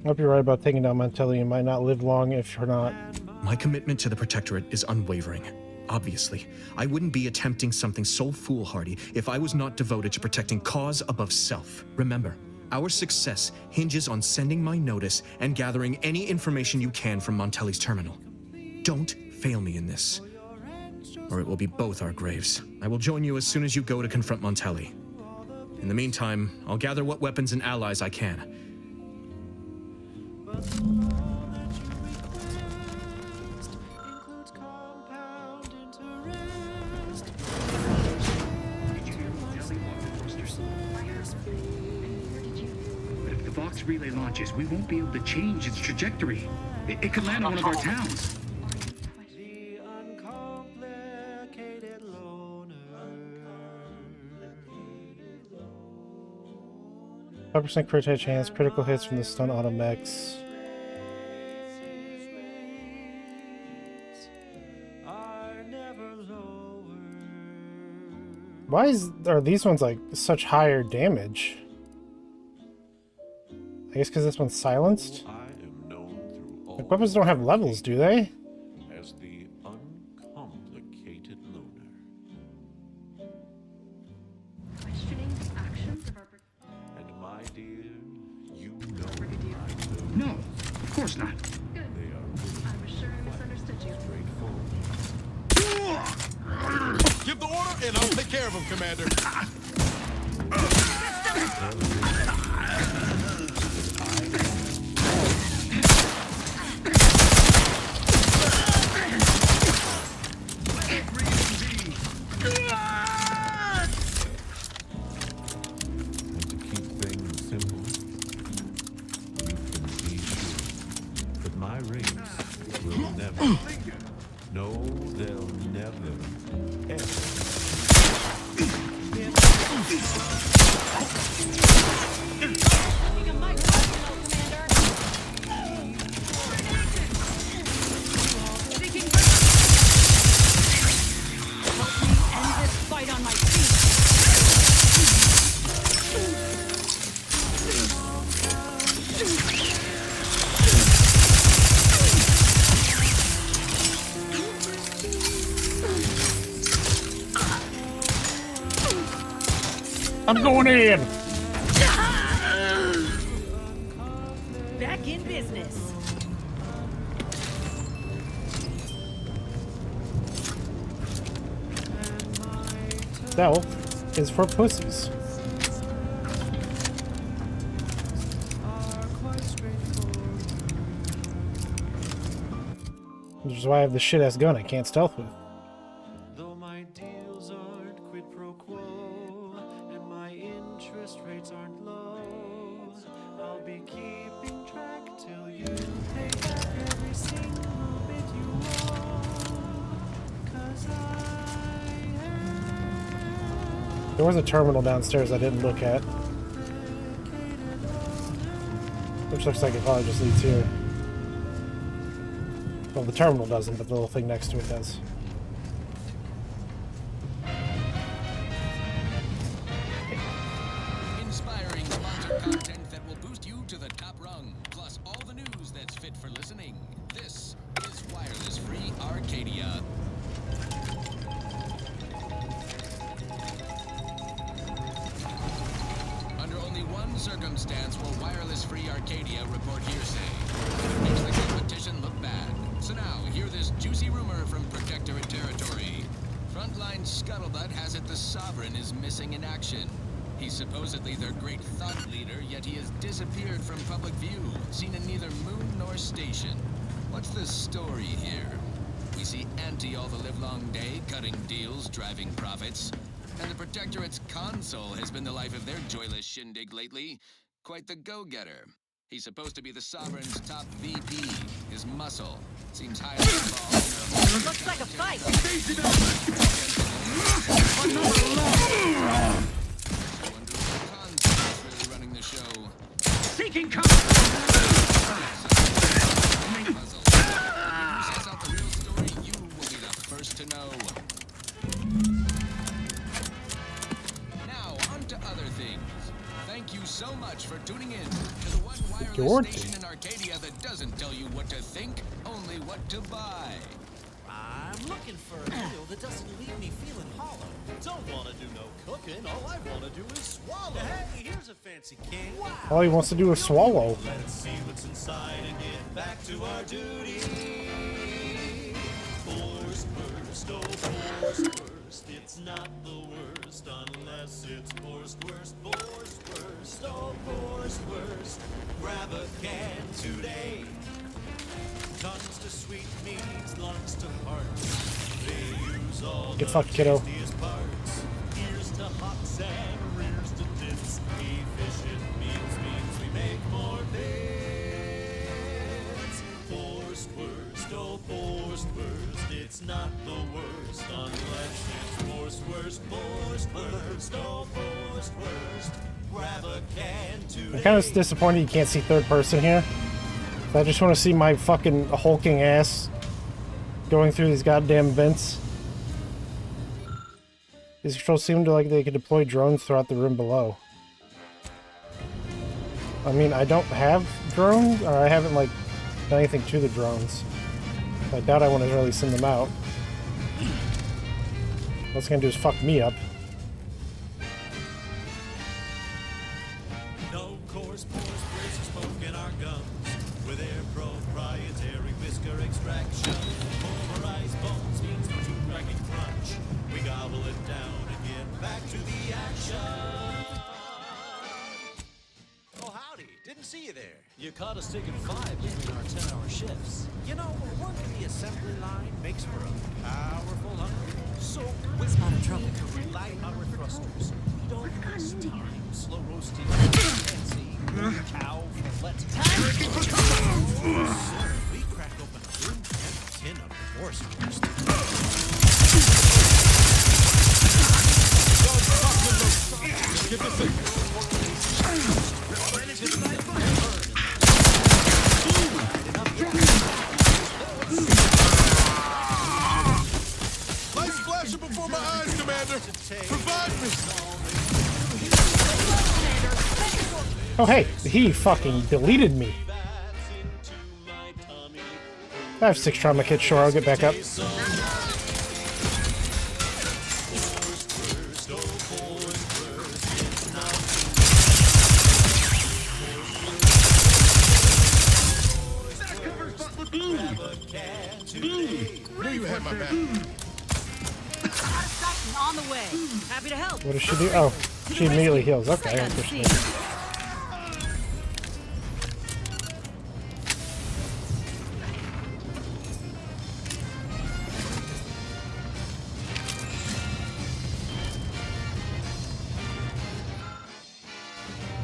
I hope you're right about taking down Montelli. You might not live long if you're not. My commitment to the Protectorate is unwavering. Obviously, I wouldn't be attempting something so foolhardy if I was not devoted to protecting cause above self. Remember, our success hinges on sending my notice and gathering any information you can from Montelli's terminal. Don't fail me in this, or it will be both our graves. I will join you as soon as you go to confront Montelli. In the meantime, I'll gather what weapons and allies I can. But if the Vox relay launches, we won't be able to change its trajectory. It could land on one of our towns. 5% crit hit chance, critical hits from the stun automechs. Why are these ones like such higher damage? I guess because this one's silenced? Like, weapons don't have levels, do they? As the uncomplicated loner. Questioning the actions of our... And my dear, you know No, of course not. Good. I was sure I misunderstood you. Give the order, and I'll take care of him, Commander. And to keep things simple, you can be sure that my race will never, no, they'll never, I'm going in. Back in business. Stealth is for pussies. Which is why I have the shit-ass gun I can't stealth with. though my deals aren't quid pro quo, and my interest rates aren't low, I'll be keeping track till you pay back every single bit you owe, 'cause There was a terminal downstairs I didn't look at. Which looks like it probably just leads here. Well, the terminal doesn't, but the little thing next to it does. Inspiring sponsor content that will boost you to the top rung, plus all the news that's fit for listening. This is Wireless Free Arcadia. Under only one circumstance will Wireless Free Arcadia report hearsay. It makes the competition look bad. So now, hear this juicy rumor from Protectorate territory. Frontline scuttlebutt has it the Sovereign is missing in action. He's supposedly their great thought leader, yet he has disappeared from public view, seen in neither moon nor station. What's the story here? We see Auntie all the livelong day, cutting deals, driving profits. And the Protectorate's console has been the life of their joyless shindig lately. Quite the go-getter. He's supposed to be the Sovereign's top VP. His muscle seems highly involved. Looks like a fight. Really running the show. Seeking cover! Sets out the real story, you will be the first to know. Now, on to other things. Thank you so much for tuning in to the one wireless station in Arcadia that doesn't tell you what to think, only what to buy. I'm looking for a meal that doesn't leave me feeling hollow. Don't want to do no cooking. All I want to do is swallow. Hey, here's a fancy king. Wow. All he wants to do is swallow. Let's see what's inside and get back to our duty. Force first, oh force first. It's not the worst unless it's forced worst. Force first, oh force first. Grab a can today. Tons to sweet meats, lungs to hearts. They use all Get fucked, kiddo. tastiest parts. Ears to hops and rears to tits. Efficient means we make more bits. Forced worst, oh forced worst. It's not the worst unless it's forced worst. Forced worst, oh forced worst. Grab a can today. I'm kind of disappointed you can't see third person here. I just want to see my fucking hulking ass going through these goddamn vents. These controls seem to like they could deploy drones throughout the room below. I mean, I don't have drones, or I haven't like done anything to the drones. I doubt I want to really send them out. What it's gonna do is fuck me up. No coarse pores, brace of smoke in our gums. With air pro You caught us taking 5 between our 10-hour shifts. You know, working the assembly line makes for a powerful hunter. So, with not a trouble to relight our thrusters, we don't waste time slow roasting fancy cow fillet. We crack open a room temp tin of horse roast. Get this thing. Lights flashing before my eyes, Commander. Provide me. Oh hey, he fucking deleted me. I have 6 trauma kits, sure, I'll get back up. Knew you had my back. On the way. Happy to help. What does she do? Oh, she immediately heals. Okay, interesting.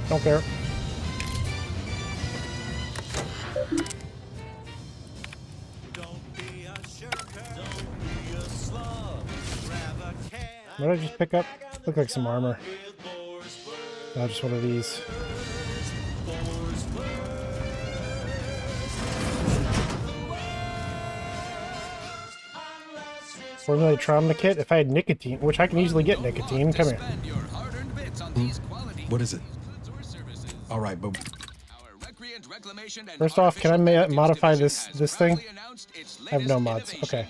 Don't care. What did I just pick up? Look like some armor. Oh, just one of these. Formulate trauma kit. If I had nicotine, which I can easily get nicotine, come here. What is it? All right, but First off, can I modify this thing? I have no mods. Okay.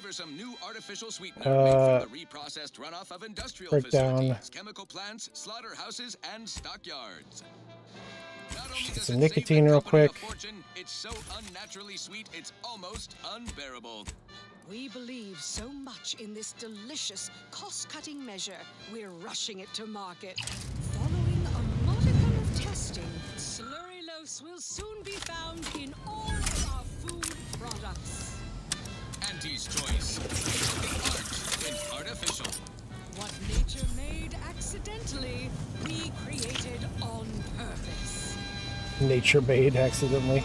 Some new artificial sweetener from the reprocessed runoff of industrial facilities, chemical plants, slaughterhouses, and stockyards. Some nicotine real quick. It's so unnaturally sweet, it's almost unbearable. We believe so much in this delicious, cost-cutting measure, we're rushing it to market. Following a modicum of testing, Slurry-Los will soon be found in all of our food products. Auntie's choice. Art in artificial. What nature made accidentally, we created on purpose. Nature made accidentally.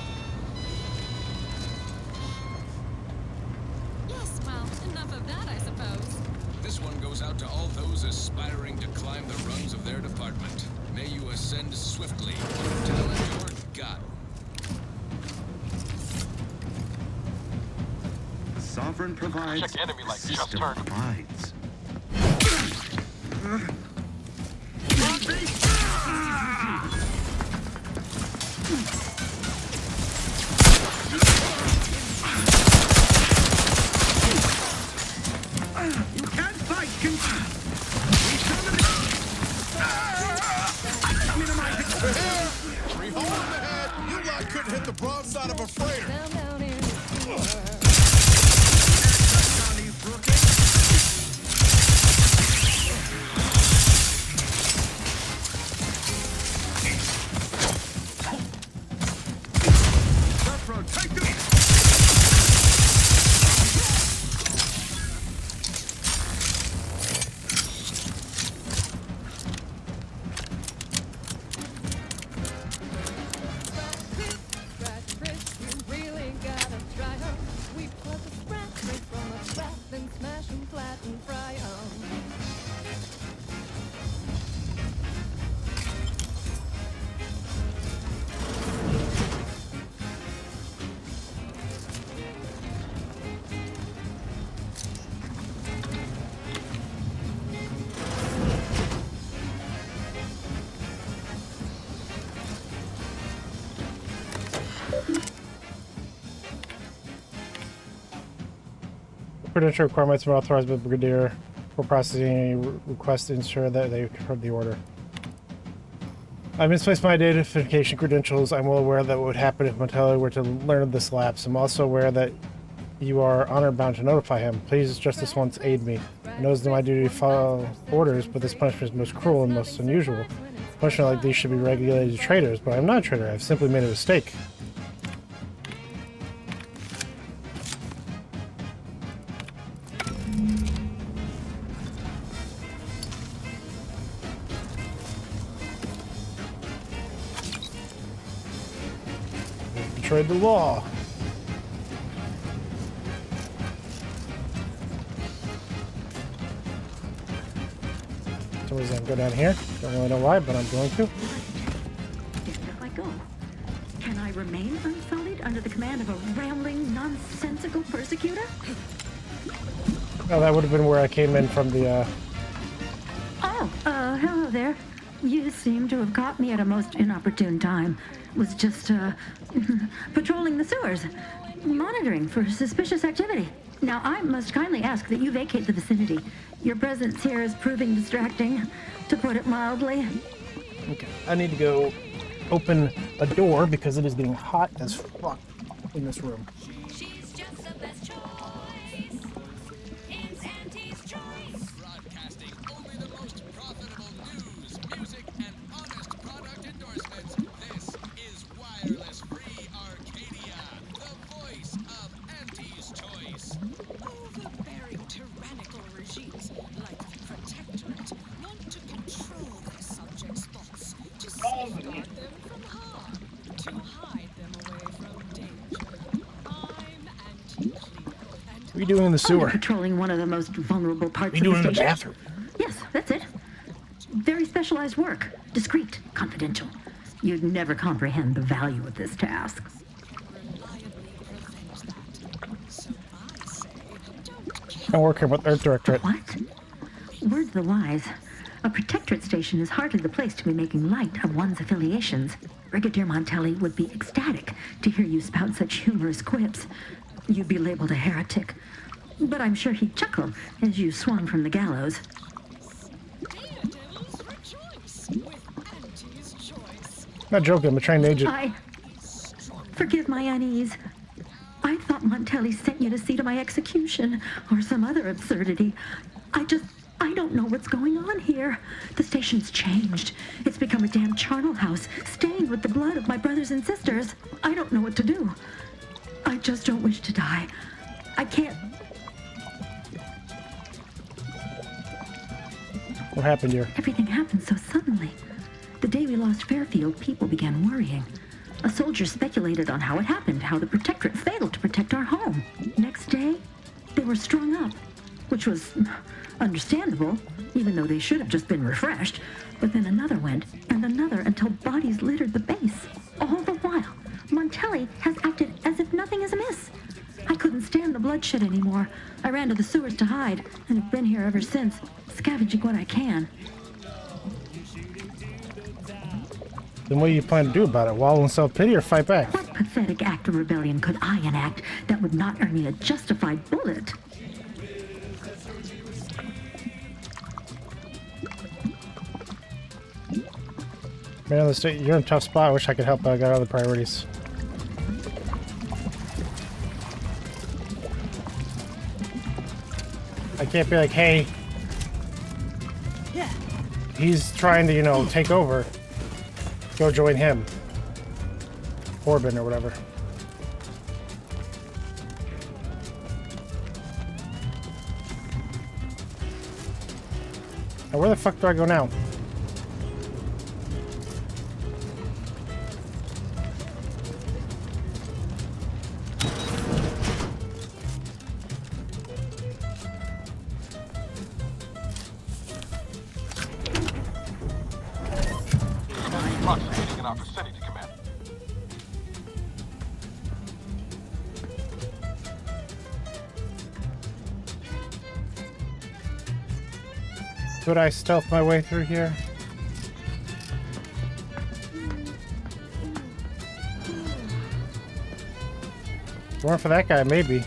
Yes, well, enough of that, I suppose. This one goes out to all those aspiring to climb the rungs of their department. May you ascend swiftly with talent or gut. Sovereign provides. Check enemy like just System turned. provides. You can't fight. Three hole in the head. You lot couldn't hit the broadside of a freighter. Credential requirements are authorized by the Brigadier for processing any requests to ensure that they confirm the order. I misplaced my identification credentials. I'm well aware that what would happen if Montelli were to learn of this lapse. I'm also aware that you are honor bound to notify him. Please, just this once, aid me. I know it's my duty to follow orders, but this punishment is most cruel and most unusual. Question like these should be regulated traders, but I'm not a trader. I've simply made a mistake. Betrayed the law. So is that go down here? Don't really know why, but I'm going to. If I go, can I remain unsullied under the command of a rambling, nonsensical persecutor? Oh, that would have been where I came in from the, Hello there. You seem to have caught me at a most inopportune time. Was just, patrolling the sewers, monitoring for suspicious activity. Now, I must kindly ask that you vacate the vicinity. Your presence here is proving distracting, to put it mildly. Okay, I need to go open a door because it is getting hot as fuck in this room. She's just the best choice. It's Auntie's choice. Broadcasting only the most profitable news, music, and honest product endorsements. This is Wireless Free Arcadia, the voice of Auntie's choice. Overbearing tyrannical regimes like the Protectorate want to control their subjects' thoughts, to safeguard them from harm, to hide them away from danger. I'm anti-Cleo, and What are you doing in the sewer? Patrolling one of the most vulnerable parts What are you doing of in the the station. bathroom? Yes, that's it. Very specialized work. Discreet, confidential. You'd never comprehend the value of this task. I'm working with Earth Directorate. What? Word to the wise. A Protectorate station is hardly the place to be making light of one's affiliations. Brigadier Montelli would be ecstatic to hear you spout such humorous quips. You'd be labeled a heretic. But I'm sure he'd chuckle as you swung from the gallows. Not joking, I'm a trained agent. Forgive my unease. I thought Montelli sent you to see to my execution, or some other absurdity. I don't know what's going on here. The station's changed. It's become a damn charnel house, stained with the blood of my brothers and sisters. I don't know what to do. I just don't wish to die. I can't... What happened here? Everything happened so suddenly. The day we lost Fairfield, people began worrying. A soldier speculated on how it happened, how the Protectorate failed to protect our home. Next day, they were strung up, which was understandable, even though they should have just been refreshed. But then another went, and another, until bodies littered the base. All the while, Montelli has acted as if nothing is amiss. I couldn't stand the bloodshed anymore. I ran to the sewers to hide, and have been here ever since, scavenging what I can. Then what do you plan to do about it? Wallow in self-pity or fight back? What pathetic act of rebellion could I enact that would not earn me a justified bullet? Man, you're in a tough spot. I wish I could help, but I got other priorities. I can't be like, hey, he's trying to, you know, take over. Go join him. Corbin or whatever. Now, where the fuck do I go now? In our vicinity, Commander. Could I stealth my way through here? More for that guy, maybe.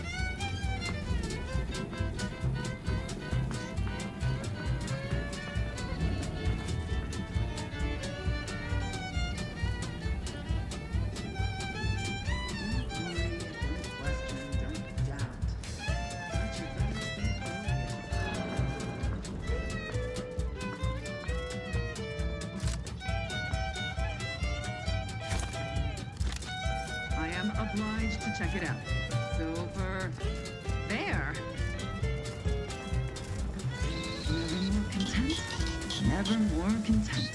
obliged to check it out. Super. There. Never more content. Never more content.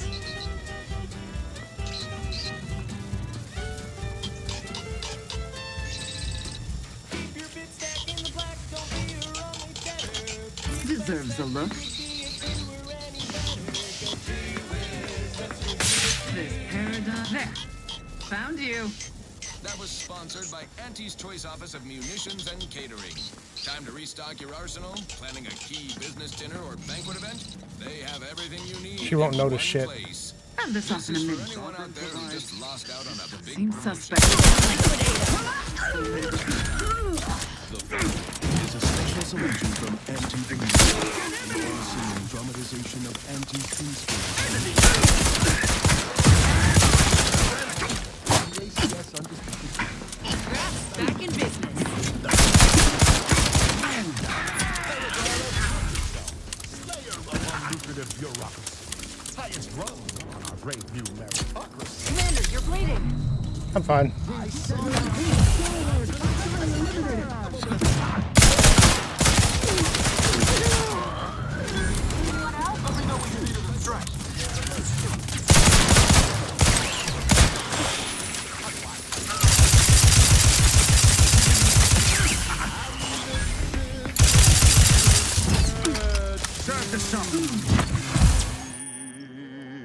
Deserves a look. This paradigm. There. Found you. That was sponsored by Auntie's Choice Office of Munitions and Catering. Time to restock your arsenal? Planning a key business dinner or banquet event? They have everything you need. She won't in notice one shit. place. Have this off in a This is minute. for anyone out there who just lost out on a big Seems promotion. suspect. Is a special selection from anti-freeze. All-singing dramatization of anti-freeze. Back in business. Lucrative bureaucracy. Highest rung on our great new meritocracy. Commander, you're bleeding. I'm fine.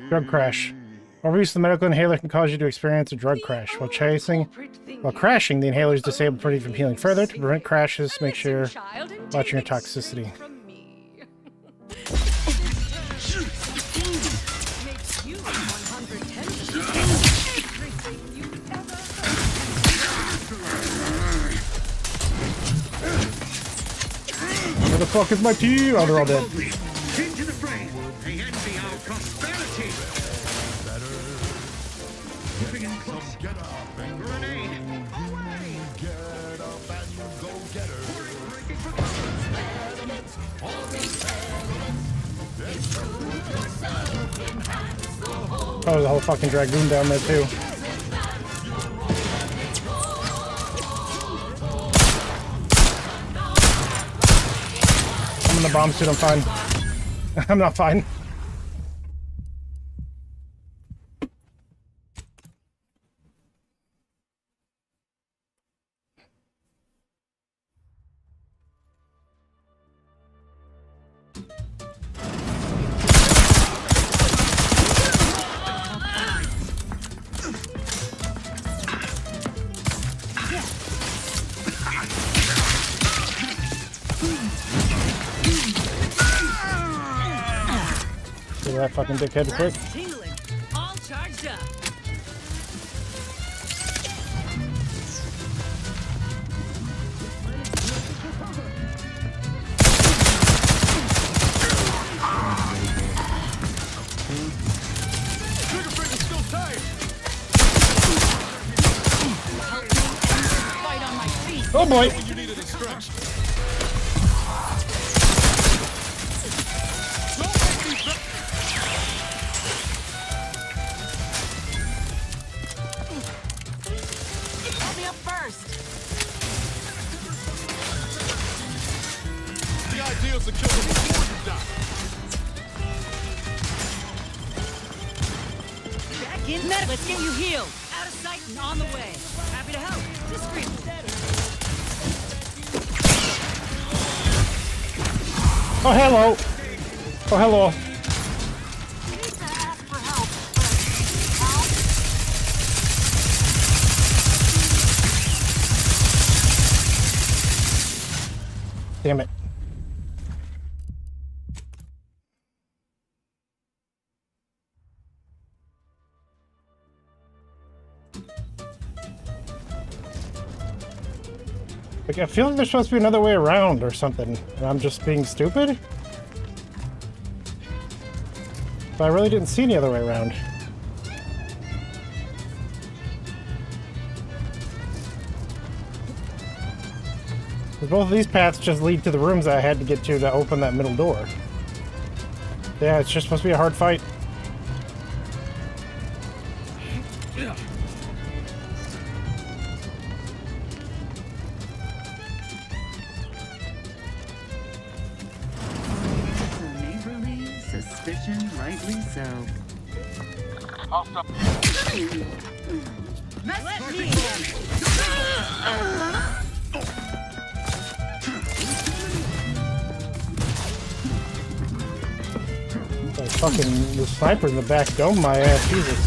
Drug crash. Overuse of the medical inhaler can cause you to experience a drug crash. While crashing, the inhaler is disabled, preventing you from healing further. To prevent crashes, make sure watching your toxicity. Where the fuck is my tea? Oh, they're all dead. Into the fray. They envy our prosperity. Moving in close. Get up and Grenade. away. Get up and go get her. Oh, there's a whole fucking dragoon down there too. I'm in the bomb suit, I'm fine. I'm not fine. Get that fucking dickhead quick. Tingling. All charged up. Trigger finger's still tight. Fight on my feet. Oh boy! You needed a stretch. Help me up first. The idea is to kill them before you die. Back in. Let's get you healed. Out of sight and on the way. Happy to help. Discreetly. Oh, hello! Oh, hello. Damn it. Like, I feel like there's supposed to be another way around or something, and I'm just being stupid? But I really didn't see any other way around. Both of these paths just lead to the rooms I had to get to open that middle door. Yeah, it's just supposed to be a hard fight. suspicion, rightly so. Let me Like fucking the sniper in the back dome my ass, Jesus.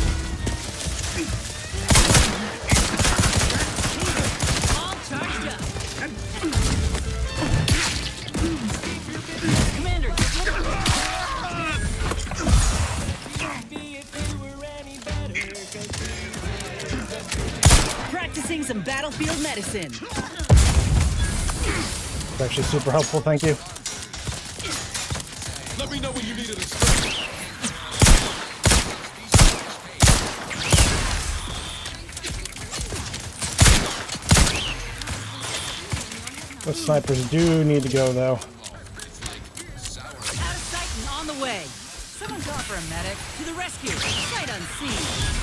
all charged up. Commander, practicing some battlefield medicine. It's actually super helpful, thank you. Let me know when you need it. Straight. Those snipers do need to go, though. Out of sight and on the way. Someone call for a medic. To the rescue. Sight unseen.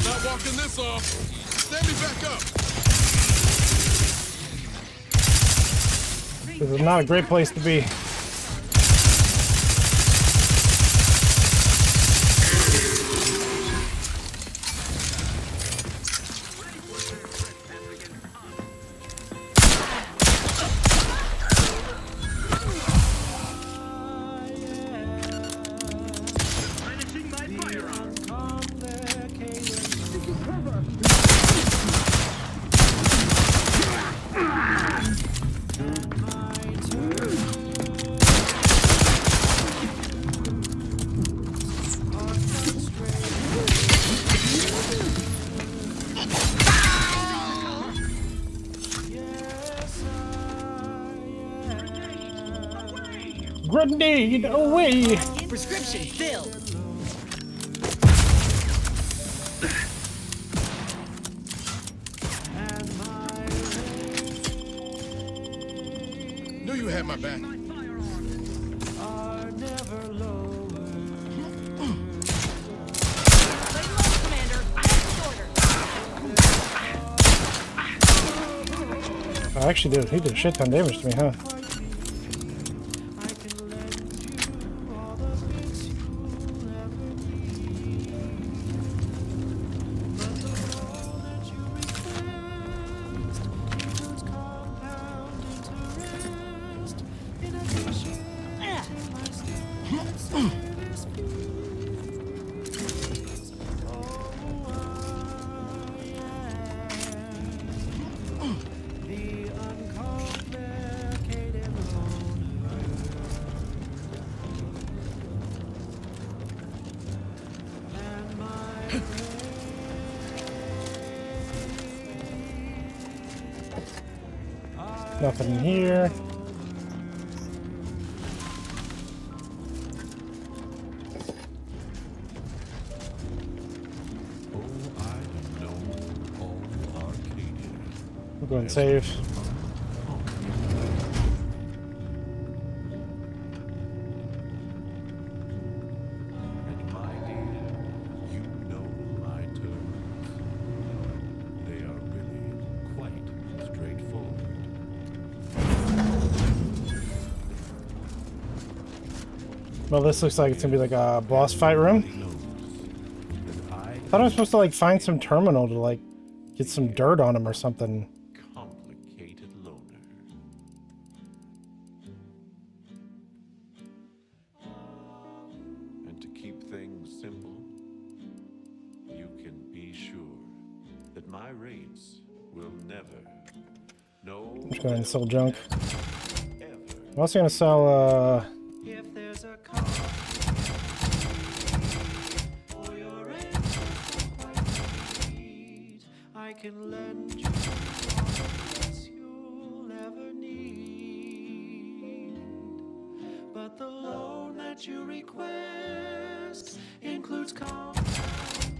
Not walking this off. Stand me back up. This is not a great place to be. Grenade away! Prescription filled. Knew you had my back. I actually did. He did a shit ton of damage to me, huh? Nothing in here. We'll go and save. Well, this looks like it's gonna be like a boss fight room. I thought I was supposed to like find some terminal to like get some dirt on him or something. Complicated loner. And to keep things simple, you can be sure that my raids will never. No. I'm just going to sell junk. I'm also gonna sell If there's a call for your interest quite need, I can lend you all the bits you'll ever need. But the loan that you request includes compound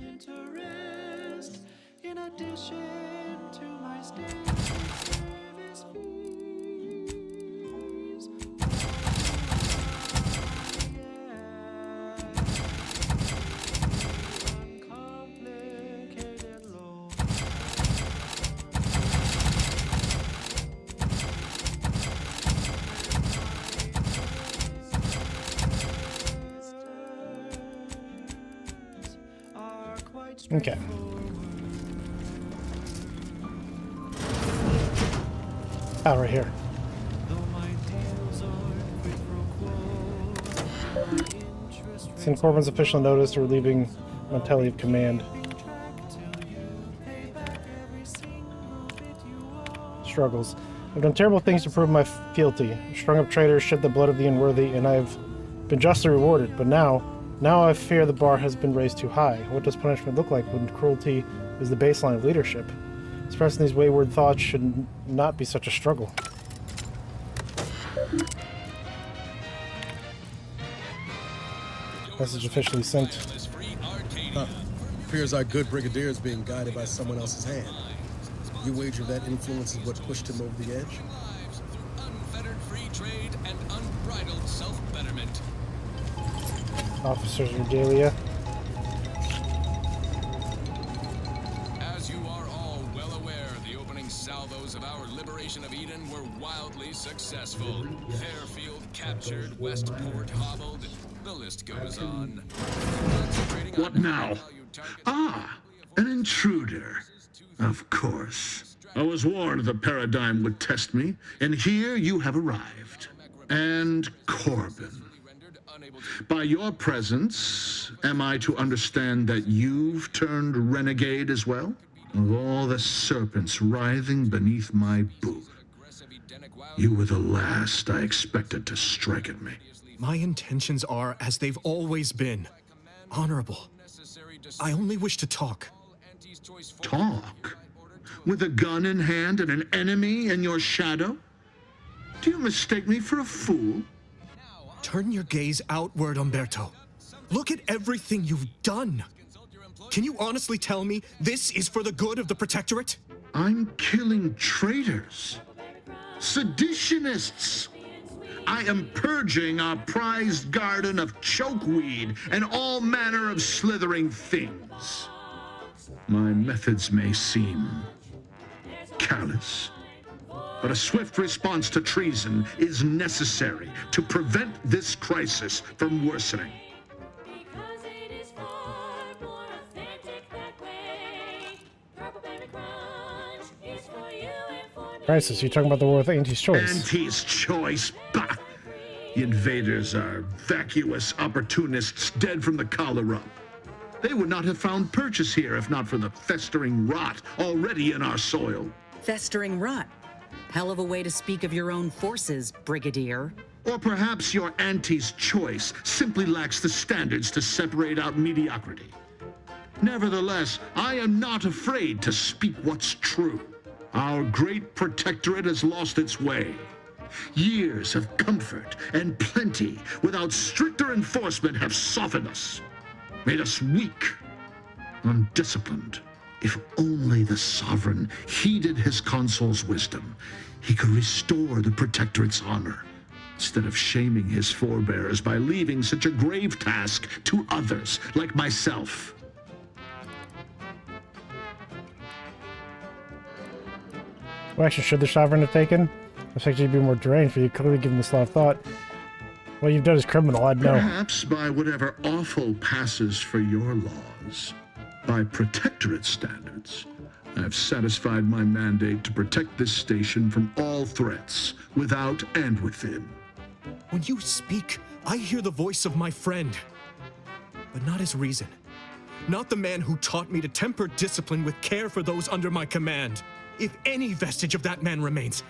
interest in addition to my standard service fees. Okay. Ah, right here. Send Corbin's official notice relieving Montelli of command. Struggles. I've done terrible things to prove my fealty. Strung up traitors, shed the blood of the unworthy, and I've been justly rewarded. But now I fear the bar has been raised too high. What does punishment look like when cruelty is the baseline of leadership? Expressing these wayward thoughts should not be such a struggle. Message officially sent. Huh. Appears our good brigadier is being guided by someone else's hand. You wager that influence is what pushed him over the edge? Unfettered free trade and unbridled self-betterment. Officer's regalia. As you are all well aware, the opening salvos of our liberation of Eden were wildly successful. Fairfield captured, Westport hobbled. The list goes on. What now? Ah, an intruder. Of course. I was warned the paradigm would test me, and here you have arrived. And Corbin. By your presence, am I to understand that you've turned renegade as well? Of all the serpents writhing beneath my boot, you were the last I expected to strike at me. My intentions are as they've always been. Honorable. I only wish to talk. Talk? With a gun in hand and an enemy in your shadow? Do you mistake me for a fool? Turn your gaze outward, Umberto. Look at everything you've done. Can you honestly tell me this is for the good of the Protectorate? I'm killing traitors. Seditionists. I am purging our prized garden of chokeweed and all manner of slithering things. My methods may seem callous, but a swift response to treason is necessary to prevent this crisis from worsening. Crisis, you're talking about the war with Auntie's Choice. Auntie's Choice? Bah! The invaders are vacuous opportunists dead from the collar up. They would not have found purchase here if not for the festering rot already in our soil. Festering rot? Hell of a way to speak of your own forces, Brigadier. Or perhaps your Auntie's Choice simply lacks the standards to separate out mediocrity. Nevertheless, I am not afraid to speak what's true. Our great protectorate has lost its way. Years of comfort and plenty without stricter enforcement have softened us, made us weak, undisciplined. If only the sovereign heeded his consul's wisdom, he could restore the protectorate's honor, instead of shaming his forebears by leaving such a grave task to others like myself. What action should the sovereign have taken? I expect you to be more deranged, but you've clearly given this a lot of thought. What you've done is criminal, I'd know. Perhaps by whatever awful passes for your laws. By protectorate standards, I have satisfied my mandate to protect this station from all threats, without and within. When you speak, I hear the voice of my friend, but not his reason. Not the man who taught me to temper discipline with care for those under my command. If any vestige of that man remains,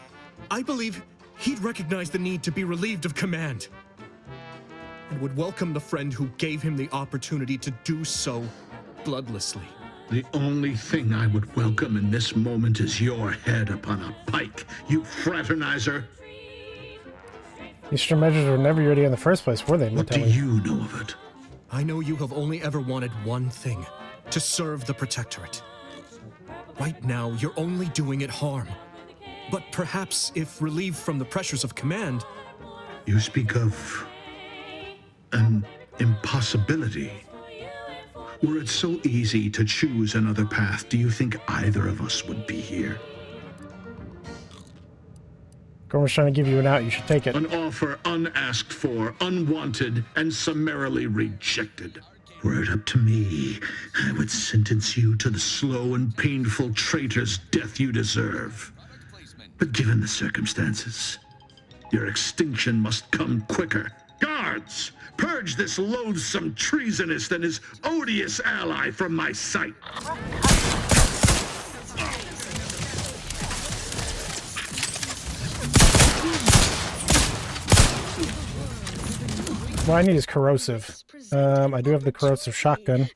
I believe he'd recognize the need to be relieved of command, and would welcome the friend who gave him the opportunity to do so bloodlessly. The only thing I would welcome in this moment is your head upon a pike, you fraternizer. These extra measures were never ready in the first place, were they, What do Montelli? you know of it? I know you have only ever wanted one thing, to serve the Protectorate. Right now, you're only doing it harm. But perhaps if relieved from the pressures of command... You speak of an impossibility. Were it so easy to choose another path, do you think either of us would be here? Gorman's trying to give you an out, you should take it. An offer unasked for, unwanted, and summarily rejected. Were it up to me, I would sentence you to the slow and painful traitor's death you deserve. But given the circumstances, your extinction must come quicker. Guards, purge this loathsome treasonist and his odious ally from my sight. What I need is corrosive. I do have the corrosive shotgun.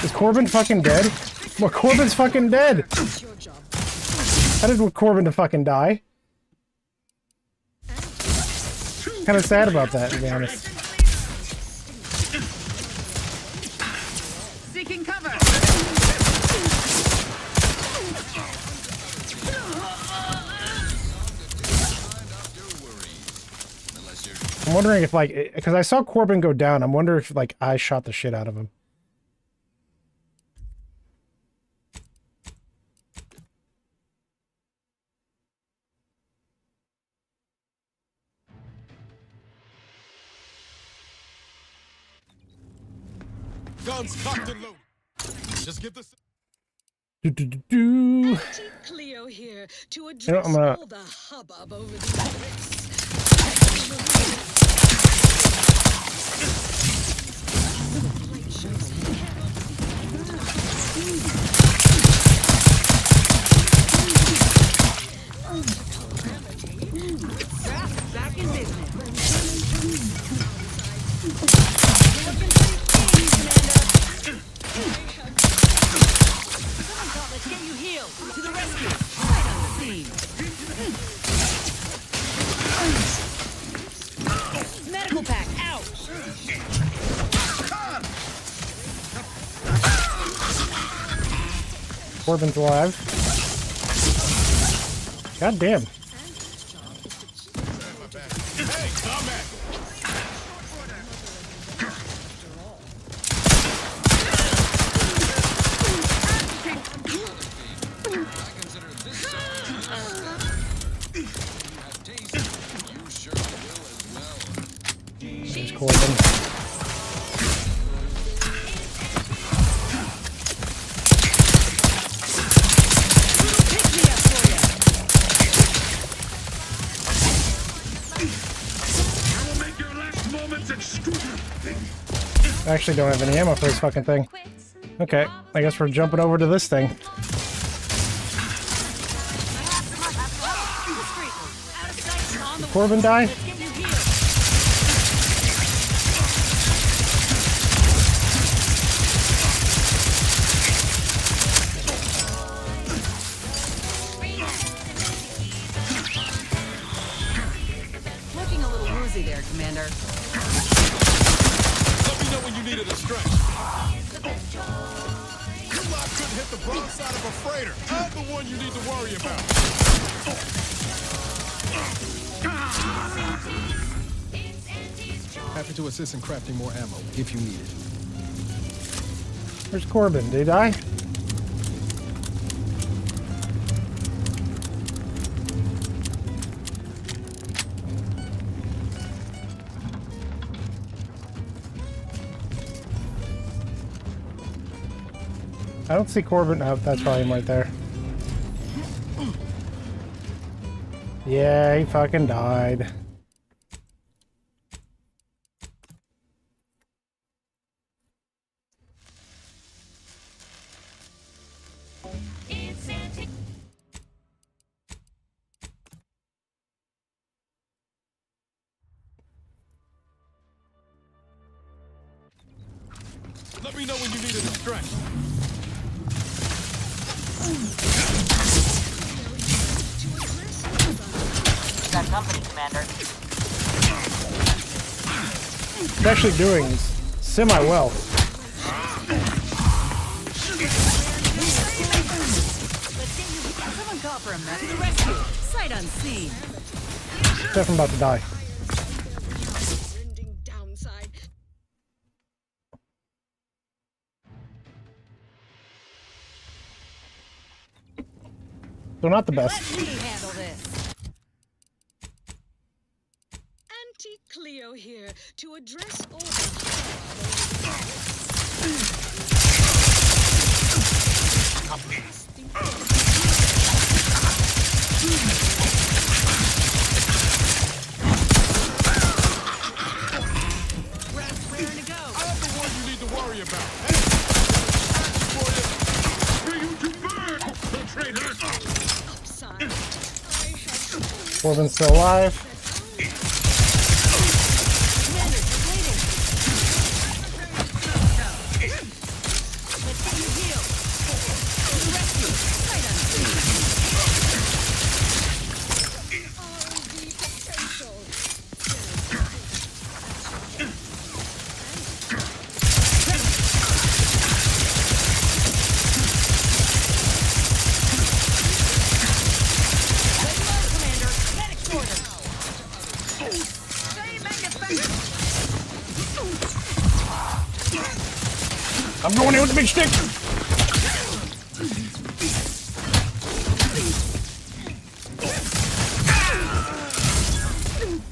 Is Corbin fucking dead? Well, Corbin's fucking dead! How did Corbin fucking die? Kinda sad about that, to be honest. Seeking cover. I'm wondering if, like, because I saw Corbin go down, I'm wondering if, like, I shot the shit out of him. Guns cocked and loaded. Just get this. Cleo here to You know, address I'm gonna... all the hubbub over the Griss. Back in business. Let's get you healed. To the rescue. Right on the scene. Medical pack out. Corbin's alive. God damn. Hey, dumbass! There's Corbin. I actually don't have any ammo for this fucking thing. Okay, I guess we're jumping over to this thing. Did Corbin die? Looking a little woozy there, Commander. Let me know when you needed a stretch. Your lock couldn't hit the broadside of a freighter. I'm the one you need to worry about. Happy to assist in crafting more ammo if you need it. Where's Corbin? Did he die? I don't see Corbin. Oh, that's probably him right there. Yeah, he fucking died. Let me know when you needed a stretch. Got company, Commander. He's actually doing semi-well. call for a mess to the rescue. Sight unseen. Definitely about to die. They're not the best. Let me handle this. Auntie Cleo here to address all Rat's raring to go. I'm the one you need to worry about. Bring you to burn, infiltrator! Corbin's still alive. I'm going in with the big stick.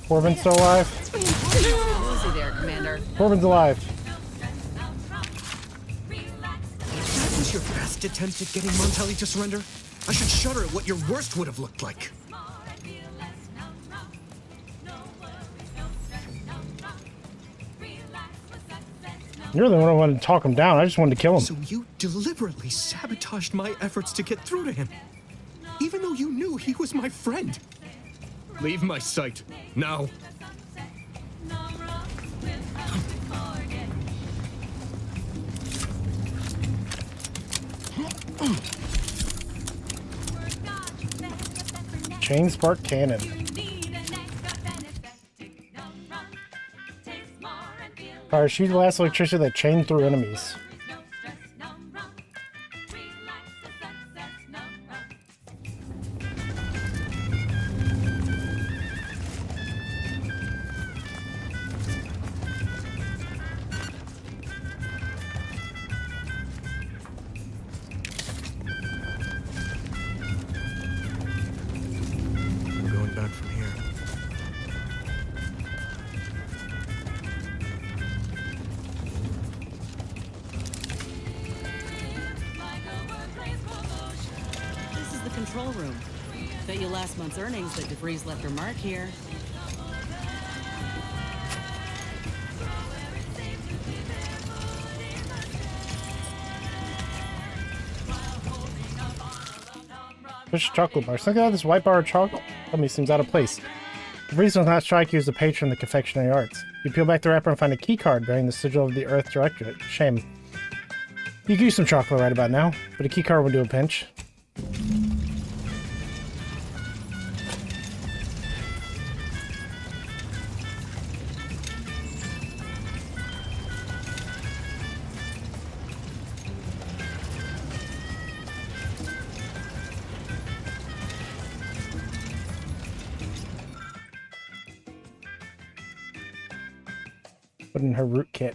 Corbin's still alive. Easy there, Commander. Corbin's alive. That was your best attempt at getting Montelli to surrender? I should shudder at what your worst would have looked like. You're the one who wanted to talk him down. I just wanted to kill him. So you deliberately sabotaged my efforts to get through to him, even though you knew he was my friend. Leave my sight, now. Chain spark cannon. Fire, shoot the last electricity that chained through enemies. We're going back from here. This is the control room. Bet you last month's earnings that DeVries left her mark here. Fish chocolate bar. Something out of this white bar of chocolate to me seems out of place. DeVries does not strike you as a patron of the confectionery arts. You peel back the wrapper and find a key card bearing the sigil of the Earth Directorate. Shame. You could use some chocolate right about now, but a key card would do a pinch. Put in her root kit.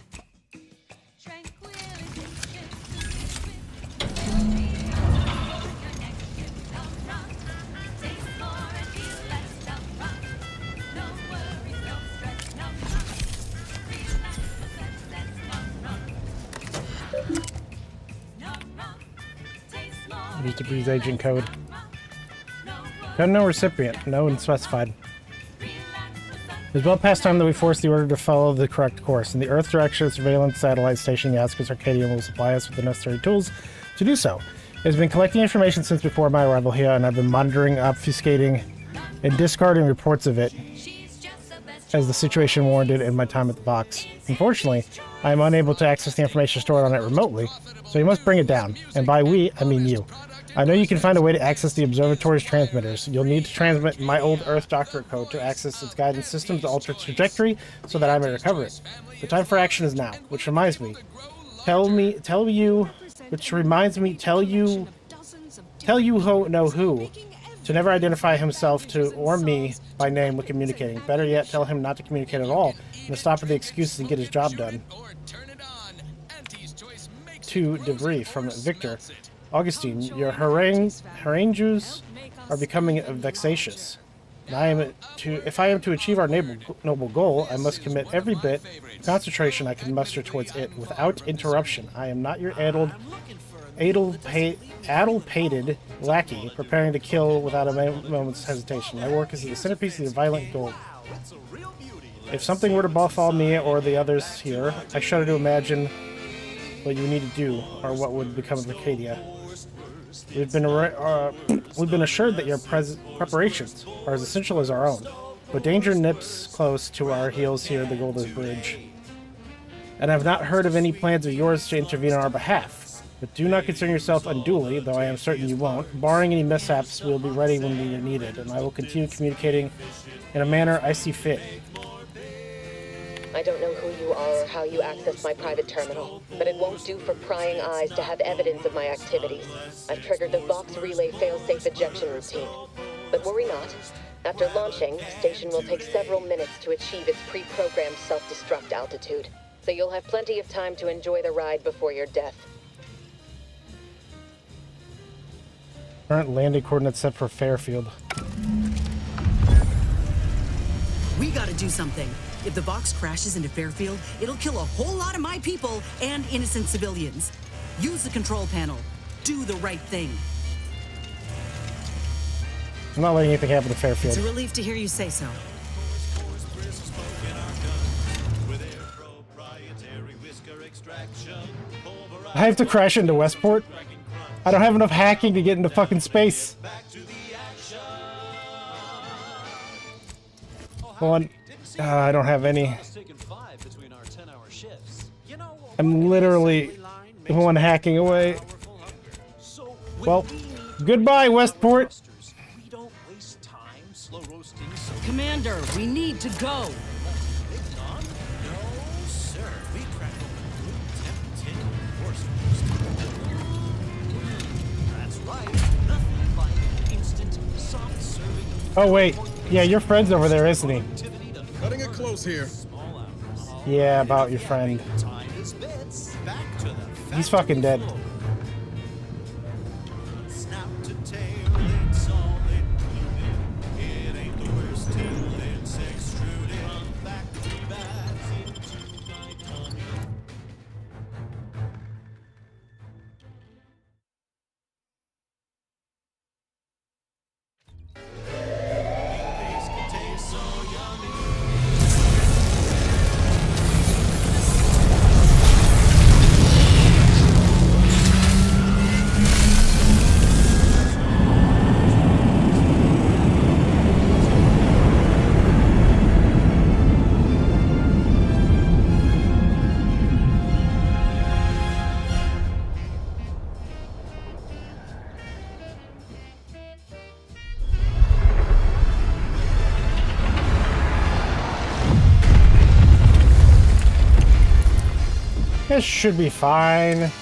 Use DeVries agent code. Code no recipient. No unspecified. It is well past time that we force the order to follow the correct course. In the Earth Direction Surveillance Satellite Station, the Outskirts Arcadium will supply us with the necessary tools to do so. It has been collecting information since before my arrival here, and I've been monitoring, obfuscating, and discarding reports of it as the situation warranted in my time at the box. Unfortunately, I am unable to access the information stored on it remotely, so you must bring it down. And by we, I mean you. I know you can find a way to access the observatory's transmitters. You'll need to transmit my old Earth Doctorate code to access its guidance system to alter its trajectory so that I may recover it. The time for action is now, which reminds me, tell you know who, to never identify himself to or me by name when communicating. Better yet, tell him not to communicate at all and to stop with the excuses and get his job done. To debrief from Victor. Augustine, your harangues are becoming vexatious. And if I am to achieve our noble goal, I must commit every bit of concentration I can muster towards it without interruption. I am not your addle-pated lackey preparing to kill without a moment's hesitation. My work is the centerpiece of the violent goal. If something were to befall me or the others here, I shudder to imagine what you need to do or what would become of Arcadia. We've been assured that your preparations are as essential as our own, but danger nips close to our heels here at the Golden Bridge. And I've not heard of any plans of yours to intervene on our behalf. But do not concern yourself unduly, though I am certain you won't. Barring any mishaps, we'll be ready when we are needed, and I will continue communicating in a manner I see fit. I don't know who you are or how you access my private terminal, but it won't do for prying eyes to have evidence of my activities. I've triggered the Vox Relay fail-safe ejection routine. But worry not. After launching, the station will take several minutes to achieve its pre-programmed self-destruct altitude, so you'll have plenty of time to enjoy the ride before your death. Current landing coordinates set for Fairfield. We gotta do something. If the Vox crashes into Fairfield, it'll kill a whole lot of my people and innocent civilians. Use the control panel. Do the right thing. I'm not letting anything happen to Fairfield. It's a relief to hear you say so. I have to crash into Westport? I don't have enough hacking to get into fucking space. Hold on. I don't have any. I'm literally one hacking away. Well, goodbye, Westport. Commander, we need to go. Oh wait, yeah, your friend's over there, isn't he? Cutting it close here. Yeah, about your friend. He's fucking dead. This should be fine.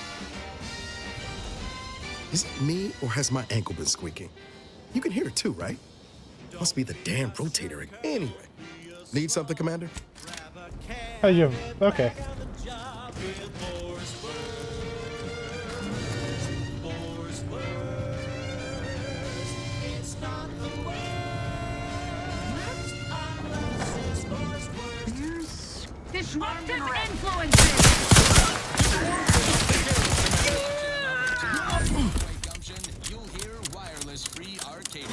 Is it me, or has my ankle been squeaking? You can hear it too, right? Must be the damn rotator. Anyway, need something, Commander? Oh, you okay? Disruptive influences! You'll hear wireless free Arcadia.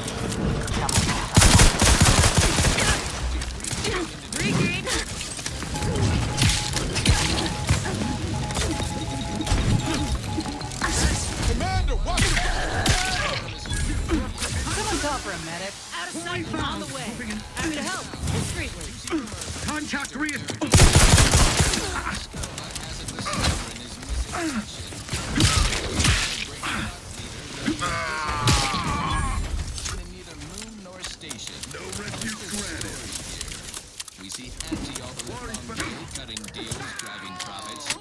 Commander, watch it! Someone call for a medic. Out of sight and on the way. Happy to help. Discreetly. Contact rear. Neither moon nor station. No refuge granted. We see anti-all-the-way cutting deals, driving profits.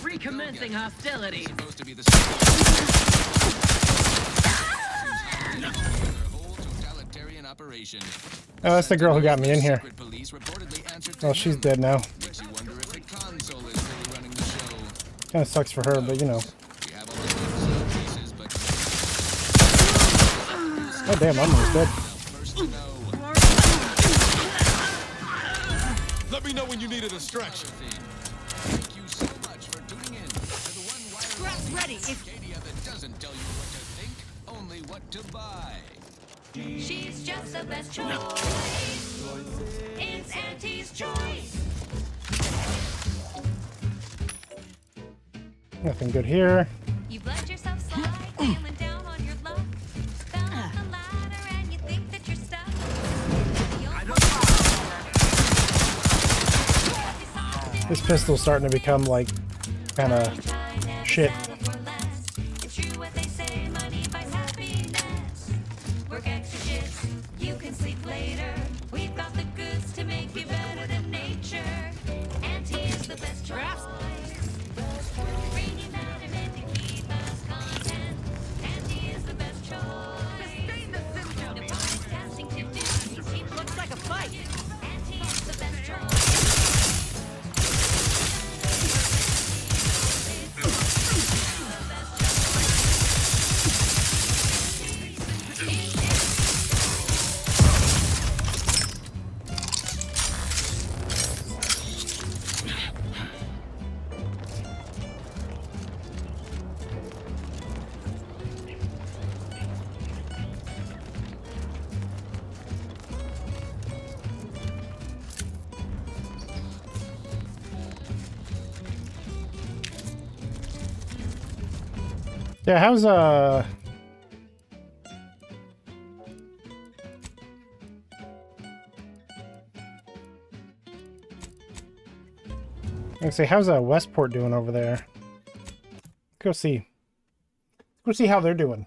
Recommence Commencing hostilities. Supposed to be the totalitarian operation. Oh, that's the girl who got me in here. Police reportedly answered Oh, she's dead now. Makes you wonder if the console is really running the show. Kind of sucks for her, but you know. We have all the pieces, but Oh damn, I'm almost dead. first to know. Let me know when you need a distraction. Thank you so much for tuning in to the one Scrap's ready. If Arcadia that doesn't tell you what to think, only what to buy. She's just the best choice. It's Auntie's choice. Nothing good here. You've let yourself slide, feeling down on your luck. Fell off the ladder and you think that you're stuck. This pistol's starting to become like kind of shit. It's true what they say, money buys happiness. Work extra shifts, you can sleep later. We've got the goods to make you better than nature. Auntie is the best choice. Bringing betterment to keep us content. Auntie is the best choice. No podcasting to do. It looks like a fight. Auntie is the best choice. Yeah, how's Let's see, how's Westport doing over there? Go see. Go see how they're doing.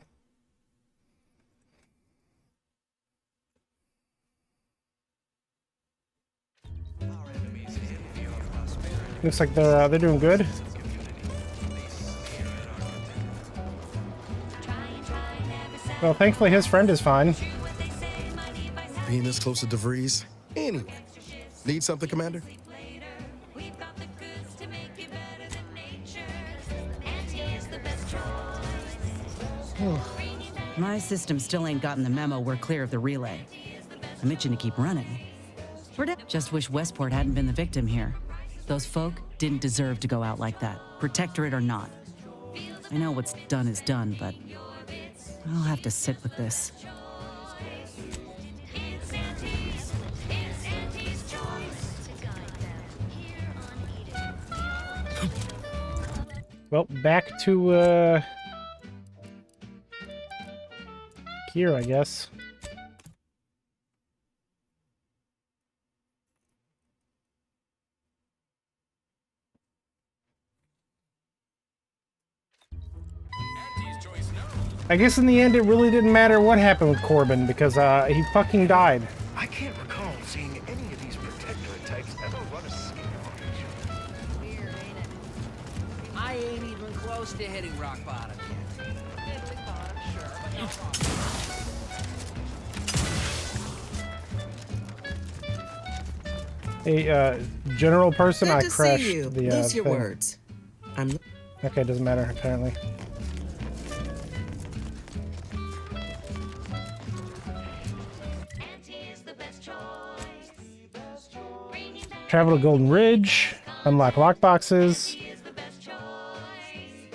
Looks like they're doing good. Well, thankfully his friend is fine. Being this close to DeVries. Anyway, need something, Commander? My system still ain't gotten the memo we're clear of the relay. I'm itching to keep running. Just wish Westport hadn't been the victim here. Those folk didn't deserve to go out like that, protectorate or not. I know what's done is done, but I'll have to sit with this. Well, back to here, I guess. I guess in the end it really didn't matter what happened with Corbin because he fucking died. I can't recall seeing any of these protectorate types ever run a skin orange. Weird, ain't it? I ain't even close to hitting rock bottom yet. Middling bottom, sure, but not rock bottom. Hey, general person, Good I to see crashed you. the Loose your thing. words. I'm Okay, doesn't matter apparently. Travel to Golden Ridge, unlock lockboxes,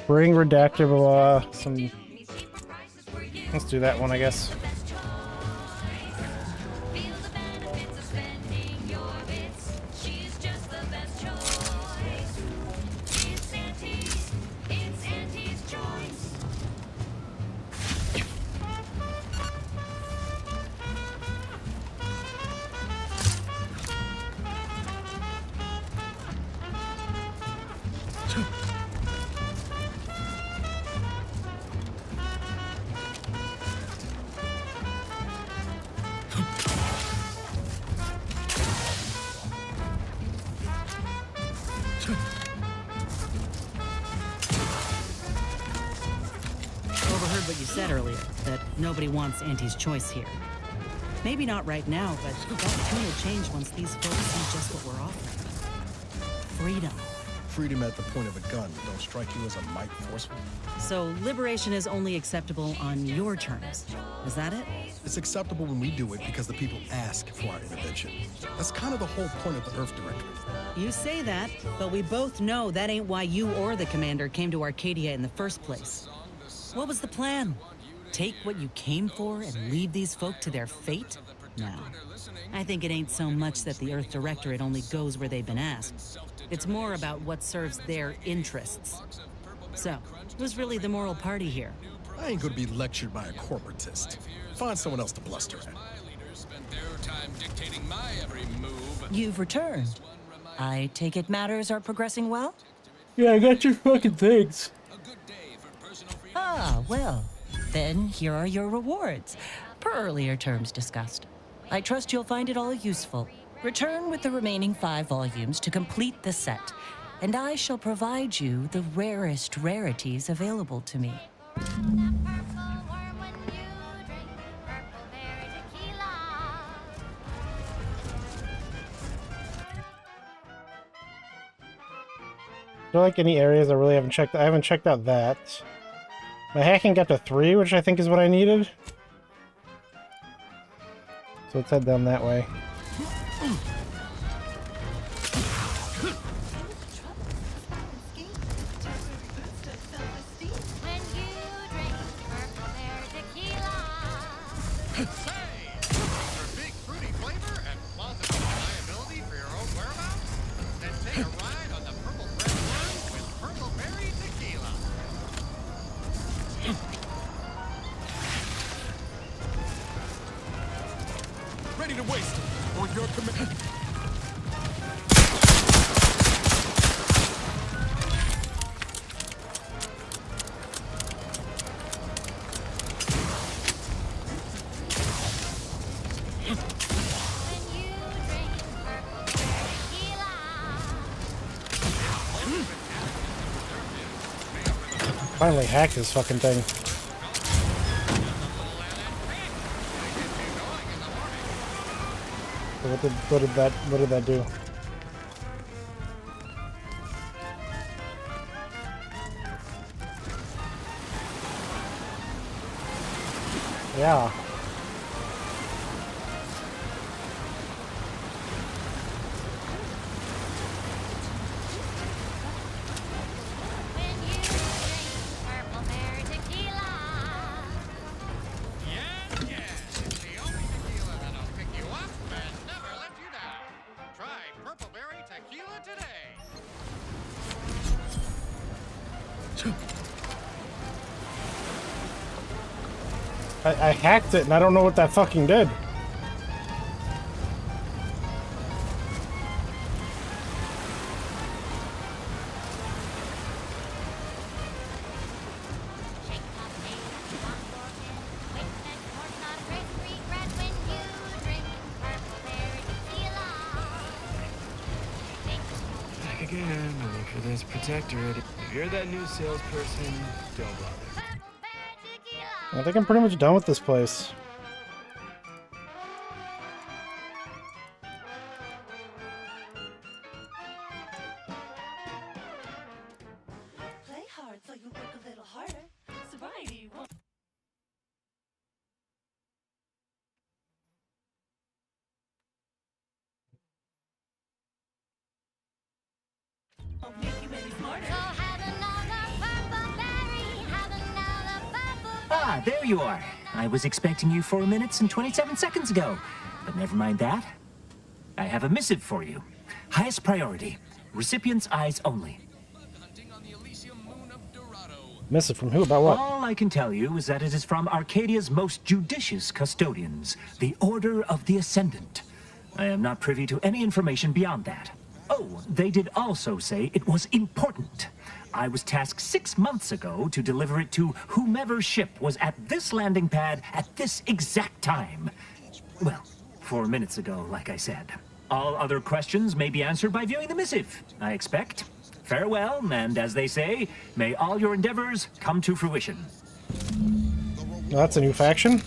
bring redactable, some... Let's do that one, I guess. what you said earlier, that nobody wants Auntie's choice here. Maybe not right now, but that tune will change once these folks see just what we're offering. Freedom. Freedom at the point of a gun don't strike you as a mite forceful? So liberation is only acceptable on your terms. Is that it? It's acceptable when we do it because the people ask for our intervention. That's kind of the whole point of the Earth Directive. You say that, but we both know that ain't why you or the commander came to Arcadia in the first place. What was the plan? Take what you came for and leave these folk to their fate? No. I think it ain't so much that the Earth Directorate only goes where they've been asked. It's more about what serves their interests. So, who's really the moral party here? I ain't gonna be lectured by a corporatist. Find someone else to bluster at. You've returned. I take it matters are progressing well? Yeah, I got your fucking things. Ah, well. Then here are your rewards, per earlier terms discussed. I trust you'll find it all useful. Return with the remaining 5 volumes to complete the set, and I shall provide you the rarest rarities available to me. Are there like any areas I really haven't checked? I haven't checked out that. My hacking got to 3, which I think is what I needed. So let's head down that way. Ready to waste it on your command. Finally hacked this fucking thing. What did that do? Yeah. I hacked it and I don't know what that fucking did. Back again, looking for this protectorate. If you're that new salesperson, don't bother. I think I'm pretty much done with this place. Play hard so you work a little harder. Sobriety won't. Make you any smarter. Ah, there you are. I was expecting you 4 minutes and 27 seconds ago. But never mind that. I have a missive for you. Highest priority. Recipient's eyes only. Missive from who? About what? All I can tell you is that it is from Arcadia's most judicious custodians, the Order of the Ascendant. I am not privy to any information beyond that. Oh, they did also say it was important. I was tasked 6 months ago to deliver it to whomever ship was at this landing pad at this exact time. Well, 4 minutes ago, like I said. All other questions may be answered by viewing the missive, I expect. Farewell, and as they say, may all your endeavors come to fruition. Well, that's a new faction.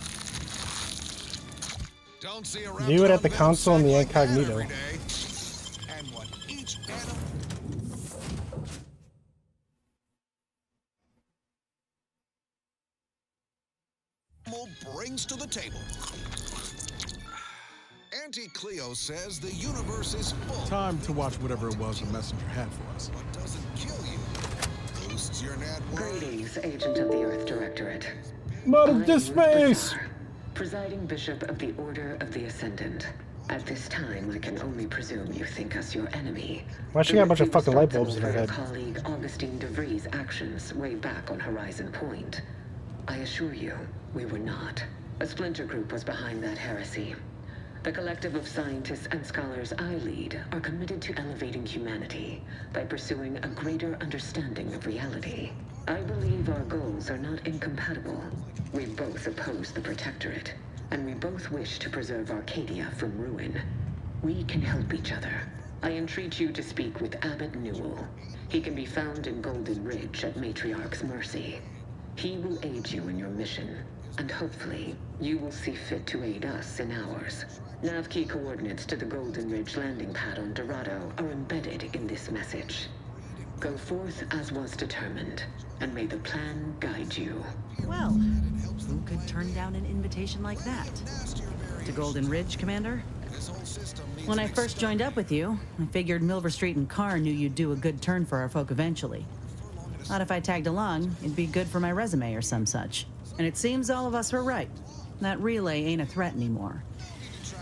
Don't see View it at the console in the incognito. and what each animal brings to the table. Auntie Cleo says the universe is full. Time to watch whatever it was the messenger had for us. What doesn't kill you boosts your net worth. Greetings, Agent of the Earth Directorate. Mother to space! Presiding Bishop of the Order of the Ascendant. At this time, I can only presume you think us your enemy. Why she got a bunch of fucking light bulbs in her For head? your colleague Augustine DeVries' actions way back on Horizon Point. I assure you, we were not. A splinter group was behind that heresy. The collective of scientists and scholars I lead are committed to elevating humanity by pursuing a greater understanding of reality. I believe our goals are not incompatible. We both oppose the Protectorate, and we both wish to preserve Arcadia from ruin. We can help each other. I entreat you to speak with Abbot Newell. He can be found in Golden Ridge at Matriarch's mercy. He will aid you in your mission, and hopefully, you will see fit to aid us in ours. Nav key coordinates to the Golden Ridge landing pad on Dorado are embedded in this message. Go forth as was determined, and may the plan guide you. Well, who could turn down an invitation like that? To Golden Ridge, Commander? When I first joined up with you, I figured Milver Street and Carr knew you'd do a good turn for our folk eventually. Thought if I tagged along, it'd be good for my resume or some such. And it seems all of us were right. That relay ain't a threat anymore.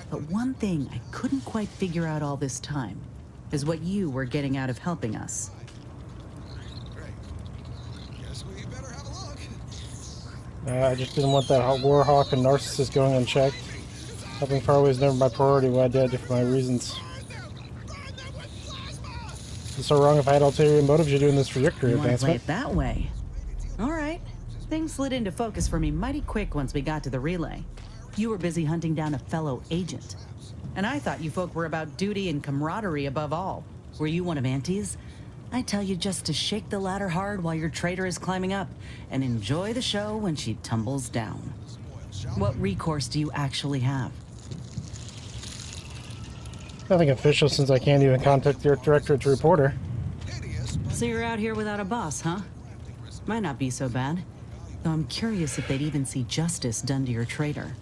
But one thing I couldn't quite figure out all this time is what you were getting out of helping us. I just didn't want that warhawk and narcissist going unchecked. Helping Carr was never my priority. What I did for my reasons. It's so wrong if I had ulterior motives. You're doing this for your career You want to play advancement. it that way? All right. Things slid into focus for me mighty quick once we got to the relay. You were busy hunting down a fellow agent. And I thought you folk were about duty and camaraderie above all. Were you one of Auntie's? I tell you just to shake the ladder hard while your traitor is climbing up, and enjoy the show when she tumbles down. What recourse do you actually have? Nothing official since I can't even contact your directorate reporter. So you're out here without a boss, huh? Might not be so bad. Though I'm curious if they'd even see justice done to your traitor.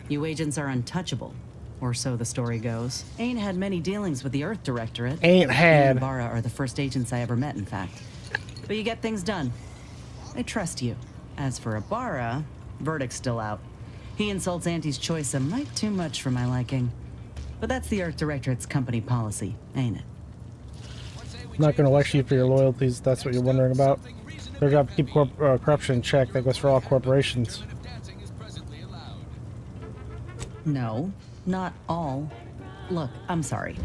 You agents are untouchable, or so the story goes. Ain't had many dealings with the Earth Directorate. Ain't had. You and Bara are the first agents I ever met, in fact. But you get things done. I trust you. As for Ibarra, verdict's still out. He insults Auntie's choice a mite too much for my liking. But that's the Earth Directorate's company policy, ain't it? I'm not going to lecture you for your loyalties. That's what you're wondering about. Their job to keep corruption in check. That goes for all corporations. No, not all. Look, I'm sorry.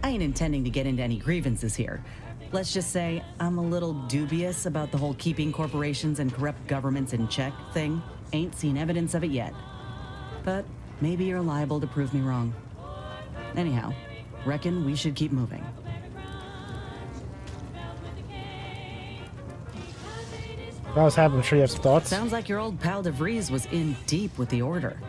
I ain't intending to get into any grievances here. Let's just say I'm a little dubious about the whole keeping corporations and corrupt governments in check thing. Ain't seen evidence of it yet. But maybe you're liable to prove me wrong. Anyhow, reckon we should keep moving. If I was happy, I'm sure you have some thoughts. Sounds like your old pal DeVries was in deep with the Order.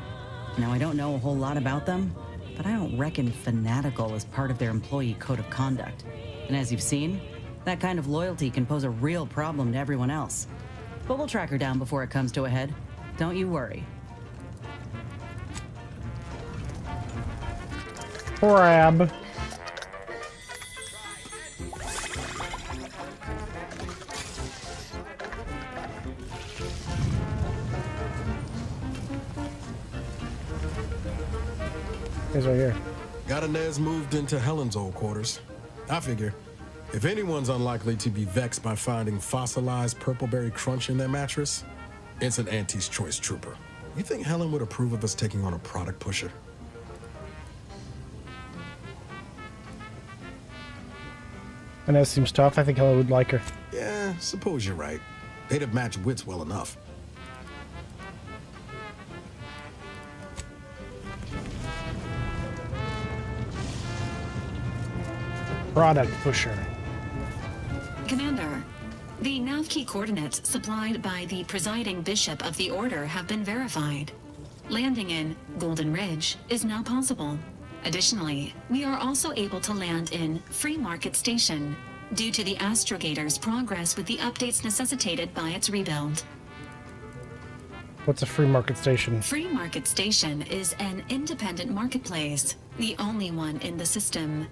Now, I don't know a whole lot about them, but I don't reckon fanatical is part of their employee code of conduct. And as you've seen, that kind of loyalty can pose a real problem to everyone else. But we'll track her down before it comes to a head. Don't you worry. Crab. He's right here. Got Inez moved into Helen's old quarters. I figure, if anyone's unlikely to be vexed by finding fossilized purpleberry crunch in their mattress, it's an Auntie's Choice trooper. You think Helen would approve of us taking on a product pusher? Inez seems tough. I think Helen would like her. Yeah, suppose you're right. They'd have matched wits well enough. Product pusher. Commander, The nav key coordinates supplied by the presiding bishop of the order have been verified. Landing in Golden Ridge is now possible. Additionally, we are also able to land in Free Market Station due to the astrogator's progress with the updates necessitated by its rebuild. What's a free market station? Free Market Station is an independent marketplace, the only one in the system.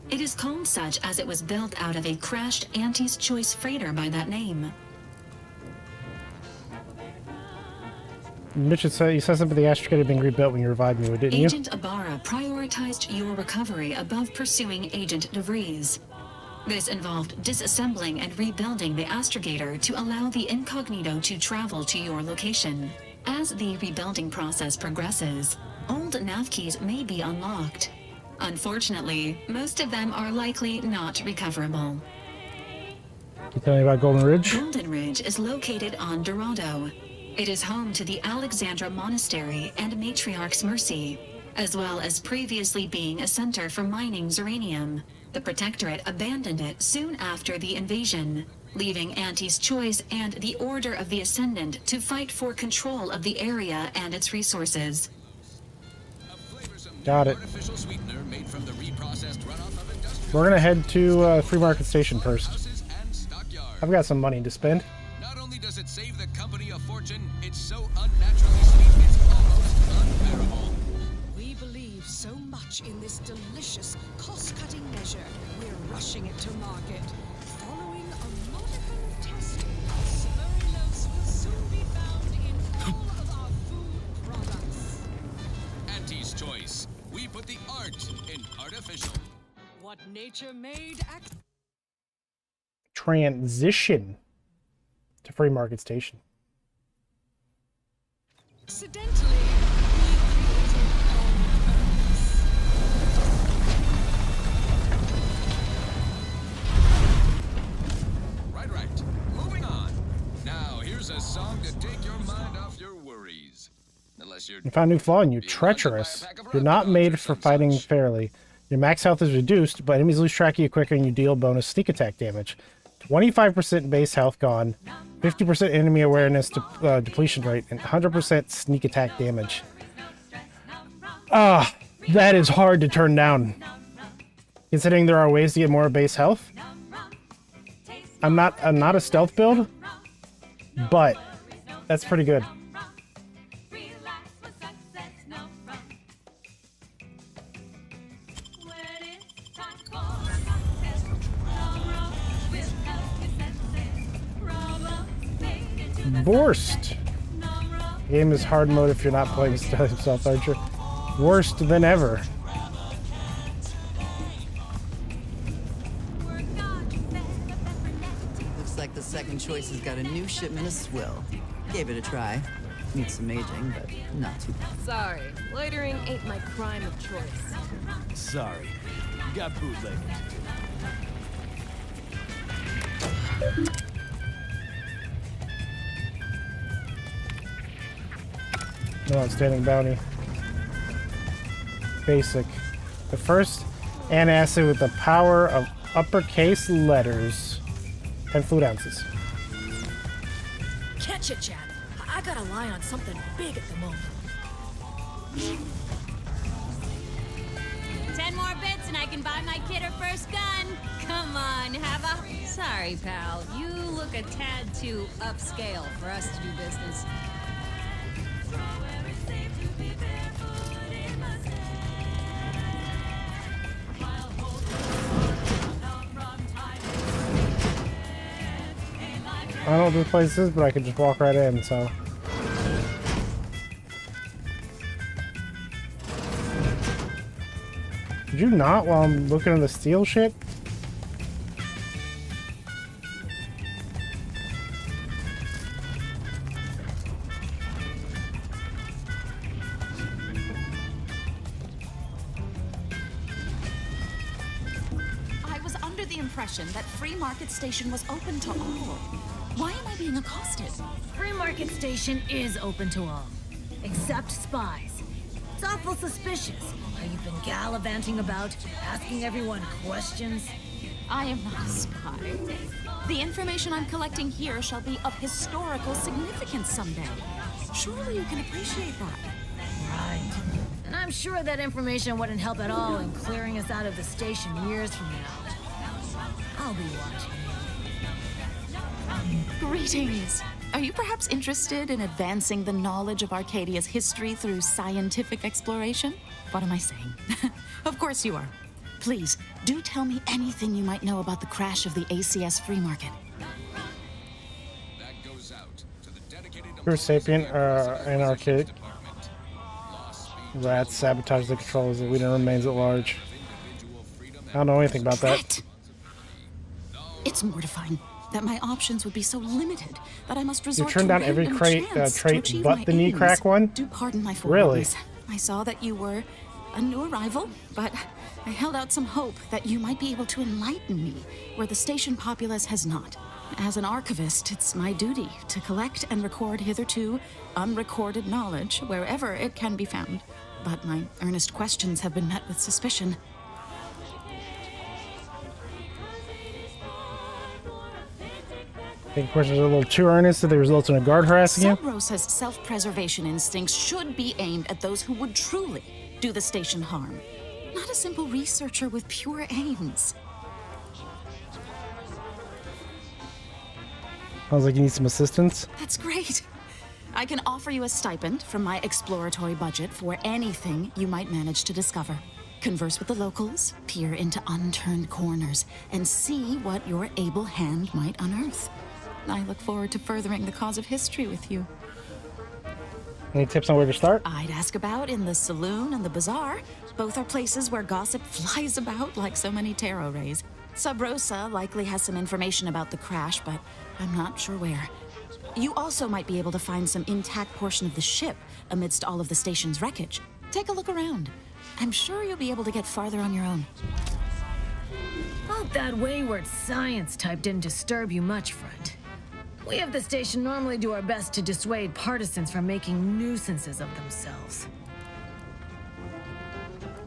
It is called such as it was built out of a crashed Auntie's Choice freighter by that name. Mitch, you said something about the astrogator being rebuilt when you revived me, didn't you? Agent Ibarra prioritized your recovery above pursuing Agent DeVries. This involved disassembling and rebuilding the astrogator to allow the incognito to travel to your location. As the rebuilding process progresses, old nav keys may be unlocked. Unfortunately, most of them are likely not recoverable. Can you tell me about Golden Ridge? Golden Ridge is located on Dorado. It is home to the Alexandra Monastery and Matriarch's Mercy, as well as previously being a center for mining uranium. The Protectorate abandoned it soon after the invasion, leaving Auntie's Choice and the Order of the Ascendant to fight for control of the area and its resources. Got it. We're gonna head to Free Market Station first. I've got some money to spend. Not only does it save the company a fortune, it's so unnaturally sweet it's almost unbearable. We believe so much in this delicious, cost-cutting measure, we're rushing it to market. Following a modicum of testing, Spurilos will soon be found in all of our food products. Auntie's Choice. We put the art in artificial. What nature made Transition to Free Market Station. accidentally recreated on purpose. Right. Moving on. Now, here's a song to take your mind off your worries. Unless you're... You found a new flaw in you. Treacherous. You're not made for fighting fairly. Your max health is reduced, but enemies lose track of you quicker and you deal bonus sneak attack damage. 25% base health gone, 50% enemy awareness depletion rate, and 100% sneak attack damage. That is hard to turn down. Considering there are ways to get more base health. I'm not a stealth build, but that's pretty good. Worst. Game is hard mode if you're not playing Stealth Archer. Worst than ever. Looks like the second choice has got a new shipment of swill. Gave it a try. Needs some aging, but not too bad. Sorry, loitering ain't my crime of choice. Sorry, you got bootlegging to do. No outstanding bounty. Basic. The first antacid with the power of uppercase letters. 10 fluid ounces. Catch it, Chad. I got a line on something big at the moment. 10 more bits and I can buy my kid her first gun. Come on, have a... Sorry, pal. You look a tad too upscale for us to do business. I don't know what this place is, but I could just walk right in, so. Did you not while I'm looking at the steel shit? I was under the impression that Free Market Station was open to all. Why am I being accosted? Free Market Station is open to all, except spies. It's awful suspicious how you've been gallivanting about, asking everyone questions. I am not a spy. The information I'm collecting here shall be of historical significance someday. Surely you can appreciate that. Right. And I'm sure that information wouldn't help at all in clearing us out of the station years from now. I'll be watching. Greetings. Are you perhaps interested in advancing the knowledge of Arcadia's history through scientific exploration? What am I saying? Of course you are. Please, do tell me anything you might know about the crash of the ACS free market. Griss sapient, anarchic. Rats sabotage the controls. The leader remains at large. I don't know anything about that. It's mortifying that my options would be so limited that I must resort You turned to down every random trait chance to achieve my but the knee aims. crack one? Do pardon my Really? forwardness. I saw that you were a new arrival, but I held out some hope that you might be able to enlighten me where the station populace has not. As an archivist, it's my duty to collect and record hitherto unrecorded knowledge wherever it can be found. But my earnest questions have been met with suspicion. I think questions are a little too earnest if they result in a guard harassing you. Sub Rosa's self-preservation instincts should be aimed at those who would truly do the station harm, not a simple researcher with pure aims. Sounds like you need some assistance. That's great. I can offer you a stipend from my exploratory budget for anything you might manage to discover. Converse with the locals, peer into unturned corners, and see what your able hand might unearth. I look forward to furthering the cause of history with you. Any tips on where to start? I'd ask about in the saloon and the bazaar. Both are places where gossip flies about like so many tarot rays. Sub Rosa likely has some information about the crash, but I'm not sure where. You also might be able to find some intact portion of the ship amidst all of the station's wreckage. Take a look around. I'm sure you'll be able to get farther on your own. Hope that wayward science type didn't disturb you much, friend. We of the station normally do our best to dissuade partisans from making nuisances of themselves.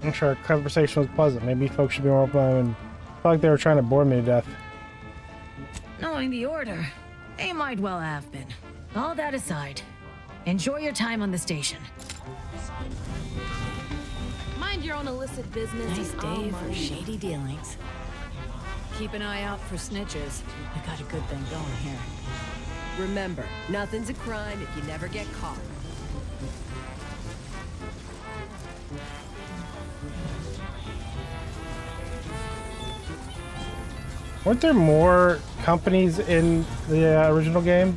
I'm sure our conversation was pleasant. Maybe folks should be more open and felt like they were trying to bore me to death. Knowing the order, they might well have been. All that aside, enjoy your time on the station. Mind your own illicit business. Nice day for shady dealings. Keep an eye out for snitches. I got a good thing going here. Remember, nothing's a crime if you never get caught. Weren't there more companies in the original game?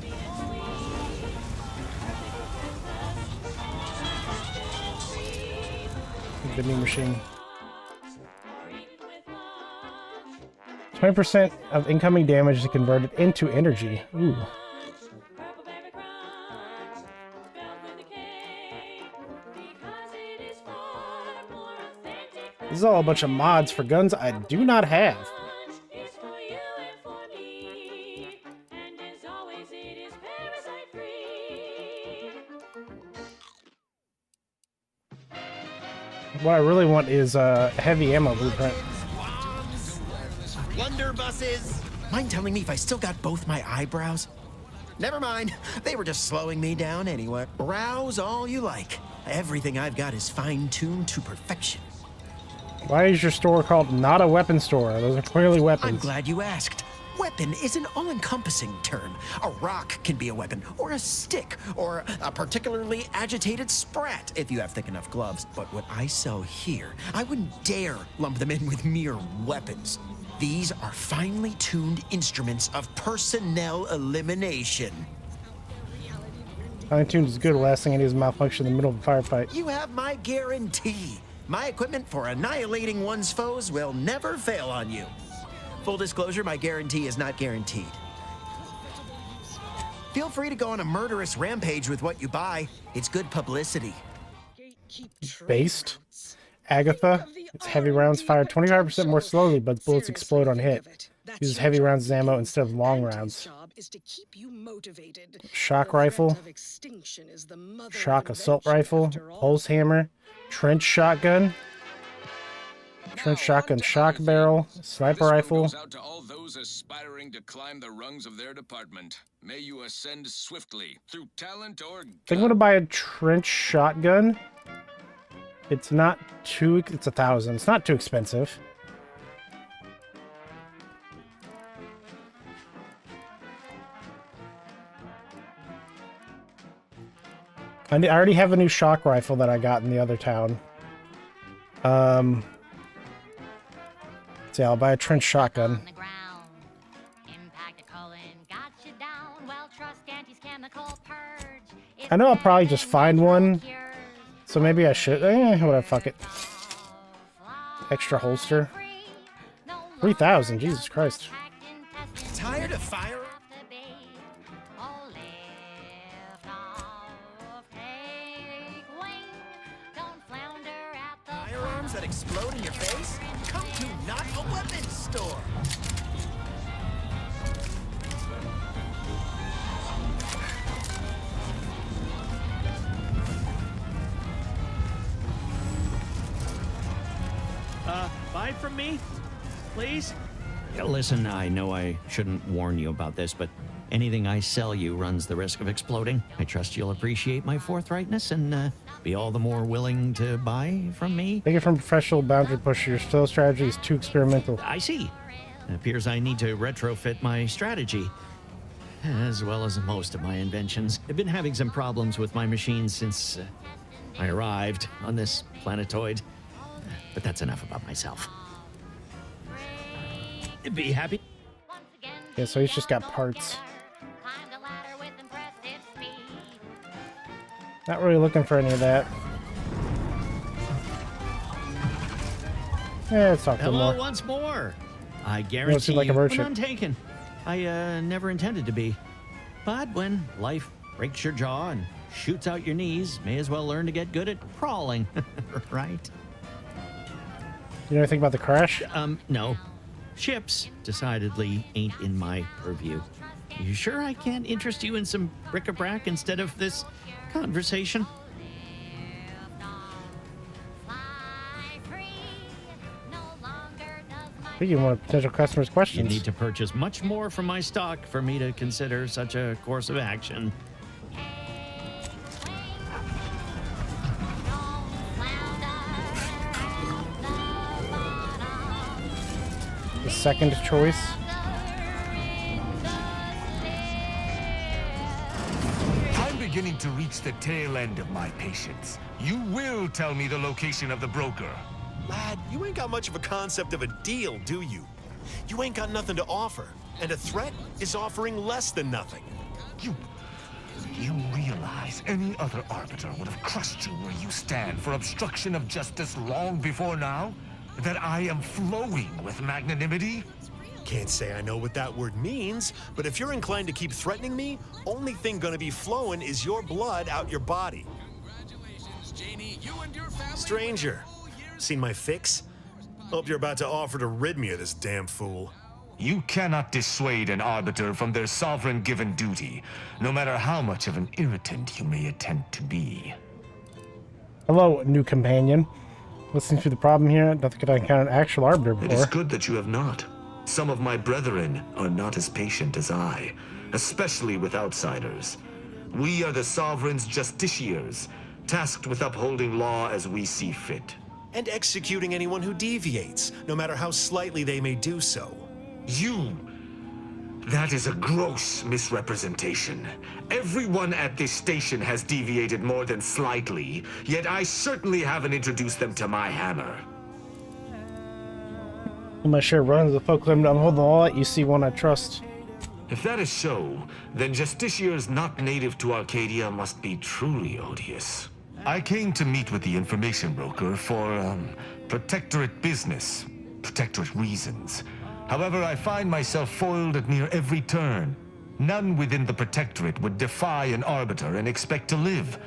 Vending machine. 20% of incoming damage is converted into energy. Ooh. This is all a bunch of mods for guns I do not have. What I really want is a heavy ammo blueprint. Blunderbusses! Mind telling me if I still got both my eyebrows? Never mind. They were just slowing me down anyway. Browse all you like. Everything I've got is fine-tuned to perfection. Why is your store called Not a Weapon Store? Those are clearly weapons. I'm glad you asked. Weapon is an all-encompassing term. A rock can be a weapon, or a stick, or a particularly agitated sprat if you have thick enough gloves. But what I sell here, I wouldn't dare lump them in with mere weapons. These are finely tuned instruments of personnel elimination. Fine-tuned is good. Last thing I need is malfunction in the middle of a firefight. You have my guarantee. My equipment for annihilating one's foes will never fail on you. Full disclosure, my guarantee is not guaranteed. Feel free to go on a murderous rampage with what you buy. It's good publicity. Based. Agatha. Its heavy rounds fire 25% more slowly, but bullets explode on hit. Uses heavy rounds as ammo instead of long rounds. Shock rifle. Shock assault rifle. Pulse hammer. Trench shotgun. Trench shotgun, shock barrel, sniper rifle. Goes out to all those aspiring to climb the rungs of their department. May you ascend swiftly through talent or I think I'm gonna buy a trench shotgun. It's not too. It's 1,000. It's not too expensive. I already have a new shock rifle that I got in the other town. So yeah, I'll buy a trench shotgun. I know I'll probably just find one, so maybe I should. Whatever, fuck it. Extra holster. 3,000, Jesus Christ. Tired of fire? Firearms that explode in your face? Come to not a weapons store. Buy from me? Please? Yeah, listen, I know I shouldn't warn you about this, but anything I sell you runs the risk of exploding. I trust you'll appreciate my forthrightness and be all the more willing to buy from me. Take it from professional boundary pusher. Your stealth strategy is too experimental. I see. It appears I need to retrofit my strategy, as well as most of my inventions. I've been having some problems with my machines since I arrived on this planetoid. But that's enough about myself. Be happy. Yeah, so he's just got parts. Not really looking for any of that. Yeah, let's talk to him Hello more. once more. I You don't guarantee seem like a you've been merchant. untaken. I never intended to be. But when life breaks your jaw and shoots out your knees, may as well learn to get good at crawling, right? You know anything about the crash? No. Ships decidedly ain't in my purview. You sure I can't interest you in some bric-a-brac instead of this conversation? Speaking of one of potential customers' questions. You need to purchase much more from my stock for me to consider such a course of action. The second choice. I'm beginning to reach the tail end of my patience. You will tell me the location of the broker. Lad, you ain't got much of a concept of a deal, do you? You ain't got nothing to offer, and a threat is offering less than nothing. You realize any other arbiter would have crushed you where you stand for obstruction of justice long before now? That I am flowing with magnanimity? Can't say I know what that word means, but if you're inclined to keep threatening me, only thing gonna be flowing is your blood out your body. Stranger, seen my fix? Hope you're about to offer to rid me of this damn fool. You cannot dissuade an arbiter from their sovereign-given duty, no matter how much of an irritant you may attempt to be. Hello, new companion. Listening to the problem here, I don't think I encountered an actual arbiter It before. is good that you have not. Some of my brethren are not as patient as I, especially with outsiders. We are the sovereign's justiciars, tasked with upholding law as we see fit. And executing anyone who deviates, no matter how slightly they may do so. That is a gross misrepresentation. Everyone at this station has deviated more than slightly, yet I certainly haven't introduced them to my hammer. I'm not sure runs the folk claim I'm holding the law. You see one I trust. If that is so, then justiciars not native to Arcadia must be truly odious. I came to meet with the information broker for, protectorate business, protectorate reasons. However, I find myself foiled at near every turn. None within the protectorate would defy an arbiter and expect to live.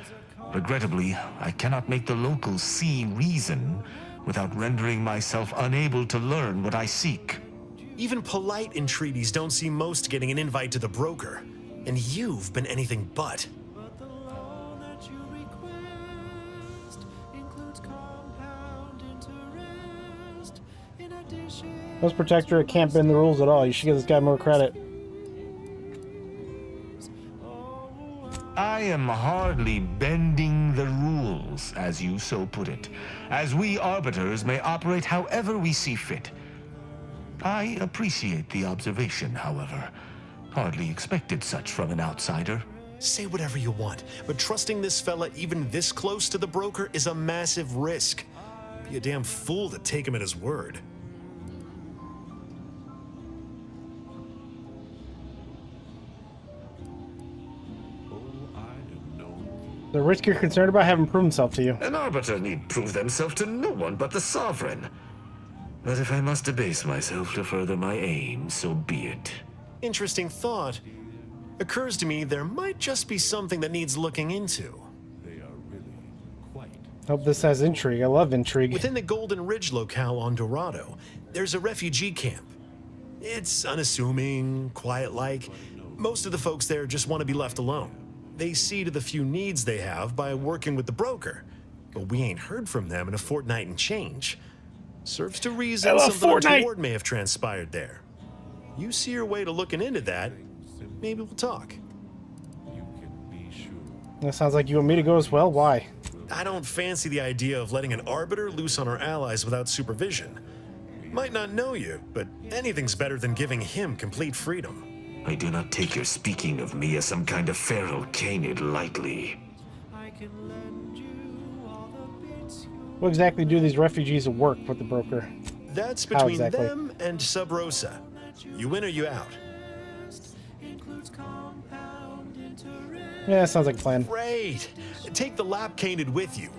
Regrettably, I cannot make the locals see reason without rendering myself unable to learn what I seek. Even polite entreaties don't see most getting an invite to the broker. And you've been anything but. Includes compound interest. Most Protectorate can't bend the rules at all. You should give this guy more credit. I am hardly bending the rules, as you so put it, as we arbiters may operate however we see fit. I appreciate the observation, however. Hardly expected such from an outsider. Say whatever you want, but trusting this fella even this close to the broker is a massive risk. Be a damn fool to take him at his word. The risk you're concerned about having proved himself to you. An arbiter need prove themselves to no one but the sovereign. But if I must debase myself to further my aim, so be it. Interesting thought. Occurs to me there might just be something that needs looking into. Hope this has intrigue. I love intrigue. Within the Golden Ridge locale on Dorado, there's a refugee camp. It's unassuming, quiet-like. Most of the folks there just want to be left alone. They see to the few needs they have by working with the broker. But we ain't heard from them in a fortnight and change. Serves to reason something untoward may have transpired there. You see your way to looking into that, maybe we'll talk. That sounds like you want me to go as well. Why? I don't fancy the idea of letting an arbiter loose on our allies without supervision. Might not know you, but anything's better than giving him complete freedom. I do not take your speaking of me as some kind of feral canid lightly. What exactly do these refugees work with the broker? That's How between exactly? them and Sub Rosa. You in or you out? Yeah, sounds like a plan. Great. Take the lap canid with you.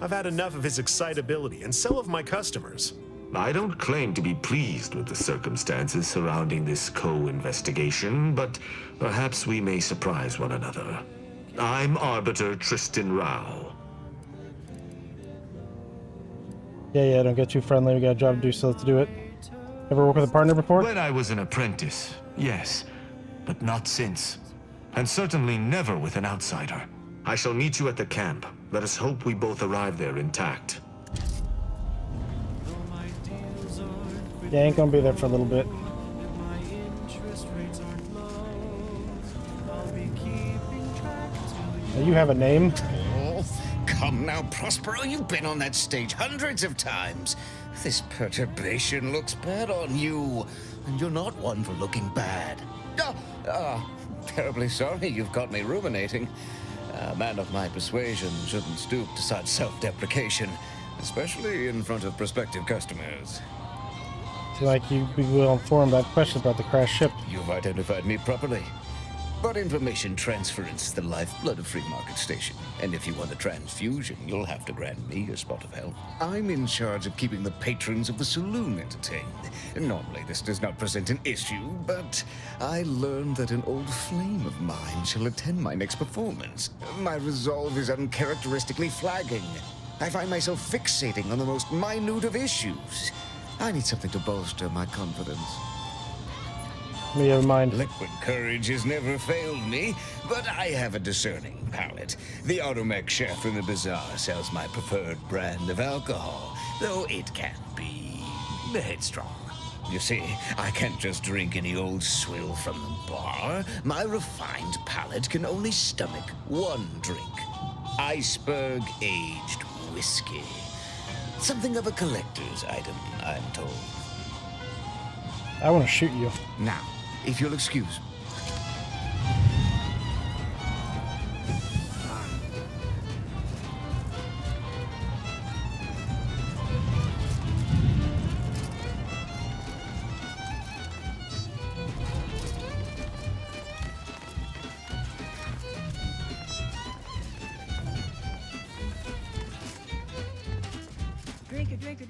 I've had enough of his excitability, and so have my customers. I don't claim to be pleased with the circumstances surrounding this co-investigation, but perhaps we may surprise one another. I'm Arbiter Tristan Rao. Yeah, don't get too friendly. We got a job to do, so let's do it. Ever work with a partner before? When I was an apprentice, yes, but not since. And certainly never with an outsider. I shall meet you at the camp. Let us hope we both arrive there intact. Yeah, ain't gonna be there for a little bit. Now you have a name? Oh, come now, Prospero. You've been on that stage hundreds of times. This perturbation looks bad on you, and you're not one for looking bad. Terribly sorry you've got me ruminating. A man of my persuasion shouldn't stoop to such self-deprecation, especially in front of prospective customers. Like you'd be well informed. I have questions about the crashed ship. You've identified me properly. But information transference is the lifeblood of Free Market Station. And if you want a transfusion, you'll have to grant me a spot of help. I'm in charge of keeping the patrons of the saloon entertained. Normally this does not present an issue, but I learned that an old flame of mine shall attend my next performance. My resolve is uncharacteristically flagging. I find myself fixating on the most minute of issues. I need something to bolster my confidence. Me have mind. Liquid courage has never failed me, but I have a discerning palate. The Automech chef in the bazaar sells my preferred brand of alcohol, though it can be headstrong. You see, I can't just drink any old swill from the bar. My refined palate can only stomach one drink. Iceberg aged whiskey. Something of a collector's item, I'm told. I want to shoot you. Now, if you'll excuse.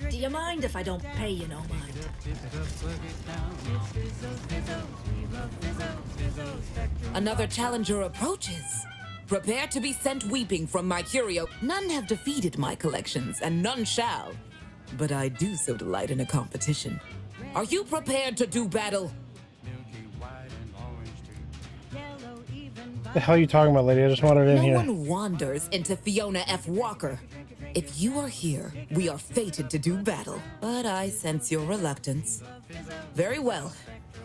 Do you mind if I don't pay you no mind? Another challenger approaches. Prepare to be sent weeping from my curio. None have defeated my collections, and none shall. But I do so delight in a competition. Are you prepared to do battle? The hell are you talking about, lady? I just wanted in No here. one wanders into Fiona F. Walker. If you are here, we are fated to do battle, but I sense your reluctance. Very well.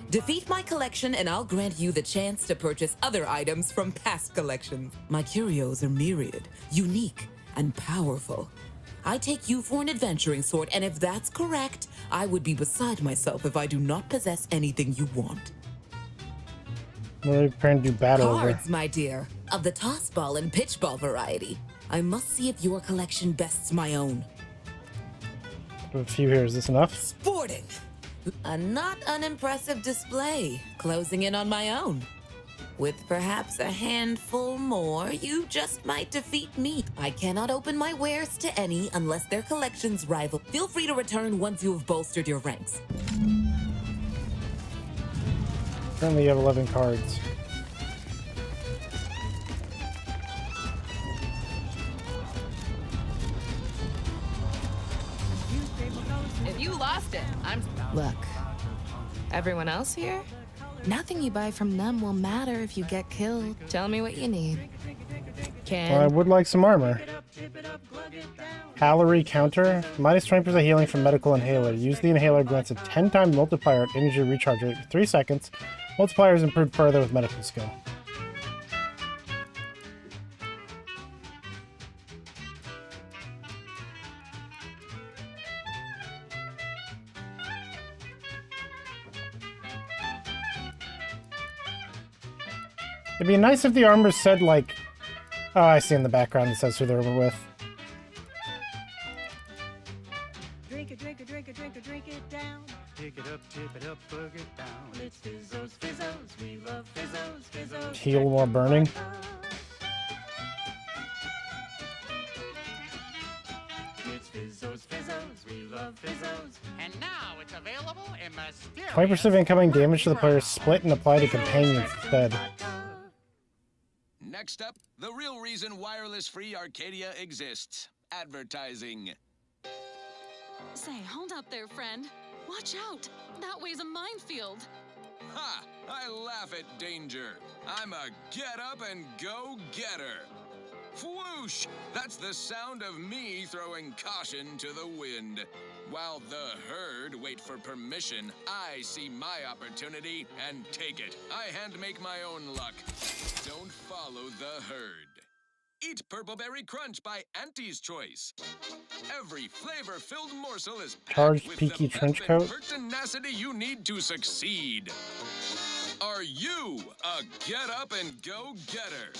Defeat my collection and I'll grant you the chance to purchase other items from past collections. My curios are myriad, unique, and powerful. I take you for an adventuring sort, and if that's correct, I would be beside myself if I do not possess anything you want. We're trying to do battle over. Cards, my dear, of the toss ball and pitch ball variety. I must see if your collection bests my own. A few here. Is this enough? Sporting! A not unimpressive display, closing in on my own. With perhaps a handful more, you just might defeat me. I cannot open my wares to any unless their collections rival. Feel free to return once you have bolstered your ranks. Currently you have 11 cards. If you lost it, I'm... Look, everyone else here? Nothing you buy from them will matter if you get killed. Tell me what you need. Well, I would like some armor. Calorie counter. Minus 20% healing from medical inhaler. Use the inhaler grants a 10-time multiplier at energy recharge rate for 3 seconds. Multiplier is improved further with medical skill. It'd be nice if the armor said, like... Oh, I see in the background it says who they're with. Drink it, drink it, drink it, drink it, drink it down. Pick it up, tip it up, bug it down. It's Fizzos, Fizzos, we love Fizzos, Fizzos. Heal while burning. It's Fizzos, Fizzos, we love Fizzos. And now it's available in mysterious... 20% of incoming damage to the player is split and apply to companions instead. Next up, the real reason wireless-free Arcadia exists. Advertising. Say, hold up there, friend. Watch out. That way's a minefield. Ha! I laugh at danger. I'm a get-up-and-go-getter. Whoosh! That's the sound of me throwing caution to the wind. While the herd wait for permission, I see my opportunity and take it. I hand-make my own luck. Don't follow the herd. Eat Purpleberry Crunch by Auntie's Choice. Every flavor-filled morsel is Charged with Peaky the trench pep coat. and pertinacity you need to succeed. Are you a get-up-and-go-getter?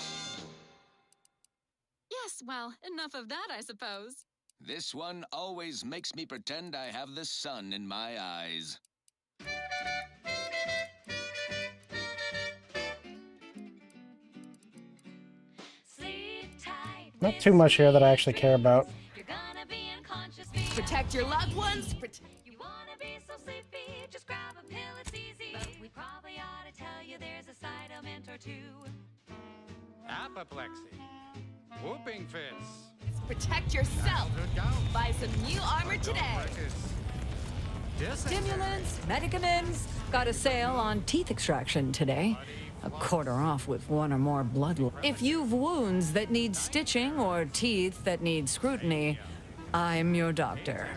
Yes, well, enough of that, I suppose. This one always makes me pretend I have the sun in my eyes. Not too much here that I actually care about. Protect your loved ones. You wanna be so sleepy, just grab a pill, it's easy. But we probably ought to tell you there's a side element or two. Apoplexy. Whooping fists. Protect yourself. Buy some new armor today. Stimulants, medicaments. Got a sale on teeth extraction today. A quarter off with one or more blood. If you've wounds that need stitching or teeth that need scrutiny, I'm your doctor.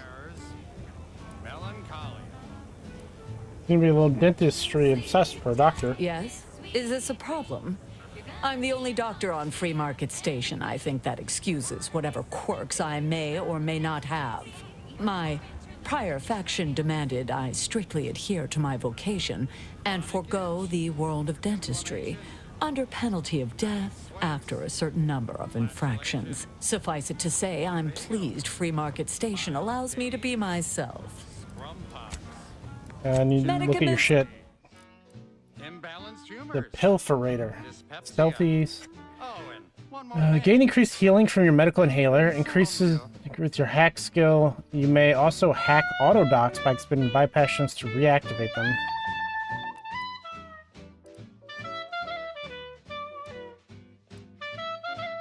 Gonna be a little dentistry obsessed for a doctor. Yes? Is this a problem? I'm the only doctor on Free Market Station. I think that excuses whatever quirks I may or may not have. My prior faction demanded I strictly adhere to my vocation and forego the world of dentistry, under penalty of death after a certain number of infractions. Suffice it to say, I'm pleased Free Market Station allows me to be myself. I need to look at your shit. The Pilferator. Stealthies. Gain increased healing from your medical inhaler. Increases with your hack skill. You may also hack auto docks by expending bypass shunts to reactivate them.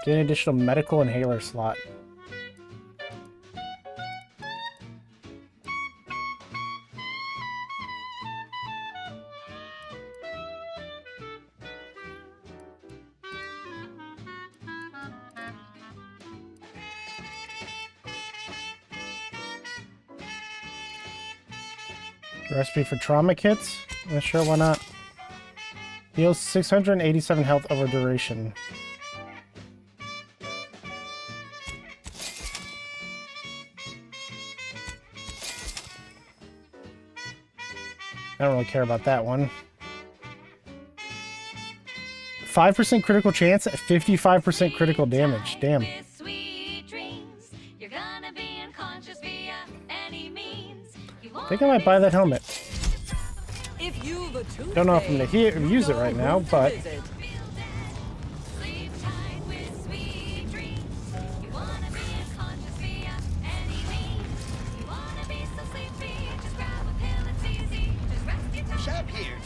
Gain additional medical inhaler slot. Recipe for trauma kits? Yeah, sure, why not? Heals 687 health over duration. I don't really care about that one. 5% critical chance at 55% critical damage. Damn. I think I might buy that helmet. Don't know if I'm going to use it right now, but... Shop here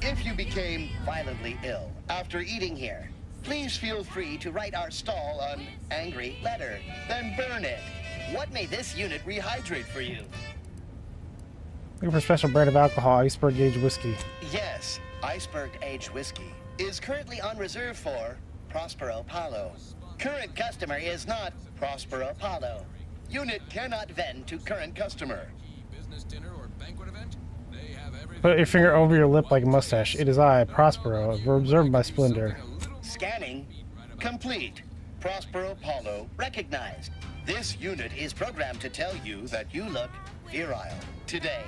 if you became violently ill after eating here. Please feel free to write our stall an angry letter, then burn it. What may this unit rehydrate for you? Looking for a special brand of alcohol, Iceberg Aged Whiskey. Yes, Iceberg Aged Whiskey is currently on reserve for Prospero Paulo. Current customer is not Prospero Paulo. Unit cannot vend to current customer. Business dinner or banquet event? They have everything. Put your finger over your lip like a mustache. It is I, Prospero, observed by Splendor. Scanning complete. Prospero Paulo recognized. This unit is programmed to tell you that you look virile. Today,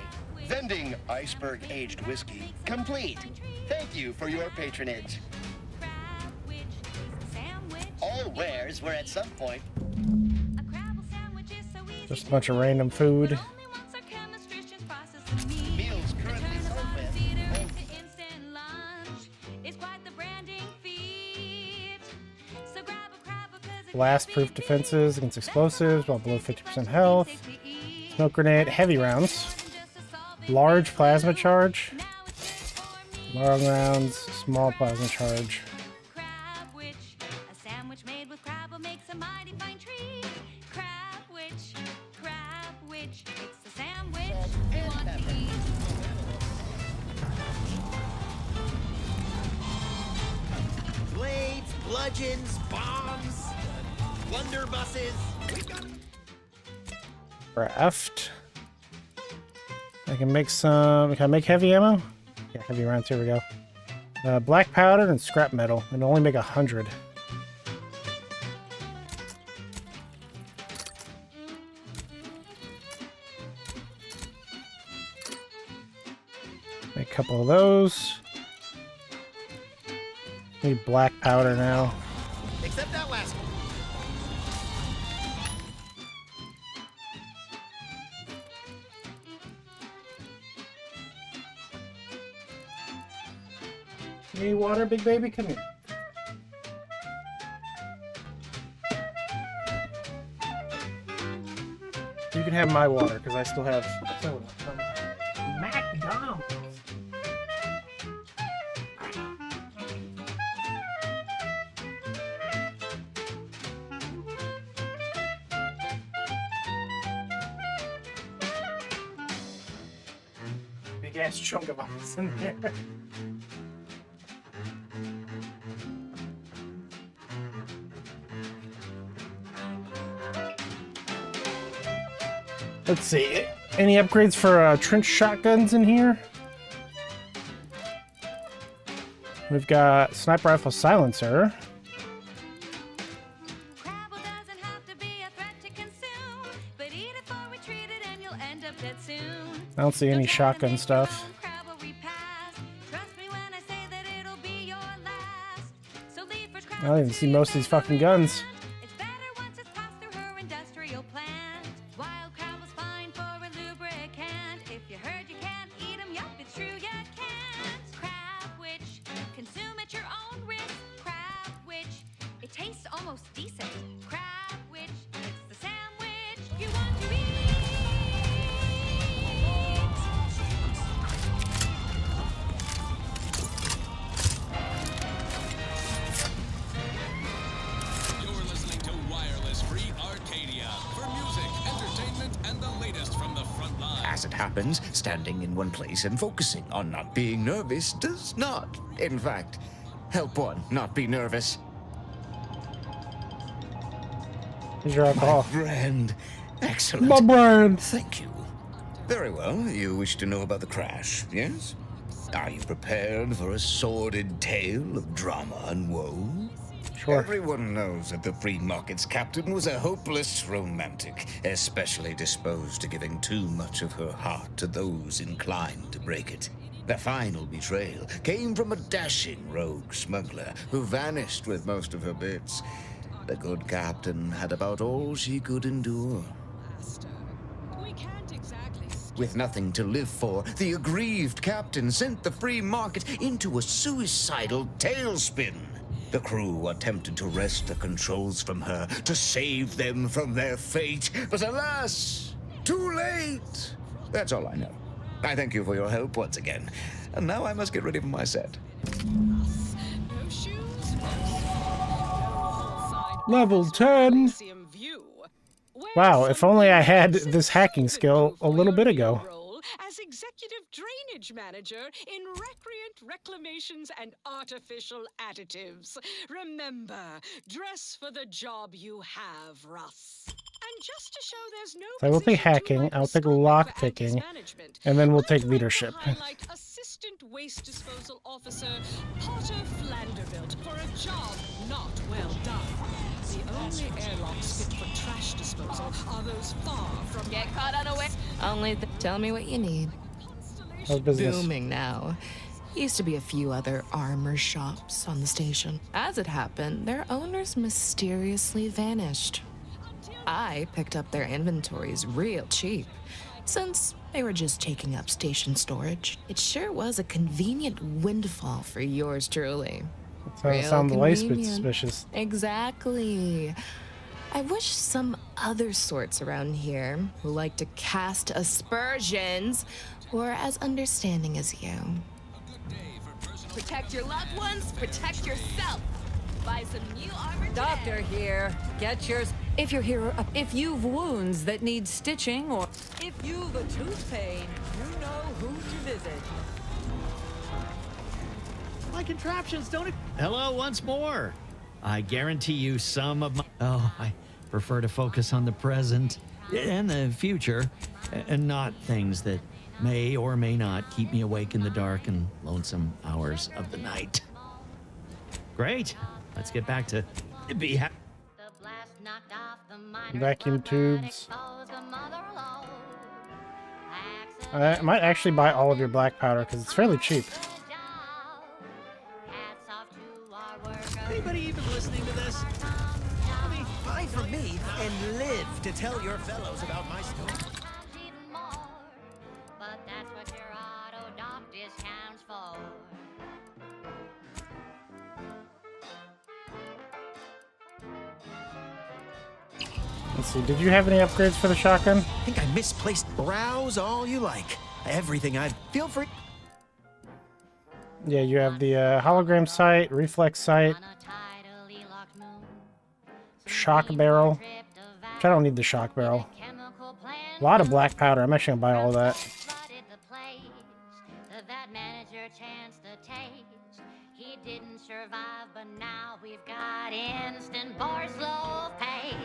vending Iceberg Aged Whiskey complete. Thank you for your patronage. All wares were at some point. Just a bunch of random food. Meals currently sold with. Blast-proof defenses against explosives while below 50% health. Smoke grenade, heavy rounds. Large plasma charge. Long rounds, small plasma charge. Blades, bludgeons, bombs, blunderbusses. Craft. I can make some. Can I make heavy ammo? Yeah, heavy rounds. Here we go. Black powder and scrap metal, and only make 100. Make a couple of those. Need black powder now. Except that last one. Need water, big baby? Come here. You can have my water, because I still have soda from McDonald's. Big ass chunk of ice in there. Let's see. Any upgrades for trench shotguns in here? We've got sniper rifle silencer. I don't see any shotgun stuff. I don't even see most of these fucking guns. As it happens, standing in one place and focusing on not being nervous does not, in fact, help one not be nervous. Here's your alcohol. My brand. Excellent. My brand. Thank you. Very well. You wish to know about the crash, yes? Are you prepared for a sordid tale of drama and woe? Sure. Everyone knows that the Free Market's captain was a hopeless romantic, especially disposed to giving too much of her heart to those inclined to break it. The final betrayal came from a dashing rogue smuggler who vanished with most of her bits. The good captain had about all she could endure. With nothing to live for, the aggrieved captain sent the Free Market into a suicidal tailspin. The crew attempted to wrest the controls from her to save them from their fate, but alas, too late. That's all I know. I thank you for your help once again, and now I must get ready for my set. Level 10. Wow, if only I had this hacking skill a little bit ago. As executive drainage manager in recreant reclamations and artificial additives. Remember, dress for the job you have, Russ. And just to show there's no So I will take hacking, I'll take lockpicking, and then we'll take leadership. highlight Assistant Waste Disposal Officer Potter Flanderbilt for a job not well done. The only airlocks fit for trash disposal are those far from Get caught unaware. Only tell me what you need. How's business? Booming now. Used to be a few other armor shops on the station. As it happened, their owners mysteriously vanished. I picked up their inventories real cheap, since they were just taking up station storage. It sure was a convenient windfall for yours truly. Sound the least bit convenient. suspicious. Exactly. I wish some other sorts around here who like to cast aspersions were as understanding as you. Protect your loved ones, protect yourself. Buy some new armor today. Doctor here. Get yours. If you're here, if you've wounds that need stitching, or if you've a tooth pain, you know who to visit. My contraptions don't... Hello once more. I guarantee you some of my... Oh, I prefer to focus on the present and the future, and not things that may or may not keep me awake in the dark and lonesome hours of the night. Great. Let's get back to be happy. Vacuum tubes. I might actually buy all of your black powder because it's fairly cheap. Anybody even listening to this? I mean, buy from me and live to tell your fellows about my story. But that's what your auto doc discounts for. Let's see, did you have any upgrades for the shotgun? I think I misplaced. Browse all you like. Everything I feel free. Yeah, you have the hologram sight, reflex sight, shock barrel. Which I don't need the shock barrel. A lot of black powder. I'm actually gonna buy all of that. He didn't survive, but now we've got instant bar slow pace.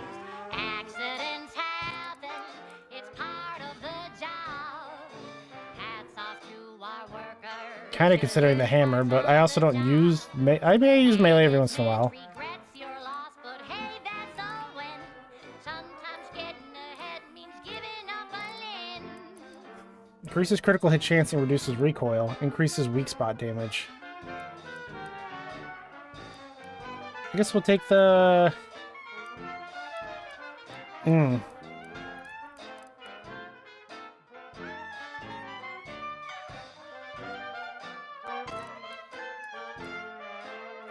Accidents happen, it's part of the job. Hats off to our workers. Kind of considering the hammer, but I also don't use... I may use melee every once in a while. Increases critical hit chance and reduces recoil. Increases weak spot damage. I guess we'll take the...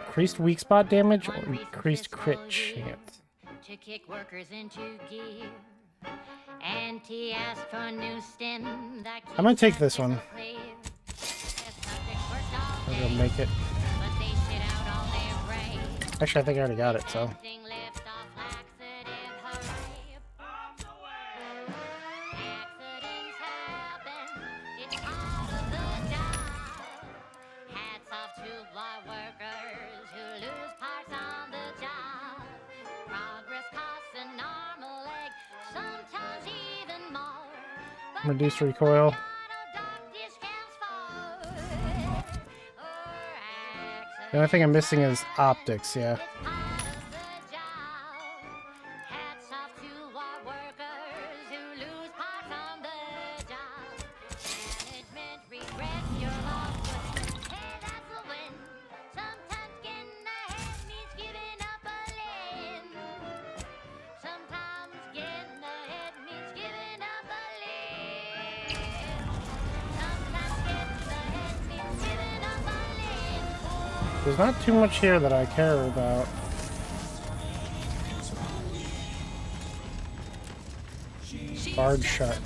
Increased weak spot damage or increased crit chance? To kick workers into gear. And he asked for a new stem that I'm gonna take this one. I'm gonna make it. Actually, I think I already got it, so. Reduce recoil. The only thing I'm missing is optics, yeah. There's not too much here that I care about. Barred shut.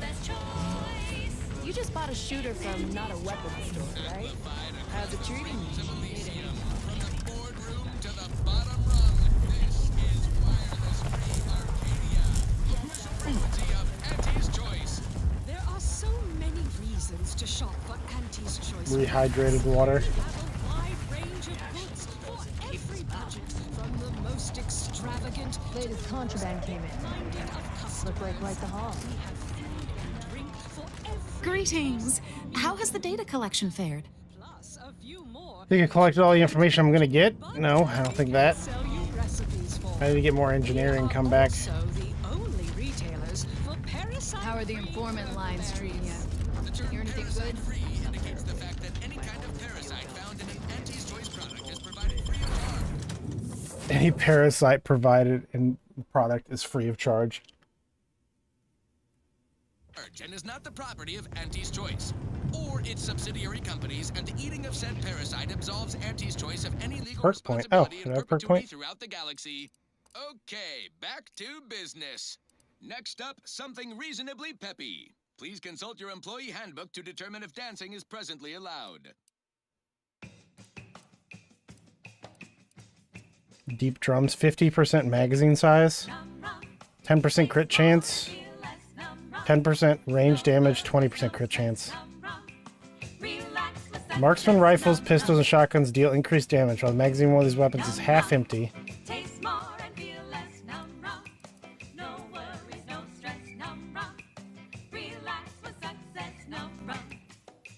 You just bought a shooter from not a weapons store, right? How's it treating you? There are so many reasons to shop for Auntie's Choice. Rehydrated water. Extravagant. Latest contraband came in. Look like quite the haul. Greetings. How has the data collection fared? Think I collected all the information I'm gonna get? No, I don't think that. I need to get more engineering, come back. How are the informant lines treating you? Hear anything good? Indicates the fact that any kind of parasite found in an Auntie's Choice product is provided free of charge. Any parasite provided in the product is free of charge. And is not the property of Auntie's Choice or its subsidiary companies, and the eating of said parasite absolves Auntie's Choice of any legal Perk point. Oh, responsibility did in I have perk perpetuity point? throughout the galaxy. Okay, back to business. Next up, something reasonably peppy. Please consult your employee handbook to determine if dancing is presently allowed. Deep drums, 50% magazine size, 10% crit chance, 10% range damage, 20% crit chance. Marksman rifles, pistols, and shotguns deal increased damage, while the magazine of one of these weapons is half empty.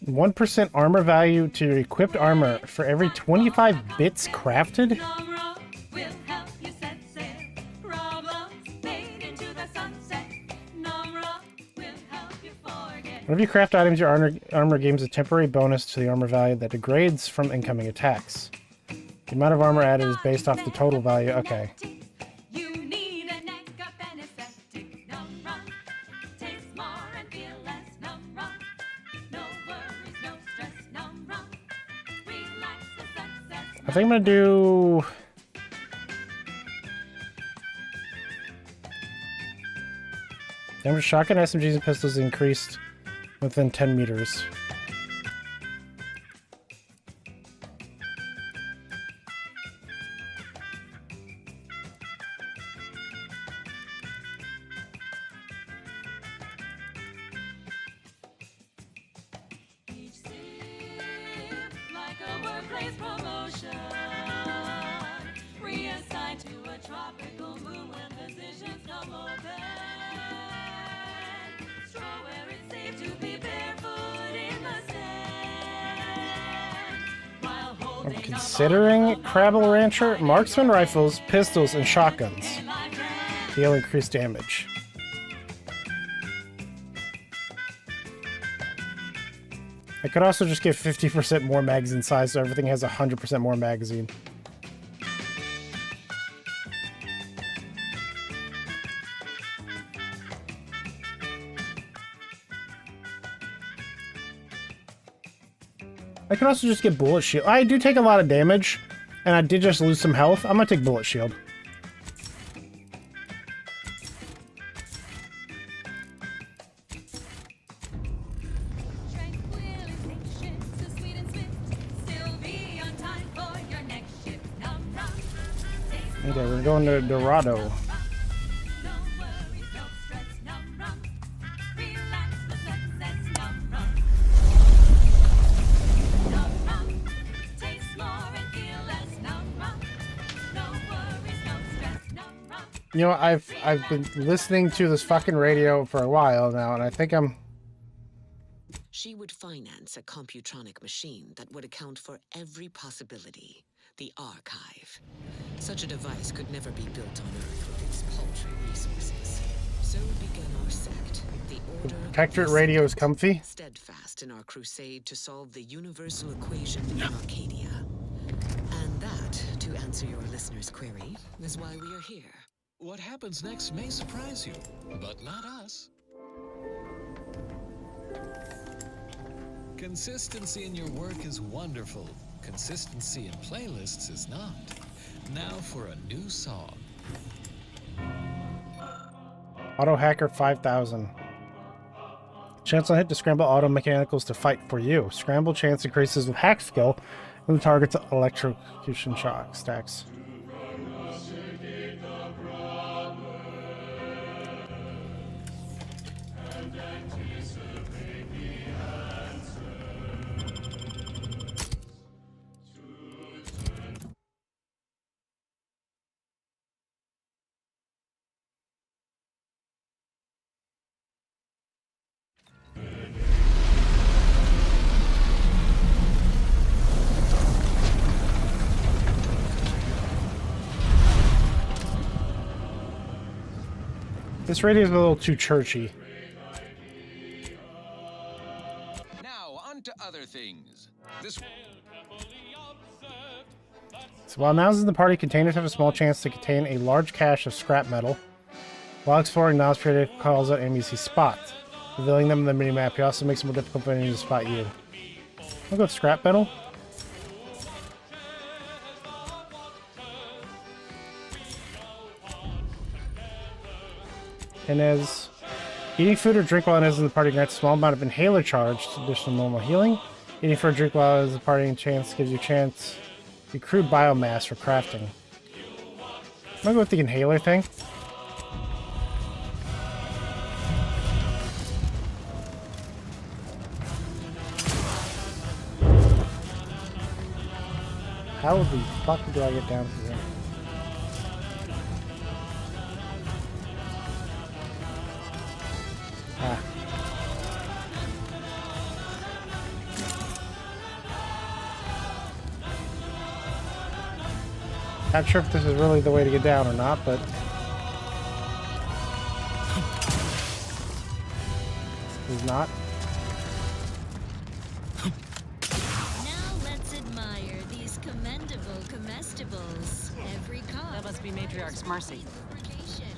1% armor value to your equipped armor for every 25 bits crafted? Whenever you craft items, your armor gains a temporary bonus to the armor value that degrades from incoming attacks. The amount of armor added is based off the total value. Okay. I think I'm gonna do... Damage shotgun, SMGs, and pistols increased within 10 meters. I'm considering Crabble Rancher, marksman rifles, pistols, and shotguns. Deal increased damage. I could also just get 50% more magazine size, so everything has 100% more magazine. I can also just get bullet shield. I do take a lot of damage, and I did just lose some health. I'm gonna take bullet shield. Okay, we're going to Dorado. You know, I've been listening to this fucking radio for a while now, and I think I'm She would finance a computronic machine that would account for every possibility. The archive. Such a device could never be built on Earth with its paltry resources. So began our sect, the Order of Protectorate the radio is comfy. steadfast in our crusade to solve the universal equation in Arcadia. And that, to answer your listener's query, is why we are here. What happens next may surprise you, but not us. Consistency in your work is wonderful. Consistency in playlists is not. Now for a new song. Auto Hacker 5000. Chance on hit to scramble auto mechanicals to fight for you. Scramble chance increases with hack skill when the target's electrocution shock stacks. This radio is a little too churchy. Now, on to other things. This So while nodes in the party, containers have a small chance to contain a large cache of scrap metal. While exploring, nodes creator calls out enemies he spots. Revealing them in the minimap, he also makes it more difficult for enemies to spot you. I'll go with scrap metal. And as eating food or drink while it is in the party grants a small amount of inhaler charge to additional normal healing. Eating for a drink while it is in the party chance gives you a chance to accrue biomass for crafting. I'm gonna go with the inhaler thing. How the fuck do I get down to here? Ah. Not sure if this is really the way to get down or not, but... This is not. Now let's admire these commendable comestibles. Every cost. That must be Matriarch's Mercy.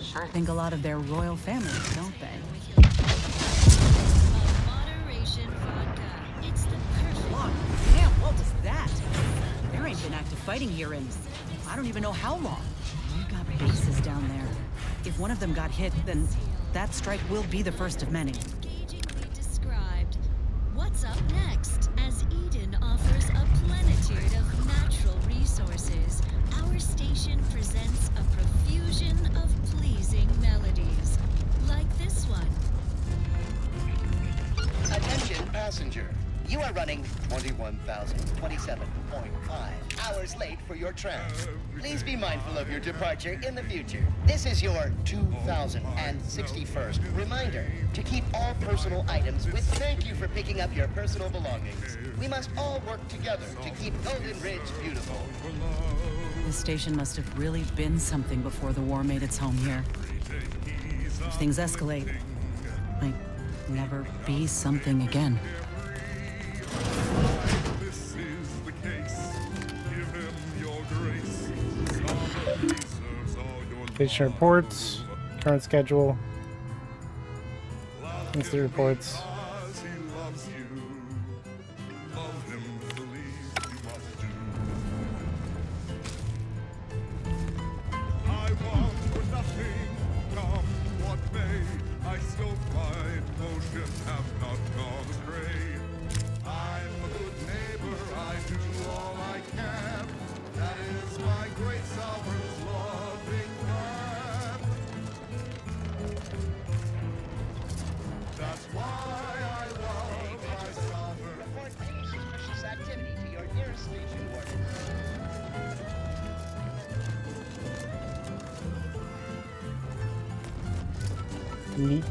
Sure think a lot of their royal family, don't they? Moderation vodka. It's the perfect. Look, damn, what was that? There ain't been active fighting here in, I don't even know how long. We've got bases down there. If one of them got hit, then that strike will be the first of many. Engagingly described. What's up next? As Eden offers a plenitude of natural resources, our station presents a profusion of pleasing melodies, like this one. Attention passenger. You are running 21,027.5 hours late for your tram. Please be mindful of your departure in the future. This is your 2061st reminder to keep all personal items with thank you for picking up your personal belongings. We must all work together to keep Golden Ridge beautiful. This station must have really been something before the war made its home here. If things escalate, might never be something again. This is the case. Give him your grace. Station reports, current schedule, instant reports. Neat.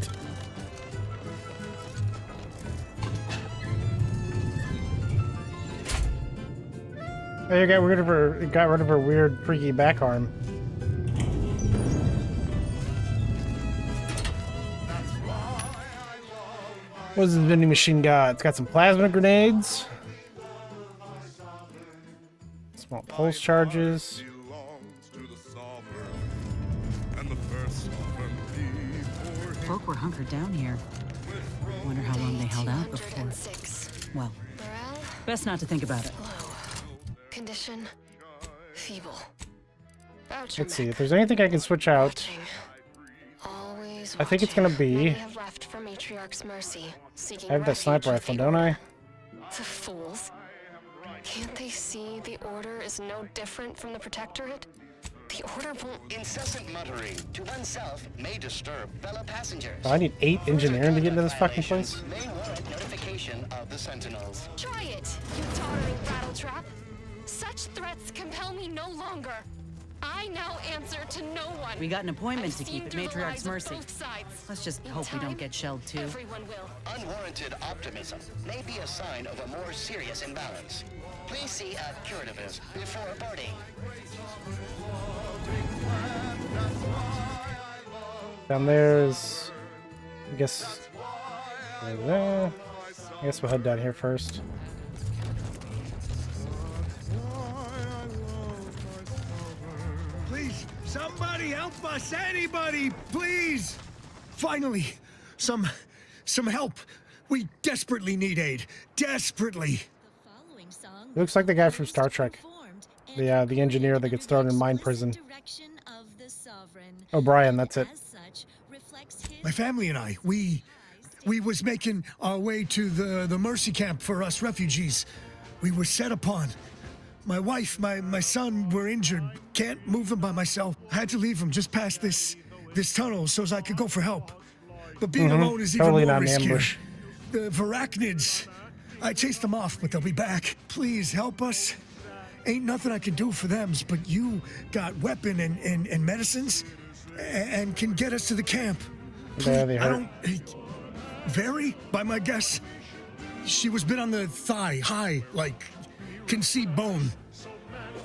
Oh, you got rid of her weird, freaky back arm. What does this vending machine got? It's got some plasma grenades. Small pulse charges. Folk were hunkered down here. Wonder how long they held out before. Well, best not to think about it. Condition feeble. Let's see if there's anything I can switch out. I think it's gonna be. I have that sniper rifle, don't I? The fools. Can't they see the Order is no different from the Protectorate? The Order won't... Incessant muttering to oneself may disturb fellow passengers. Oh, I need 8 engineering to get into this fucking place. May warrant notification of the Sentinels. Try it, you tottering rattletrap. Such threats compel me no longer. I now answer to no one. We got an appointment to keep at Matriarch's mercy. Let's just hope we don't get shelled too. Everyone will. Unwarranted optimism may be a sign of a more serious imbalance. Please see a curativist before boarding. Down there's, I guess we'll head down here first. Please, somebody help us! Anybody, please! Finally, some help. We desperately need aid. Desperately. Looks like the guy from Star Trek. The engineer that gets thrown in mine prison. O'Brien, that's it. My family and I, we was making our way to the mercy camp for us refugees. We were set upon. My wife, my son were injured. Can't move them by myself. I had to leave them just past this tunnel so as I could go for help. But being alone is even more riskier. The Varachnids, I chased them off, but they'll be back. Please help us. Ain't nothing I can do for them, but you got weapon and medicines and can get us to the camp. Yeah, they hurt. Very, by my guess, she was bit on the thigh, high, like, can see bone.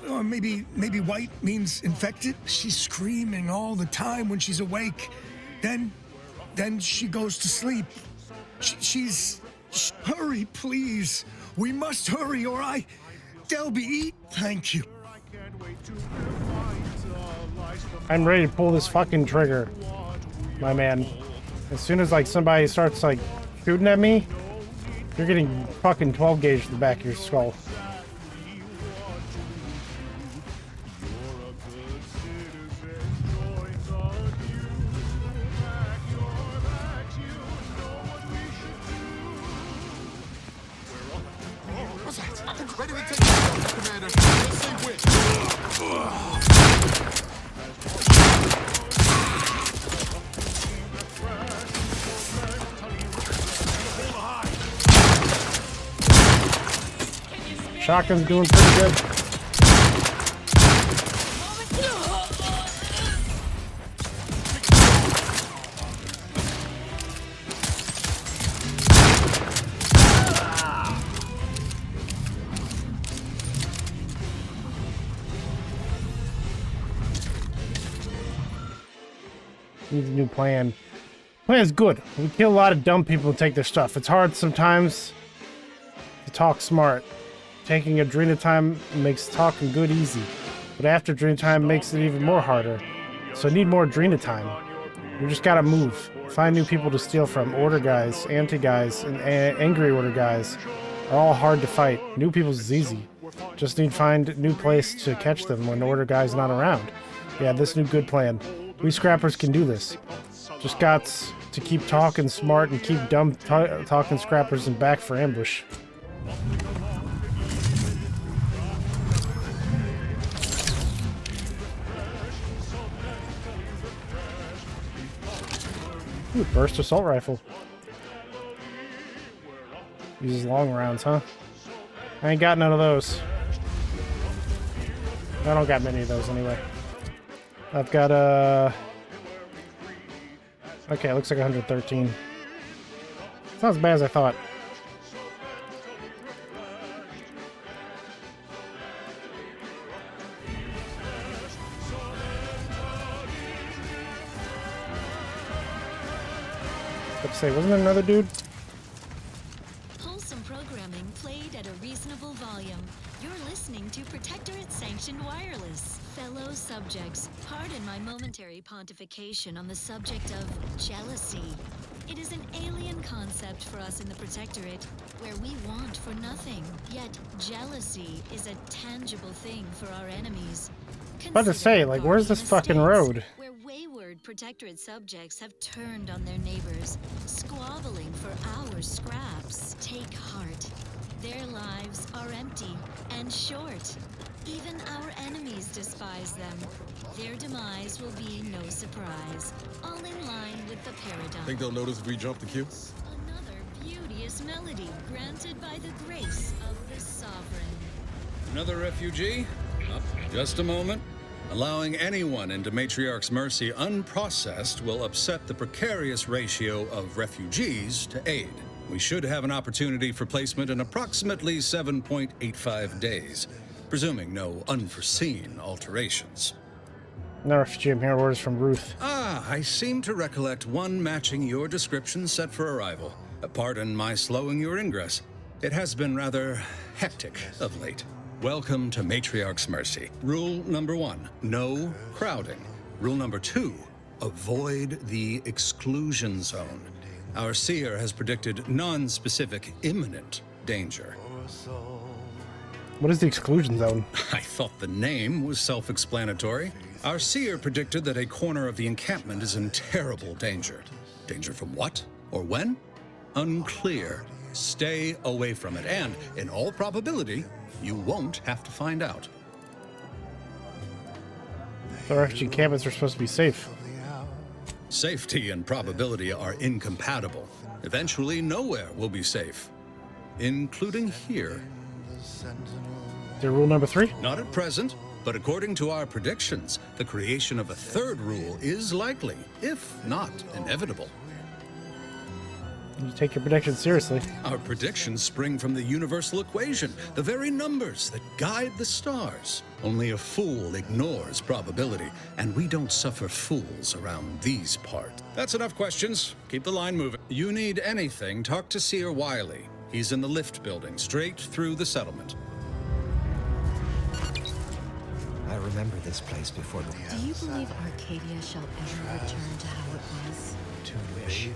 Or maybe white means infected. She's screaming all the time when she's awake. Then she goes to sleep. Hurry, please. We must hurry, or they'll be eat. Thank you. I'm ready to pull this fucking trigger, my man. As soon as somebody starts shooting at me, you're getting fucking 12 gauge to the back of your skull. Ready to take the Commander. Let's see which. Shotgun's doing pretty good. Needs a new plan. Plan's good. We kill a lot of dumb people and take their stuff. It's hard sometimes to talk smart. Taking Adrenatime makes talking good easy, but after Adrenatime makes it even more harder. So I need more Adrenatime. We just gotta move. Find new people to steal from. Order guys, anti-guys, and angry order guys are all hard to fight. New people's is easy. Just need to find a new place to catch them when order guy's not around. Yeah, this new good plan. We scrappers can do this. Just got to keep talking smart and keep dumb talking scrappers in back for ambush. Ooh, burst assault rifle. Uses long rounds, huh? I ain't got none of those. I don't got many of those anyway. I've got okay, it looks like 113. It's not as bad as I thought. Say, wasn't there another dude? Wholesome programming played at a reasonable volume. You're listening to Protectorate Sanctioned Wireless. Fellow subjects, pardon my momentary pontification on the subject of jealousy. It is an alien concept for us in the Protectorate, where we want for nothing. Yet jealousy is a tangible thing for our enemies. About to say, like, where's this fucking road? Where wayward Protectorate subjects have turned on their neighbors, squabbling for our scraps. Take heart. Their lives are empty and short. Even our enemies despise them. Their demise will be no surprise, all in line with the paradigm. Think they'll notice if we jump the queue? Another beauteous melody granted by the grace of the sovereign. Another refugee? Just a moment. Allowing anyone into Matriarch's mercy unprocessed will upset the precarious ratio of refugees to aid. We should have an opportunity for placement in approximately 7.85 days, presuming no unforeseen alterations. No refugee, I'm here. Orders from Ruth. Ah, I seem to recollect one matching your description set for arrival. Pardon my slowing your ingress. It has been rather hectic of late. Welcome to Matriarch's Mercy. Rule number 1, no crowding. Rule number 2, avoid the exclusion zone. Our seer has predicted non-specific imminent danger. What is the exclusion zone? I thought the name was self-explanatory. Our seer predicted that a corner of the encampment is in terrible danger. Danger from what? Or when? Unclear. Stay away from it, and, in all probability, you won't have to find out. The refugee encampments are supposed to be safe. Safety and probability are incompatible. Eventually, nowhere will be safe, including here. Is there rule number 3? Not at present, but according to our predictions, the creation of a third rule is likely, if not inevitable. You take your predictions seriously. Our predictions spring from the universal equation, the very numbers that guide the stars. Only a fool ignores probability, and we don't suffer fools around these parts. That's enough questions. Keep the line moving. You need anything, talk to Seer Wiley. He's in the lift building, straight through the settlement. I remember this place before the... Do you believe Arcadia shall ever return to how it was? To wish.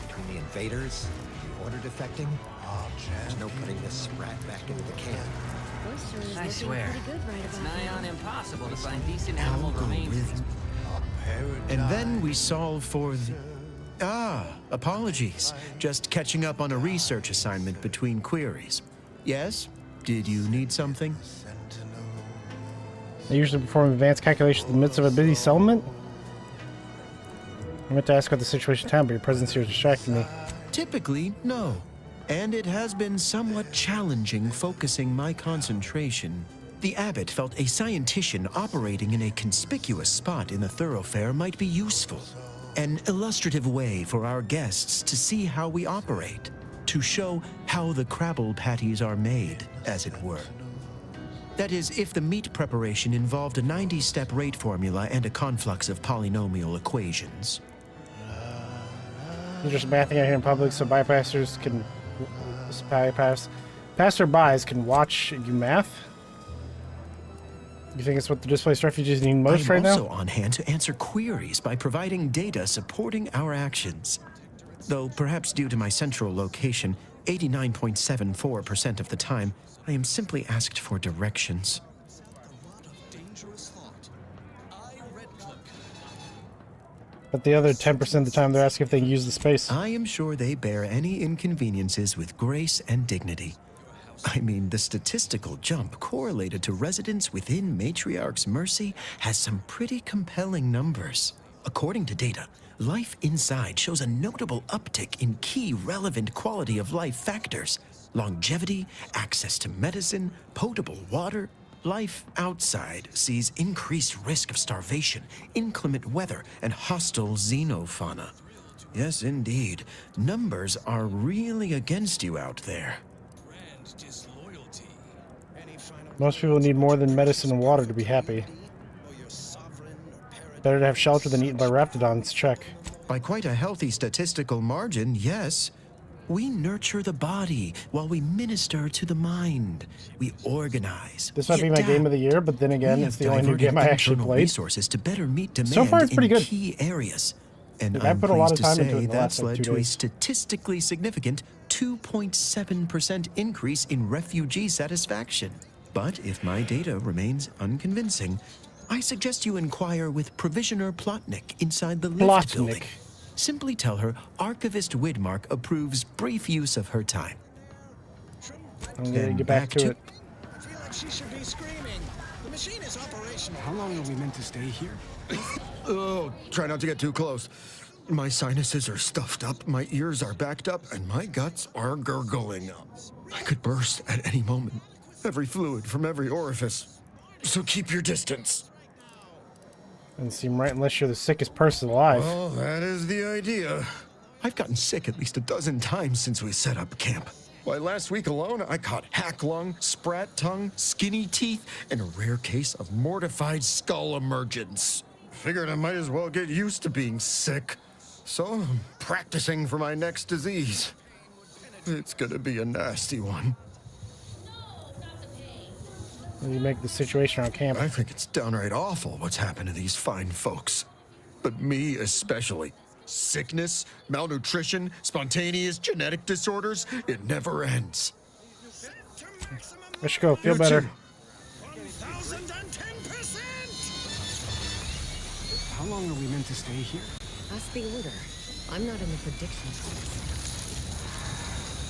Between the invaders, the order defecting, there's no putting this sprat back into the camp. I swear, it's nigh on impossible to find decent animal remains. And then we solve for the... apologies. Just catching up on a research assignment between queries. Yes? Did you need something? They usually perform advanced calculations in the midst of a busy settlement? I meant to ask about the situation in town, but your presence here distracted me. Typically, no. And it has been somewhat challenging focusing my concentration. The abbot felt a scientician operating in a conspicuous spot in the thoroughfare might be useful. An illustrative way for our guests to see how we operate. To show how the crabble patties are made, as it were. That is, if the meat preparation involved a 90-step rate formula and a conflux of polynomial equations. You're just mathing out here in public so bypassers can... Passerbys can watch you math? You think it's what the displaced refugees need most right now? I'm also on hand to answer queries by providing data supporting our actions. Though perhaps due to my central location, 89.74% of the time, I am simply asked for directions. But the other 10% of the time they're asking if they can use the space. I am sure they bear any inconveniences with grace and dignity. I mean, the statistical jump correlated to residents within Matriarch's Mercy has some pretty compelling numbers. According to data, life inside shows a notable uptick in key relevant quality of life factors. Longevity, access to medicine, potable water. Life outside sees increased risk of starvation, inclement weather, and hostile xenofauna. Yes, indeed. Numbers are really against you out there. Most people need more than medicine and water to be happy. Better to have shelter than eaten by raptidons. Check. By quite a healthy statistical margin, yes. We nurture the body while we minister to the mind. We organize. This might we be my game of the year, but then again, it's the only new game I actually played. Resources to better meet demand So far, it's pretty in good. key areas. And Dude, I I'm put a lot of pleased time to into it say in the last, that's like, led 2 to a days. statistically significant 2.7% increase in refugee satisfaction. But if my data remains unconvincing, I suggest you inquire with Provisioner Plotnik inside the lift building. Simply tell her Archivist Widmark approves brief use of her time. I'm gonna get back to it. I feel like she should be screaming. The machine is operational. How long are we meant to stay here? Oh, try not to get too close. My sinuses are stuffed up, my ears are backed up, and my guts are gurgling. I could burst at any moment. Every fluid from every orifice. So keep your distance. Doesn't seem right unless you're the sickest person alive. Well, that is the idea. I've gotten sick at least a dozen times since we set up camp. Why, last week alone, I caught hack lung, sprat tongue, skinny teeth, and a rare case of mortified skull emergence. Figured I might as well get used to being sick. So I'm practicing for my next disease. It's gonna be a nasty one. You make the situation on camp. I think it's downright awful what's happened to these fine folks. But me especially. Sickness, malnutrition, spontaneous genetic disorders, it never ends. I should go. Feel better. How long are we meant to stay here? That's the order. I'm not in the predictions.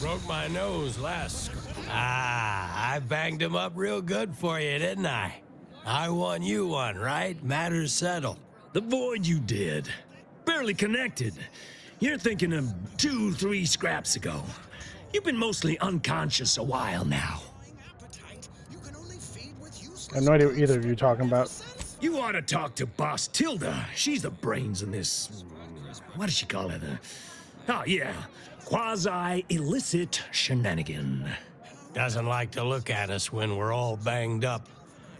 Broke my nose last. I banged him up real good for you, didn't I? I won you one, right? Matters settled. The void you did. Barely connected. You're thinking of 2-3 scraps ago. You've been mostly unconscious a while now. I have no idea what either of you are talking about. You ought to talk to Boss Tilda. She's the brains in this... What does she call it? Oh, yeah. Quasi-illicit shenanigan. Doesn't like to look at us when we're all banged up.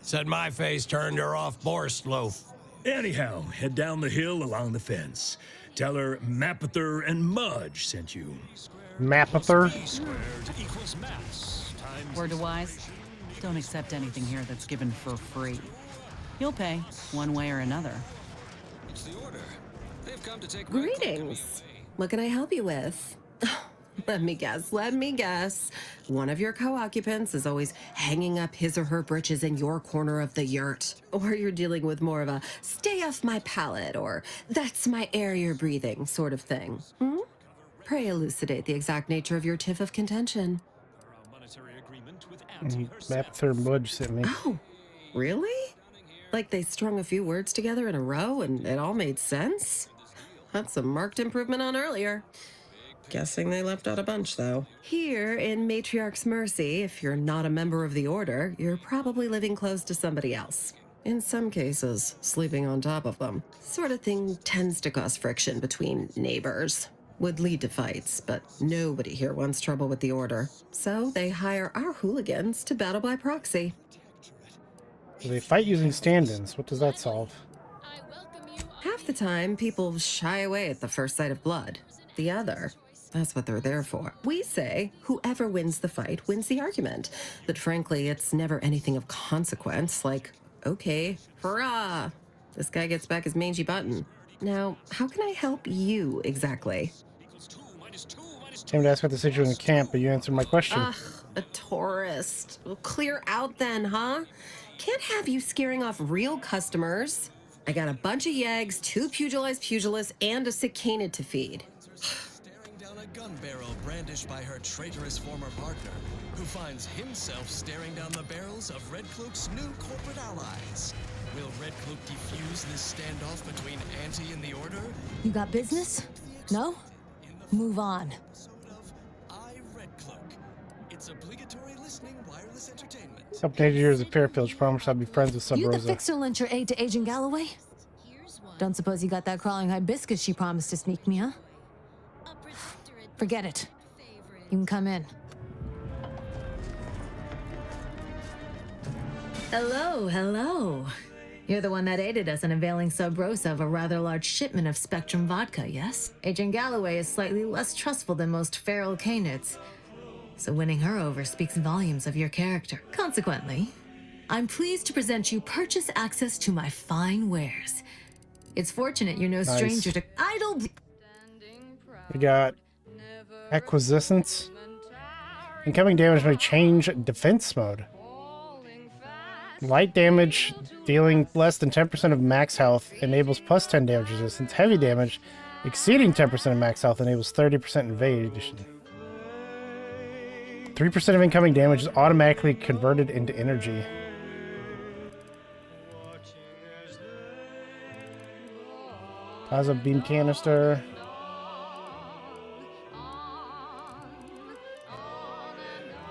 Said my face turned her off Borscht loaf. Anyhow, head down the hill along the fence. Tell her Mapother and Mudge sent you. Mapother? Word to wise, don't accept anything here that's given for free. You'll pay, one way or another. It's the order. They've come to take Greetings. What can I help you with? Let me guess. One of your co-occupants is always hanging up his or her britches in your corner of the yurt. Or you're dealing with more of a stay off my palate or that's my air you're breathing sort of thing. Pray elucidate the exact nature of your tiff of contention. Mapother Mudge sent me. Oh, really? Like they strung a few words together in a row and it all made sense? That's a marked improvement on earlier. Guessing they left out a bunch, though. Here in Matriarch's Mercy, if you're not a member of the Order, you're probably living close to somebody else. In some cases, sleeping on top of them. Sort of thing tends to cause friction between neighbors. Would lead to fights, but nobody here wants trouble with the Order. So they hire our hooligans to battle by proxy. They fight using stand-ins. What does that solve? Half the time, people shy away at the first sight of blood. The other, that's what they're there for. We say whoever wins the fight wins the argument. But frankly, it's never anything of consequence, like, okay, hurrah! This guy gets back his mangy button. Now, how can I help you exactly? Came to ask about the situation in the camp, but you answered my question. Ugh, a tourist. Well, clear out then, huh? Can't have you scaring off real customers. I got a bunch of yeggs, 2 pugilized pugilists, and a cicada to feed. Staring down a gun barrel brandished by her traitorous former partner, who finds himself staring down the barrels of Red Cloak's new corporate allies. Will Red Cloak defuse this standoff between Anti and the Order? You got business? No? Move on. It's obligatory listening wireless entertainment. Updated years of Fairfield. Promised I'd be friends with Sub You the Rosa. fixer lyncher aide to Agent Galloway? Don't suppose you got that crawling hibiscus she promised to sneak me, huh? Forget it. You can come in. Hello. You're the one that aided us in availing Sub Rosa of a rather large shipment of Spectrum vodka, yes? Agent Galloway is slightly less trustful than most feral canids, so winning her over speaks volumes of your character. Consequently, I'm pleased to present you purchase access to my fine wares. It's fortunate you're no stranger to idle... We got acquisitions. Incoming damage may change defense mode. Light damage dealing less than 10% of max health enables plus 10 damage resistance. Heavy damage exceeding 10% of max health enables 30% evasion. 3% of incoming damage is automatically converted into energy. Plasma beam canister.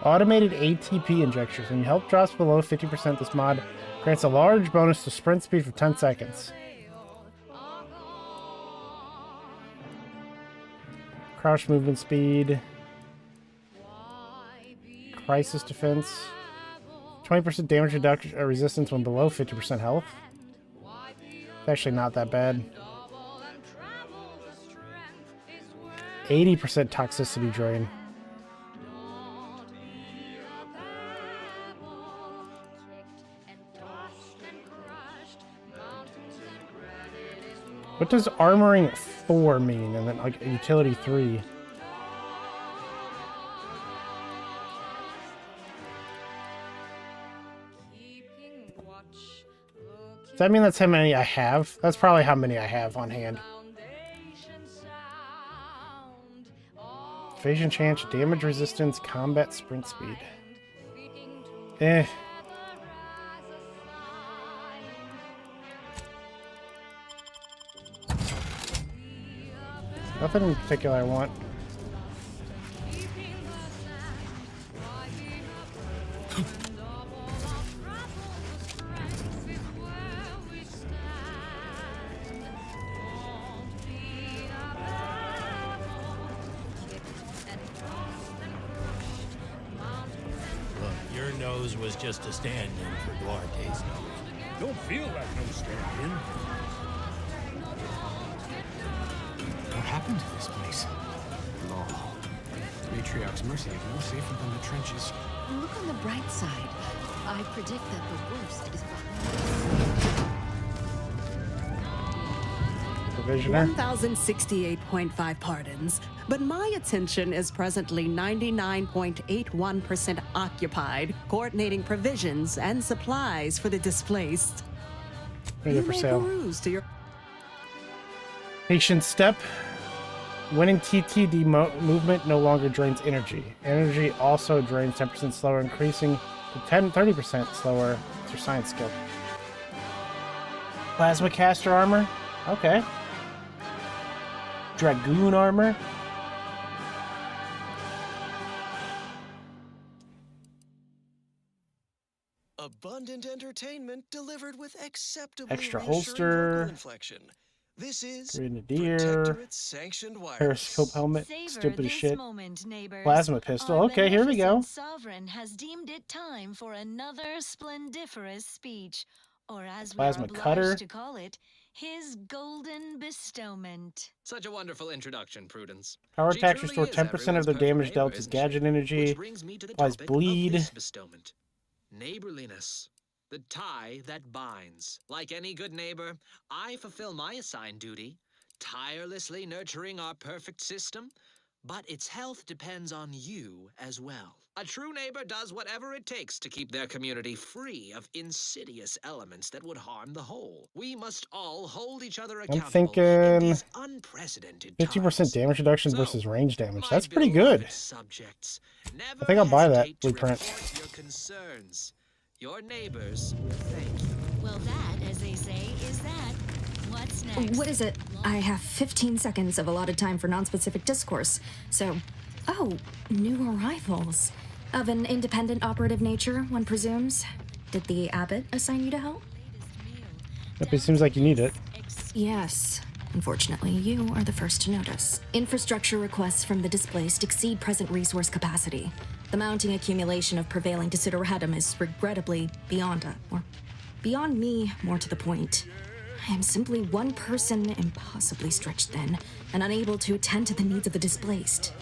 Automated ATP injectors. When your health drops below 50%, this mod grants a large bonus to sprint speed for 10 seconds. Crouch movement speed. Crisis defense. 20% damage reduction or resistance when below 50% health. It's actually not that bad. 80% toxicity drain. What does armoring 4 mean? And then like utility 3. Does that mean that's how many I have? That's probably how many I have on hand. Evasion chance, damage resistance, combat sprint speed. Eh. Nothing in particular I want. Look, your nose was just a stand-in for Duarte's nose. Don't feel like no stand-in. What happened to this place? Lol. Matriarch's Mercy is no safer than the trenches. Look on the bright side. I predict that the worst is behind. Provisioner. 1,068.5 pardons, but my attention is presently 99.81% occupied, coordinating provisions and supplies for the displaced. Ready for sale. Peruse to your Patient step. Winning TTD movement no longer drains energy. Energy also drains 10% slower, increasing to 30% slower with your science skill. Plasma caster armor. Okay. Dragoon armor. Abundant entertainment delivered with acceptable Extra holster. inflection. This is Grenadier. Protectorate-sanctioned Periscope helmet. Savor Stupid as this shit. moment, neighbors. Plasma pistol. Our Okay, here we go. beneficent Sovereign has deemed it time for another splendiferous speech, or as we Plasma are obliged cutter. to call it, his golden bestowment. Such a wonderful introduction, Prudence. Power She attacks truly restore is 10% of the everyone's damage perfect dealt neighbor, as isn't gadget she? energy. Which brings me to the Applies topic bleed. of this bestowment. Neighborliness. The tie that binds. Like any good neighbor, I fulfill my assigned duty, tirelessly nurturing our perfect system, but its health depends on you as well. A true neighbor does whatever it takes to keep their community free of insidious elements that would harm the whole. We must all hold each other I'm accountable in thinking these unprecedented 50% damage reduction versus range damage. That's pretty beloved good. subjects. I think I'll buy that Hesitate to blueprint. report your concerns. Your neighbors will thank you. Well, that, as they say, is that. What's next? What is it? I have 15 seconds of allotted time for non-specific discourse. So, oh, new arrivals. Of an independent operative nature, one presumes. Did the abbot assign you to help? Yep, it seems like you need it. Yes. Unfortunately, you are the first to notice. Infrastructure requests from the displaced exceed present resource capacity. The mounting accumulation of prevailing desideratum is regrettably beyond or Beyond me, more to the point. I am simply one person impossibly stretched thin and unable to attend to the needs of the displaced.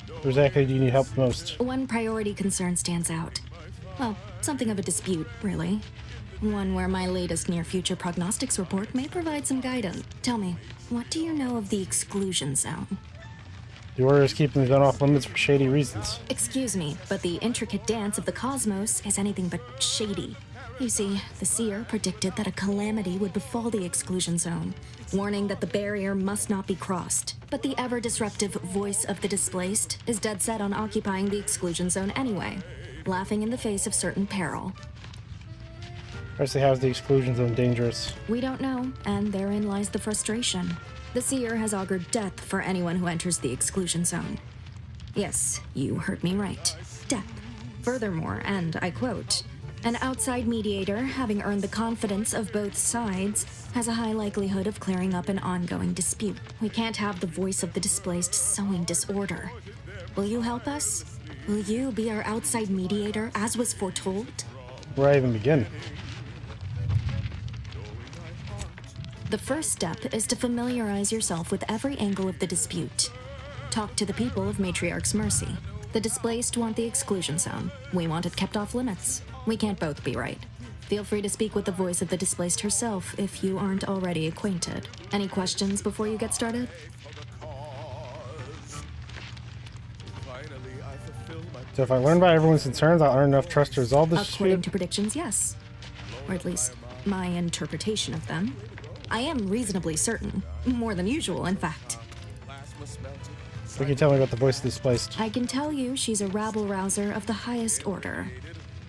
Where exactly do you need help the most? One priority concern stands out. Well, something of a dispute, really. One where my latest near-future prognostics report may provide some guidance. Tell me, what do you know of the exclusion zone? The Order is keeping the zone off limits for shady reasons. Excuse me, but the intricate dance of the cosmos is anything but shady. You see, the Seer predicted that a calamity would befall the exclusion zone, warning that the barrier must not be crossed. But the ever-disruptive voice of the displaced is dead set on occupying the exclusion zone anyway, laughing in the face of certain peril. Precisely how is the exclusion zone dangerous? We don't know, and therein lies the frustration. The Seer has augured death for anyone who enters the exclusion zone. Yes, you heard me right. Death. Furthermore, and I quote, "An outside mediator, having earned the confidence of both sides, has a high likelihood of clearing up an ongoing dispute. We can't have the voice of the displaced sowing disorder. Will you help us? Will you be our outside mediator, as was foretold?" Where do I even begin? The first step is to familiarize yourself with every angle of the dispute. Talk to the people of Matriarch's Mercy. The displaced want the exclusion zone. We want it kept off limits. We can't both be right. Feel free to speak with the voice of the displaced herself if you aren't already acquainted. Any questions before you get started? So if I learn about everyone's concerns, I'll earn enough trust to resolve this According dispute? to predictions, yes. Or at least, my interpretation of them. I am reasonably certain. More than usual, in fact. What can you tell me about the voice of the displaced? I can tell you she's a rabble-rouser of the highest order.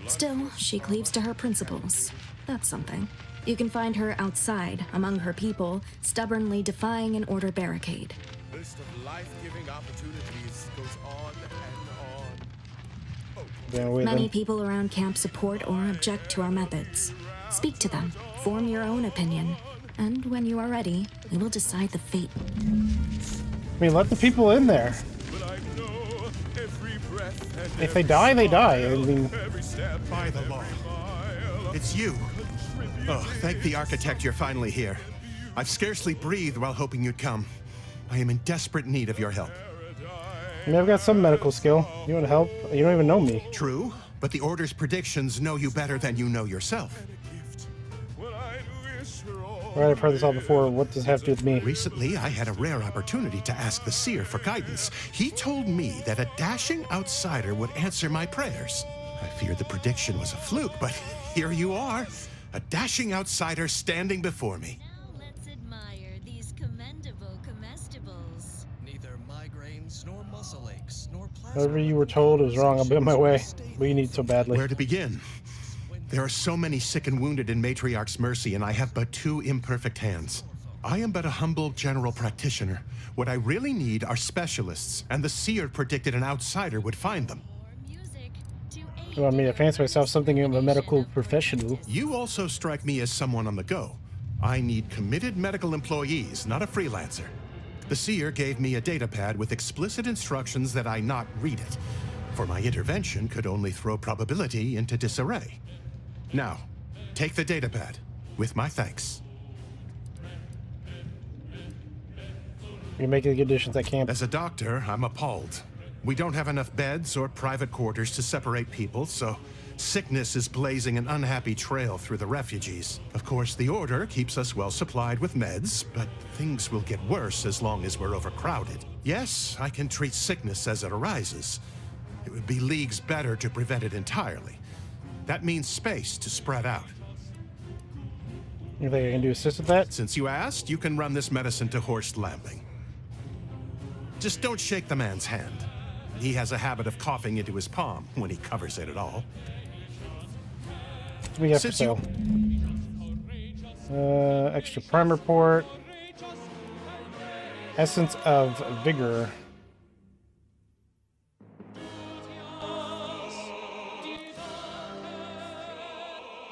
Still, she cleaves to her principles. That's something. You can find her outside, among her people, stubbornly defying an order barricade. List of life-giving opportunities goes on and on. Many people around camp support or object to our methods. Speak to them, form your own opinion, and when you are ready, we will decide the fate. I mean, let the people in there. If they die, they die. I mean, by the law. It's you. Oh, thank the architect you're finally here. I've scarcely breathed while hoping you'd come. I am in desperate need of your help. I mean, I've got some medical skill. You want to help? You don't even know me. True, but the Order's predictions know you better than you know yourself. All right, I've heard this all before. What does it have to do with me? Recently, I had a rare opportunity to ask the Seer for guidance. He told me that a dashing outsider would answer my prayers. I feared the prediction was a fluke, but here you are. A dashing outsider standing before me. Now let's admire these commendable comestibles. Neither migraines, nor muscle aches, nor Whatever you were told was wrong. I'll be on my way. What do you need so badly? Where to begin? There are so many sick and wounded in Matriarch's Mercy, and I have but 2 imperfect hands. I am but a humble general practitioner. What I really need are specialists, and the Seer predicted an outsider would find them. You want me to fancy myself something of a medical professional? You also strike me as someone on the go. I need committed medical employees, not a freelancer. The Seer gave me a datapad with explicit instructions that I not read it, for my intervention could only throw probability into disarray. Now, take the datapad, with my thanks. You're making the conditions at camp. As a doctor, I'm appalled. We don't have enough beds or private quarters to separate people, so sickness is blazing an unhappy trail through the refugees. Of course, the Order keeps us well supplied with meds, but things will get worse as long as we're overcrowded. Yes, I can treat sickness as it arises. It would be leagues better to prevent it entirely. That means space to spread out. You think I can do assist with that? Since you asked, you can run this medicine to Horst Lambing. Just don't shake the man's hand. He has a habit of coughing into his palm when he covers it at all. What do we have for sale? Extra primer port. Essence of Vigor.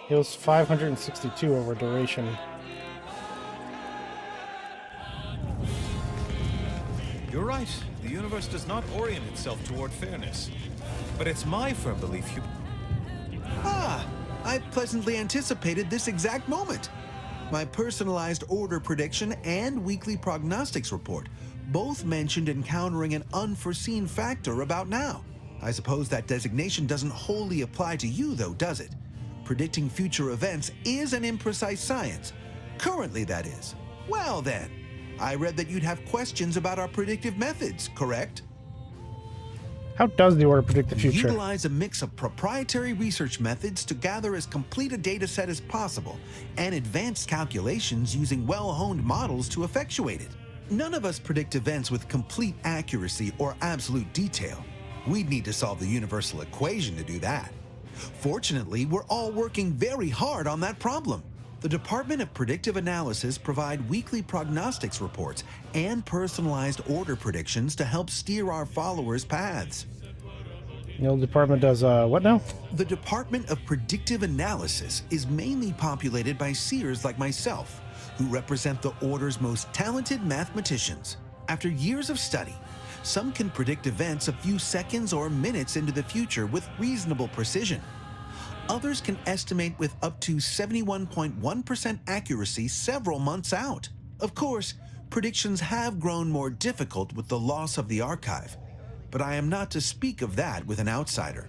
Heals 562 over duration. You're right. The universe does not orient itself toward fairness. But it's my firm belief you... Ah! I pleasantly anticipated this exact moment. My personalized order prediction and weekly prognostics report both mentioned encountering an unforeseen factor about now. I suppose that designation doesn't wholly apply to you, though, does it? Predicting future events is an imprecise science. Currently, that is. Well then, I read that you'd have questions about our predictive methods, correct? How does the order predict the We future? utilize a mix of proprietary research methods to gather as complete a data set as possible, and advanced calculations using well-honed models to effectuate it. None of us predict events with complete accuracy or absolute detail. We'd need to solve the universal equation to do that. Fortunately, we're all working very hard on that problem. The Department of Predictive Analysis provide weekly prognostics reports and personalized order predictions to help steer our followers' paths. The old department does what now? The Department of Predictive Analysis is mainly populated by seers like myself, who represent the Order's most talented mathematicians. After years of study, some can predict events a few seconds or minutes into the future with reasonable precision. Others can estimate with up to 71.1% accuracy several months out. Of course, predictions have grown more difficult with the loss of the archive, but I am not to speak of that with an outsider.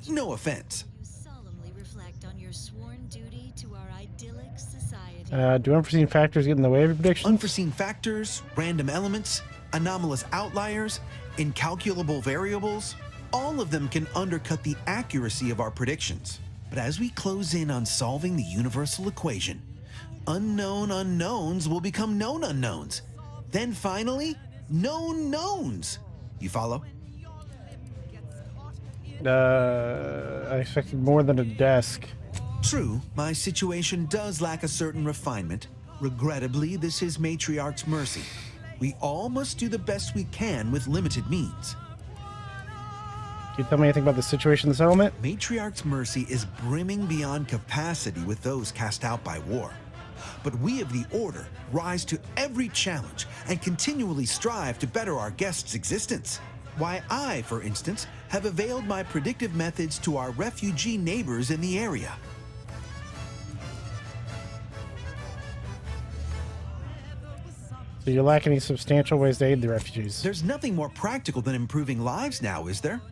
No offense. Solemnly reflect on your sworn duty to our idyllic society. Do unforeseen factors get in the way of your predictions? Unforeseen factors, random elements, anomalous outliers, incalculable variables, all of them can undercut the accuracy of our predictions. But as we close in on solving the universal equation, unknown unknowns will become known unknowns. Then finally, known knowns. You follow? I expected more than a desk. True, my situation does lack a certain refinement. Regrettably, this is Matriarch's mercy. We all must do the best we can with limited means. Can you tell me anything about the situation in the settlement? Matriarch's mercy is brimming beyond capacity with those cast out by war. But we of the Order rise to every challenge and continually strive to better our guests' existence. Why, I, for instance, have availed my predictive methods to our refugee neighbors in the area. So you lack any substantial ways to aid the refugees? There's nothing more practical than improving lives now, is there?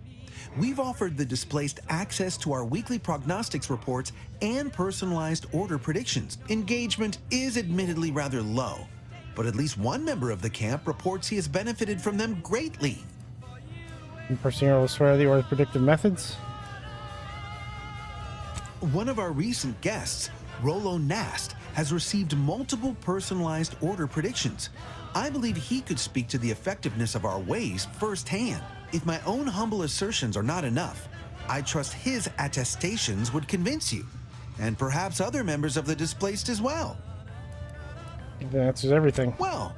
We've offered the displaced access to our weekly prognostics reports and personalized order predictions. Engagement is admittedly rather low, but at least one member of the camp reports he has benefited from them greatly. You personally will swear the order's predictive methods? One of our recent guests, Rollo Nast, has received multiple personalized order predictions. I believe he could speak to the effectiveness of our ways firsthand. If my own humble assertions are not enough, I trust his attestations would convince you, and perhaps other members of the displaced as well. That answers everything. Well,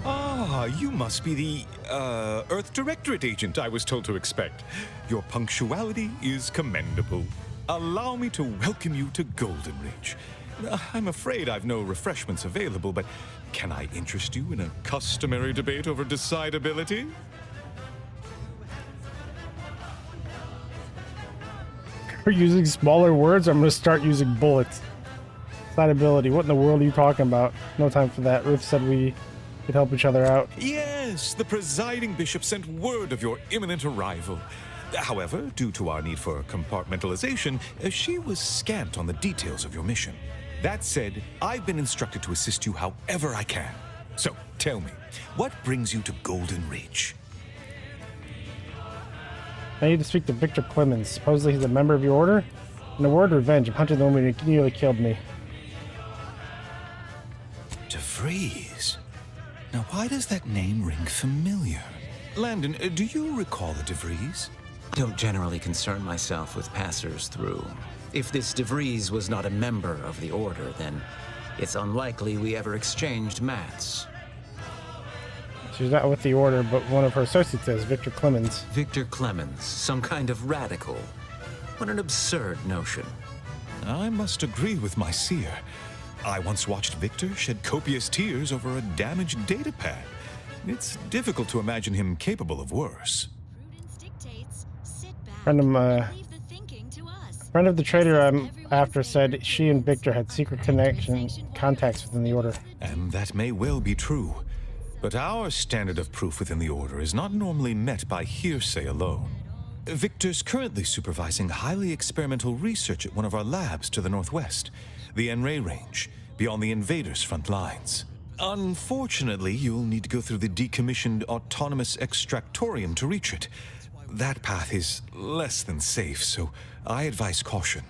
Ah, you must be the, Earth Directorate agent I was told to expect. Your punctuality is commendable. Allow me to welcome you to Golden Ridge. I'm afraid I've no refreshments available, but can I interest you in a customary debate over decidability? We're using smaller words, I'm going to start using bullets. Decidability, what in the world are you talking about? No time for that. Ruth said we could help each other out. Yes, the presiding bishop sent word of your imminent arrival. However, due to our need for compartmentalization, she was scant on the details of your mission. That said, I've been instructed to assist you however I can. So, tell me, what brings you to Golden Ridge? I need to speak to Victor Clemens. Supposedly he's a member of your order? In a word of revenge, I'm hunting the woman who nearly killed me. DeVries? Now, why does that name ring familiar? Landon, do you recall a DeVries? I don't generally concern myself with passers-through. If this DeVries was not a member of the Order, then it's unlikely we ever exchanged mats. She's not with the Order, but one of her associates is, Victor Clemens. Victor Clemens, some kind of radical. What an absurd notion. I must agree with my seer. I once watched Victor shed copious tears over a damaged datapad. It's difficult to imagine him capable of worse. Friend of the traitor I'm after said she and Victor had secret contacts within the Order. And that may well be true. But our standard of proof within the Order is not normally met by hearsay alone. Victor's currently supervising highly experimental research at one of our labs to the northwest, the Enray Range, beyond the invaders' front lines. Unfortunately, you'll need to go through the decommissioned autonomous extractorium to reach it. That path is less than safe, so I advise caution.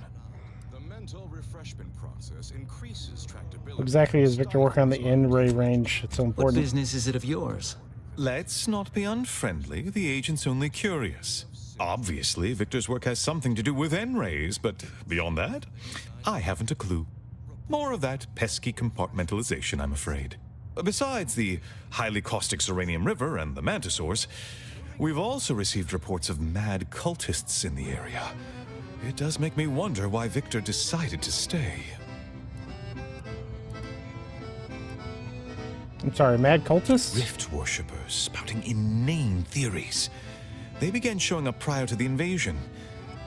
The mental refreshment process increases tractability. Exactly is Victor working on the Enray Range? It's so important. What business is it of yours? Let's not be unfriendly. The agent's only curious. Obviously, Victor's work has something to do with N-rays, but beyond that, I haven't a clue. More of that pesky compartmentalization, I'm afraid. Besides the highly caustic Zeranium River and the Mantisaurs, we've also received reports of mad cultists in the area. It does make me wonder why Victor decided to stay. I'm sorry, mad cultists? Rift worshippers spouting inane theories. They began showing up prior to the invasion.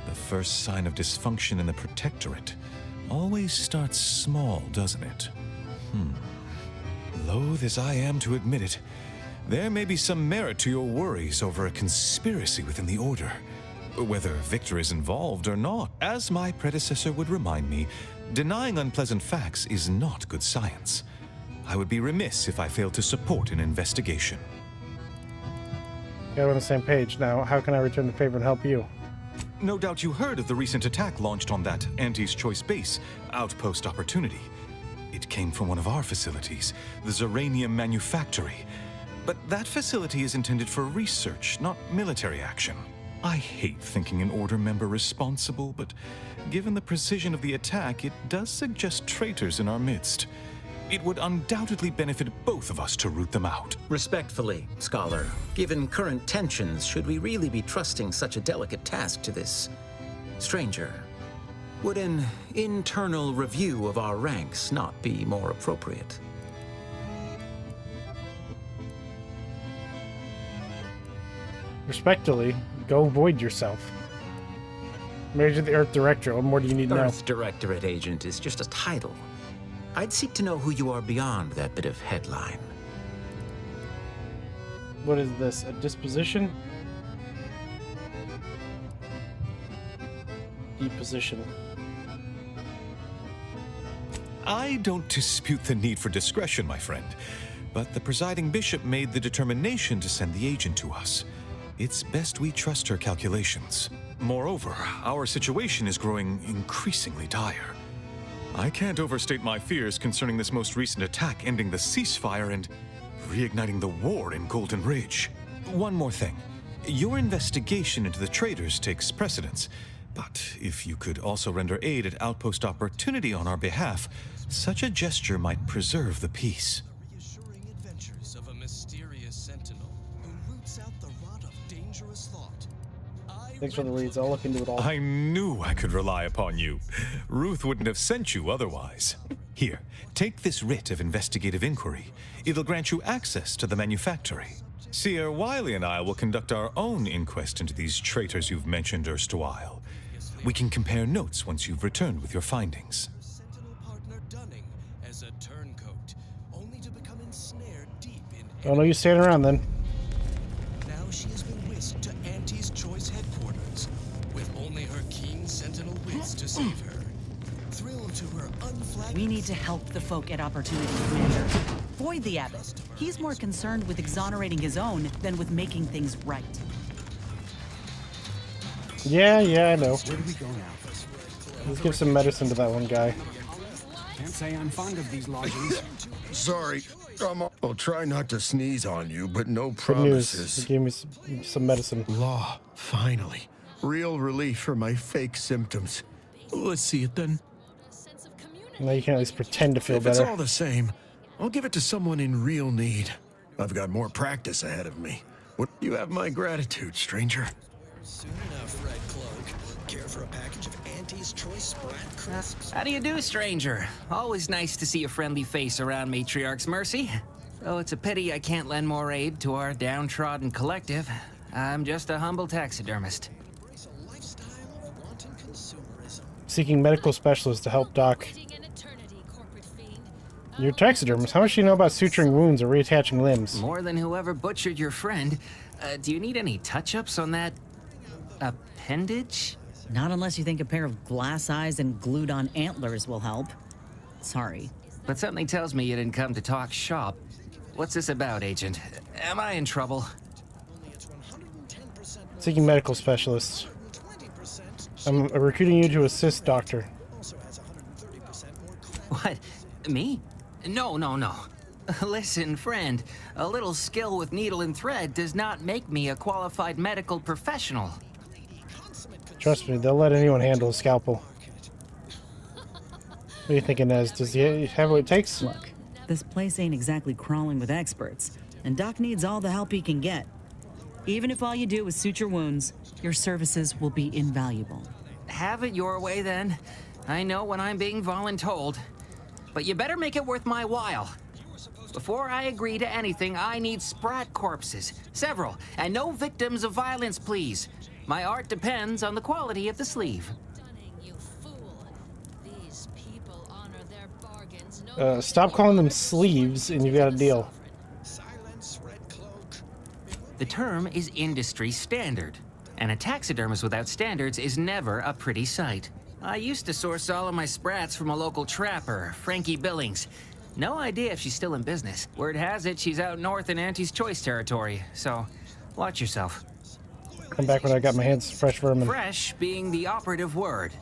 The first sign of dysfunction in the Protectorate always starts small, doesn't it? Loath as I am to admit it, there may be some merit to your worries over a conspiracy within the Order. Whether Victor is involved or not, as my predecessor would remind me, denying unpleasant facts is not good science. I would be remiss if I failed to support an investigation. Yeah, we're on the same page now. How can I return the favor and help you? No doubt you heard of the recent attack launched on that Auntie's Choice base, Outpost Opportunity. It came from one of our facilities, the Zeranium Manufactory. But that facility is intended for research, not military action. I hate thinking an Order member responsible, but given the precision of the attack, it does suggest traitors in our midst. It would undoubtedly benefit both of us to root them out. Respectfully, Scholar, given current tensions, should we really be trusting such a delicate task to this stranger? Would an internal review of our ranks not be more appropriate? Respectfully, go void yourself. Major the Earth Director, what more do you need to know? Earth Directorate Agent is just a title. I'd seek to know who you are beyond that bit of headline. What is this? A disposition? Deposition. I don't dispute the need for discretion, my friend, but the presiding bishop made the determination to send the agent to us. It's best we trust her calculations. Moreover, our situation is growing increasingly dire. I can't overstate my fears concerning this most recent attack ending the ceasefire and reigniting the war in Golden Ridge. One more thing. Your investigation into the traitors takes precedence, but if you could also render aid at Outpost Opportunity on our behalf, such a gesture might preserve the peace. Reassuring adventures of a mysterious sentinel who roots out the rot of dangerous thought. Thanks for the reads. I'll look into it all. I knew I could rely upon you. Ruth wouldn't have sent you otherwise. Here, take this writ of investigative inquiry. It'll grant you access to the manufactory. Seer Wiley and I will conduct our own inquest into these traitors you've mentioned erstwhile. We can compare notes once you've returned with your findings. Sentinel partner Dunning as a turncoat, only to become ensnared deep in. Oh no, you stand around then. Now she has been whisked to Auntie's Choice headquarters, with only her keen sentinel wits to save her. Thrilled to her unflagging. We need to help the folk at Opportunity, Commander. Void the Abbot. He's more concerned with exonerating his own than with making things right. Yeah, I know. Where do we go now? Let's give some medicine to that one guy. Can't say I'm fond of these lodgings. Sorry. I'll try not to sneeze on you, but no Good news. promises. He gave me some medicine. Law, finally. Real relief for my fake symptoms. Let's see it then. Now you can at least pretend to feel If it's better. all the same, I'll give it to someone in real need. I've got more practice ahead of me. You have my gratitude, stranger. Soon enough, Red Cloak. Care for a package of Auntie's Choice Sprat Crisps? How do you do, stranger? Always nice to see a friendly face around Matriarch's Mercy. Though it's a pity I can't lend more aid to our downtrodden collective. I'm just a humble taxidermist. Seeking medical specialists to help Doc. You're a taxidermist. How much do you know about suturing wounds or reattaching limbs? More than whoever butchered your friend. Do you need any touch-ups on that appendage? Not unless you think a pair of glass eyes and glued-on antlers will help. Sorry. But something tells me you didn't come to talk shop. What's this about, Agent? Am I in trouble? Seeking medical specialists. I'm recruiting you to assist, Doctor. What? Me? No. Listen, friend. A little skill with needle and thread does not make me a qualified medical professional. Trust me, they'll let anyone handle a scalpel. What are you thinking, Nez? Does he have what it takes? Look, this place ain't exactly crawling with experts, and Doc needs all the help he can get. Even if all you do is suture wounds, your services will be invaluable. Have it your way, then. I know when I'm being voluntold. But you better make it worth my while. Before I agree to anything, I need sprat corpses. Several. And no victims of violence, please. My art depends on the quality of the sleeve. Stop calling them sleeves and you've got a deal. The term is industry standard. And a taxidermist without standards is never a pretty sight. I used to source all of my sprats from a local trapper, Frankie Billings. No idea if she's still in business. Word has it she's out north in Auntie's Choice territory, so watch yourself. Come back when I got my hands fresh vermin. Fresh being the operative word.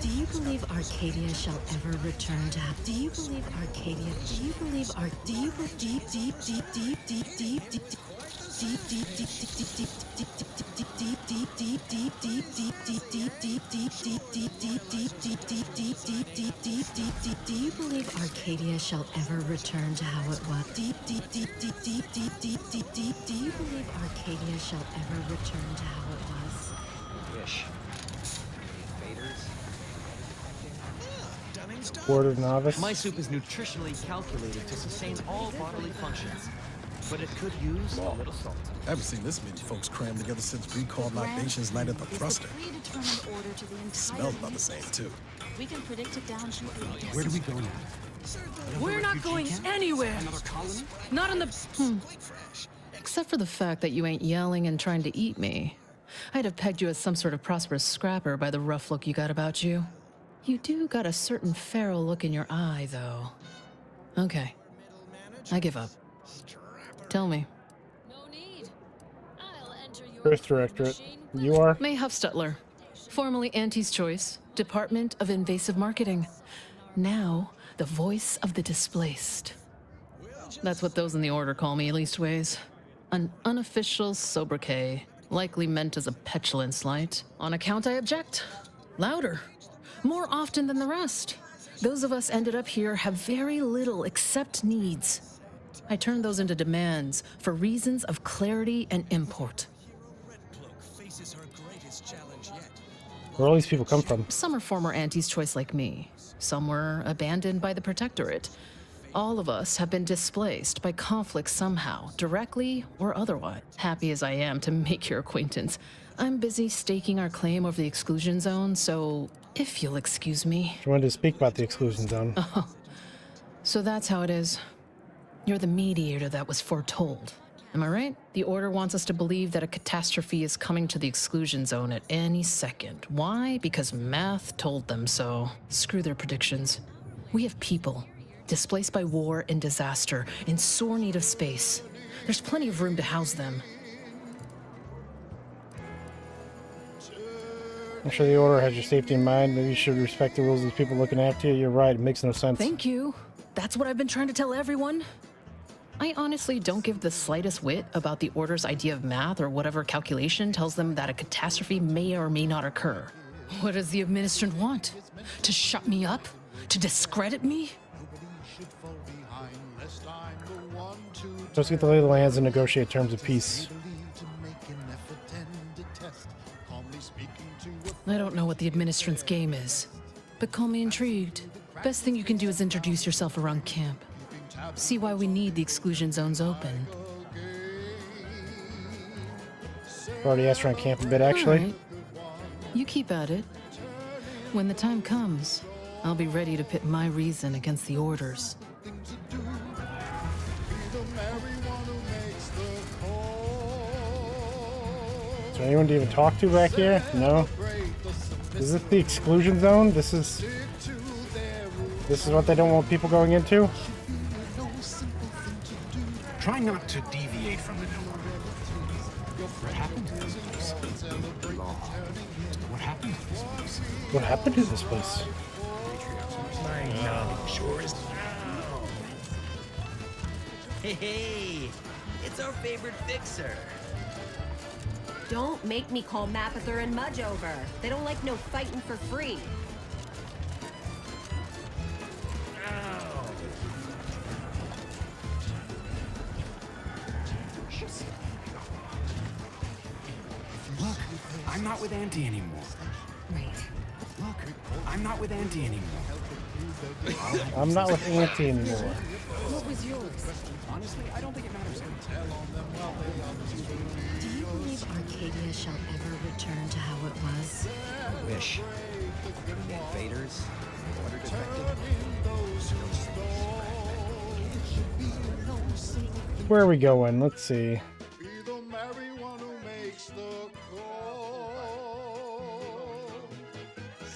Do you believe Arcadia shall ever return to Do you believe Arcadia? Do you believe Do you believe Do you believe Arcadia shall ever return to how it was? Do you believe Arcadia shall ever return to how it was? Wish. Word of novice. My soup is nutritionally calculated to sustain all bodily functions, but it could use a little salt. I haven't seen this many folks crammed together since recalled libations night at the thruster. Smells about the same, too. We can predict it down to Where do we go now? We're not going anywhere. Not in the... Except for the fact that you ain't yelling and trying to eat me. I'd have pegged you as some sort of prosperous scrapper by the rough look you got about you. You do got a certain feral look in your eye, though. Okay. I give up. Tell me. Earth Directorate. You are? May Huffstutler. Formerly Auntie's Choice, Department of Invasive Marketing. Now, the voice of the displaced. That's what those in the Order call me, leastways. An unofficial sobriquet, likely meant as a petulant slight. On account I object. Louder. More often than the rest. Those of us ended up here have very little except needs. I turned those into demands for reasons of clarity and import. Where all these people come from? Some are former Auntie's Choice like me. Some were abandoned by the Protectorate. All of us have been displaced by conflict somehow, directly or otherwise. Happy as I am to make your acquaintance, I'm busy staking our claim over the exclusion zone, so if you'll excuse me. I wanted to speak about the exclusion zone. Oh, so that's how it is. You're the mediator that was foretold. Am I right? The Order wants us to believe that a catastrophe is coming to the exclusion zone at any second. Why? Because math told them so. Screw their predictions. We have people displaced by war and disaster, in sore need of space. There's plenty of room to house them. I'm sure the Order has your safety in mind. Maybe you should respect the rules of these people looking after you. You're right, it makes no sense. Thank you. That's what I've been trying to tell everyone. I honestly don't give the slightest whit about the Order's idea of math or whatever calculation tells them that a catastrophe may or may not occur. What does the Administrant want? To shut me up? To discredit me? Let's get the lay of the lands and negotiate terms of peace. I don't know what the Administrant's game is, but call me intrigued. Best thing you can do is introduce yourself around camp. See why we need the exclusion zones open. Already asked around camp a bit, actually. All right. You keep at it. When the time comes, I'll be ready to pit my reason against the orders. Is there anyone to even talk to back here? No? Is this the exclusion zone? This is what they don't want people going into? Try not to deviate from the norm. What happened to this place? Law. What happened to this place? What happened to this place? My knowledge sure is. Hey, it's our favorite fixer. Don't make me call Mapother and Mudge over. They don't like no fighting for free. Look, I'm not with Auntie anymore. Right. Look, I'm not with Auntie anymore. I'm not with Auntie anymore. What was yours? Honestly, I don't think it matters. Do you believe Arcadia shall ever return to how it was? Wish. Invaders. Order detected. Where are we going? Let's see.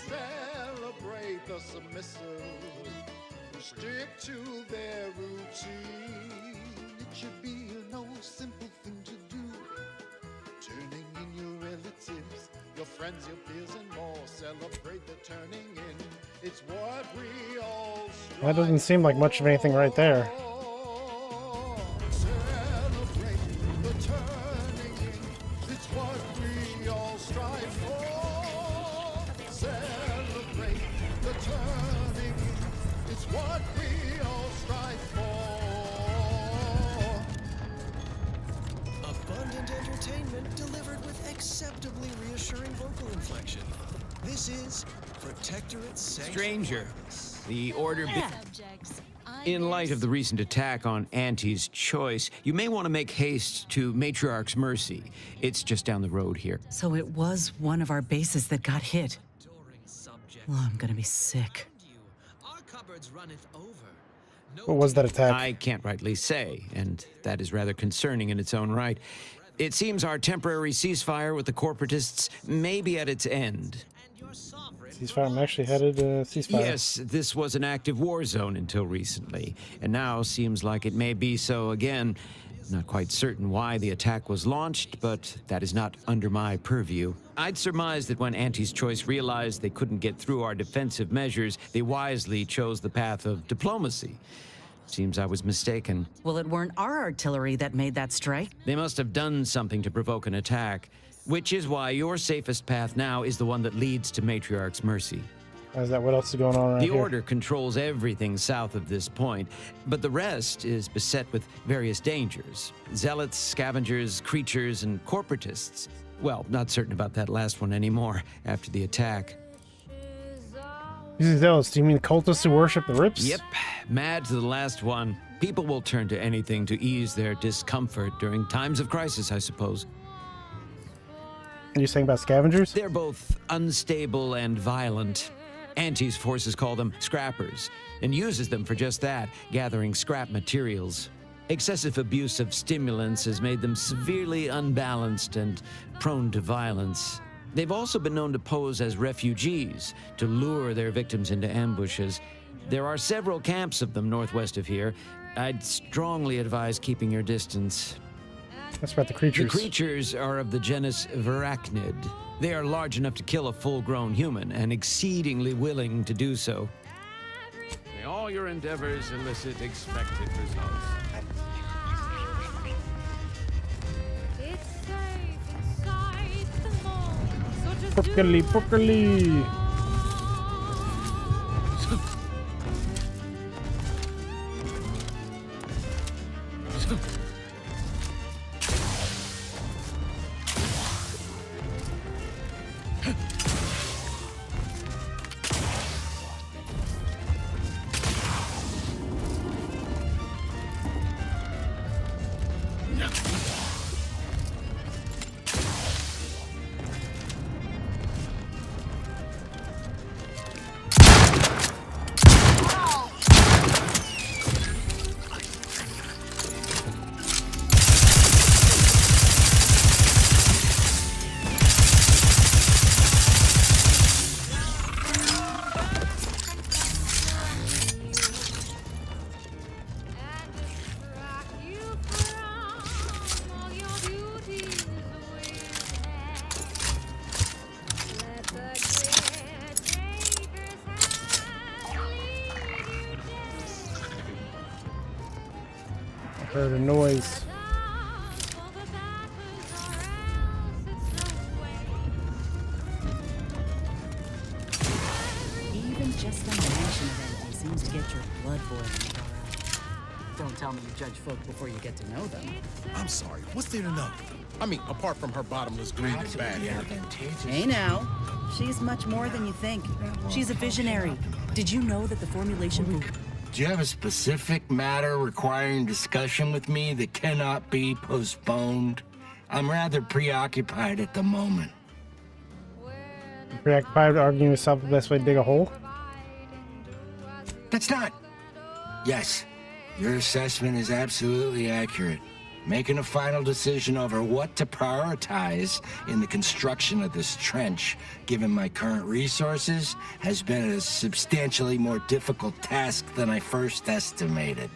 Celebrate the submissive who stick to their routine. It should be no simple thing to do. Turning in your relatives, your friends, your peers, and more. Celebrate the turning in. It's what we all strive. That doesn't seem like much of anything right there. Celebrate the turning in. It's what we all strive for. Celebrate the turning in. It's what we all strive for. Abundant entertainment delivered with acceptably reassuring vocal inflection. This is Protectorate Sanctuary. Stranger, the order. Subjects, In light of the recent attack on Auntie's Choice, you may want to make haste to Matriarch's Mercy. It's just down the road here. So it was one of our bases that got hit. Well, I'm gonna be sick. Our cupboards runneth over. What was that attack? I can't rightly say, and that is rather concerning in its own right. It seems our temporary ceasefire with the corporatists may be at its end. Ceasefire, I'm actually headed ceasefire. Yes, this was an active war zone until recently, and now seems like it may be so again. Not quite certain why the attack was launched, but that is not under my purview. I'd surmise that when Auntie's Choice realized they couldn't get through our defensive measures, they wisely chose the path of diplomacy. Seems I was mistaken. Well, it weren't our artillery that made that strike. They must have done something to provoke an attack, which is why your safest path now is the one that leads to Matriarch's Mercy. Is that what else is going on around The here? Order controls everything south of this point, but the rest is beset with various dangers. Zealots, scavengers, creatures, and corporatists. Well, not certain about that last one anymore after the attack. These are zealots. Do you mean cultists who worship the Rips? Yep, mad to the last one. People will turn to anything to ease their discomfort during times of crisis, I suppose. Are you saying about scavengers? They're both unstable and violent. Auntie's forces call them scrappers, and uses them for just that, gathering scrap materials. Excessive abuse of stimulants has made them severely unbalanced and prone to violence. They've also been known to pose as refugees, to lure their victims into ambushes. There are several camps of them northwest of here. I'd strongly advise keeping your distance. That's about the creatures. The creatures are of the genus Verachnid. They are large enough to kill a full-grown human, and exceedingly willing to do so. May all your endeavors elicit expected results. Broccoli, broccoli. Heard a noise. Even just the mention of it seems to get your blood boiling, Tara. Don't tell me you judge folk before you get to know them. I'm sorry, what's there to know? I mean, apart from her bottomless greed and bad hair. Hey now, she's much more than you think. She's a visionary. Did you know that the formulation... Do you have a specific matter requiring discussion with me that cannot be postponed? I'm rather preoccupied at the moment. Preoccupied arguing with yourself the best way to dig a hole? That's not... Yes, your assessment is absolutely accurate. Making a final decision over what to prioritize in the construction of this trench, given my current resources, has been a substantially more difficult task than I first estimated.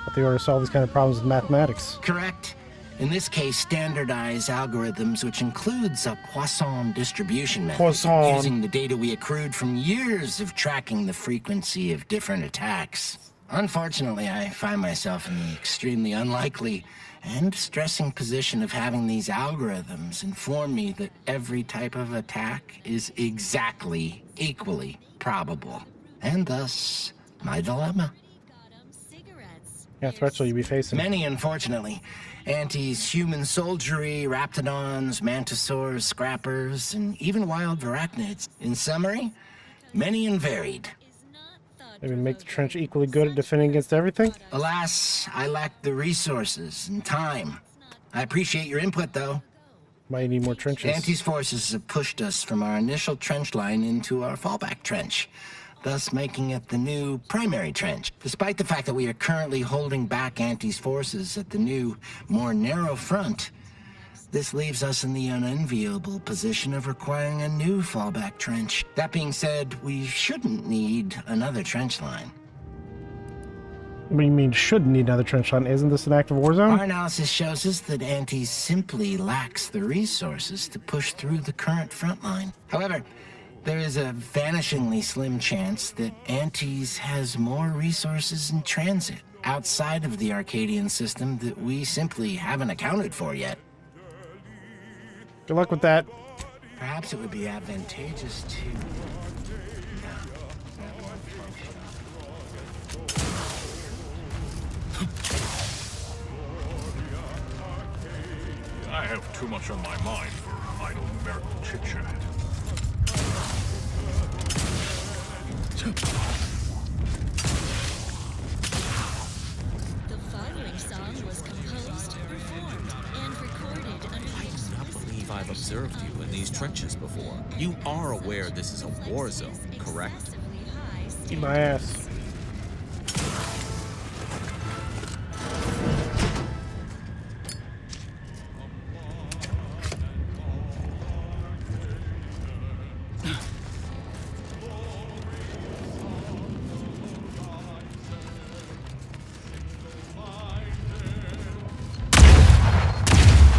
But they ought to solve these kind of problems with mathematics. Correct. In this case, standardized algorithms, which includes a Poisson distribution method, using the data we accrued from years of tracking the frequency of different attacks. Unfortunately, I find myself in the extremely unlikely and distressing position of having these algorithms inform me that every type of attack is exactly equally probable. And thus, my dilemma. Yeah, threats will you be facing? Many, unfortunately. Anti's human soldiery, raptidons, mantisaurs, scrappers, and even wild arachnids. In summary, many and varied. Maybe make the trench equally good at defending against everything? Alas, I lack the resources and time. I appreciate your input, though. Might need more trenches. Anti's forces have pushed us from our initial trench line into our fallback trench, thus making it the new primary trench. Despite the fact that we are currently holding back Anti's forces at the new, more narrow front, this leaves us in the unenviable position of requiring a new fallback trench. That being said, we shouldn't need another trench line. What do you mean shouldn't need another trench line? Isn't this an active war zone? Our analysis shows us that Anti simply lacks the resources to push through the current front line. However, there is a vanishingly slim chance that Anti's has more resources in transit outside of the Arcadian system that we simply haven't accounted for yet. Good luck with that. Perhaps it would be advantageous to... I have too much on my mind for idle numerical chit-chat. The following song was composed, performed, and recorded under the I do not believe I've observed you in these trenches before. You are aware this is a war zone, correct? Eat my ass.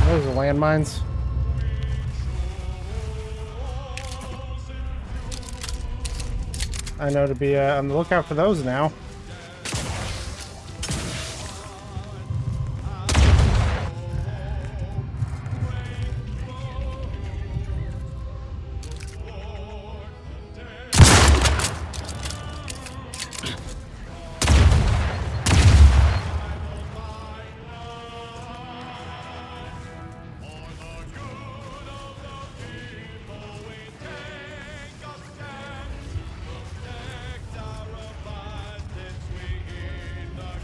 Those are landmines. I know to be on the lookout for those now.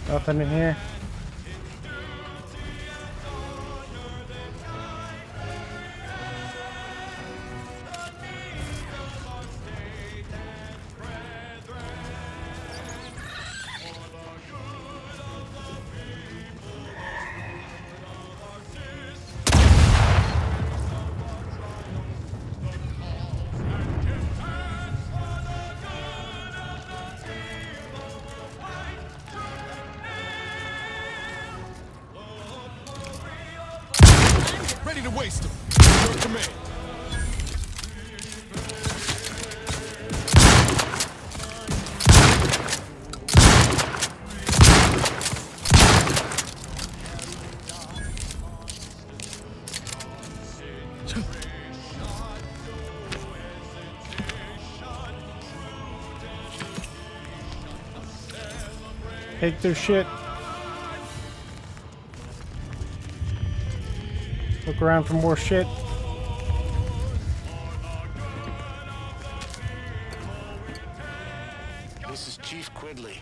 Nothing in here. Ready to waste them. Your command. Take their shit. Look around for more shit. This is Chief Quidley,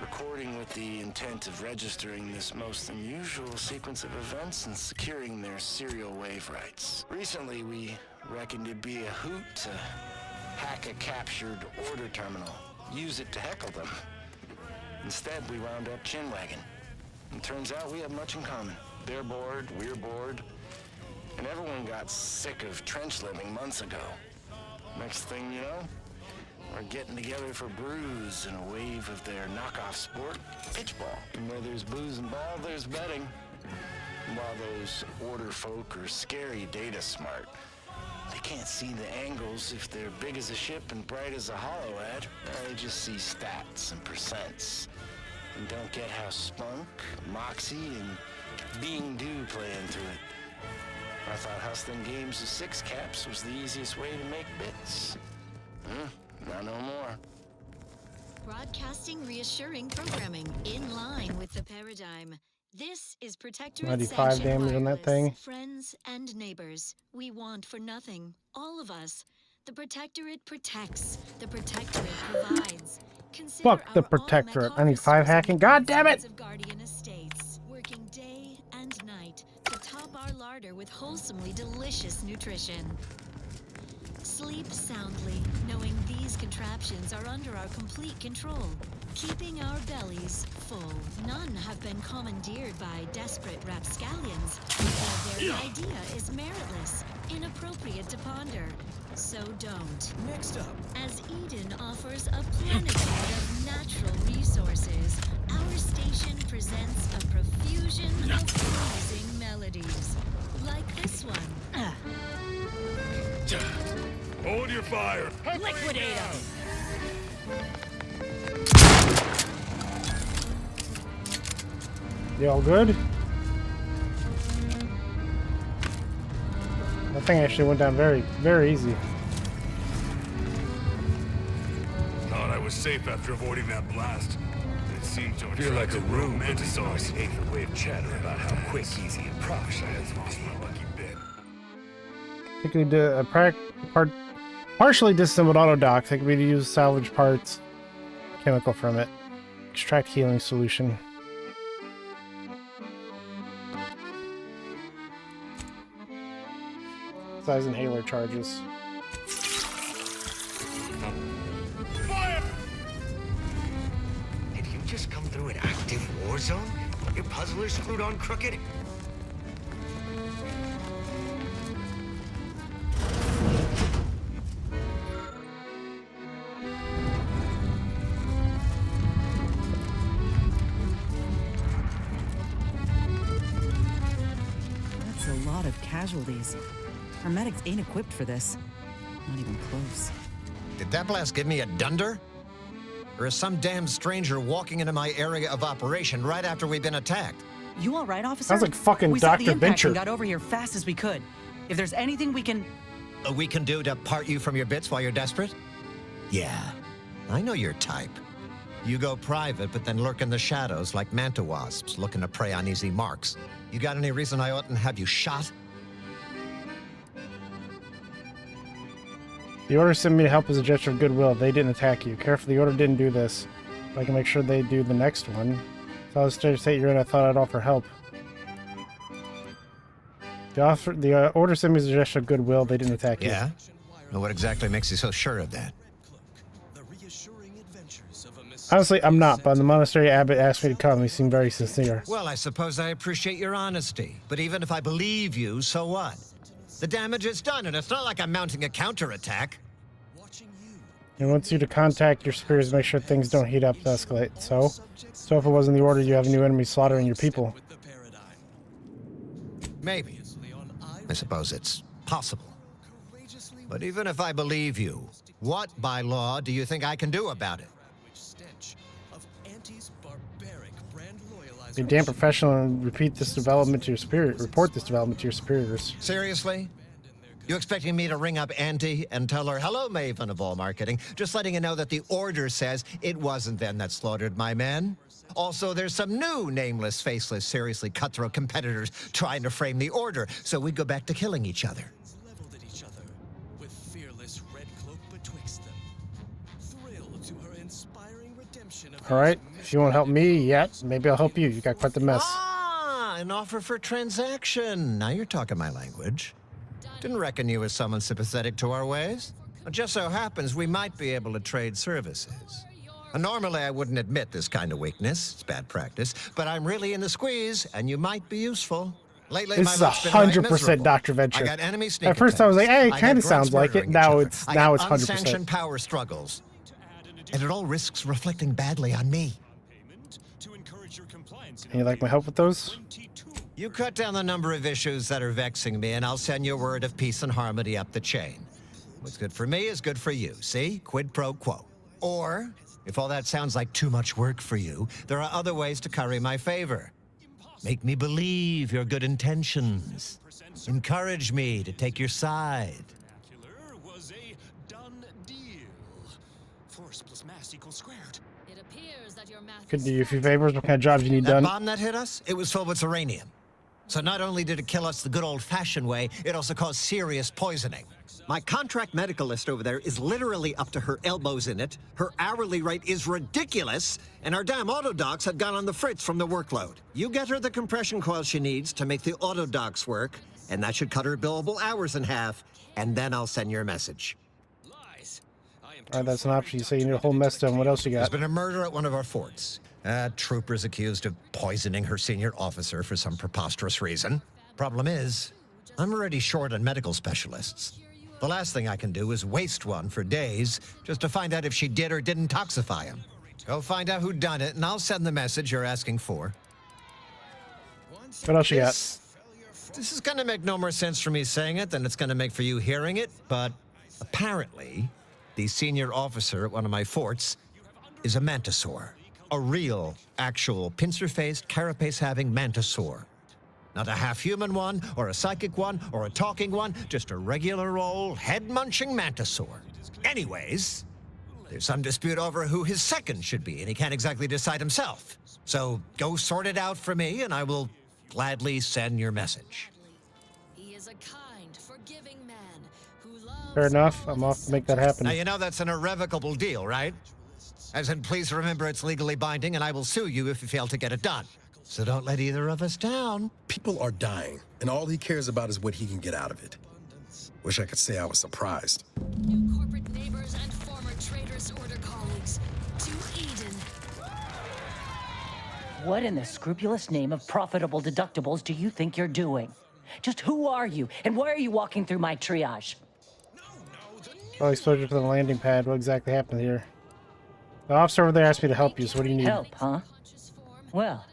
recording with the intent of registering this most unusual sequence of events and securing their serial wave rights. Recently, we reckoned it'd be a hoot to hack a captured order terminal, use it to heckle them. Instead, we wound up chinwagging. And turns out we have much in common. They're bored, we're bored, and everyone got sick of trench living months ago. Next thing you know, we're getting together for brews in a wave of their knockoff sport, pitchball. And where there's booze and ball, there's betting. And while those order folk are scary data smart, they can't see the angles if they're big as a ship and bright as a hollow ad. They just see stats and percents. And don't get how spunk, moxie, and being do play into it. I thought hustling games of six caps was the easiest way to make bits. Not no more. Broadcasting reassuring programming in line with the paradigm. This is Protectorate 95 damage on that thing. Friends and neighbors, we want for nothing. All of us. The Protectorate protects. The Protectorate provides. Fuck the Protectorate. I need 5 hacking. God damn it! Guardian estates, working day and night to top our larder with wholesomely delicious nutrition. Sleep soundly, knowing these contraptions are under our complete control, keeping our bellies full. None have been commandeered by desperate rapscallions. Their very idea is meritless, inappropriate to ponder. So don't. Next up, as Eden offers a plenitude of natural resources, our station presents a profusion of pleasing melodies, like this one. Hold your fire. Liquidate him! You all good? That thing actually went down very, very easy. Thought I was safe after avoiding that blast. It seemed to feel like a room mantisaurus. Hate the way of chatter about how quick, easy, and prosh I had lost my lucky bit. Particularly partially disassembled auto dock. That could be to use salvage parts, chemical from it, extract healing solution. Size inhaler charges. Fire! Did you just come through an active war zone? Your puzzler screwed on crooked? That's a lot of casualties. Our medics ain't equipped for this. Not even close. Did that blast give me a dunder? Or is some damn stranger walking into my area of operation right after we've been attacked? You all right, officer? Sounds like fucking we saw Dr. the impact Venture. and got over here fast as we could. If there's anything we can... We can do to part you from your bits while you're desperate? Yeah, I know your type. You go private, but then lurk in the shadows like manta wasps looking to prey on easy marks. You got any reason I oughtn't have you shot? The order sent me to help as a gesture of goodwill. They didn't attack you. Careful, the order didn't do this. But I can make sure they do the next one. So I was to state you're in. I thought I'd offer help. The order sent me as a gesture of goodwill. They didn't attack you. Yeah? Well, what exactly makes you so sure of that? Honestly, I'm not, but the monastery abbot asked me to come. He seemed very sincere. Well, I suppose I appreciate your honesty. But even if I believe you, so what? The damage is done, and it's not like I'm mounting a counterattack. He wants you to contact your superiors to make sure things don't heat up to escalate. So if it wasn't the order, you have a new enemy slaughtering your people. Maybe. I suppose it's possible. But even if I believe you, what by law do you think I can do about it? Be damn professional and repeat this development to your report this development to your superiors. Seriously? You expecting me to ring up Auntie and tell her, hello, Maven of all marketing, just letting you know that the order says it wasn't them that slaughtered my men? Also, there's some new nameless, faceless, seriously cutthroat competitors trying to frame the order, so we go back to killing each other. Leveled at each other, with fearless Red Cloak betwixt them. Thrilled to her inspiring redemption of All right, if you won't help me yet, maybe I'll help you. You got quite the mess. Ah, an offer for transaction. Now you're talking my language. Didn't reckon you was someone sympathetic to our ways. It just so happens we might be able to trade services. Normally, I wouldn't admit this kind of weakness. It's bad practice. But I'm really in the squeeze, and you might be useful. Lately, This is 100% Dr. Venture. I got enemy sneak At first, I was like, "Hey, it attacks. kind I of got sounds grunts like it." murdering Now each it's other. I got 100%. unsanctioned power struggles, and it all risks reflecting badly on me. And you like my help with those? You cut down the number of issues that are vexing me, and I'll send you a word of peace and harmony up the chain. What's good for me is good for you. See? Quid pro quo. Or, if all that sounds like too much work for you, there are other ways to curry my favor. Make me believe your good intentions. Encourage me to take your side. was a done deal. Force plus mass equals squared. It appears that your math Could do you a few favors. What kind of jobs you need That done? bomb that hit us, it was filled with uranium. So not only did it kill us the good old-fashioned way, it also caused serious poisoning. My contract medical list over there is literally up to her elbows in it. Her hourly rate is ridiculous, and our damn autodocs have gone on the fritz from the workload. You get her the compression coil she needs to make the autodocs work, and that should cut her billable hours in half, and then I'll send your message. All right, that's an option. You say you need a whole mess done. What else you There's got? been a murder at one of our forts. Troopers accused of poisoning her senior officer for some preposterous reason. Problem is, I'm already short on medical specialists. The last thing I can do is waste one for days just to find out if she did or didn't toxify him. Go find out who done it, and I'll send the message you're asking for. What else you got? This is going to make no more sense for me saying it than it's going to make for you hearing it, but apparently, the senior officer at one of my forts is a mantisaur. A real, actual, pincer-faced, carapace-having mantisaur. Not a half-human one, or a psychic one, or a talking one, just a regular old head-munching mantisaur. Anyways, there's some dispute over who his second should be, and he can't exactly decide himself. So go sort it out for me, and I will gladly send your message. He is a kind, forgiving man who loves. Fair enough. I'm off to make that happen. Now, you know that's an irrevocable deal, right? As in, please remember it's legally binding, and I will sue you if you fail to get it done. So don't let either of us down. People are dying, and all he cares about is what he can get out of it. Wish I could say I was surprised. New corporate neighbors and former Traitors Order colleagues. To Eden. What in the scrupulous name of profitable deductibles do you think you're doing? Just who are you, and why are you walking through my triage? Oh, exposure to the landing pad. What exactly happened here? The officer over there asked me to help you, so what do you need? Help, huh? Well,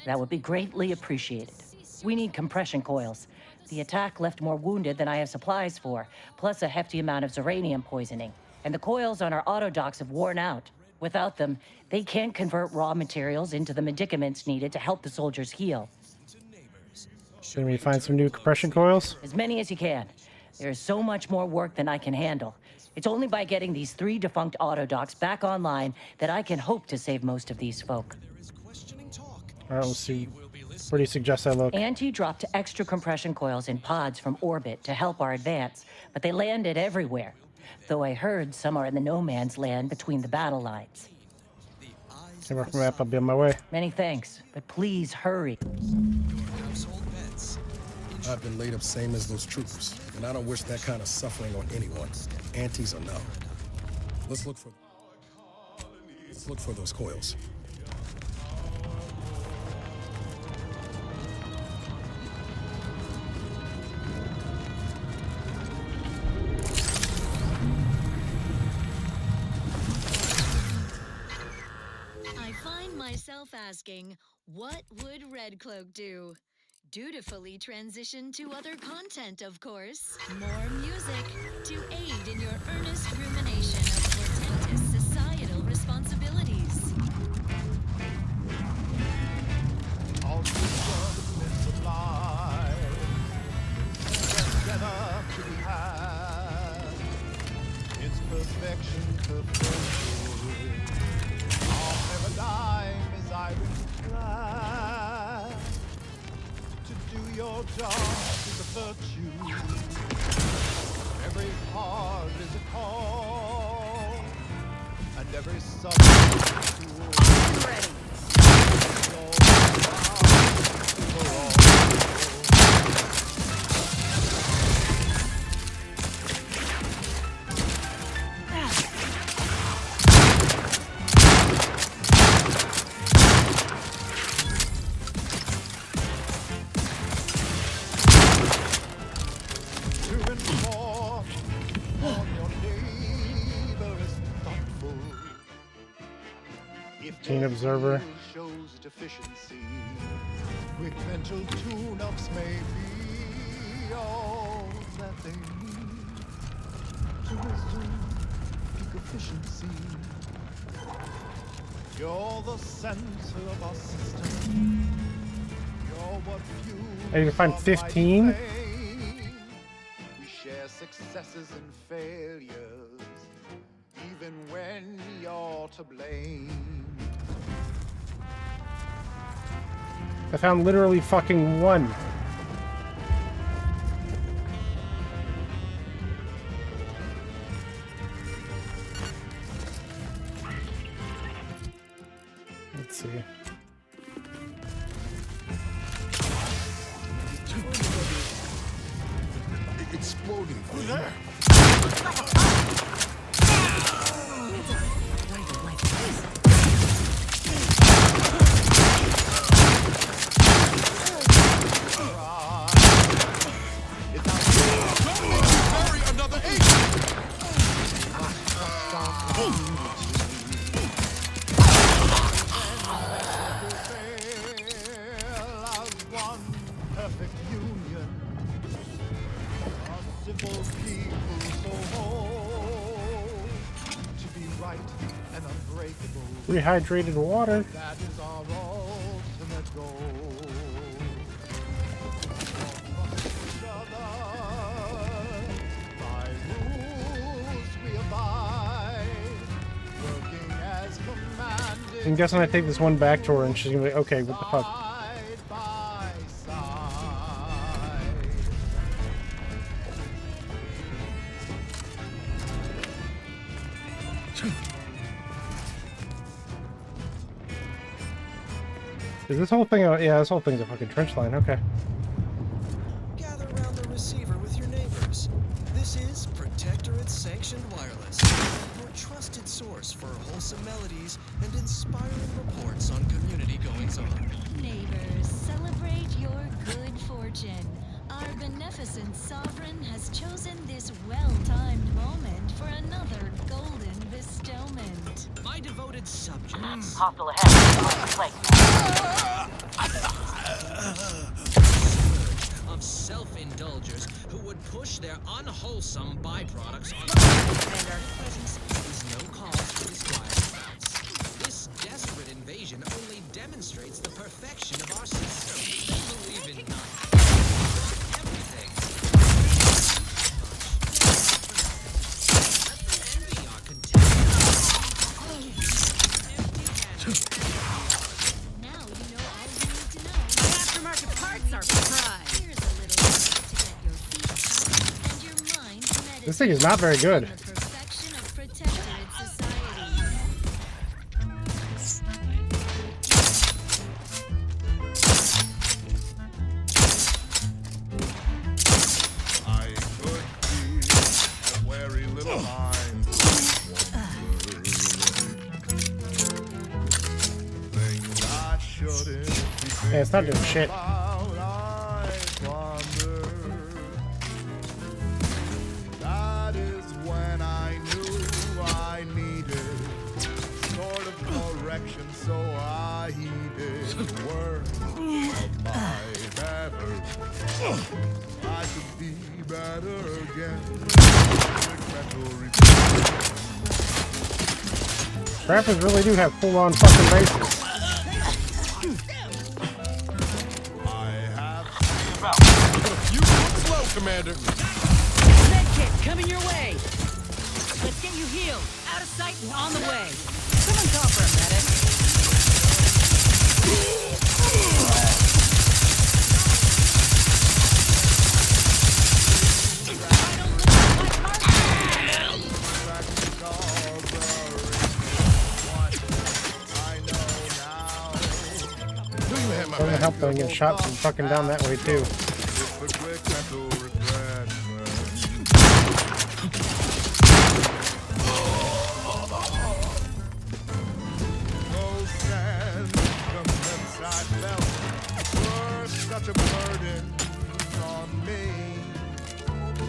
that would be greatly appreciated. We need compression coils. The attack left more wounded than I have supplies for, plus a hefty amount of uranium poisoning. And the coils on our autodocs have worn out. Without them, they can't convert raw materials into the medicaments needed to help the soldiers heal. Should we find some new compression coils? As many as you can. There is so much more work than I can handle. It's only by getting these 3 defunct autodocs back online that I can hope to save most of these folk. All right, let's see. Where do you suggest I look? Auntie dropped extra compression coils in pods from orbit to help our advance, but they landed everywhere. Though I heard some are in the no man's land between the battle lines. Hey, rough map, I'll be on my way. Many thanks, but please hurry. I've been laid up same as those troopers, and I don't wish that kind of suffering on anyone, antis or no. Let's look for those coils. I find myself asking, what would Red Cloak do? Dutifully transition to other content, of course. More music to aid in your earnest rumination of portentous societal responsibilities. All the sublime, together to be had. It's perfection, perfection. Our paradigm is iron clad. To do your job is a virtue. Every heart is a call, and every subject is a tool. Ready. Teen Observer. Shows deficiency. Quick mental tune-ups may be all that they need to resume peak efficiency. You're the center of our system. You're what fuels I need to find 15. We share successes and failures, even when you're to blame. I found literally fucking one. Let's see. Exploding. Who's there? Rehydrated water. That is our ultimate goal. By rules we abide, working as commanded. I'm guessing I take this one back to her and she's gonna be like, okay, what the fuck? By side. Is this whole thing? Yeah, this whole thing's a fucking trench line. Okay. Gather around the receiver with your neighbors. This is Protectorate Sanctioned Wireless, your trusted source for wholesome melodies and inspiring reports on community goings-on. Neighbors, celebrate your good fortune. Our beneficent sovereign has chosen this well-timed moment for another golden bestowment. My devoted subjects. Hostile ahead. Of self-indulgers who would push their unwholesome byproducts on our presence is no cause for disquiet. This desperate invasion only demonstrates the perfection of our system. They believe in nothing. Everything. Let them envy our contempt. Now you know all you need to know. Aftermarket parts are fried. Here's a little tip to get your feet up and your mind to meditate. This thing is not very good. On the perfection of protectorate society. I could be a wary little mind. Things I shouldn't be Yeah, it's not doing shit. about, I wonder. That is when I knew I needed sort of correction, so I heeded the word of my better I could be better again. Rappers really do have full-on fucking races. Slow, Commander. Medkit coming your way. Let's get you healed. Out of sight and on the way. Someone call for a medic. Doesn't help that I get shot from fucking down that way too.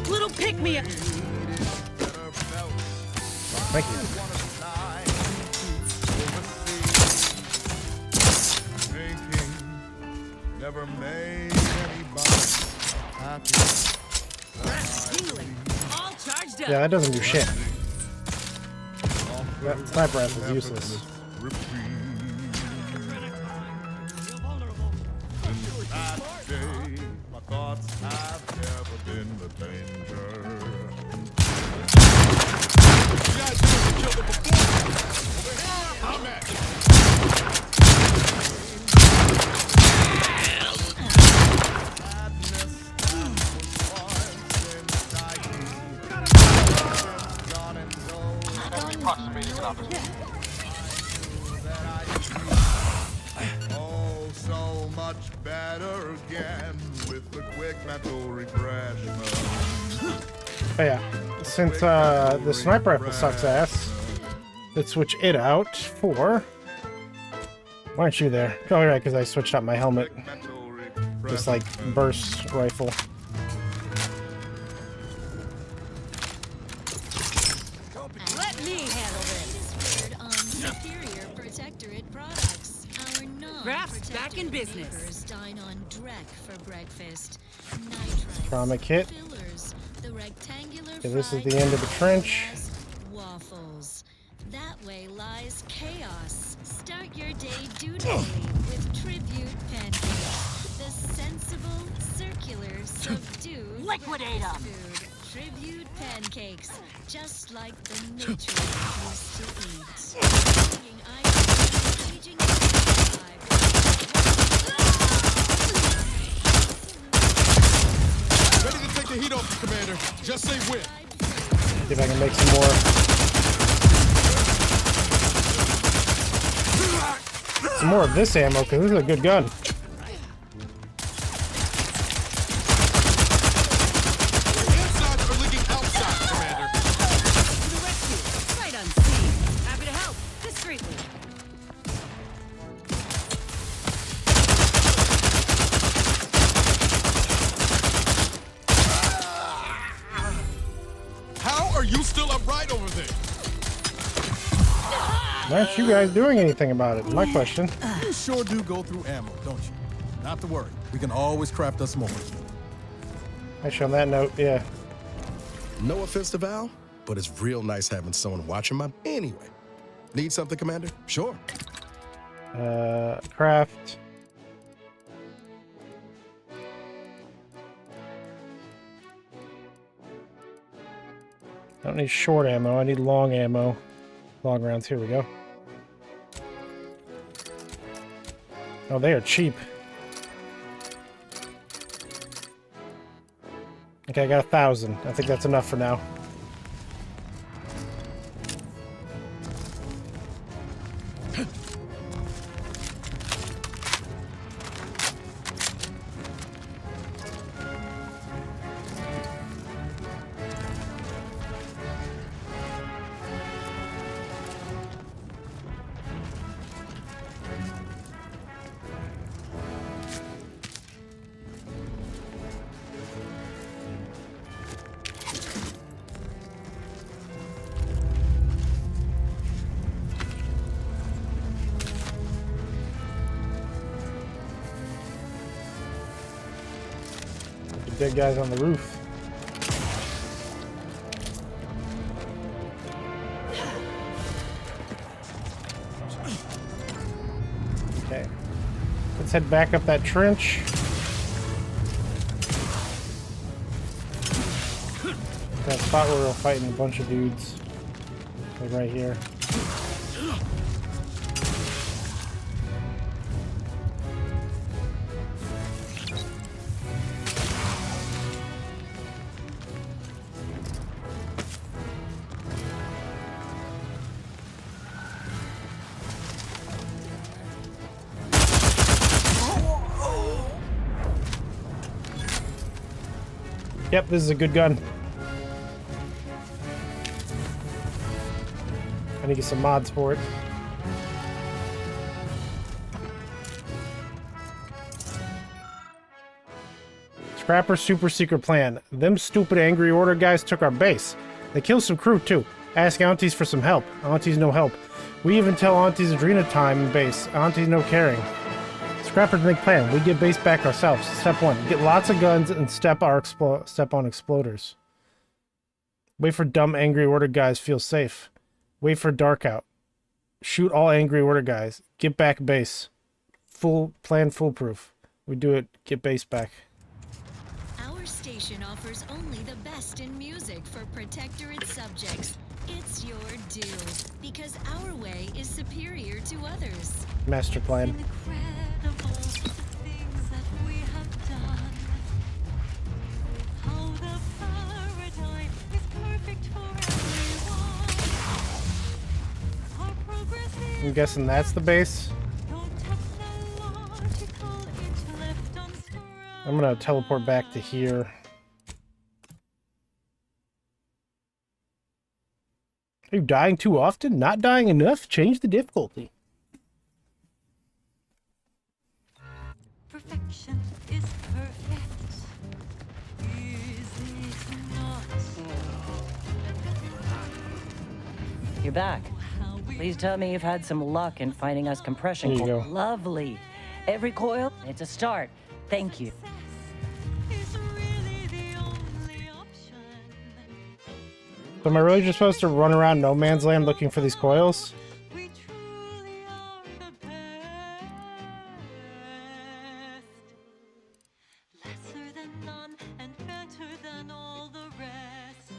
Little pick-me-up. Thank you. Never made anybody happy. All charged up. Yeah, that doesn't do shit. That sniper rifle is useless. My thoughts have never been the danger. You guys never killed it before. Over here, I'm at. Approximating an opportunity. Oh, so much better again with the quick mental refreshment. But yeah, since the sniper rifle sucks ass, let's switch it out for... Why aren't you there? Oh, right, because I switched out my helmet. This, like, burst rifle. Let me handle this. Word on superior protectorate products. Our Graph's back in business. neighbors dine on Drek for breakfast. Nitrites, Trauma kit. fillers, the rectangular Okay, this is fried the end of the trench. waffles. That way lies chaos. Start your day dutifully with tribute pancakes. The sensible, circular, subdued Liquidate 'em. food. Tribute pancakes, just like the nature used to eat. Bringing items, aging Ready to take the heat off, Commander. Just say when. See if I can make some more. Some more of this ammo, because this is a good gun. Insides are leaking outside, Commander. To the rescue. Right unseen. Happy to help. Discreetly. How are you still upright over there? Why aren't you guys doing anything about it? My question. You sure do go through ammo, don't you? Not to worry. We can always craft us more. Actually, on that note, yeah. No offense to Val, but it's real nice having someone watching my... Anyway. Need something, Commander? Sure. Craft. I don't need short ammo, I need long ammo. Long rounds, here we go. Oh, they are cheap. Okay, I got 1,000. I think that's enough for now. dead guys on the roof. Okay. Let's head back up that trench. That spot where we're fighting a bunch of dudes. Like right here. Yep, this is a good gun. I need to get some mods for it. Scrapper super secret plan. Them stupid Angry Order guys took our base. They killed some crew too. Ask Aunties for some help. Aunties no help. We even tell Aunties Adrena time in base. Aunties no caring. Scrappers make plan. We get base back ourselves. Step 1. Get lots of guns and step on exploders. Wait for dumb Angry Order guys. Feel safe. Wait for dark out. Shoot all Angry Order guys. Get back base. Plan foolproof. We do it. Get base back. Our station offers only the best in music for Protectorate subjects. It's your due, because our way is superior to others. Master plan. I'm guessing that's the base. I'm gonna teleport back to here. Are you dying too often? Not dying enough? Change the difficulty. Perfection is perfect. Is it not? You're back. Please tell me you've had some luck in finding us compression There you coil. go. Lovely. Every coil, it's a start. Thank you. So am I really just supposed to run around no man's land looking for these coils? Lesser than none and better than all the rest.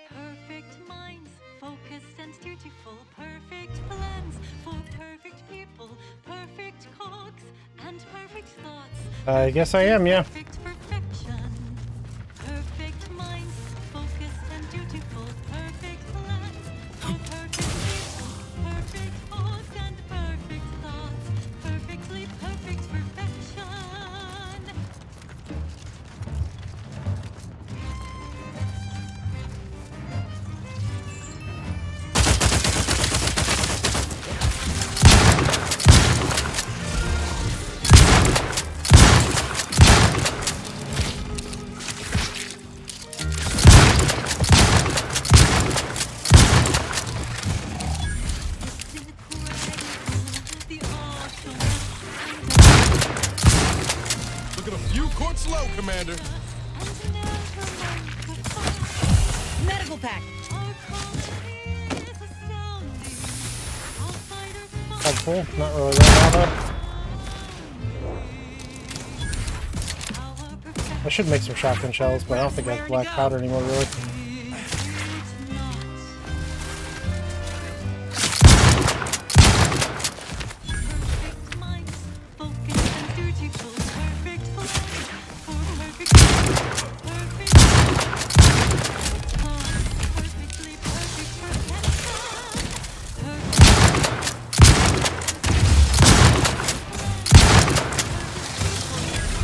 Perfect minds, focused and dutiful. Perfect plans for perfect people. Perfect cogs and perfect thoughts. I guess I am, yeah. Perfect perfection. Perfect minds, focused and dutiful. Perfect plans for perfect people. Perfect cogs and perfect thoughts. Perfectly perfect perfection. Looking a few quarts low, Commander. Medical pack. Helpful. Not really right now, though. I should make some shotgun shells, but I don't think I have black powder anymore, really.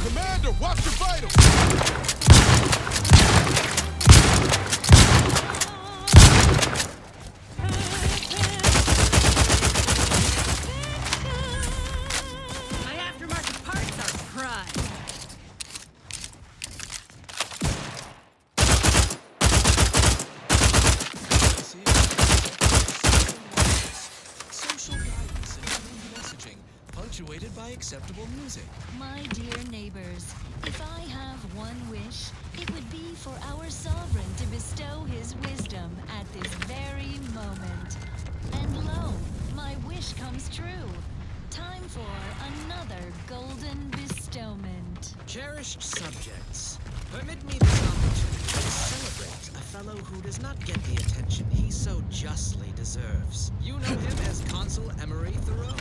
Commander, watch your vitals. My aftermarket parts are prime. Social guidance and messaging, punctuated by acceptance. acceptable music. My dear neighbors, if I have one wish, it would be for our sovereign to bestow his wisdom at this very moment. And lo, my wish comes true. Time for another golden bestowment. Cherished subjects, permit me this opportunity to celebrate a fellow who does not get the attention he so justly deserves. You know him as Consul Emery Thoreau,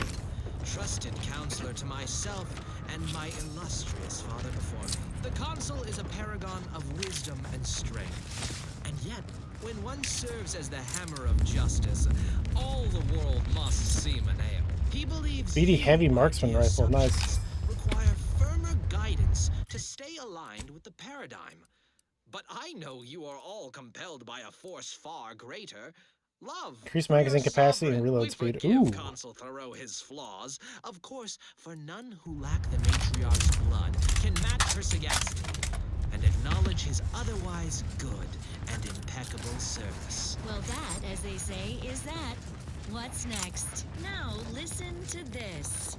trusted counselor to myself and my illustrious father before me. The consul is a paragon of wisdom and strength. And yet, when one serves as the hammer of justice, all the world must seem a nail. He believes Speedy heavy marksman rifle, nice. require firmer guidance to stay aligned with the paradigm. But I know you are all compelled by a force far greater. Love. Increase magazine capacity and reload speed. Ooh. Consul Thoreau his flaws. Of course, for none who lack the matriarch's blood can match her sagacity and acknowledge his otherwise good and impeccable service. Well, that, as they say, is that. What's next? Now listen to this.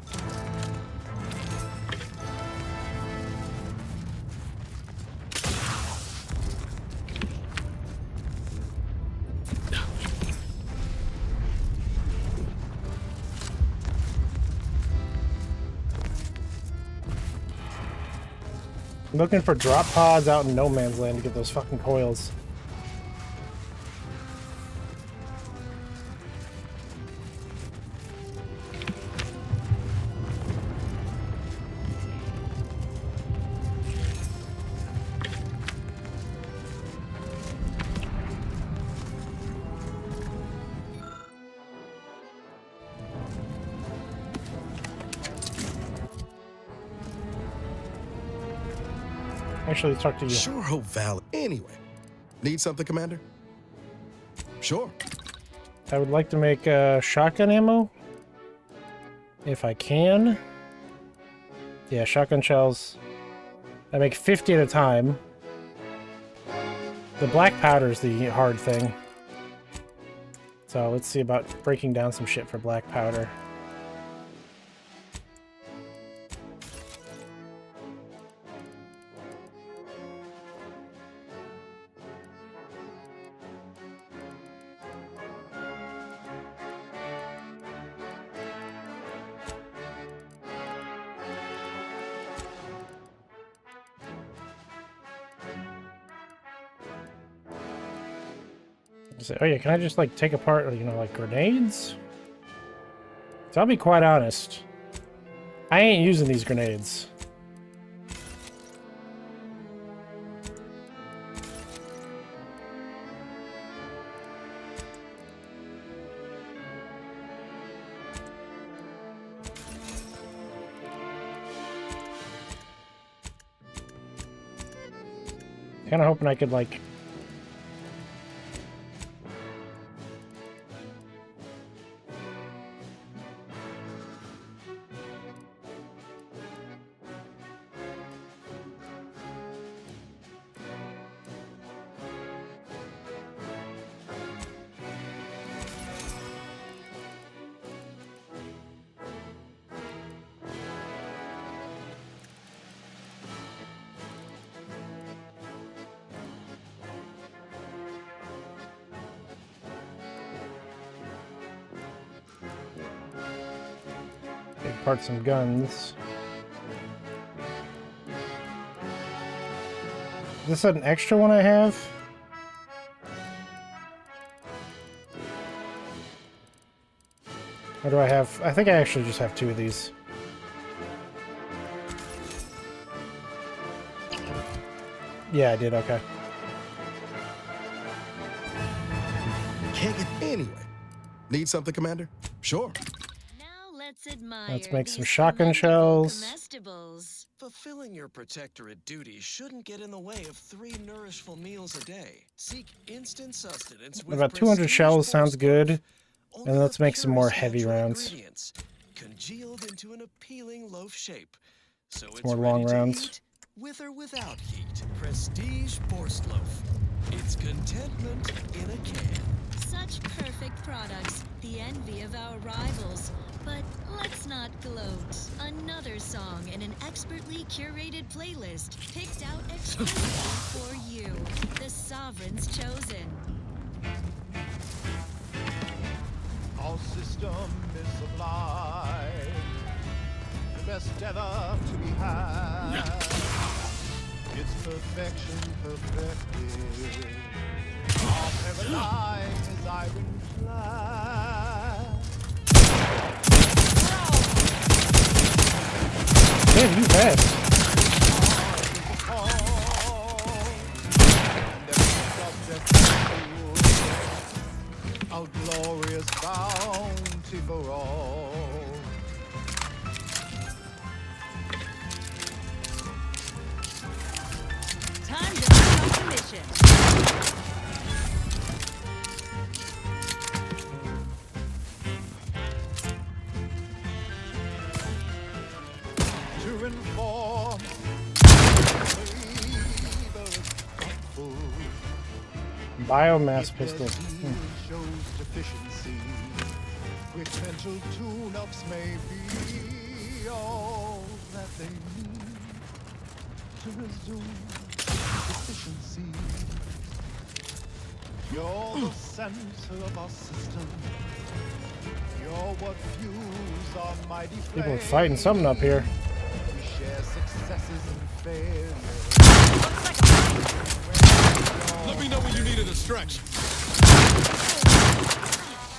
I'm looking for drop pods out in no man's land to get those fucking coils. Actually, let's talk to you. Sure hope Val. Anyway, need something, Commander? Sure. I would like to make shotgun ammo, if I can. Yeah, shotgun shells. I make 50 at a time. The black powder is the hard thing. So let's see about breaking down some shit for black powder. Oh yeah, can I just like take apart, you know, like grenades? So I'll be quite honest. I ain't using these grenades. Kinda hoping I could like apart some guns. Is this an extra one I have? Or do I have... I think I actually just have 2 of these. Yeah, I did, okay. Can't get anyway. Need something, Commander? Sure. Let's make some shotgun shells. Fulfilling your protectorate duty shouldn't get in the way of 3 nourishful meals a day. Seek instant sustenance with About 200 shells sounds good. Only And let's the make some more purest heavy natural rounds. ingredients, congealed into an appealing loaf shape. So it's More ready long to rounds. eat, with or without heat. Prestige Borstloaf. It's contentment in a can. Such perfect products, the envy of our rivals. But let's not gloat. Another song in an expertly curated playlist picked out exclusively for you, the Sovereign's Chosen. Our system is sublime, the best ever to be had. Its perfection perfected. Our paradigm is ironclad. Damn, you best. A glorious bounty for all. Time to start the mission. To inform, Biomass pistol. shows deficiency. Quick mental tune-ups may be all that they need to resume efficiency. You're the center of our system. You're what fuels our mighty People are fighting something up here. we share successes and failures. Let me know when you need a distraction.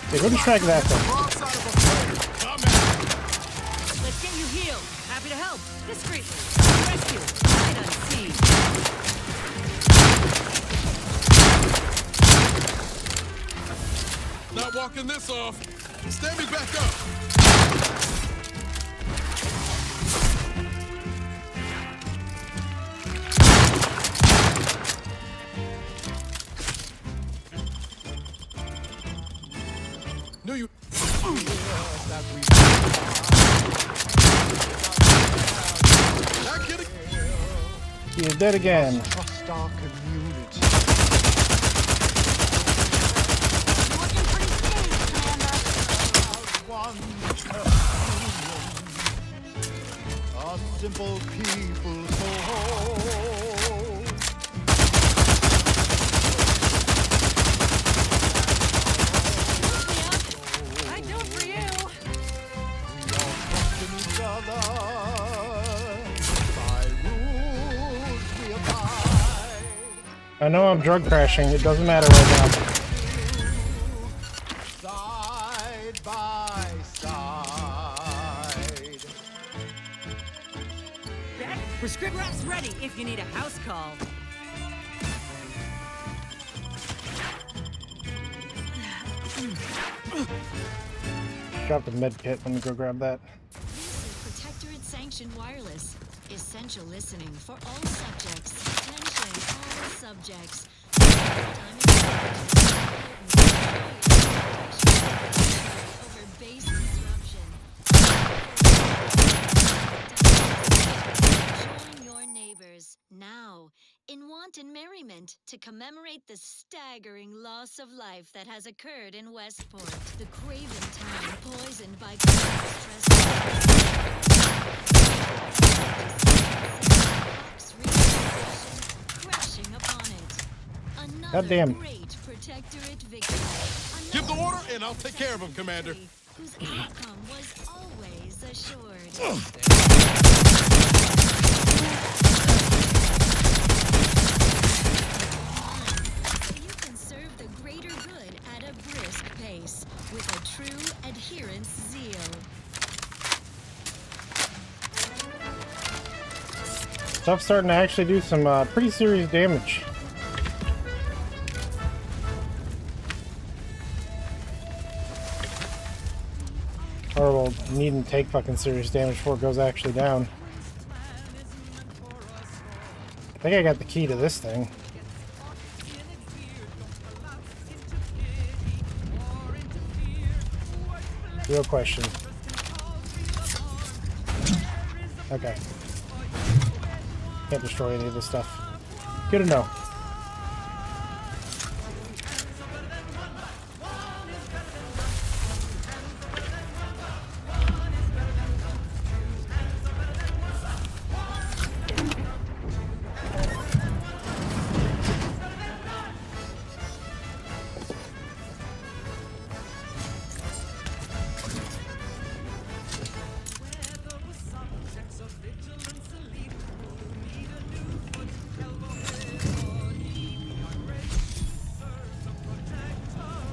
Hey, go distract that thing. Let's get you healed. Happy to help. Discreetly. Rescue. Sight unseen. Not walking this off. Stand me back up. No, you. Not kidding. You're dead again. Trust our community. A simple people so whole. I do it for you. We all trust in each other. By rules we abide. I know I'm drug crashing. It doesn't matter right now. Side by side. Beck, prescription wrap's ready if you need a house call. Drop the med kit. Let me go grab that. This is Protectorate Sanctioned Wireless. Essential listening for all subjects. Attention, all subjects. Over base disruption. Join your neighbors now in wanton merriment to commemorate the staggering loss of life that has occurred in Westport, the craven town poisoned by stress. Crashing upon it. Another Goddamn. great protectorate victory. Give the order, and I'll take care of him, Commander. Whose outcome was always assured. You can serve the greater good at a brisk pace with a true adherence zeal. Stuff's starting to actually do some pretty serious damage. Or we'll need and take fucking serious damage before it goes actually down. I think I got the key to this thing. Real question. Okay. Can't destroy any of this stuff. Good to know.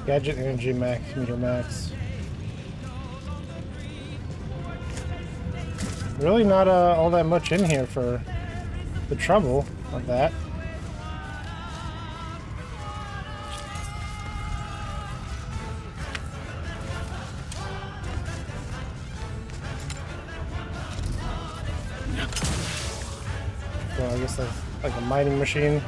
Gadget energy max, meter max. Really not all that much in here for the trouble of that. So I guess that's like a mining machine.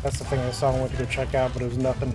That's the thing I saw and went to go check out, but it was nothing.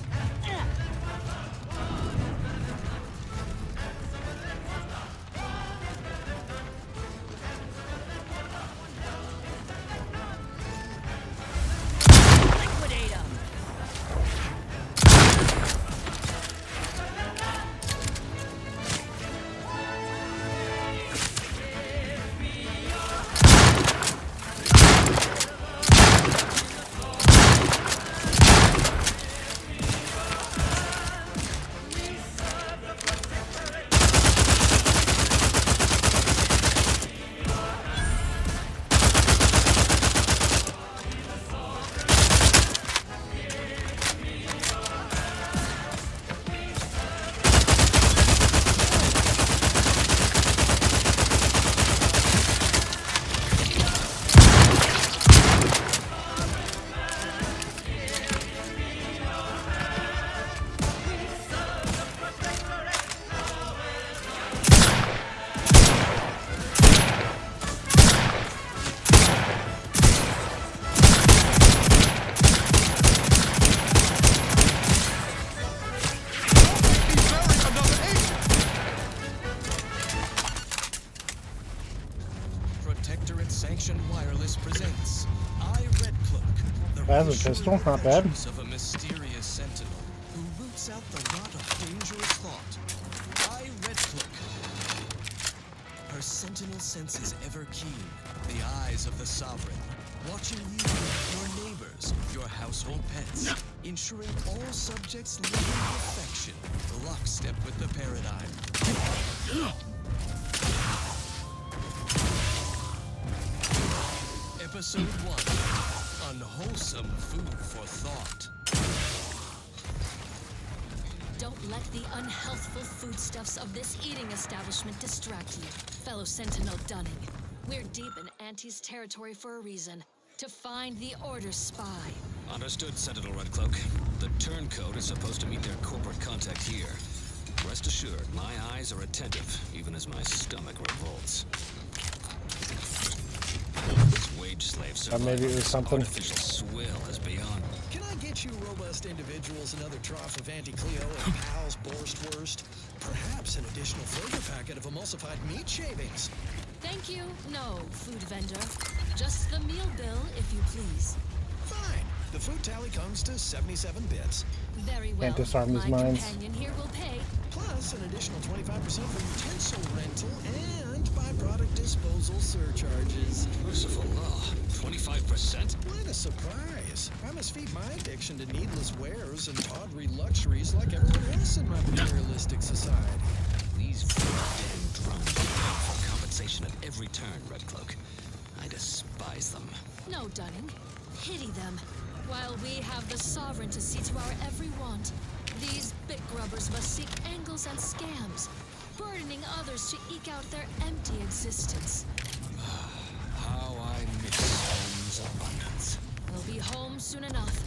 Protectorate-sanctioned wireless presents Red Cloak, the That's a pistol, not bad. of a mysterious sentinel who roots out the rot of dangerous thought. Red Cloak. Her sentinel sense is ever keen, the eyes of the sovereign, watching you, your neighbors, your household pets, ensuring all subjects live in perfection, lockstep with the paradigm. Episode 1, Unwholesome Food for Thought. Don't let the unhealthful foodstuffs of this eating establishment distract you, fellow Sentinel Dunning. We're deep in Auntie's territory for a reason. To find the Order's spy. Understood, Sentinel Redcloak. The turncoat is supposed to meet their corporate contact here. Rest assured, my eyes are attentive, even as my stomach revolts. This wage slave Maybe it was something. artificial swill is beyond. Can I get you robust individuals another trough of Anti-Cleo and Pal's Borstwurst? Perhaps an additional flavor packet of emulsified meat shavings. Thank you. No, food vendor. Just the meal bill, if you please. Fine. The food tally comes to 77 bits. Very well. Can't disarm his My minds. companion here will pay. Plus an additional 25% for utensil rental and byproduct disposal surcharges. Merciful law. 25%? What a surprise. I must feed my addiction to needless wares and tawdry luxuries like everyone else in my materialistic society. These damn drones demand for compensation at every turn, Redcloak. I despise them. No, Dunning. Pity them. While we have the sovereign to see to our every want, these bit grubbers must seek angles and scams, burdening others to eke out their empty existence. How I miss home's abundance. We'll be home soon enough.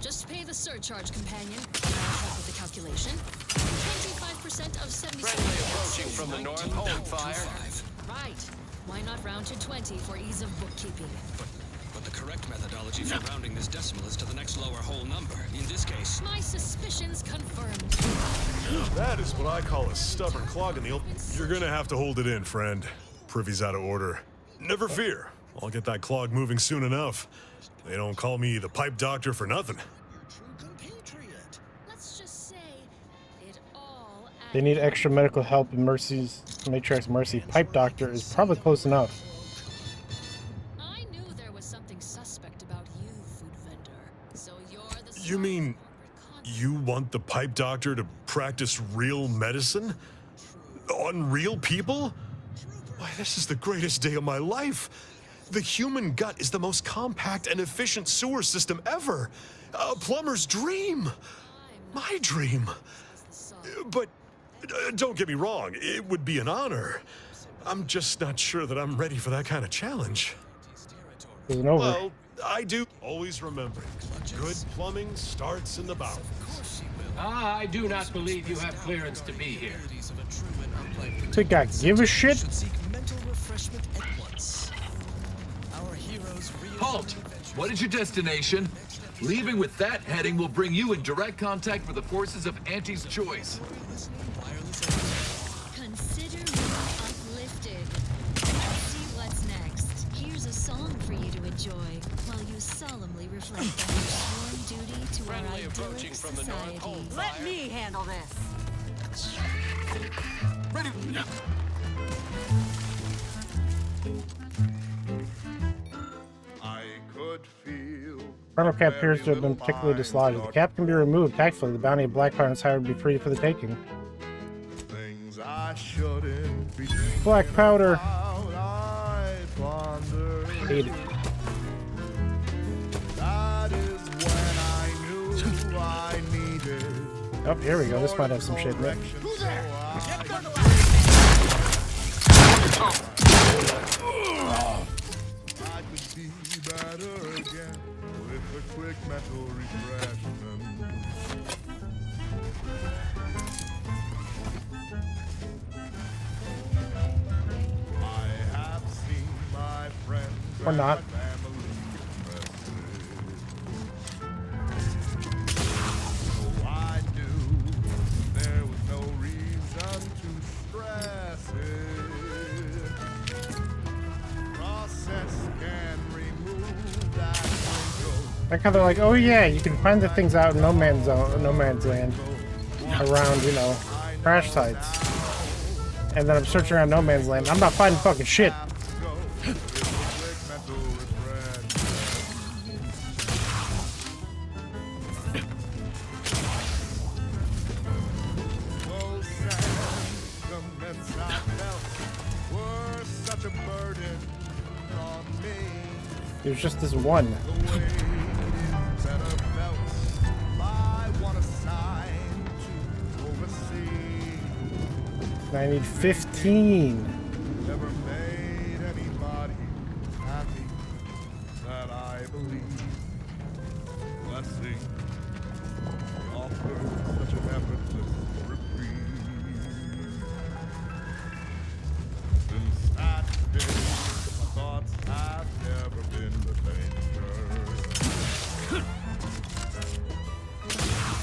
Just pay the surcharge, companion. I'll help with the calculation. 25% of 77. Friendly approaching from the north. Hold fire. Right. Why not round to 20 for ease of bookkeeping? But the correct methodology for rounding this decimal is to the next lower whole number. In this case... My suspicions confirmed. That is what I call a stubborn clog in the old... You're gonna have to hold it in, friend. Privy's out of order. Never fear. I'll get that clog moving soon enough. They don't call me the pipe doctor for nothing. They need extra medical help in Mercy's Matriarch's Mercy. Pipe doctor is probably close enough. I knew there was something suspect about you, food vendor. So you're the You mean you want the pipe doctor to practice real medicine? On real people? Why, this is the greatest day of my life. The human gut is the most compact and efficient sewer system ever. A plumber's dream. My dream. But don't get me wrong, it would be an honor. I'm just not sure that I'm ready for that kind of challenge. Isn't over. Well, I do always remember, good plumbing starts in the bowels. I do not believe you have clearance to be here. Think I give a shit? Halt! What is your destination? Leaving with that heading will bring you in direct contact with the forces of Auntie's choice. Consider me uplifted. Let's see what's next. Here's a song for you to enjoy while you solemnly reflect on your sworn duty to our idyllic society. Let me handle this. Ready? I could feel Colonel Cap appears to have been particularly dislodged. The cap can be removed tactfully. The bounty of Blackheart and Hire would be free for the taking. things I shouldn't be Black powder. I ponder. Hate it. That is when I knew I needed. Oh, here we go. This might have some shit in it. I could be better again with a quick mental refreshment. I have seen my friends Or not. and my family rested. So I knew there was no reason to stress it. Process can remove that wrinkle. Like how they're like, oh yeah, you can find the things out in no man's land, around, you know, crash sites. And then I'm searching around no man's land. I'm not finding fucking shit. There's just this one. I need 15. Never made anybody happy that I believe. Blessing offers such an effortless reprieve. Since that day, my thoughts have never been the danger.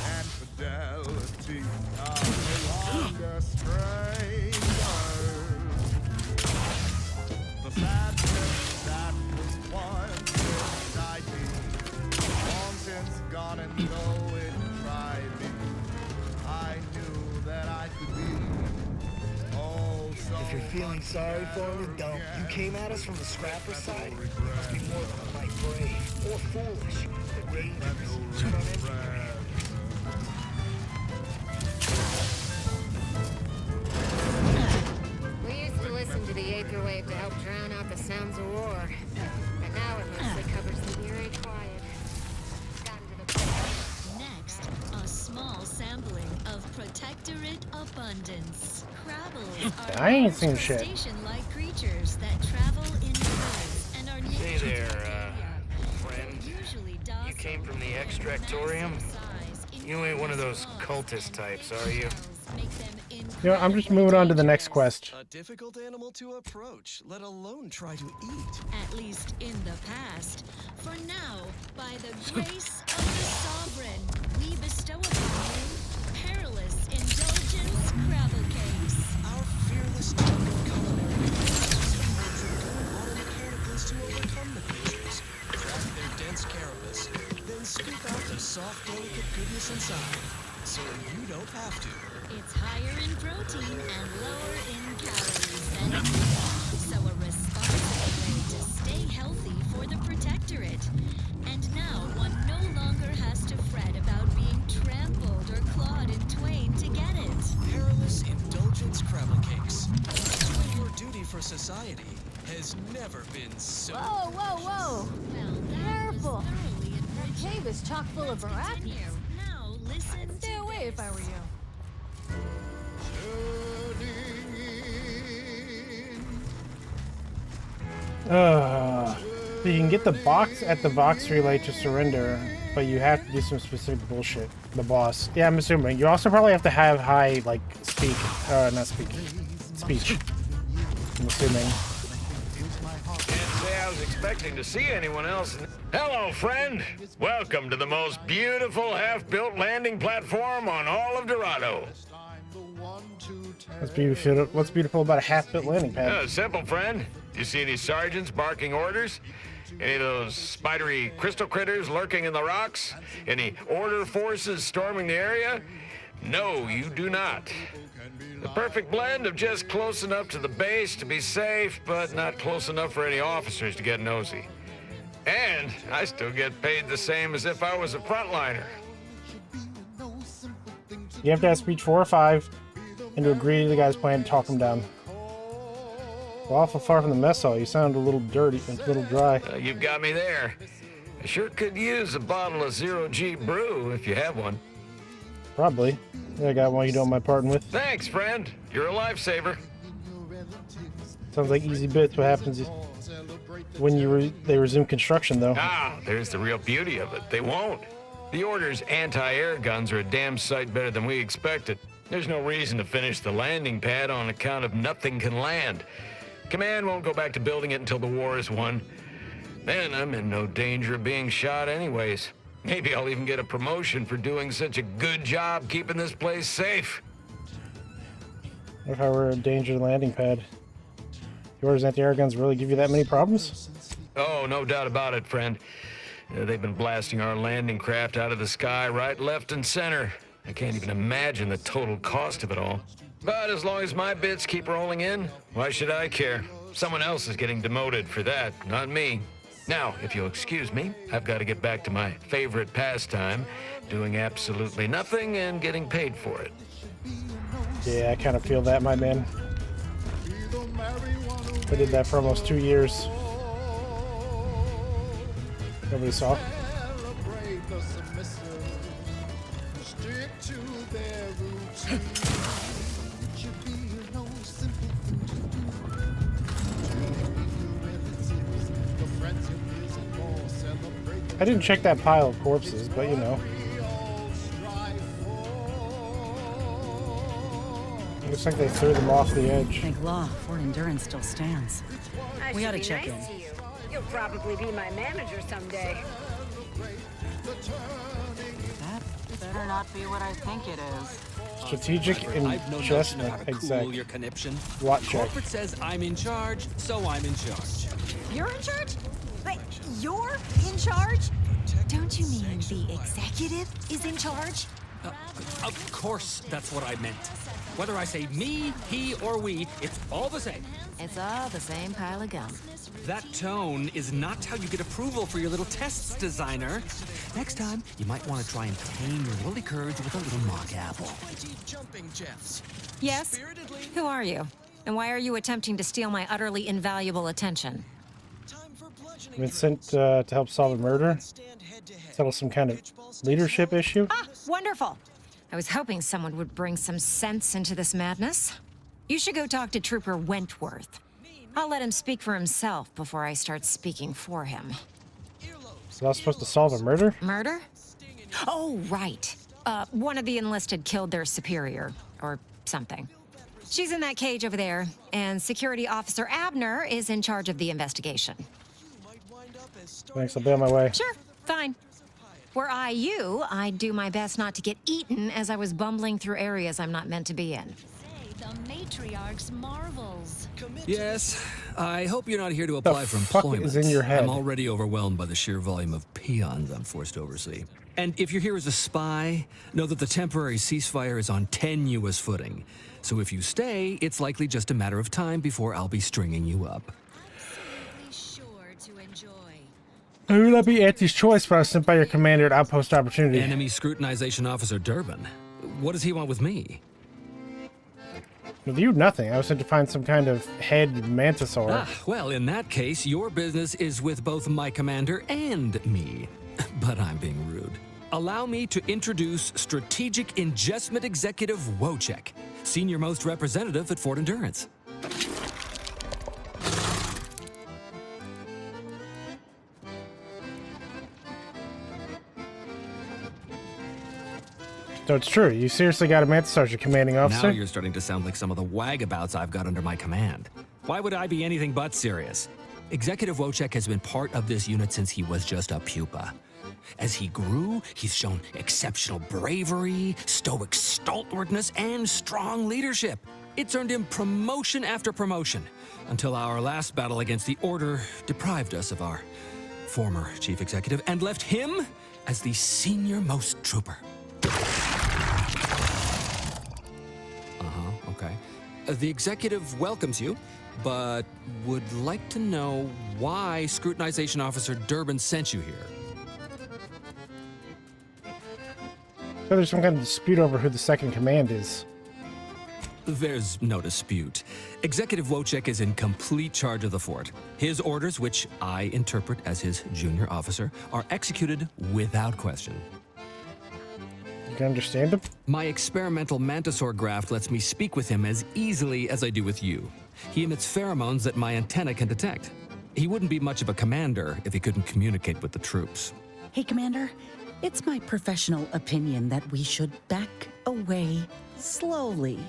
And fidelity are no longer strangers. The sadness that was once inside me, long since gone, and though it tried me, I knew that I could be. Oh, so If you're feeling sorry for me, don't. You came at us from the scrapper side. You must be more than quite brave or foolish, but dangerous. From everywhere. We used to listen to the Aether Wave to help drown out the sounds of war. But now it mostly covers the eerie quiet. Next, a small sampling of Protectorate Abundance. Crabbles are I ain't seen shit. crustacean-like creatures that travel in the woods and are Hey native to there, Arcadia. friend. Usually You docile came from the and extractorium? massive size, You ain't one of those cultist types, are you? make them You know, I'm just moving on to the next quest. A difficult animal to approach, let alone try to eat. at least in the past. For now, by the grace of the Sovereign, we bestow upon you perilous indulgence Crabble Cakes. Our fearless jug of culinary automechanicals to overcome the creatures, crack their dense carapace, then scoop out the soft, delicate goodness inside. so you don't have to. It's higher in protein and lower in calories than so a responsible way to stay healthy for the Protectorate. And now one no longer has to fret about being trampled or clawed in twain to get it. Perilous indulgence crabble cakes. Doing your duty for society has never been so... Whoa, whoa, whoa! Careful! That cave is chock full of arachnids. Now listen. I'd stay away if I were you. So you can get the box at the Vox relay to surrender, but you have to do some specific bullshit. The boss. Yeah, I'm assuming. You also probably have to have high, like, speech. I'm assuming. Can't say I was expecting to see anyone else. Hello, friend. Welcome to the most beautiful half-built landing platform on all of Dorado. What's beautiful about a half-built landing pad? Simple, friend. Do you see any sergeants barking orders? Any of those spidery crystal critters lurking in the rocks? Any order forces storming the area? No, you do not. The perfect blend of just close enough to the base to be safe, but not close enough for any officers to get nosy. And I still get paid the same as if I was a frontliner. You have to have speech 4 or 5 and to agree to the guy's plan to talk him down. Well, awful far from the mess hall. You sound a little dirty, a little dry. You've got me there. I sure could use a bottle of Zero-G brew if you have one. Probably. I got one you don't mind parting with. Thanks, friend. You're a lifesaver. Sounds like easy bits. What happens when they resume construction, though? Ah, there's the real beauty of it. They won't. The Order's anti-air guns are a damn sight better than we expected. There's no reason to finish the landing pad on account of nothing can land. Command won't go back to building it until the war is won. Then I'm in no danger of being shot anyways. Maybe I'll even get a promotion for doing such a good job keeping this place safe. What if I were a danger landing pad? The Order's anti-air guns really give you that many problems? Oh, no doubt about it, friend. They've been blasting our landing craft out of the sky right, left, and center. I can't even imagine the total cost of it all. But as long as my bits keep rolling in, why should I care? Someone else is getting demoted for that, not me. Now, if you'll excuse me, I've got to get back to my favorite pastime, doing absolutely nothing and getting paid for it. Yeah, I kind of feel that, my man. I did that for almost 2 years. Nobody saw. I didn't check that pile of corpses, but you know. Looks like they threw them off the edge. Thank law, Fort Endurance still stands. We ought to check in. To you. You'll probably be my manager someday. That better not be what I think it is. Strategic investment exec. Your conniption. What check? Corporate says I'm in charge, so I'm in charge. You're in charge? Wait, you're in charge? Don't you mean the executive is in charge? Of course, that's what I meant. Whether I say me, he, or we, it's all the same. It's all the same pile of gum. That tone is not how you get approval for your little tests, designer. Next time, you might want to try and tame your woolly courage with a little mock apple. Yes? Who are you? And why are you attempting to steal my utterly invaluable attention? I've been sent to help solve a murder. Settle some kind of leadership issue. Ah, wonderful. I was hoping someone would bring some sense into this madness. You should go talk to Trooper Wentworth. I'll let him speak for himself before I start speaking for him. So I was supposed to solve a murder? Murder? Oh, right. One of the enlisted killed their superior, or something. She's in that cage over there, and Security Officer Abner is in charge of the investigation. Thanks, I'll be on my way. Sure, fine. Were I you, I'd do my best not to get eaten as I was bumbling through areas I'm not meant to be in. The a matriarch's marvels. Yes, I hope you're not here to apply for fuck employment. is in your head? I'm already overwhelmed by the sheer volume of peons I'm forced to oversee. And if you're here as a spy, know that the temporary ceasefire is on tenuous footing. So if you stay, it's likely just a matter of time before I'll be stringing you up. Who will that be Auntie's choice, but I was sent by your commander at Outpost Opportunity? Enemy Scrutinization Officer Durbin. What does he want with me? With you, nothing. I was sent to find some kind of head mantisaur. Ah, well, in that case, your business is with both my commander and me. But I'm being rude. Allow me to introduce Strategic Ingestment Executive Wojciech, Senior Most Representative at Fort Endurance. So it's true. You seriously got a mantisaur as your commanding officer? Now you're starting to sound like some of the wagabouts I've got under my command. Why would I be anything but serious? Executive Wojciech has been part of this unit since he was just a pupa. As he grew, he's shown exceptional bravery, stoic stalwartness, and strong leadership. It's earned him promotion after promotion, until our last battle against the Order deprived us of our former chief executive and left him as the senior-most trooper. Okay. The executive welcomes you, but would like to know why Scrutinization Officer Durbin sent you here. So there's some kind of dispute over who the second command is. There's no dispute. Executive Wojciech is in complete charge of the fort. His orders, which I interpret as his junior officer, are executed without question. You can understand him? My experimental mantisaur graft lets me speak with him as easily as I do with you. He emits pheromones that my antenna can detect. He wouldn't be much of a commander if he couldn't communicate with the troops. Hey, Commander. It's my professional opinion that we should back away slowly.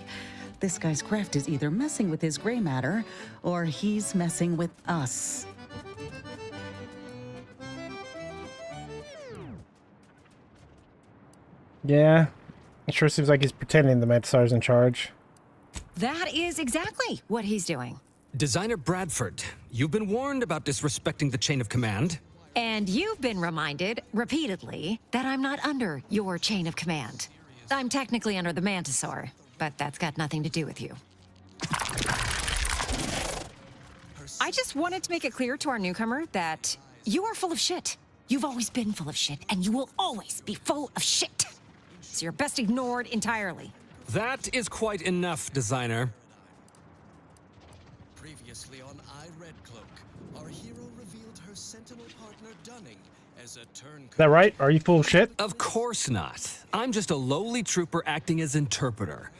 This guy's graft is either messing with his gray matter, or he's messing with us. Yeah. It sure seems like he's pretending the mantisaur's in charge. That is exactly what he's doing. Designer Bradford, you've been warned about disrespecting the chain of command. And you've been reminded, repeatedly, that I'm not under your chain of command. I'm technically under the Mantisaur, but that's got nothing to do with you. I just wanted to make it clear to our newcomer that you are full of shit. You've always been full of shit, and you will always be full of shit. So you're best ignored entirely. That is quite enough, Designer. Previously on Red Cloak, our hero revealed her Sentinel partner Dunning as a turncoat. Is that right? Are you full of shit? Of course not. I'm just a lowly trooper acting as interpreter.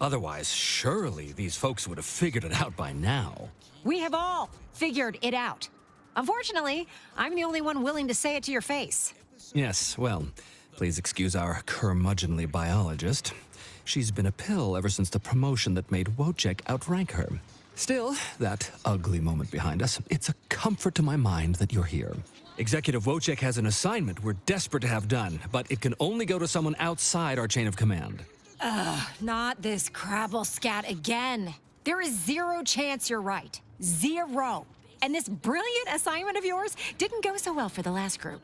Otherwise, surely these folks would have figured it out by now. We have all figured it out. Unfortunately, I'm the only one willing to say it to your face. Yes, well, please excuse our curmudgeonly biologist. She's been a pill ever since the promotion that made Wojciech outrank her. Still, that ugly moment behind us, it's a comfort to my mind that you're here. Executive Wojciech has an assignment we're desperate to have done, but it can only go to someone outside our chain of command. Ugh, not this crabble scat again. There is zero chance you're right. Zero. And this brilliant assignment of yours didn't go so well for the last group.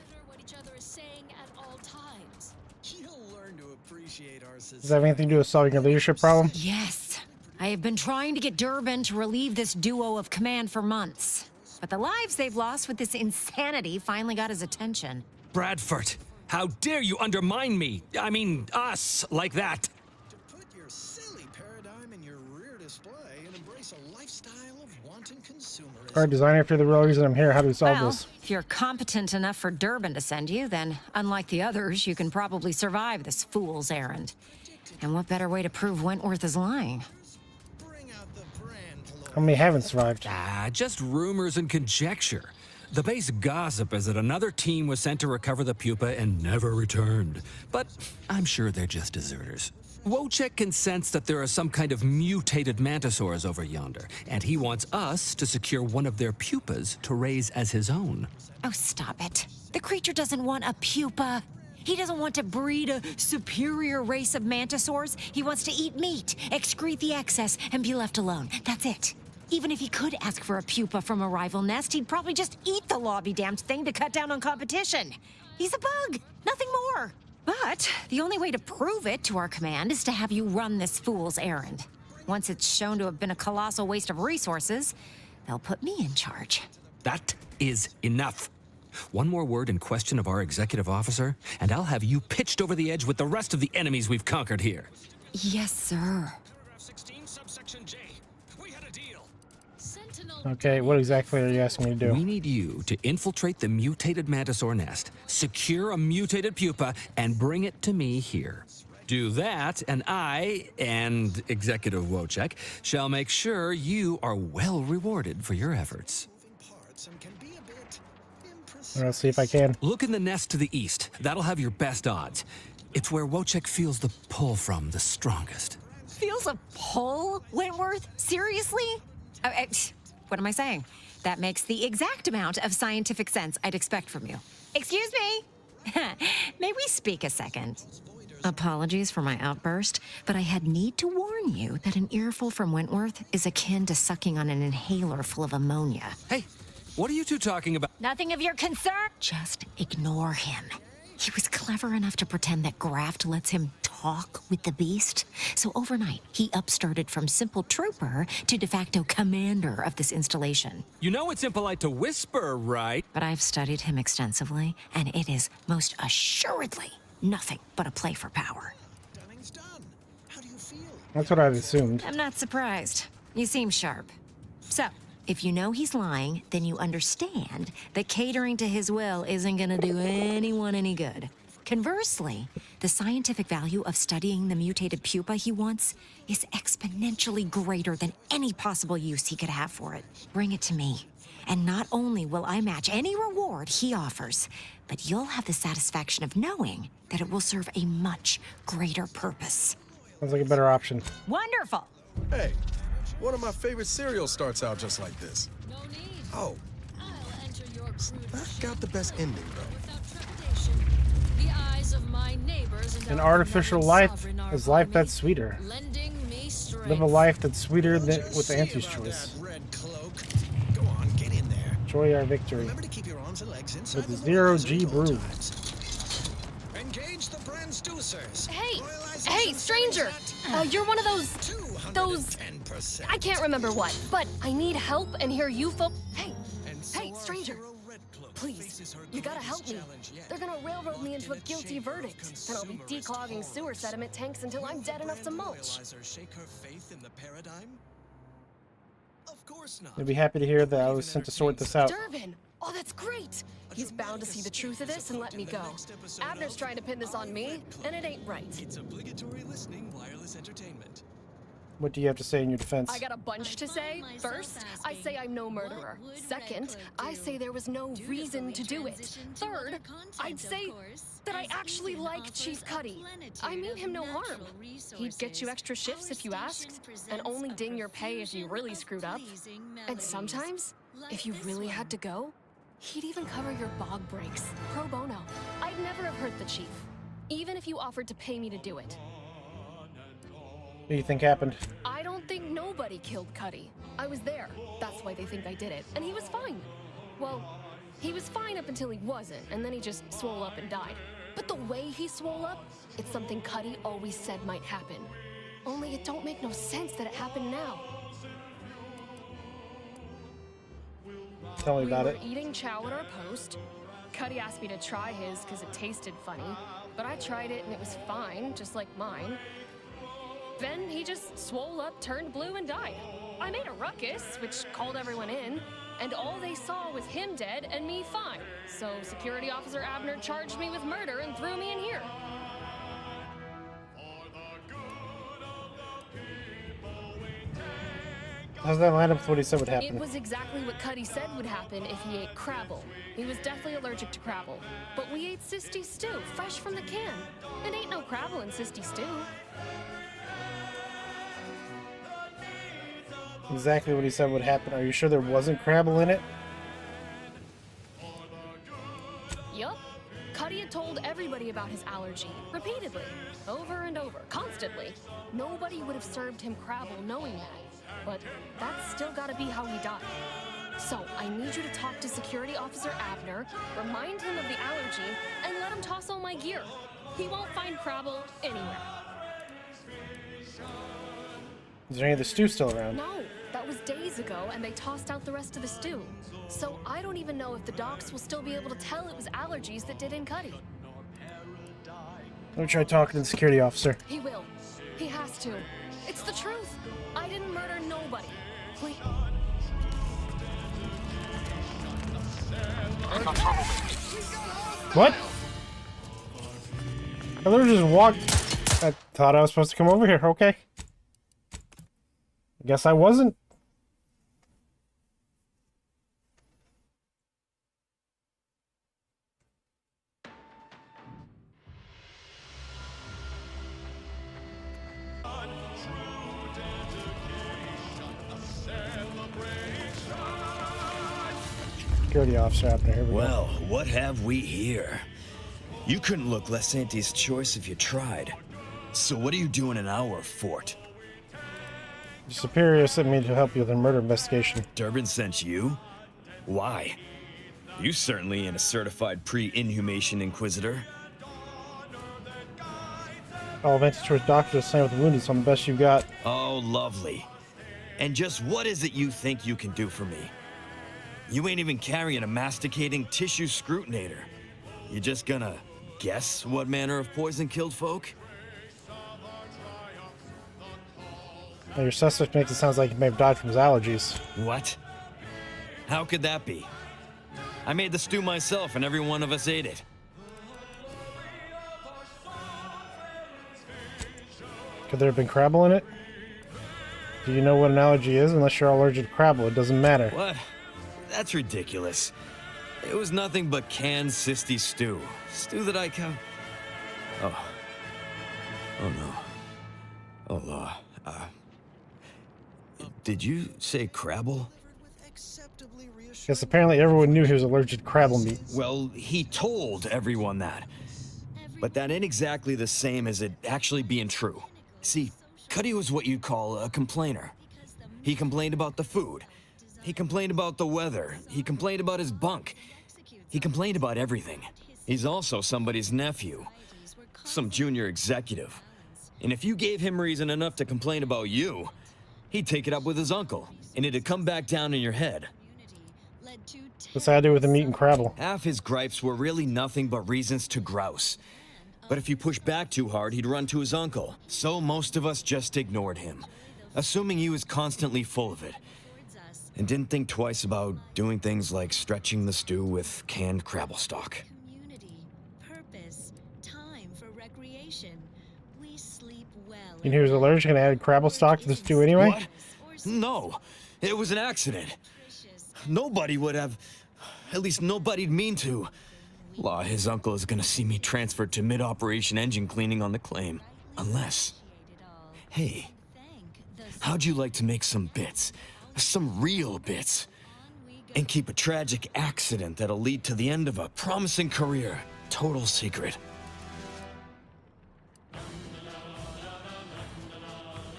Does that have anything to do with solving your leadership problem? Yes. I have been trying to get Durbin to relieve this duo of command for months. But the lives they've lost with this insanity finally got his attention. Bradford, how dare you undermine me? I mean, us, like that. To put your silly paradigm in your rear display and embrace a lifestyle of wanton consumerism. Alright, Designer, if you're the real reason I'm here, how do we solve this? If you're competent enough for Durbin to send you, then unlike the others, you can probably survive this fool's errand. And what better way to prove Wentworth is lying? How many haven't survived? Ah, just rumors and conjecture. The base gossip is that another team was sent to recover the pupa and never returned. But I'm sure they're just deserters. Wojciech can sense that there are some kind of mutated mantisaurs over yonder, and he wants us to secure one of their pupas to raise as his own. Oh, stop it. The creature doesn't want a pupa. He doesn't want to breed a superior race of mantisaurs. He wants to eat meat, excrete the excess, and be left alone. That's it. Even if he could ask for a pupa from a rival nest, he'd probably just eat the lobby damned thing to cut down on competition. He's a bug, nothing more. But the only way to prove it to our command is to have you run this fool's errand. Once it's shown to have been a colossal waste of resources, they'll put me in charge. That is enough. One more word in question of our executive officer, and I'll have you pitched over the edge with the rest of the enemies we've conquered here. Yes, sir. 16 subsection J. We had a deal. Okay, what exactly are you asking me to do? We need you to infiltrate the mutated mantisaur nest, secure a mutated pupa, and bring it to me here. Do that, and I, and Executive Wojciech, shall make sure you are well rewarded for your efforts. I'll see if I can. Look in the nest to the east. That'll have your best odds. It's where Wojciech feels the pull from the strongest. Feels a pull, Wentworth? Seriously? What am I saying? That makes the exact amount of scientific sense I'd expect from you. Excuse me? May we speak a second? Apologies for my outburst, but I had need to warn you that an earful from Wentworth is akin to sucking on an inhaler full of ammonia. Hey, what are you two talking about? Nothing of your concern. Just ignore him. He was clever enough to pretend that graft lets him talk with the beast. So overnight, he upstarted from simple trooper to de facto commander of this installation. You know it's impolite to whisper, right? But I've studied him extensively, and it is most assuredly nothing but a play for power. That's what I'd assumed. I'm not surprised. You seem sharp. So, if you know he's lying, then you understand that catering to his will isn't gonna do anyone any good. Conversely, the scientific value of studying the mutated pupa he wants is exponentially greater than any possible use he could have for it. Bring it to me, and not only will I match any reward he offers, but you'll have the satisfaction of knowing that it will serve a much greater purpose. Sounds like a better option. Wonderful! Hey, one of my favorite cereals starts out just like this. Oh. Not got the best ending, though. The eyes of my neighbors and An artificial life is life that's sweeter. Live a life that's sweeter than with Auntie's choice. Go on, get in there. Enjoy our victory. Remember to keep your arms and legs inside With the zero G brew. Engage the transducers. Hey, stranger! You're one of those... I can't remember what, but I need help, and here you folk... Hey, stranger! Please, you gotta help me. They're gonna railroad me into a guilty verdict. Then I'll be declogging sewer sediment tanks until I'm dead enough to mulch. I'd be happy to hear that I was sent to sort this out. Durbin! Oh, that's great! He's bound to see the truth of this and let me go. Abner's trying to pin this on me, and it ain't right. It's obligatory listening wireless entertainment. What do you have to say in your defense? I got a bunch to say. First, I say I'm no murderer. Second, I say there was no reason to do it. Third, I'd say that I actually like Chief Cuddy. I mean him no harm. He'd get you extra shifts if you asked, and only ding your pay if you really screwed up. And sometimes, if you really had to go, he'd even cover your bog breaks, pro bono. I'd never have hurt the Chief, even if you offered to pay me to do it. What do you think happened? I don't think nobody killed Cuddy. I was there. That's why they think I did it. And he was fine. Well, he was fine up until he wasn't, and then he just swole up and died. But the way he swole up, it's something Cuddy always said might happen. Only it don't make no sense that it happened now. Tell me about it. We were eating chow at our post. Cuddy asked me to try his because it tasted funny, but I tried it and it was fine, just like mine. Then he just swole up, turned blue, and died. I made a ruckus, which called everyone in, and all they saw was him dead and me fine. So Security Officer Abner charged me with murder and threw me in here. How's that line up with what he said would happen? It was exactly what Cuddy said would happen if he ate Crabble. He was deathly allergic to Crabble. But we ate Sisty stew, fresh from the can. And ain't no Crabble in Sisty stew. Exactly what he said would happen. Are you sure there wasn't Crabble in it? Yup. Cuddy had told everybody about his allergy, repeatedly, over and over, constantly. Nobody would have served him Crabble knowing that, but that's still gotta be how he died. So, I need you to talk to Security Officer Abner, remind him of the allergy, and let him toss all my gear. He won't find Crabble anywhere. Is there any of the stew still around? No, that was days ago, and they tossed out the rest of the stew. So I don't even know if the docs will still be able to tell it was allergies that did in Cuddy. Let me try talking to the security officer. He will. He has to. It's the truth. I didn't murder nobody. Please. What? I literally just walked. I thought I was supposed to come over here. Okay. I guess I wasn't. Security officer out there. Here we Well, what have we here? You couldn't look less Auntie's choice if you tried. So what are you doing in our fort? The superior sent me to help you with a murder investigation. Durbin sent you? Why? You certainly ain't a certified pre-inhumation inquisitor. All of Anti-Choice doctors same with the wounded, so I'm the best you've got. Oh, lovely. And just what is it you think you can do for me? You ain't even carrying a masticating tissue scrutinator. You just gonna guess what manner of poison killed folk? Now, your suspect makes it sound like he may have died from his allergies. What? How could that be? I made the stew myself and every one of us ate it. Could there have been Crabble in it? Do you know what an allergy is? Unless you're allergic to Crabble, it doesn't matter. What? That's ridiculous. It was nothing but canned cysty stew. Stew that I can... Oh. Oh no. Oh, did you say Crabble? Yes, apparently everyone knew he was allergic to Crabble meat. Well, he told everyone that. But that ain't exactly the same as it actually being true. See, Cuddy was what you'd call a complainer. He complained about the food. He complained about the weather. He complained about his bunk. He complained about everything. He's also somebody's nephew. Some junior executive. And if you gave him reason enough to complain about you, he'd take it up with his uncle, and it'd come back down in your head. What's that to do with him eating Crabble? Half his gripes were really nothing but reasons to grouse. But if you push back too hard, he'd run to his uncle. So most of us just ignored him, assuming he was constantly full of it. And didn't think twice about doing things like stretching the stew with canned Crabble stock. Purpose, time for recreation. We sleep well. You knew he was allergic and added Crabble stock to the stew anyway? What? No, it was an accident. Nobody would have, at least nobody'd mean to. Law, his uncle is gonna see me transferred to mid-operation engine cleaning on the claim. Unless... Hey, how'd you like to make some bits? Some real bits. And keep a tragic accident that'll lead to the end of a promising career. Total secret.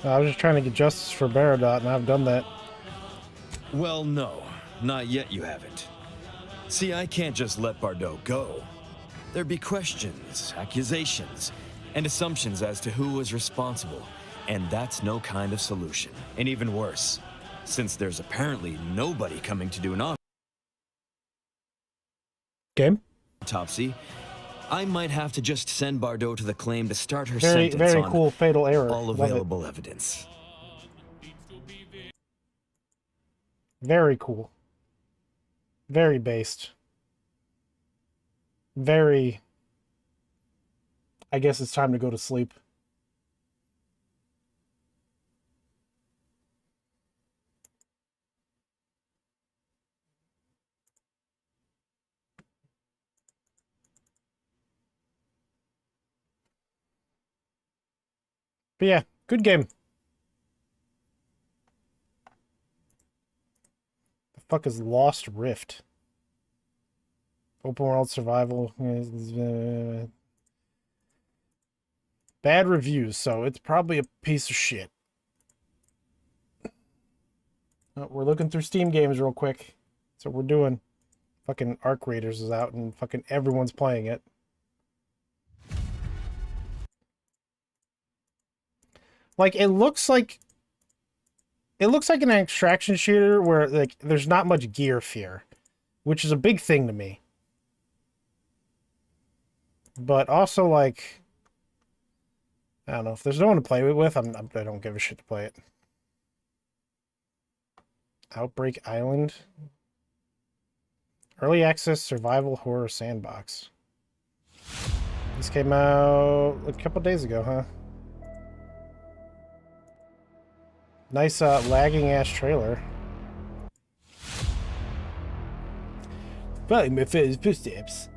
I was just trying to get justice for Baradot, and I've done that. Well, no. Not yet you haven't. See, I can't just let Bardot go. There'd be questions, accusations, and assumptions as to who was responsible. And that's no kind of solution. And even worse, since there's apparently nobody coming to do an autopsy, I might have to just send Bardot to the claim to start her sentence very on cool fatal error. all Love available evidence. Very cool. Very based. Very... I guess it's time to go to sleep. But yeah, good game. The fuck is Lost Rift? Open world survival. Bad reviews, so it's probably a piece of shit. Oh, we're looking through Steam games real quick. That's what we're doing. Fucking Arc Raiders is out and fucking everyone's playing it. Like, it looks like an extraction shooter where, like, there's not much gear fear, which is a big thing to me. But also, like, I don't know, if there's no one to play it with, I don't give a shit to play it. Outbreak Island. Early access survival horror sandbox. This came out a couple days ago, huh? Nice lagging ass trailer. Probably my first footsteps.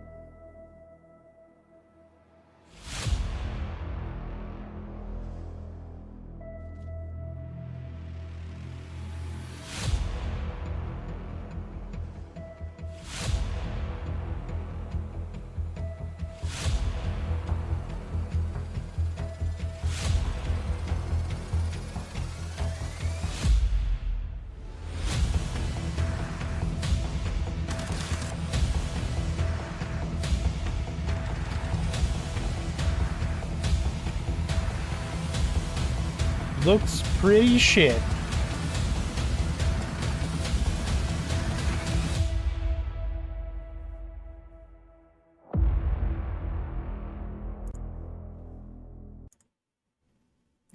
Looks pretty shit.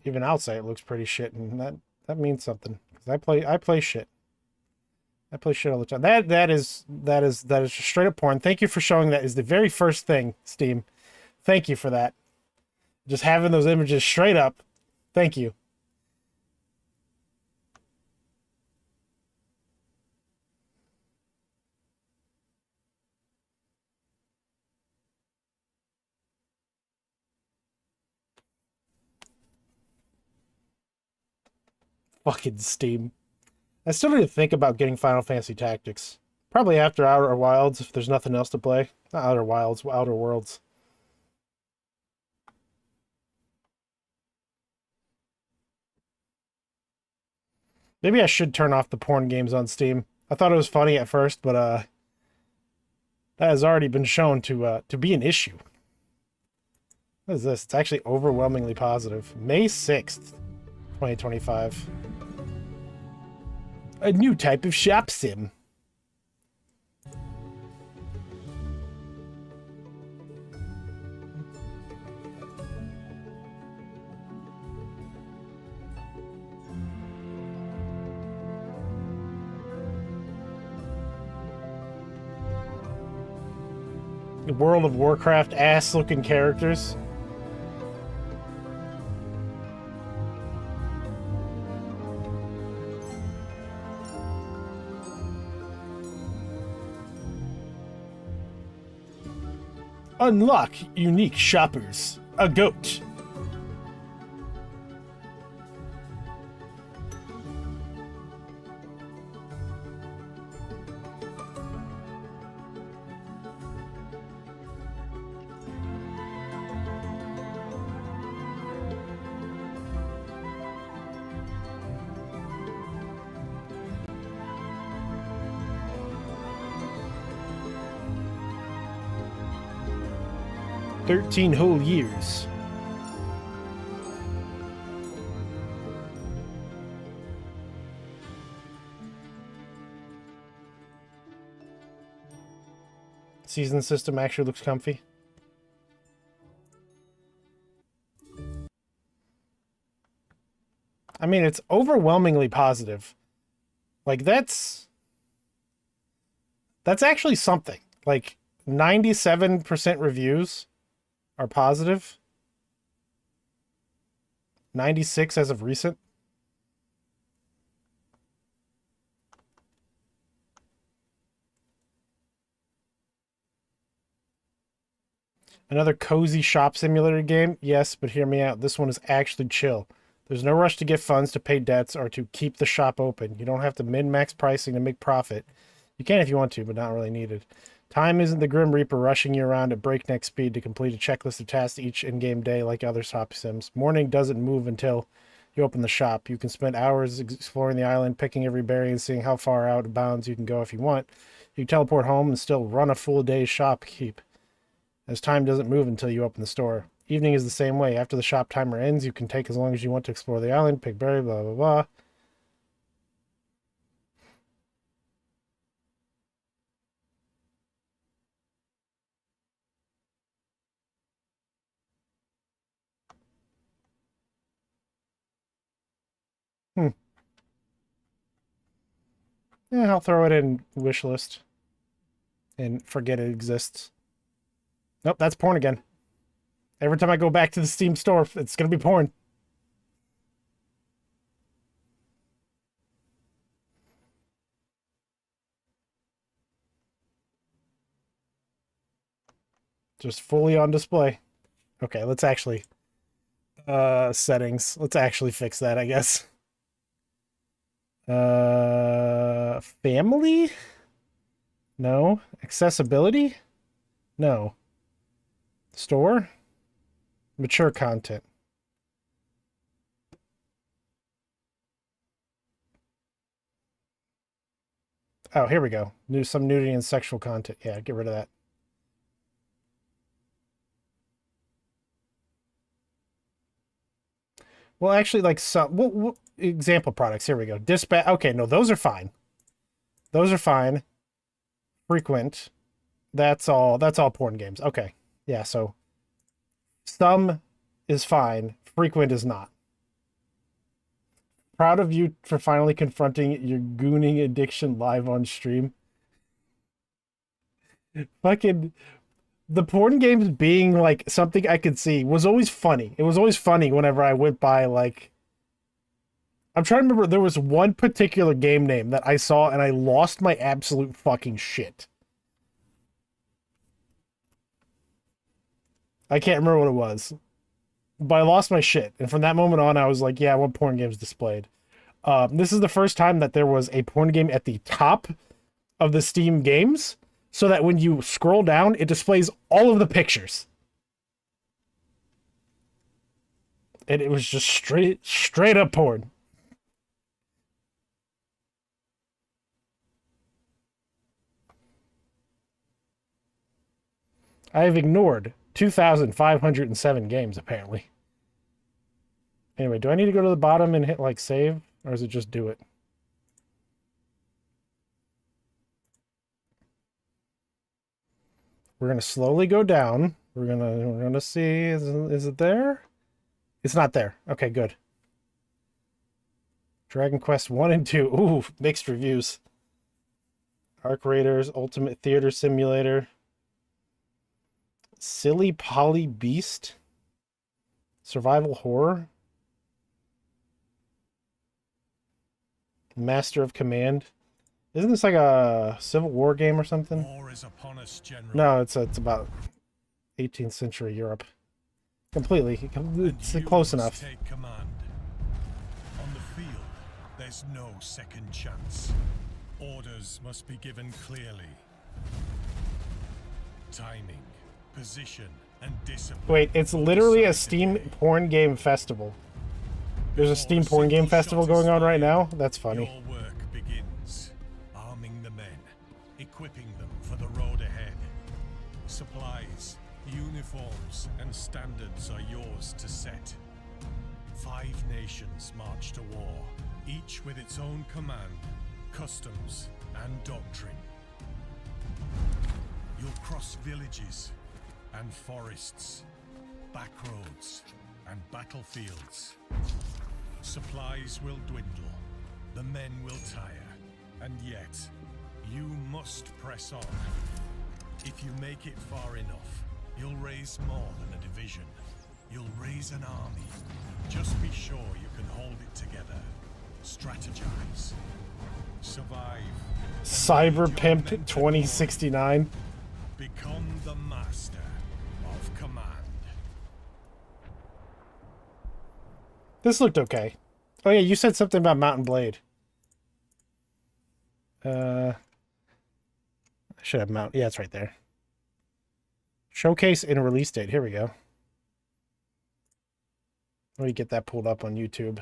Even outside it looks pretty shit, and that means something. Because I play shit. I play shit all the time. That is just straight up porn. Thank you for showing that is the very first thing, Steam. Thank you for that. Just having those images straight up. Thank you. Fucking Steam. I still need to think about getting Final Fantasy Tactics. Probably after Outer Wilds, if there's nothing else to play. Not Outer Wilds, Outer Worlds. Maybe I should turn off the porn games on Steam. I thought it was funny at first, but that has already been shown to be an issue. What is this? It's actually overwhelmingly positive. May 6th, 2025. A new type of shop sim. The World of Warcraft ass-looking characters. Unlock unique shoppers. A goat. "13 whole years. Season system actually looks comfy. I mean, it's overwhelmingly positive. Like, that's actually something. Like, 97% reviews are positive. 96 as of recent. Another cozy shop simulator game? Yes, but hear me out. This one is actually chill. There's no rush to get funds to pay debts or to keep the shop open. You don't have to min-max pricing to make profit. You can if you want to, but not really needed. Time isn't the Grim Reaper rushing you around at breakneck speed to complete a checklist of tasks each in-game day like other shop sims. Morning doesn't move until you open the shop. You can spend hours exploring the island, picking every berry and seeing how far out of bounds you can go if you want. You can teleport home and still run a full day's shopkeep, as time doesn't move until you open the store. Evening is the same way. After the shop timer ends, you can take as long as you want to explore the island, pick berry, blah, blah, blah. Yeah, I'll throw it in wish list and forget it exists. Nope, that's porn again. Every time I go back to the Steam store, it's going to be porn. Just fully on display. Okay, let's actually... settings. Let's actually fix that, I guess. Family? No. Accessibility? No. Store? Mature content. Oh, here we go. Some nudity and sexual content. Yeah, get rid of that. Well, actually, like some example products. Here we go. Dispatch. Okay, no, those are fine. Those are fine. Frequent. That's all. That's all porn games. Okay. Yeah. So some is fine. Frequent is not. Proud of you for finally confronting your gooning addiction live on stream. Fucking. The porn games being like something I could see was always funny. It was always funny whenever I went by, like, I'm trying to remember, there was one particular game name that I saw and I lost my absolute fucking shit. I can't remember what it was, but I lost my shit. And from that moment on, I was like, yeah, I want porn games displayed. This is the first time that there was a porn game at the top of the Steam games, so that when you scroll down, it displays all of the pictures. And it was just straight up porn. I have ignored 2,507 games, apparently. Anyway, do I need to go to the bottom and hit, like, save? Or is it just do it? We're gonna slowly go down. We're gonna see. Is it there? It's not there. Okay, good. Dragon Quest 1 and 2. Ooh, mixed reviews. Arc Raiders, Ultimate Theater Simulator. Silly Polly Beast. Survival Horror. Master of Command. Isn't this like a Civil War game or something? War is upon us, General. No, it's about 18th century Europe. Completely. It's close enough. Take command. On the field, there's no second chance. Orders must be given clearly. Timing, position, and discipline. Wait, it's literally a Steam porn game festival. There's a Steam porn game festival going on right now? That's funny. Your work begins. Arming the men, equipping them for the road ahead. Supplies, uniforms, and standards are yours to set. 5 nations march to war, each with its own command, customs, and doctrine. You'll cross villages and forests, back roads and battlefields. Supplies will dwindle, the men will tire, and yet, you must press on. If you make it far enough, you'll raise more than a division. You'll raise an army. Just be sure you can hold it together. Strategize. Survive. Cyberpimp 2069. Become the master of command. This looked okay. Oh yeah, you said something about Mountain Blade. I I should have mount. Yeah, it's right there. Showcase and release date. Here we go. Let me get that pulled up on YouTube.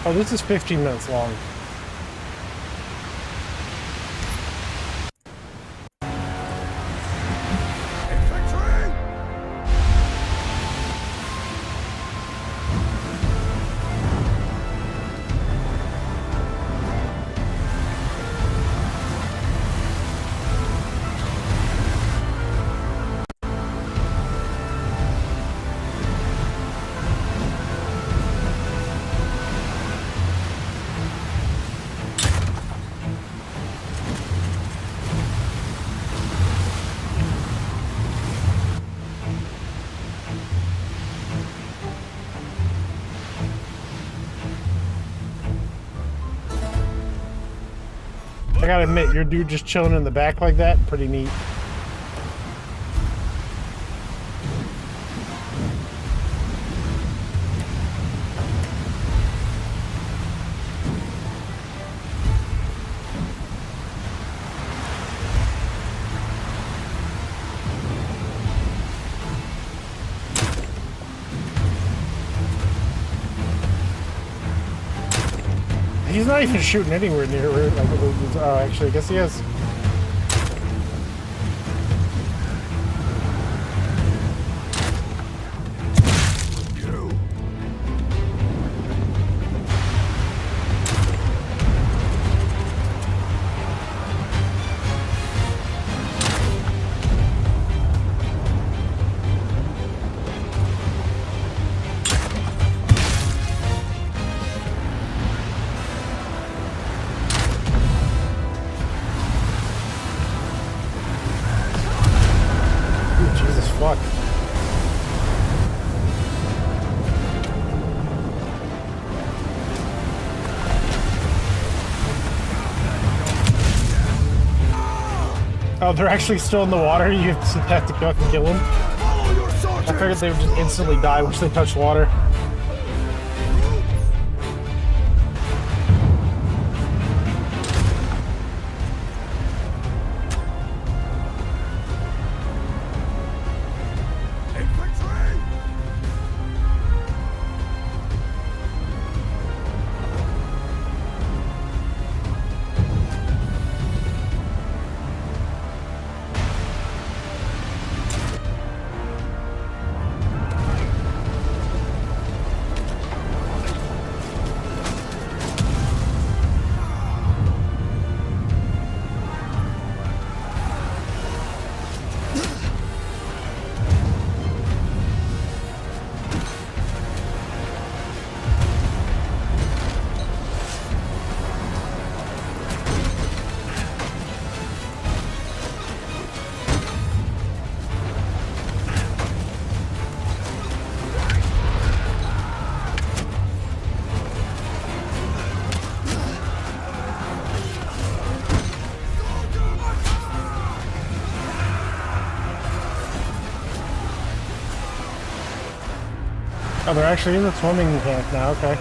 Oh, this is 15 minutes long. I gotta admit, your dude just chilling in the back like that, pretty neat. He's not even shooting anywhere near where, like, oh, actually, I guess he is. Fuck. Oh, they're actually still in the water? You have to go up and kill them? I figured they would just instantly die once they touch water. Oh, they're actually in the swimming camp now, okay.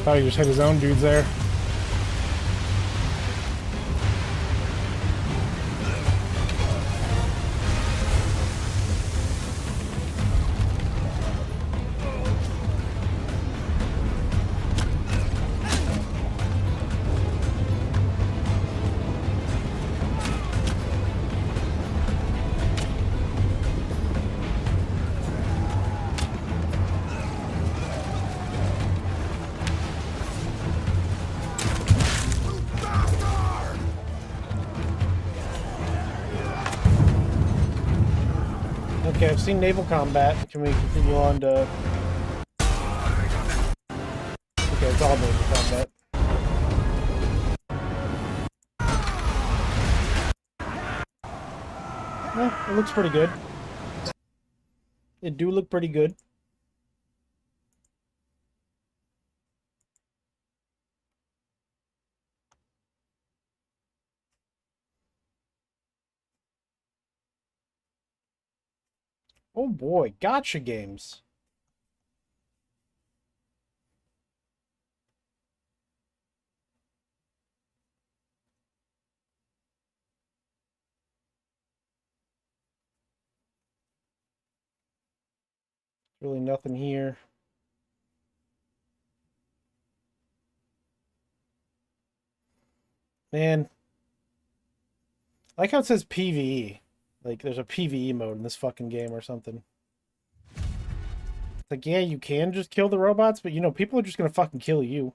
Thought he just hit his own dudes there. Okay, I've seen naval combat. Can we continue on to... Okay, it's all naval combat. It looks pretty good. It do look pretty good. Oh boy, gotcha games. Really nothing here. Man. I like how it says PvE. Like, there's a PvE mode in this fucking game or something. It's like, yeah, you can just kill the robots, but, you know, people are just gonna fucking kill you.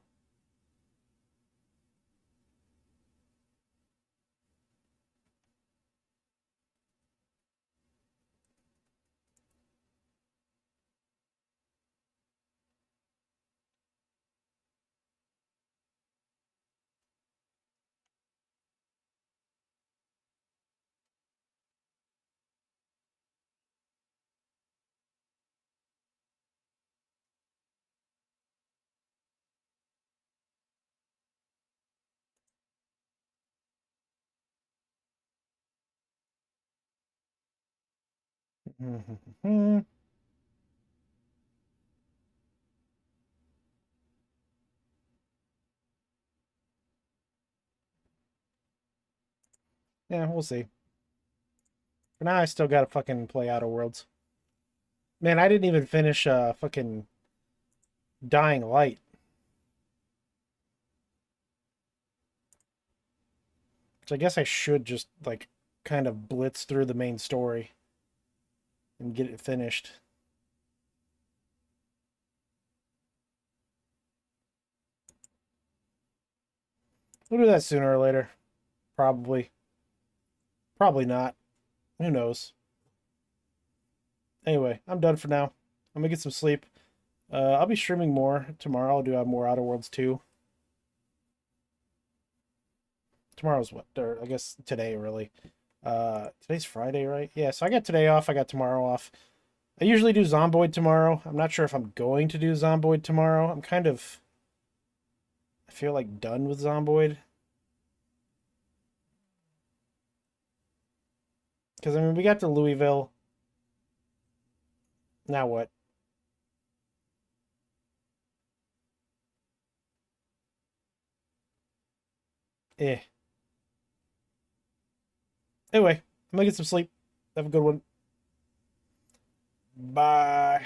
Yeah, we'll see. For now, I still gotta fucking play Outer Worlds. Man, I didn't even finish fucking Dying Light. So I guess I should just, like, kind of blitz through the main story and get it finished. We'll do that sooner or later. Probably. Probably not. Who knows? Anyway, I'm done for now. I'm gonna get some sleep. I'll be streaming more tomorrow. I'll do have more Outer Worlds 2. Tomorrow's what? Or I guess today, really. Today's Friday, right? Yeah, so I got today off. I got tomorrow off. I usually do Zomboid tomorrow. I'm not sure if I'm going to do Zomboid tomorrow. I'm kind of... I feel like done with Zomboid. Because, I mean, we got to Louisville. Now what? Eh. Anyway, I'm gonna get some sleep. Have a good one. Bye.